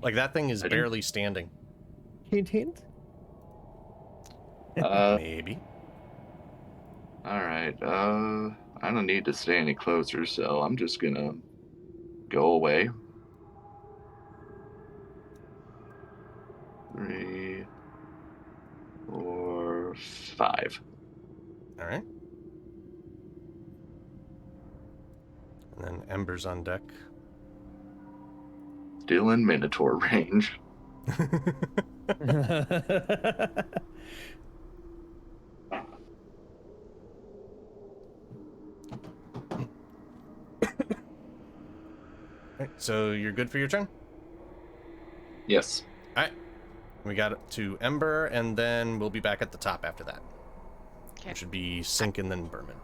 Like, that thing is barely standing. Hint. Maybe. Alright, I don't need to stay any closer, so I'm just gonna go away. 3, 4, 5. Alright. And then Ember's on deck. Still in Minotaur range. Right, so you're good for your turn? Yes. Alright. We got it to Ember, and then we'll be back at the top after that. Okay. Which should be Cinq and then Bermon.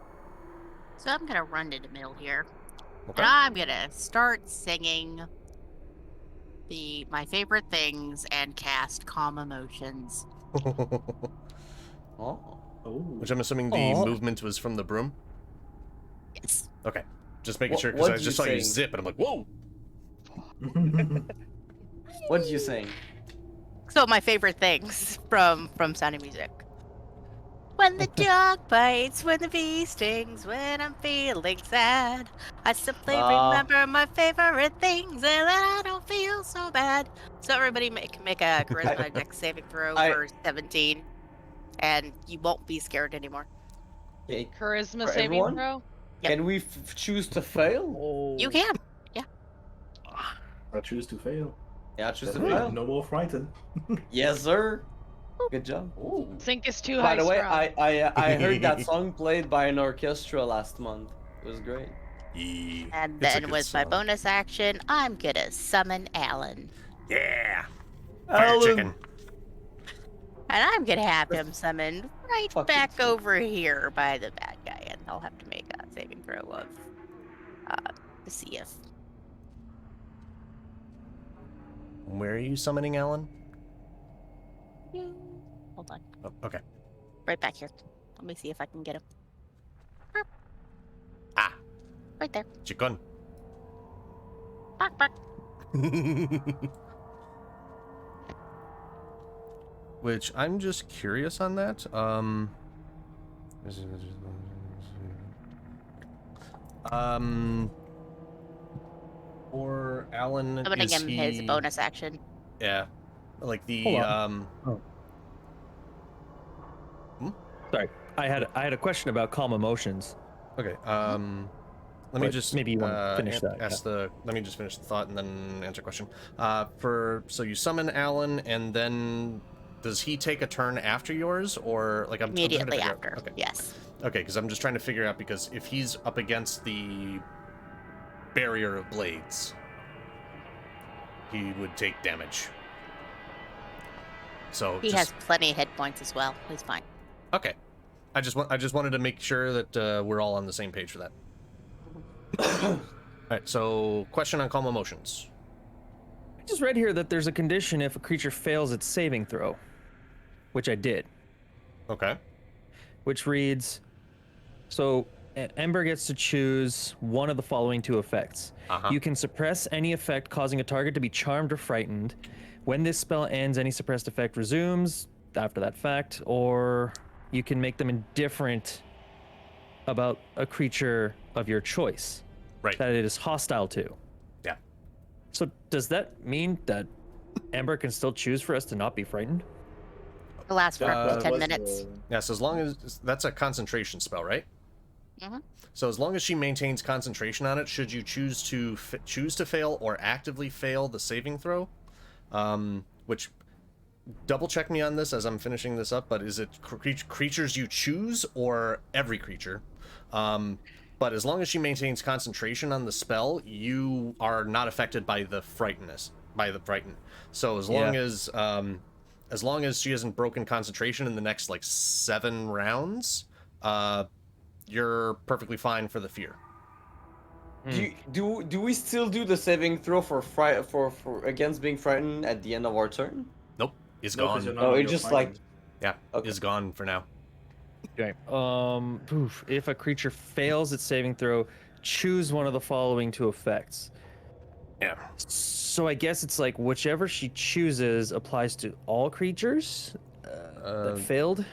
So I'm gonna run to the middle here. Okay. And I'm gonna start singing my favorite things and cast Calm Emotions. Oh. Which I'm assuming the movement was from the broom? Yes. Okay. Just making sure, because what I do just you saw you sing? zip, and I'm like, whoa! What do you saying? So my favorite things from Sound of Music. When the dog bites, when the bee stings, when I'm feeling sad, I simply remember my favorite things, and then I don't feel so bad. So everybody make a charisma dex saving throw for 17, and you won't be scared anymore. Okay. Charisma For saving everyone? throw? Yep. Can we choose to fail? Or... You can. I choose to fail. Yeah, choose to Then fail. no more frightened. Yes, sir. Good job. Cinq is too By high the way, strung. I heard that song played by an orchestra last month. It was great. And then with my bonus action, I'm gonna summon Alan. Yeah! Fire chicken. And I'm gonna have him summoned right back over here by the bad guy, and I'll have to make a saving throw of to see if. Where are you summoning Alan? Hold on. Oh, okay. Right back here. Let me see if I can get him. Ah! Right there. Chicken. Bark, bark. Which, I'm just curious on that. Or Alan, Summoning is him he... his bonus action. Yeah. Like the, Hold on. Sorry, I had a question about calm emotions. Okay. Let me But just maybe you want to finish that. Let me just finish the thought and then answer a question. So you summon Alan, and then does he take a turn after yours, or like I'm trying to Immediately figure after. out- Okay. Yes. Okay, because I'm just trying to figure out, because if he's up against the barrier of blades, he would take damage. So He has plenty of hit points as well. He's fine. Okay. I just wanted to make sure that we're all on the same page for that. right, so question on calm emotions. I just read here that there's a condition if a creature fails its saving throw, which I did. Okay. Which reads, so Ember gets to choose one of the following two effects. You can suppress any effect causing a target to be charmed or frightened. When this spell ends, any suppressed effect resumes after that fact, or you can make them indifferent about a creature of your choice. Right. That it is hostile to. Yeah. So does that mean that Ember can still choose for us to not be frightened? It lasts for up to 10 minutes. Yeah, so as long as that's a concentration spell, right? Mm-hmm. So as long as she maintains concentration on it, should you choose to fail or actively fail the saving throw, which double check me on this as I'm finishing this up, but is it creatures you choose or every creature? But as long as she maintains concentration on the spell, you are not affected by the frighten. So as long as she hasn't broken concentration in the next like 7 rounds, you're perfectly fine for the fear. Do we still do the saving throw for against being frightened at the end of our turn? Nope, it's gone. Oh, it's just like it's gone for now. Okay. If a creature fails its saving throw, choose one of the following two effects. Yeah. So I guess it's like whichever she chooses applies to all creatures that failed.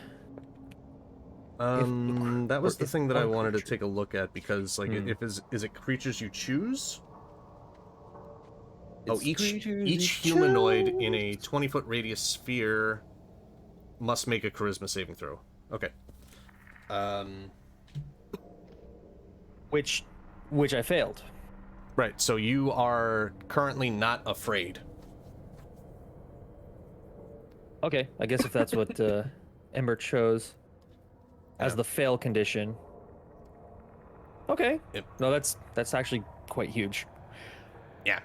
That was the thing that I wanted to take a look at because, like, is it creatures you choose? Each humanoid in a 20-foot radius sphere must make a charisma saving throw. Okay. Which I failed. Right. So you are currently not afraid. Okay, I guess if that's what Ember chose as the fail condition. Okay. Yep. No, that's actually quite huge. Yeah.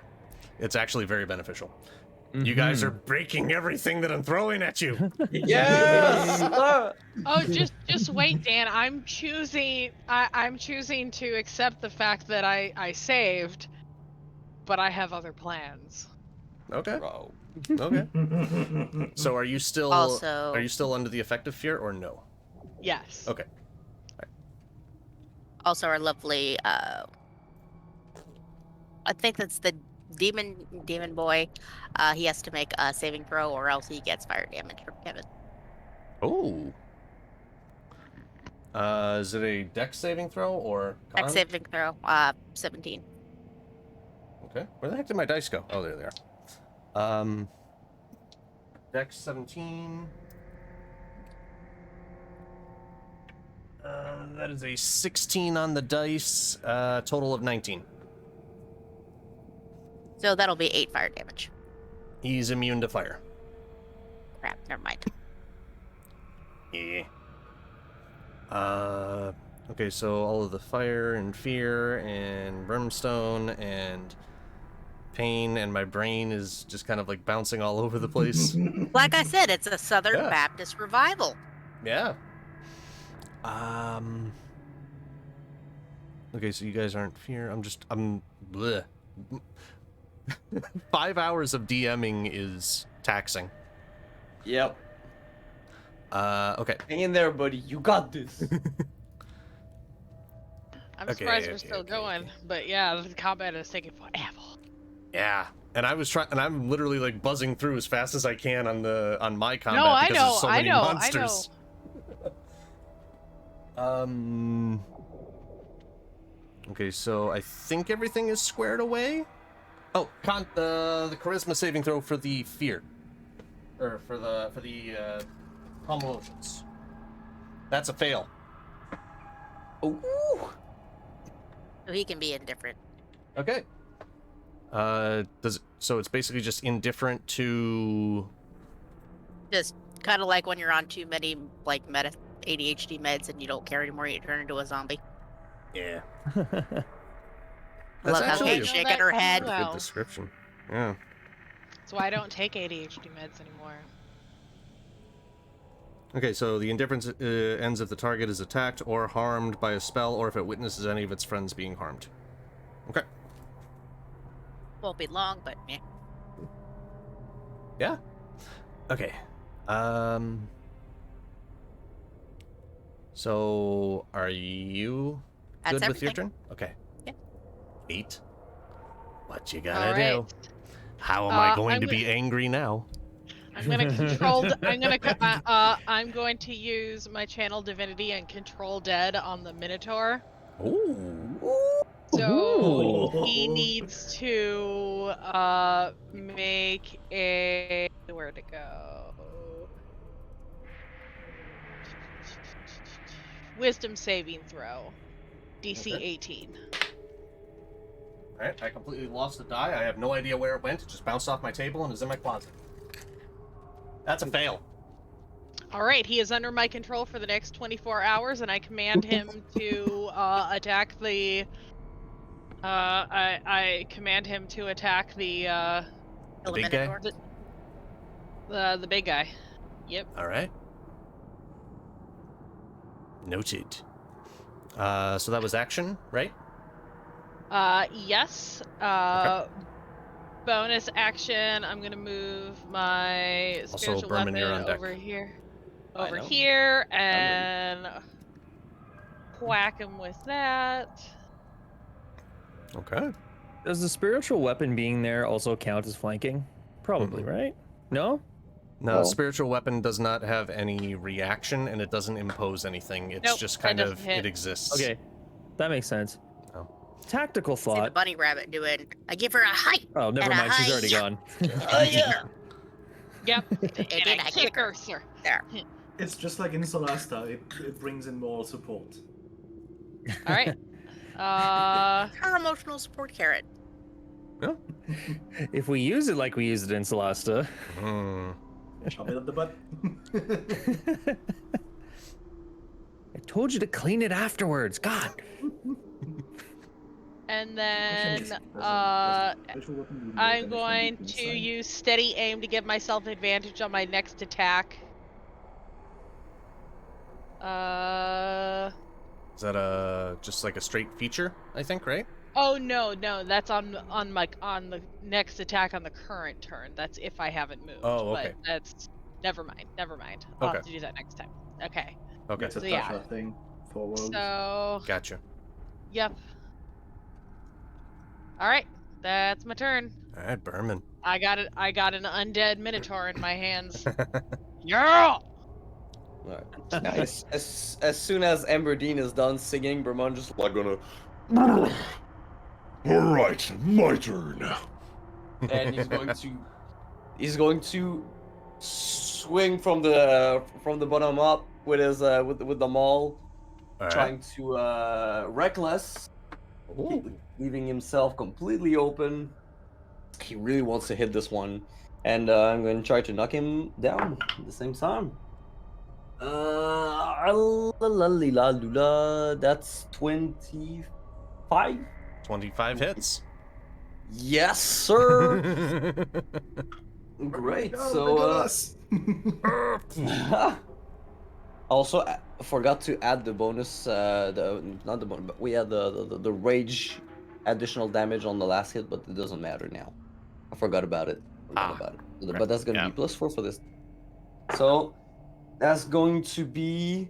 It's actually very beneficial. You guys are breaking everything that I'm throwing at you. Yes! Oh, just wait, Dan. I'm choosing to accept the fact that I saved, but I have other plans. Okay. Okay. So are you still under the effect of fear or no? Yes. Okay. Also, our lovely, I think that's the demon boy. He has to make a saving throw, or else he gets fire damage from Kevin. Oh. Is it a dex saving throw or con? Dex saving throw, 17. Okay. Where the heck did my dice go? Oh, there they are. Dex 17. That is a 16 on the dice. Total of 19. So that'll be 8 fire damage. He's immune to fire. Crap, never mind. Yeah. Okay, so all of the fire and fear and brimstone and pain, and my brain is just kind of like bouncing all over the place. Like I said, it's a Southern Baptist revival. Yeah. Okay, so you guys aren't fear. I'm bleh. 5 hours of DMing is taxing. Yep. Okay. Hang in there, buddy. You got this. I'm surprised we're still going, but yeah, the combat is taking forever. Yeah, and I'm literally like buzzing through as fast as I can on my combat No, because there's so many monsters. I know. Okay, so I think everything is squared away. Oh, the charisma saving throw for the fear, or for the calm emotions. That's a fail. Ooh. So he can be indifferent. Okay. So it's basically just indifferent to. Just kind of like when you're on too many like ADHD meds and you don't care anymore, you turn into a zombie. Yeah. I love how Kate's shaking her head. Good description. Yeah. That's why I don't take ADHD meds anymore. Okay, so the indifference ends if the target is attacked or harmed by a spell, or if it witnesses any of its friends being harmed. Okay. Won't be long, but yeah. Yeah. Okay. So are you That's good with your everything. turn? Okay. Yeah. 8. What you All gotta right. do? How am I going I'm to be angry now? I'm gonna I'm going to use my channel divinity and control dead on the Minotaur. Ooh. So he needs to make a where to go? Wisdom saving throw. DC Okay. 18. Alright, I completely lost the die. I have no idea where it went. It just bounced off my table and is in my closet. That's a fail. All right, he is under my control for the next 24 hours, and I command him to attack the. I command him to attack the big guy. The big guy. Yep. All right. Noted. So that was action, right? Yes. Okay. Bonus action. I'm gonna move my Also, spiritual Bermon, you're on weapon deck. over here. I Over know. here, and whack him with that. Okay. Does the spiritual weapon being there also count as flanking? Probably, right? No? No, Well- spiritual weapon does not have any reaction, and it doesn't impose anything. It's Nope, just that kind of, doesn't hit. it exists. Okay, that makes sense. Oh. Tactical See the thought. bunny rabbit doing. I give her a height. Oh, never and a mind. She's already hi-ya. gone. Oh yeah. Yep. And then I kick her. sir. There. It's just like in Solasta, it brings in more support. All right. Her emotional support carrot. If we use it like we used it in Solasta. Chop it up the butt. I told you to clean it afterwards. God. And then I'm going to use steady aim to give myself advantage on my next attack. Is that just like a straight feature, I think, right? Oh no, that's on the next attack on the current turn. That's if I haven't moved. Oh, okay. But that's never mind. I'll Okay. have to do that next time. Okay. Okay. It's a So, yeah. Tasha thing for rogues. So Gotcha. yep. All right, that's my turn. All right, Bermon. I got an undead minotaur in my hands. Yeah. Alright. Nice. As soon as Emberdine is done singing, Bermon just Like gonna. Alright, my turn. and he's going to swing from the bottom up with his with the maul, All trying to reckless, leaving himself completely open. He really wants to hit this one, and I'm going to try to knock him down at the same time. That's 25. 25 hits. Yes, sir. Great. Oh, So, look at us. also, I forgot to add the bonus. Not the bonus, but we had the rage additional damage on the last hit, but it doesn't matter now. I forgot about it. But that's gonna be +4 for this. So that's going to be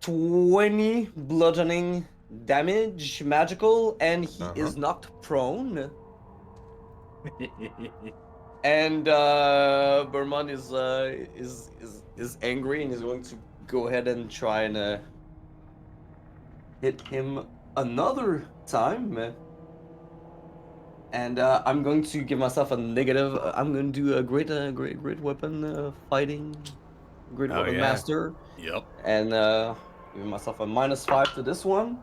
20 bludgeoning damage, magical, and he is knocked prone. And Bermon is angry and is going to go ahead and try and hit him another time. And I'm going to give myself a negative. I'm going to do a great weapon fighting, great weapon master. Yep. And give myself a -5 to this one,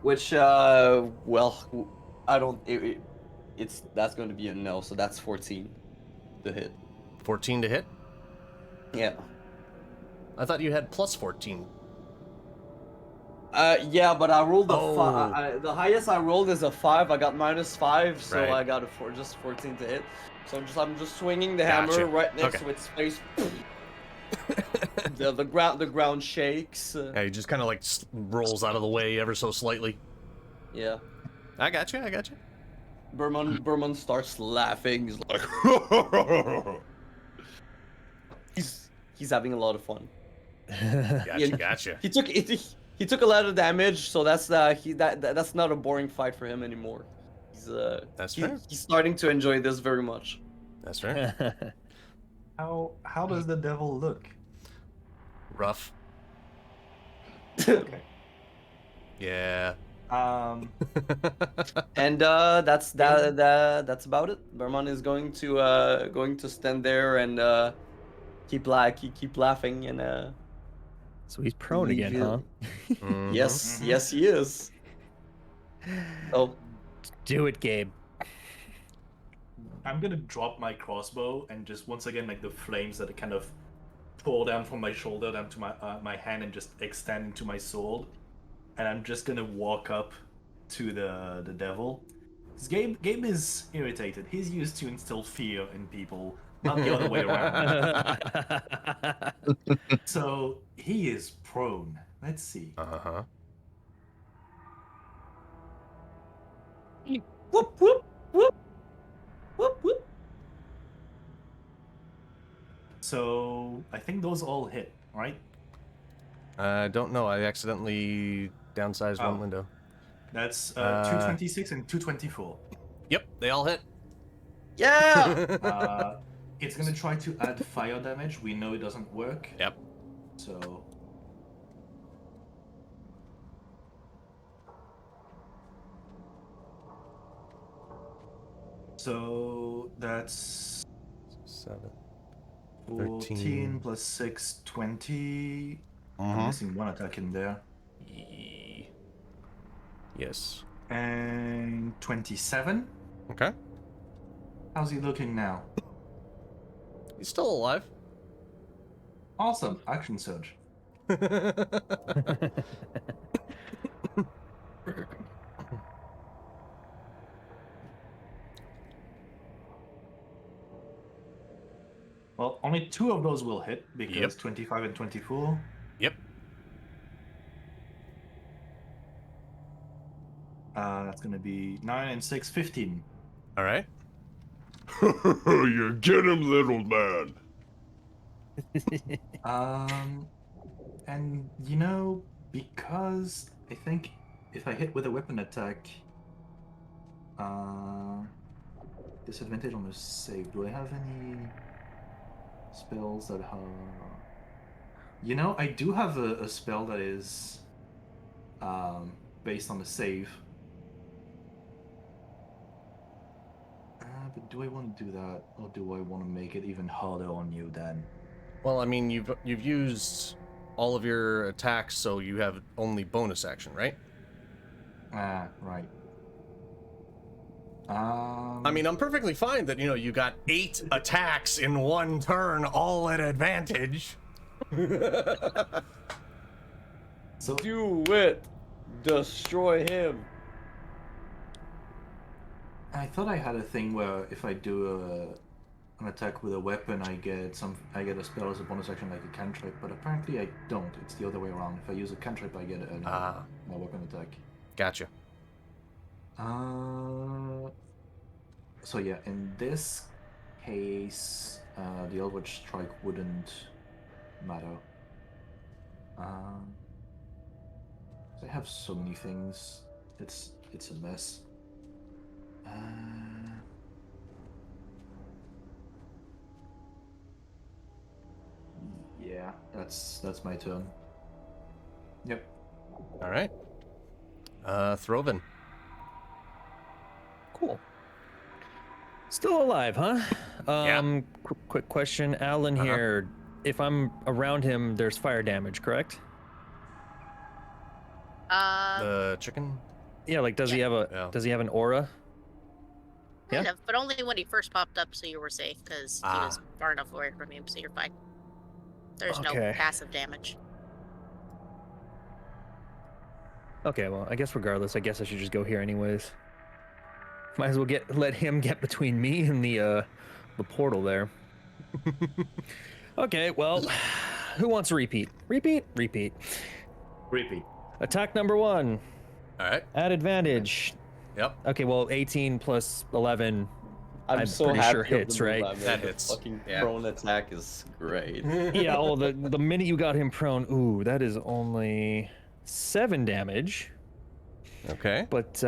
which well, I don't. That's going to be a no. So that's 14 to hit. 14 to hit? Yeah. I thought you had +14. Yeah, but I rolled the highest I rolled is a 5. I got -5, so Right. I got just 14 to hit. So I'm just swinging the hammer right next to its face. the ground shakes. Yeah, he just kind of like rolls out of the way ever so slightly. Yeah. I got you. Bermon starts laughing. He's like, he's having a lot of fun. Gotcha. He took a lot of damage, so that's that's not a boring fight for him anymore. That's fair. He's starting to enjoy this very much. That's fair. How does the devil look? Rough. Okay. Yeah. And that's about it. Bermon is going to stand there and keep laughing and So he's prone again, huh? Mhm. Yes, he is. Oh, do it, Gabe. I'm gonna drop my crossbow and just once again like the flames that kind of pour down from my shoulder down to my hand and just extend into my sword, and I'm just gonna walk up to the devil. 'Cause Gabe is irritated. He's used to instill fear in people, not the other way around. So he is prone. Let's see. Uh-huh. whoop whoop whoop whoop whoop. So I think those all hit, right? I don't know. I accidentally downsized Oh. one window. That's 226 and 224. Yep, they all hit. Yeah. It's gonna try to add fire damage. We know it doesn't work. Yep. So. So that's 7. 14 13. plus 6, 20. I'm Uh-huh. missing one attack in there. Yes. And 27. Okay. How's he looking now? He's still alive. Awesome. Action surge. Well, only 2 of those will hit because Yep. 25 and 24. Yep. That's gonna be 9 and 6, 15. All right. You get him, little man. And you know, because I think if I hit with a weapon attack, disadvantage on the save. Do I have any spells that are? You know, I do have a spell that is based on the save. But do I want to do that, or do I want to make it even harder on you then? Well, I mean, you've used all of your attacks, so you have only bonus action, right? Right. I mean, I'm perfectly fine that, you got 8 attacks in one turn, all at advantage. So Do it. Destroy him. I thought I had a thing where if I do an attack with a weapon, I get a spell as a bonus action like a cantrip, but apparently I don't. It's the other way around. If I use a cantrip, I get a weapon attack. Gotcha. So yeah, in this case, the Eldritch Strike wouldn't matter. I have so many things. It's a mess. Yeah, that's my turn. Yep. All right. Throven. Cool. Still alive, huh? Yeah. Quick question, Alan here. If I'm around him, there's fire damage, correct? The chicken? Yeah, like does he have does he have an aura? Kind of, but only when he first popped up, so you were safe, because he was far enough away from you, so you're fine. There's no passive damage. Okay, well, I guess regardless, I guess I should just go here anyways. Might as well let him get between me and the portal there. Okay, well, who wants a repeat? Repeat. Repeat. Attack number 1. All right. At advantage. Yep. Okay, well, 18 plus 11. I'm I'm so pretty happy sure of the hits, move right? I made. That The hits. Fucking Yeah. prone attack is great. Yeah, oh, the minute you got him prone, ooh, that is only 7 damage. Okay. But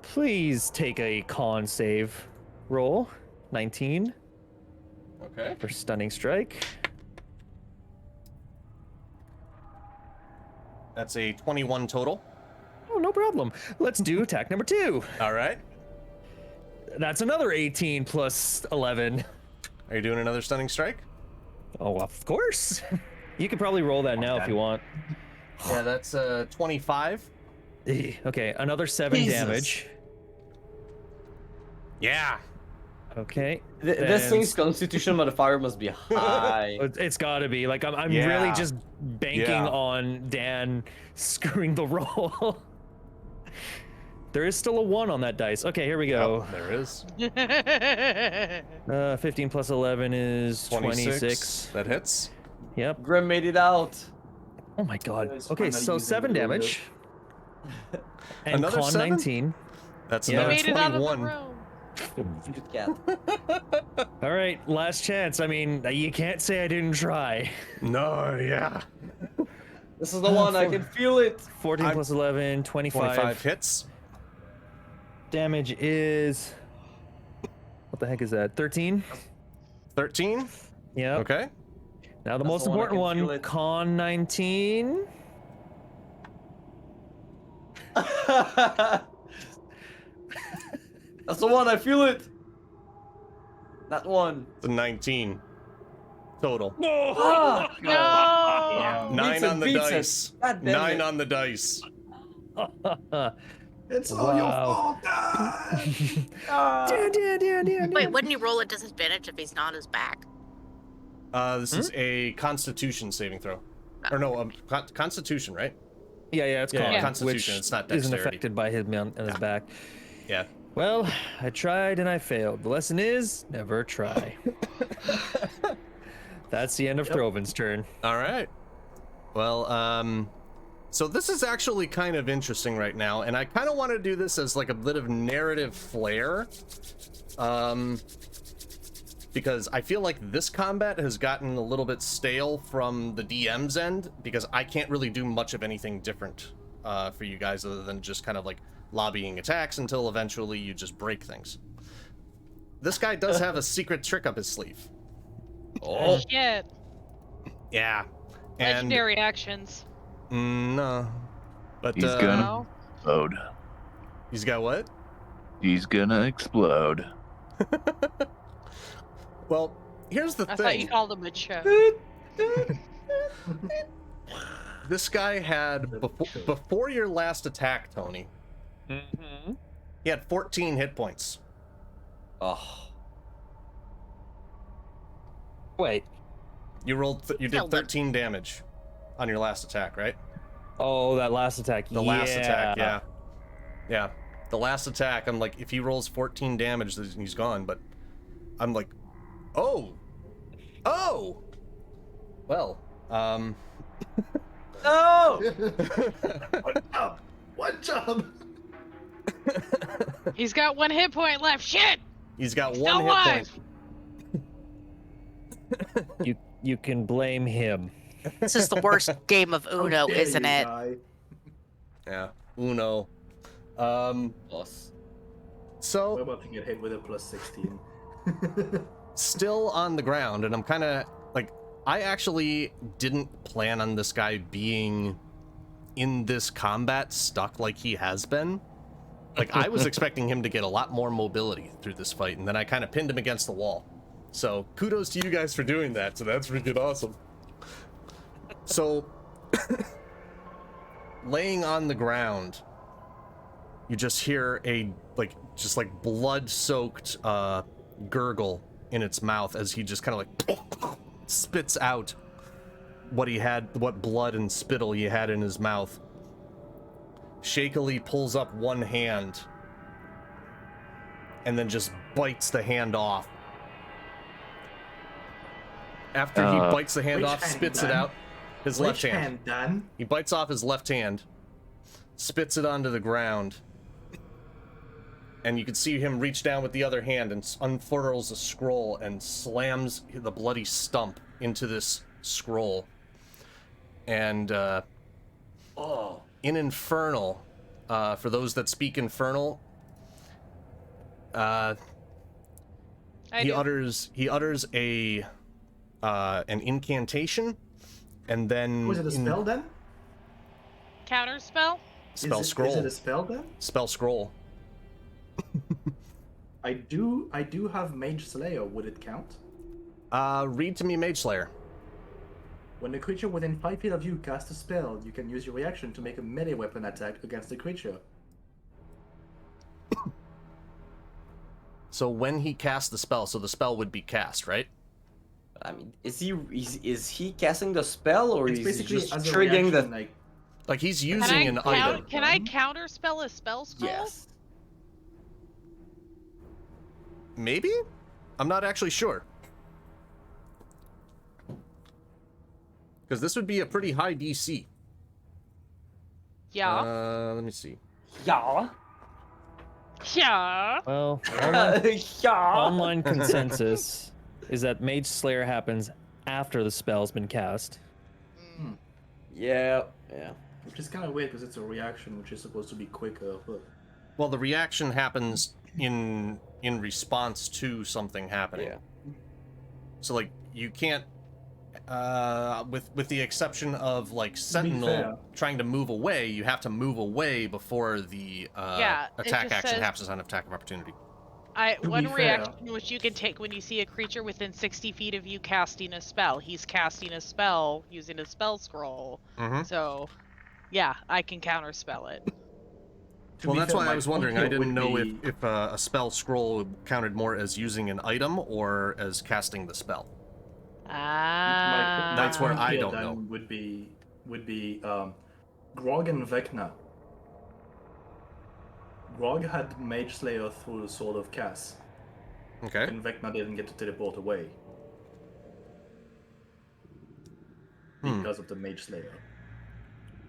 please take a con save roll. 19 Okay. for stunning strike. That's a 21 total. Oh, no problem. Let's do attack number 2. All right. That's another 18 plus 11. Are you doing another stunning strike? Oh, of course. You can probably roll that now if you want. Yeah, that's 25. Okay, another 7 Jesus. damage. Yeah. Okay. This then- thing's constitution modifier must be high. It's gotta be. Like, I'm really Yeah. just banking on Dan screwing the roll. There is still a 1 on that dice. Okay, here we go. There is. 15 plus 11 is 26. That hits. Yep. Grim made it out. Oh my god. It's Okay, fun so using 7 the damage. And Another con 7? 19. That's Yeah. another Made it out of the 21. room. Good cat. All right, last chance. I mean, you can't say I didn't try. No, yeah. This is the one, I can feel it. 14 I'm- plus 11, 25 hits. Damage is... What the heck is that? 13? 13. Yep. Okay. Now the That's most the one, I important can feel one, it. con 19. That's the one, I feel it. That one. The 19 total. Ah, No. 9 Beats it, on the beats it. dice. God damn 9 it. on the dice. It's all your Wow. fault, Dad! Wait, wouldn't he roll at disadvantage if he's not on his back? This is a Constitution saving throw. Or no, Constitution, right? Yeah, it's Yeah, con, Constitution, which it's not isn't dexterity. affected by him on his back. Yeah. Well, I tried and I failed. The lesson is, never try. That's the end of Throven's turn. All right. Well, so this is actually kind of interesting right now, and I kind of want to do this as like a bit of narrative flair. Because I feel like this combat has gotten a little bit stale from the DM's end, because I can't really do much of anything different for you guys other than just kind of like lobbying attacks until eventually you just break things. This guy does have a secret trick up his sleeve. Oh shit. Yeah. And Legendary actions. no. But He's gonna explode. He's got what? He's gonna explode. Well, here's the I thing. thought you called him a choke. This guy had before your last attack, Tony. He had 14 hit points. Oh. Wait. You rolled. You did Killed him. 13 damage on your last attack, right? Oh, that last attack. The last attack, yeah. Yeah. The last attack, I'm like, if he rolls 14 damage, then he's gone. But I'm like, oh. Well, No! One job! He's got 1 hit point left. Shit! He's got He's one still hit alive. point. You can blame him. This is the worst game of How Uno, dare isn't you, it? guy. Yeah. Uno. Boss. We're So about to get hit with a plus 16. still on the ground, and I'm kind of like, I actually didn't plan on this guy being in this combat stuck like he has been. Like, I was expecting him to get a lot more mobility through this fight, and then I kind of pinned him against the wall. So kudos to you guys for doing that. So that's freaking awesome. So laying on the ground, you just hear a blood-soaked gurgle in its mouth as he just kind of like spits out what blood and spittle he had in his mouth. Shakily pulls up one hand and then just bites the hand off. After he bites the hand Which off, hand, spits it Dan? out. His left Which hand. Dan? He bites off his left hand, spits it onto the ground, and you can see him reach down with the other hand and unfurls a scroll and slams the bloody stump into this scroll. And in Infernal, for those that speak Infernal, he utters a an incantation, and then Was it a spell then? Counter spell? Spell scroll. Is it a spell then? Spell scroll. I do have Mage Slayer. Would it count? Read to me, Mage Slayer. When a creature within 5 feet of you casts a spell, you can use your reaction to make a melee weapon attack against the creature. So when he casts the spell, so the spell would be cast, right? I mean, is he casting the spell, or It's is he basically just as a triggering the? reaction, Like he's using an item. Can I counter spell a spell scroll? Yes. Maybe? I'm not actually sure. Because this would be a pretty high DC. Yeah. Let me see. Yeah. Yeah. Well, Yeah. online consensus is that Mage Slayer happens after the spell's been cast. Yeah. Which is kind of weird because it's a reaction, which is supposed to be quicker. But Well, the reaction happens in response to something happening. Yeah. So like you can't, with the exception of like Sentinel fair. trying to move away, you have to move away before the Yeah, it attack just action says- happens on attack of opportunity. To One be fair- reaction which you can take when you see a creature within 60 feet of you casting a spell. He's casting a spell using a spell scroll. Mm-hmm. So, yeah, I can counter spell it. to Well, be that's fair, why I my was point wondering. I here didn't would know be- if a spell scroll counted more as using an item or as casting the spell. Ah. That's where point I here don't then know. Would be Grog and Vecna. Grog had Mage Slayer through the Sword of Cass, Okay. and Vecna didn't get to teleport away because of the Mage Slayer.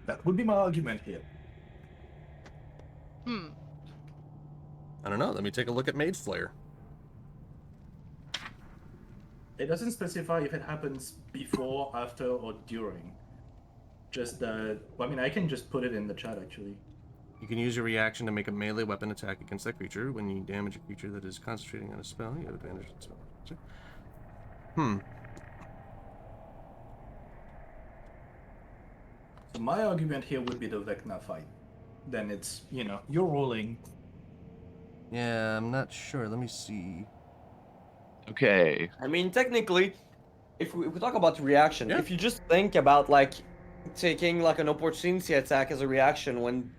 That would be my argument here. I don't know. Let me take a look at Mage Slayer. It doesn't specify if it happens before, after, or during. Just that. I mean, I can just put it in the chat actually. You can use your reaction to make a melee weapon attack against that creature. When you damage a creature that is concentrating on a spell, you have advantage on the spell. So my argument here would be the Vecna fight. Then it's, you're rolling. Yeah, I'm not sure. Let me see. Okay. I mean, technically, if we talk about reaction, Yeah. if you just think about like taking like an opportunity attack as a reaction when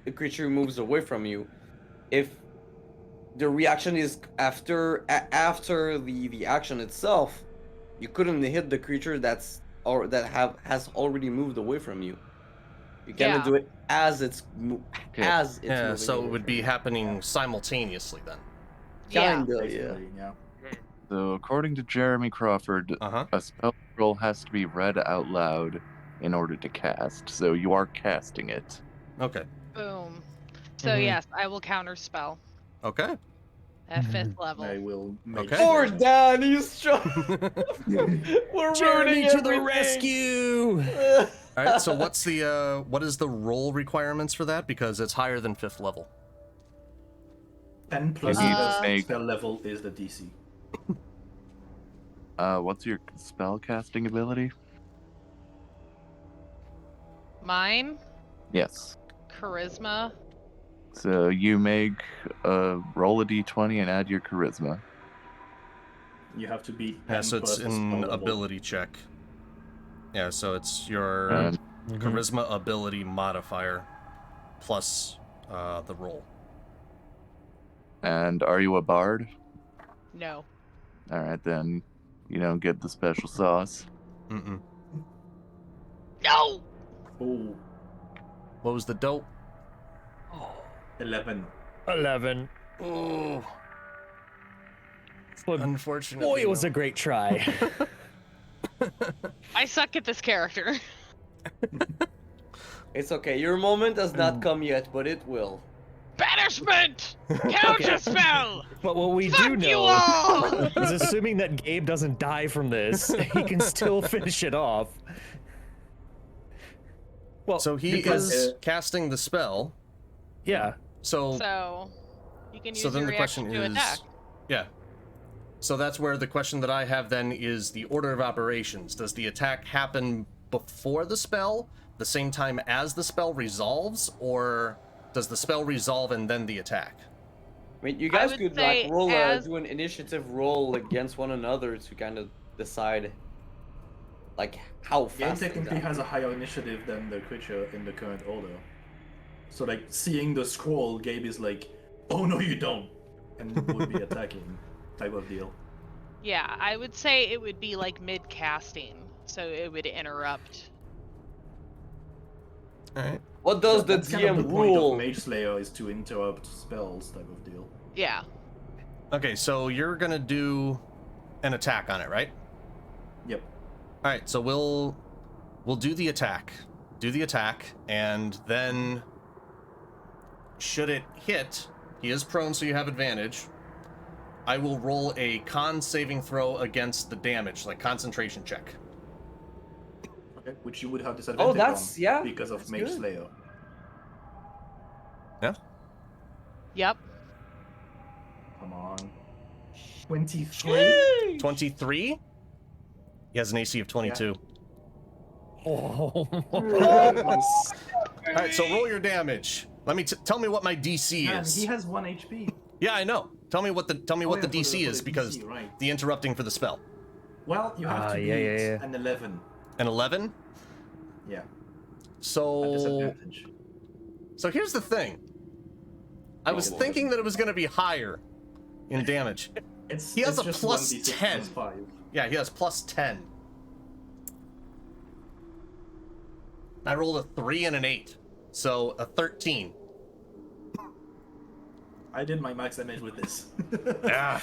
the creature moves away from you, if the reaction is after the action itself, you couldn't hit the creature has already moved away from you. You gotta Yeah. do it as it's Yeah, moving so it away would from be you. happening simultaneously then. Yeah. Kinda, yeah. Basically, yeah. So according to Jeremy Crawford, a spell scroll has to be read out loud in order to cast. So you are casting it. Okay. Boom. So Mm-hmm. yes, I will counter spell Okay. at 5th level. I will make Okay. Poor Dan, he's trying. We're Jeremy ruining to the everything. rescue! All right. So what's the what is the roll requirements for that? Because it's higher than 5th level. 10 plus You need to the make- spell level is the DC. What's your spell casting ability? Mine, Yes. charisma. So you make roll a d20 and add your charisma. You have to beat 10 Yeah. So it's plus the spell an level. ability check. Yeah. So it's your And charisma ability modifier plus the roll. and are you a bard? No. All right, then you don't get the special sauce. Mm-mm. No. Ooh, What was the dope? 11. 11. Oh. But Unfortunately. boy, it was no. a great try. I suck at this character. It's okay. Your moment has not come yet, but it will. Better. punishment! Counterspell! But what we Fuck do you know all! is assuming that Gabe doesn't die from this, he can still finish it off. Well, So he is casting the spell. Yeah. So you can use so then your the question reaction to is, attack. yeah. So that's where the question that I have then is the order of operations. Does the attack happen before the spell, the same time as the spell resolves, or does the spell resolve and then the attack? I mean, you guys would could say like roll as- do an initiative roll against one another to kind of decide like how Game fast. technically has a higher initiative than the creature in the current order. So like seeing the scroll, Gabe is like, "Oh no, you don't," and would be attacking, type of deal. Yeah, I would say it would be like mid-casting, so it would interrupt. Alright. What does the That's kind of DM the point rule? of Mage Slayer is to interrupt spells, type of deal. Yeah. Okay, so you're gonna do an attack on it, right? Yep. Alright, so we'll do the attack. Do the attack, and then should it hit, he is prone, so you have advantage. I will roll a con saving throw against the damage, like concentration check. Okay. Which you would have disadvantage that's- on yeah, because of that's Mage good. Slayer. Yeah? Yep. Come on. 23? 23? He has an AC of 22. Oh. Alright, so roll your damage. Let me tell me what my DC Man, is. he has 1 HP. Yeah, I know. Tell me what the yeah, DC for the is, because DC, right. the interrupting for the spell. Well, you have to beat yeah. an 11. An 11? Yeah. At So disadvantage. So here's the thing. I was thinking that it was going to be higher in damage. He has a just plus 1d6 10. plus 5. Yeah, he has plus 10. I rolled a 3 and an 8, so a 13. I did my max damage with this. Yeah.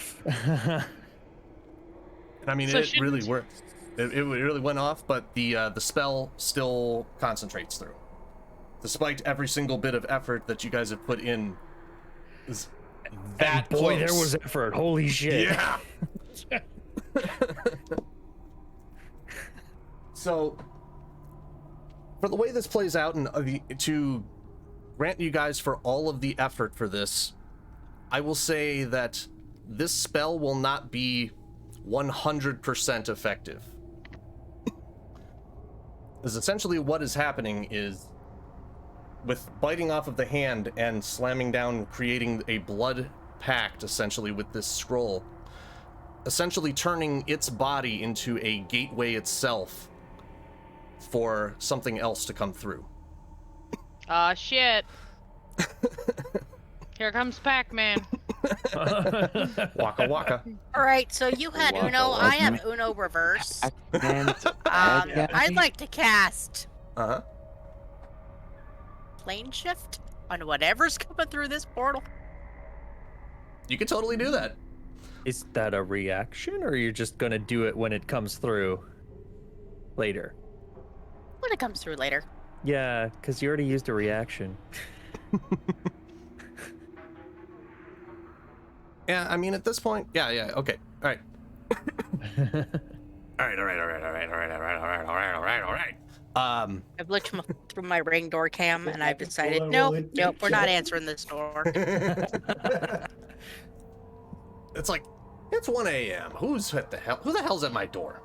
And I mean, So it really worked. It really went off, but the spell still concentrates through. Despite every single bit of effort that you guys have put in, is that And boy, close. there was effort. Holy shit. Yeah. So, for the way this plays out, and to grant you guys for all of the effort for this, I will say that this spell will not be 100% effective. Because essentially what is happening is, with biting off of the hand and slamming down, creating a blood pact, essentially, with this scroll, essentially turning its body into a gateway itself for something else to come through. Aw, shit. Here comes Pac-Man. Waka waka. All right, so you had Waka Uno. I waka. have Uno reverse. And I'd like to cast Uh-huh. plane shift on whatever's coming through this portal. You can totally do that. Is that a reaction, or you're just gonna do it when it comes through later? When it comes through later. Yeah, because you already used a reaction. Yeah, I mean, at this point, yeah, okay, all right. All right. I've looked through my ring door cam and I've decided, Well, nope, we're not answering this door. It's like, it's 1 a.m. Who the hell's at my door?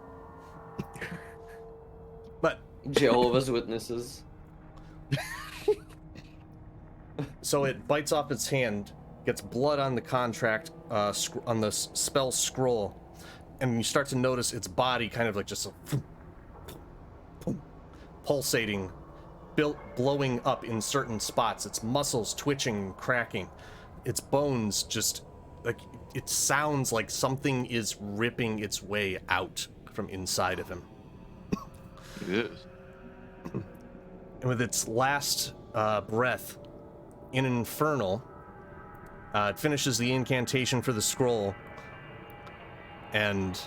But Jehovah's Witnesses. so it bites off its hand, gets blood on the contract, on the spell scroll, and you start to notice its body kind of like just pulsating, blowing up in certain spots. Its muscles twitching, cracking. Its bones just like, it sounds like something is ripping its way out from inside of him. it is. And with its last breath, in Infernal, it finishes the incantation for the scroll, and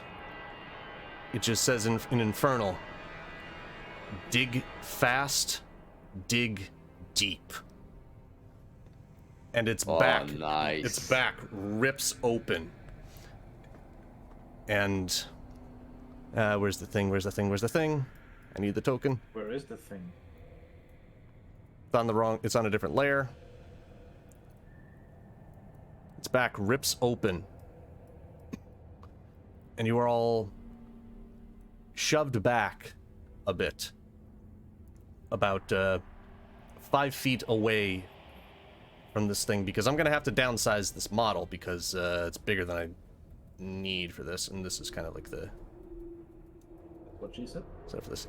it just says in Infernal, dig fast, dig deep. and its Oh, back, nice. its back rips open. And where's the thing? Where's the thing? Where's the thing? I need the token. Where is the thing? It's on the wrong. It's on a different layer. Its back rips open, and you are all shoved back a bit, about 5 feet away from this thing, because I'm gonna have to downsize this model because it's bigger than I need for this, and this is kind of like the What she said? so for this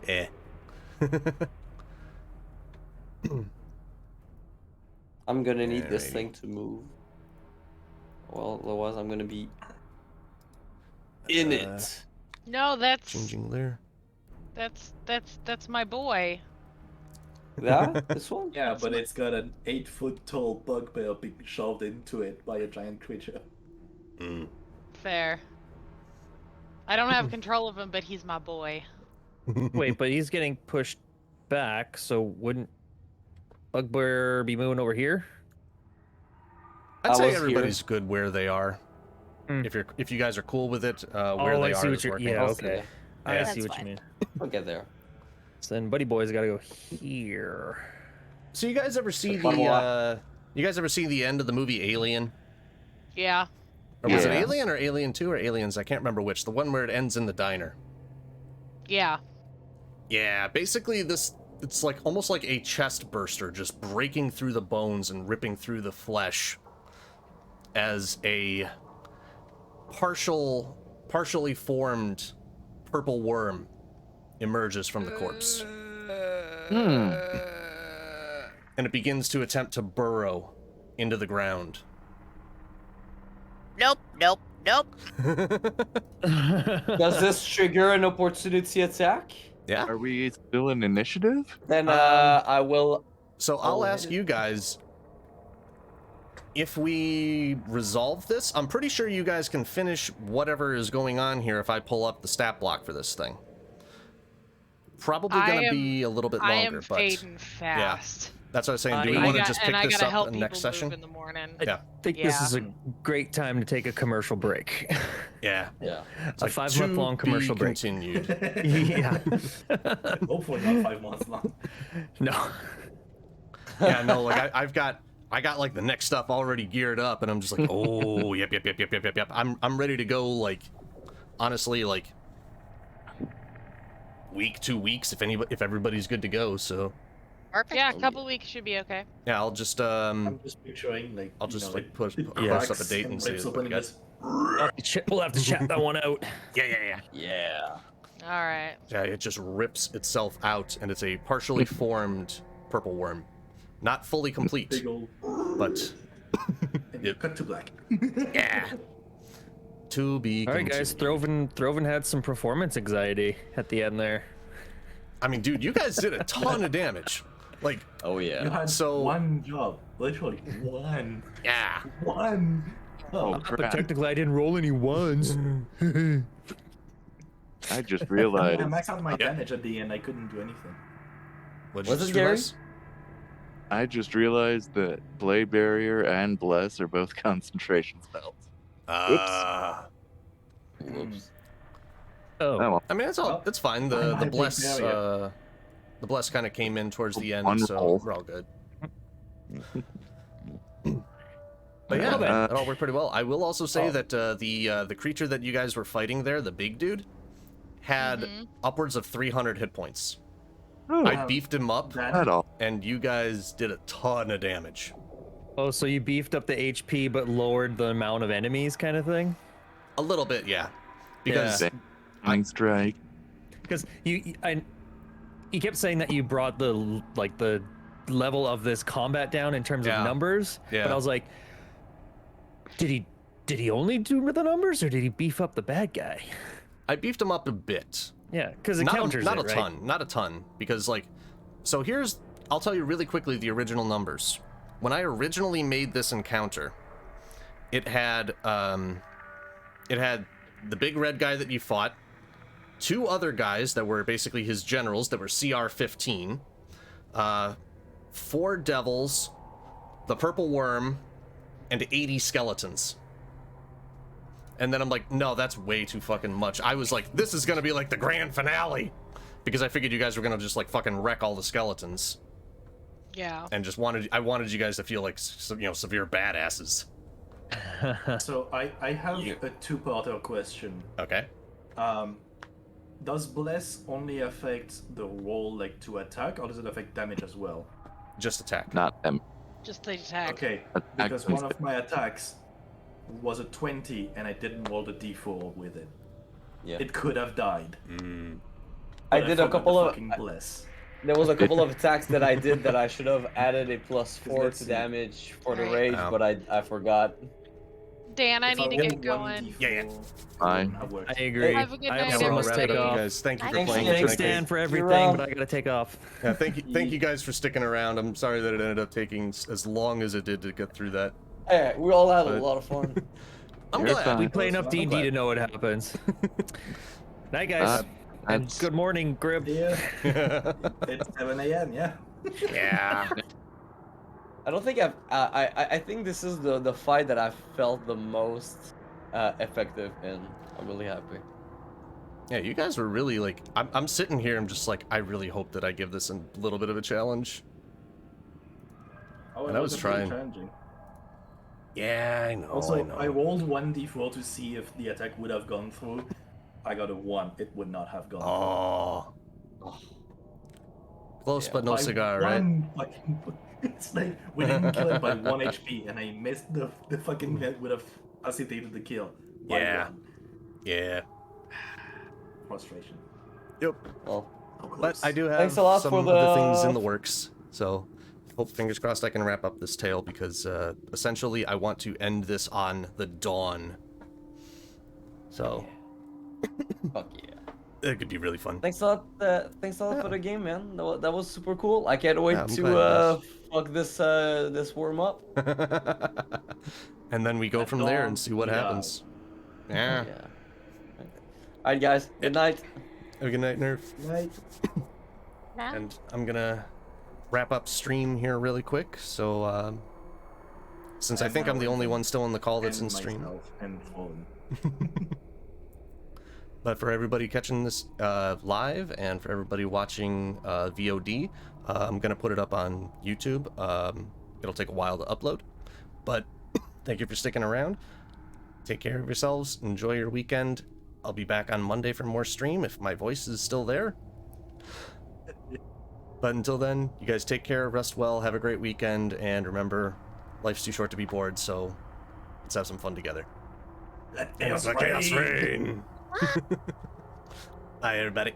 I'm gonna need this Alrighty. thing to move. Well, otherwise I'm gonna be in it. No, that's changing layer. that's my boy. Yeah, this one. Yeah, but it's got an 8-foot tall bugbear being shoved into it by a giant creature. Mm. Fair. I don't have control of him, but he's my boy. Wait, but he's getting pushed back, so wouldn't Bugbear be moving over here? I'd I say was everybody's here. good where they are. Mm. If you guys are cool with it, where Oh, they I see are what is you're. working. Yeah, I'll okay. see. I Yeah. see That's what you fine. mean. I'll get there. So then Buddy Boy's got to go here. So you guys ever see Quite a lot. you guys ever see the end of the movie Alien? Yeah. Or was it Yes. Alien or Alien 2 or Aliens? I can't remember which. The one where it ends in the diner. Yeah. Yeah, basically it's like almost like a chest burster just breaking through the bones and ripping through the flesh as a partially formed purple worm emerges from the corpse. And it begins to attempt to burrow into the ground. Nope, nope, nope. Does this trigger an opportunity attack? Yeah. Are we still in initiative? Then I will. So I'll Oh, ask you guys, if we resolve this, I'm pretty sure you guys can finish whatever is going on here if I pull up the stat block for this thing. Probably gonna be a little bit longer, I am but fading fast. that's what I was saying. Do we I want to got- just and pick I this gotta up help in the next people move session? in the morning. Yeah. I think this Yeah. is a great time to take a commercial break. Yeah. Yeah. A 5-month-long commercial break. Continued. Yeah. Hopefully not 5 months long. No. Yeah, no, like I got like the next stuff already geared up, and I'm just like, oh, yep. I'm ready to go. Like, honestly, like week, 2 weeks, if everybody's good to go. So Perfect. Yeah, a couple weeks should be okay. yeah, I'll just I'm just picturing like I'll just you know, like push it cross up a cracks date and see rips what open we and got. goes, We'll have to chat that one out. Yeah. Yeah. All right. Yeah, it just rips itself out, and it's a partially formed purple worm, not fully complete, big old, but and you cut to black. yeah. To be All right, guys. continued. Throven had some performance anxiety at the end there. I mean, dude, you guys did a ton of damage. Like, Oh You yeah. had So- one job, literally one. yeah. One. Oh, But crap. technically, I didn't roll any ones. I just I realized. maxed out my damage at the end. I couldn't do anything. What Was it Gary? I just realized that Blade Barrier and Bless are both concentration spells. Whoops. Oh. Oh, I mean, it's all it's fine. I'm The not a big bless barrier. the bless kind of came in towards the end, One so roll. we're all good. But yeah, Okay. that all worked pretty well. I will also say Oh. that the creature that you guys were fighting there, the big dude, had Mhm. upwards of 300 hit points. Oh, I beefed him up, not all. and you guys did a ton of damage. Oh, so you beefed up the HP but lowered the amount of enemies, kind of thing? A little bit, yeah. Because Lightning strike. Because you kept saying that you brought the level of this combat down in terms Yeah. of numbers. Yeah. But I was like, did he only do the numbers, or did he beef up the bad guy? I beefed him up a bit. Yeah, because it not counters not it, a right? ton, not a ton, because like, so I'll tell you really quickly the original numbers. When I originally made this encounter, it had the big red guy that you fought, 2 other guys that were basically his generals that were CR 15, 4 devils, the purple worm, and 80 skeletons. And then I'm like, no, that's way too fucking much. I was like, this is gonna be like the grand finale, because I figured you guys were gonna just like fucking wreck all the skeletons. Yeah. And just I wanted you guys to feel like, you know, severe badasses. So I have a two-parter question. Okay. Does Bless only affect the roll like to attack, or does it affect damage as well? Just attack. Not them. Just the attack. Okay, because one of my attacks was a 20 and I didn't roll the d4 with it. Yeah. It could have died. I But did a forgot couple the of. fucking Bless. There was a couple of attacks that I did that I should have added a +4 let's to see. damage for the Right. rage, Oh. but I forgot. Dan, I If need to rolled get going. 1d4, Yeah. it Fine. wouldn't have worked. I agree. Have a good I night, also must everybody. take off. Guys, thank you for Thanks, playing. Dan. Thanks, Dan, for everything, You're, but I gotta take off. Yeah, thank you guys for sticking around. I'm sorry that it ended up taking as long as it did to get through that. Hey, we all had a But- lot of fun. I'm You're glad. fine. We play enough I'm D&D glad. to know what happens. Night, guys. And That's good morning, Grib. Yeah, it's 7 a.m. Yeah. Yeah. I don't think I think this is the fight that I felt the most effective in. I'm really happy. Yeah, you guys were really like, I'm sitting here, I'm just like, I really hope that I give this a little bit of a challenge. Oh, And I was it pretty trying. challenging. Yeah, I know. Also, I I know. rolled 1d4 to see if the attack would have gone through. I got a 1. It would not have gone Oh. Close, Yeah. but no through. cigar, right? It's like we didn't kill it by 1 HP, and I missed the fucking that would have facilitated the kill. By Yeah. 1. Yeah. Frustration. Yep. Well, So But close. I do have Thanks a lot some for other things in the- the works, so hope, fingers crossed, I can wrap up this tale, because essentially I want to end this on the dawn. So fuck yeah. it could be really fun. Thanks a lot. Thanks a lot for the game, man. That was super cool. I can't wait Yeah, I'm to glad it fuck this worm up. And then we go At from there dawn, and see what we die. happens. Yeah. All right, guys. Good night. Have a good night, Nerf. Right. And I'm gonna wrap up stream here really quick. So since I I'm think now I'm the only going one still in the call that's in And stream. myself and phone. But for everybody catching this live, and for everybody watching VOD, I'm gonna put it up on YouTube. It'll take a while to upload, but thank you for sticking around. Take care of yourselves. Enjoy your weekend. I'll be back on Monday for more stream if my voice is still there. But until then, you guys take care, rest well, have a great weekend, and remember, life's too short to be bored, so let's have some fun together. Let Chaos reign. Bye, everybody.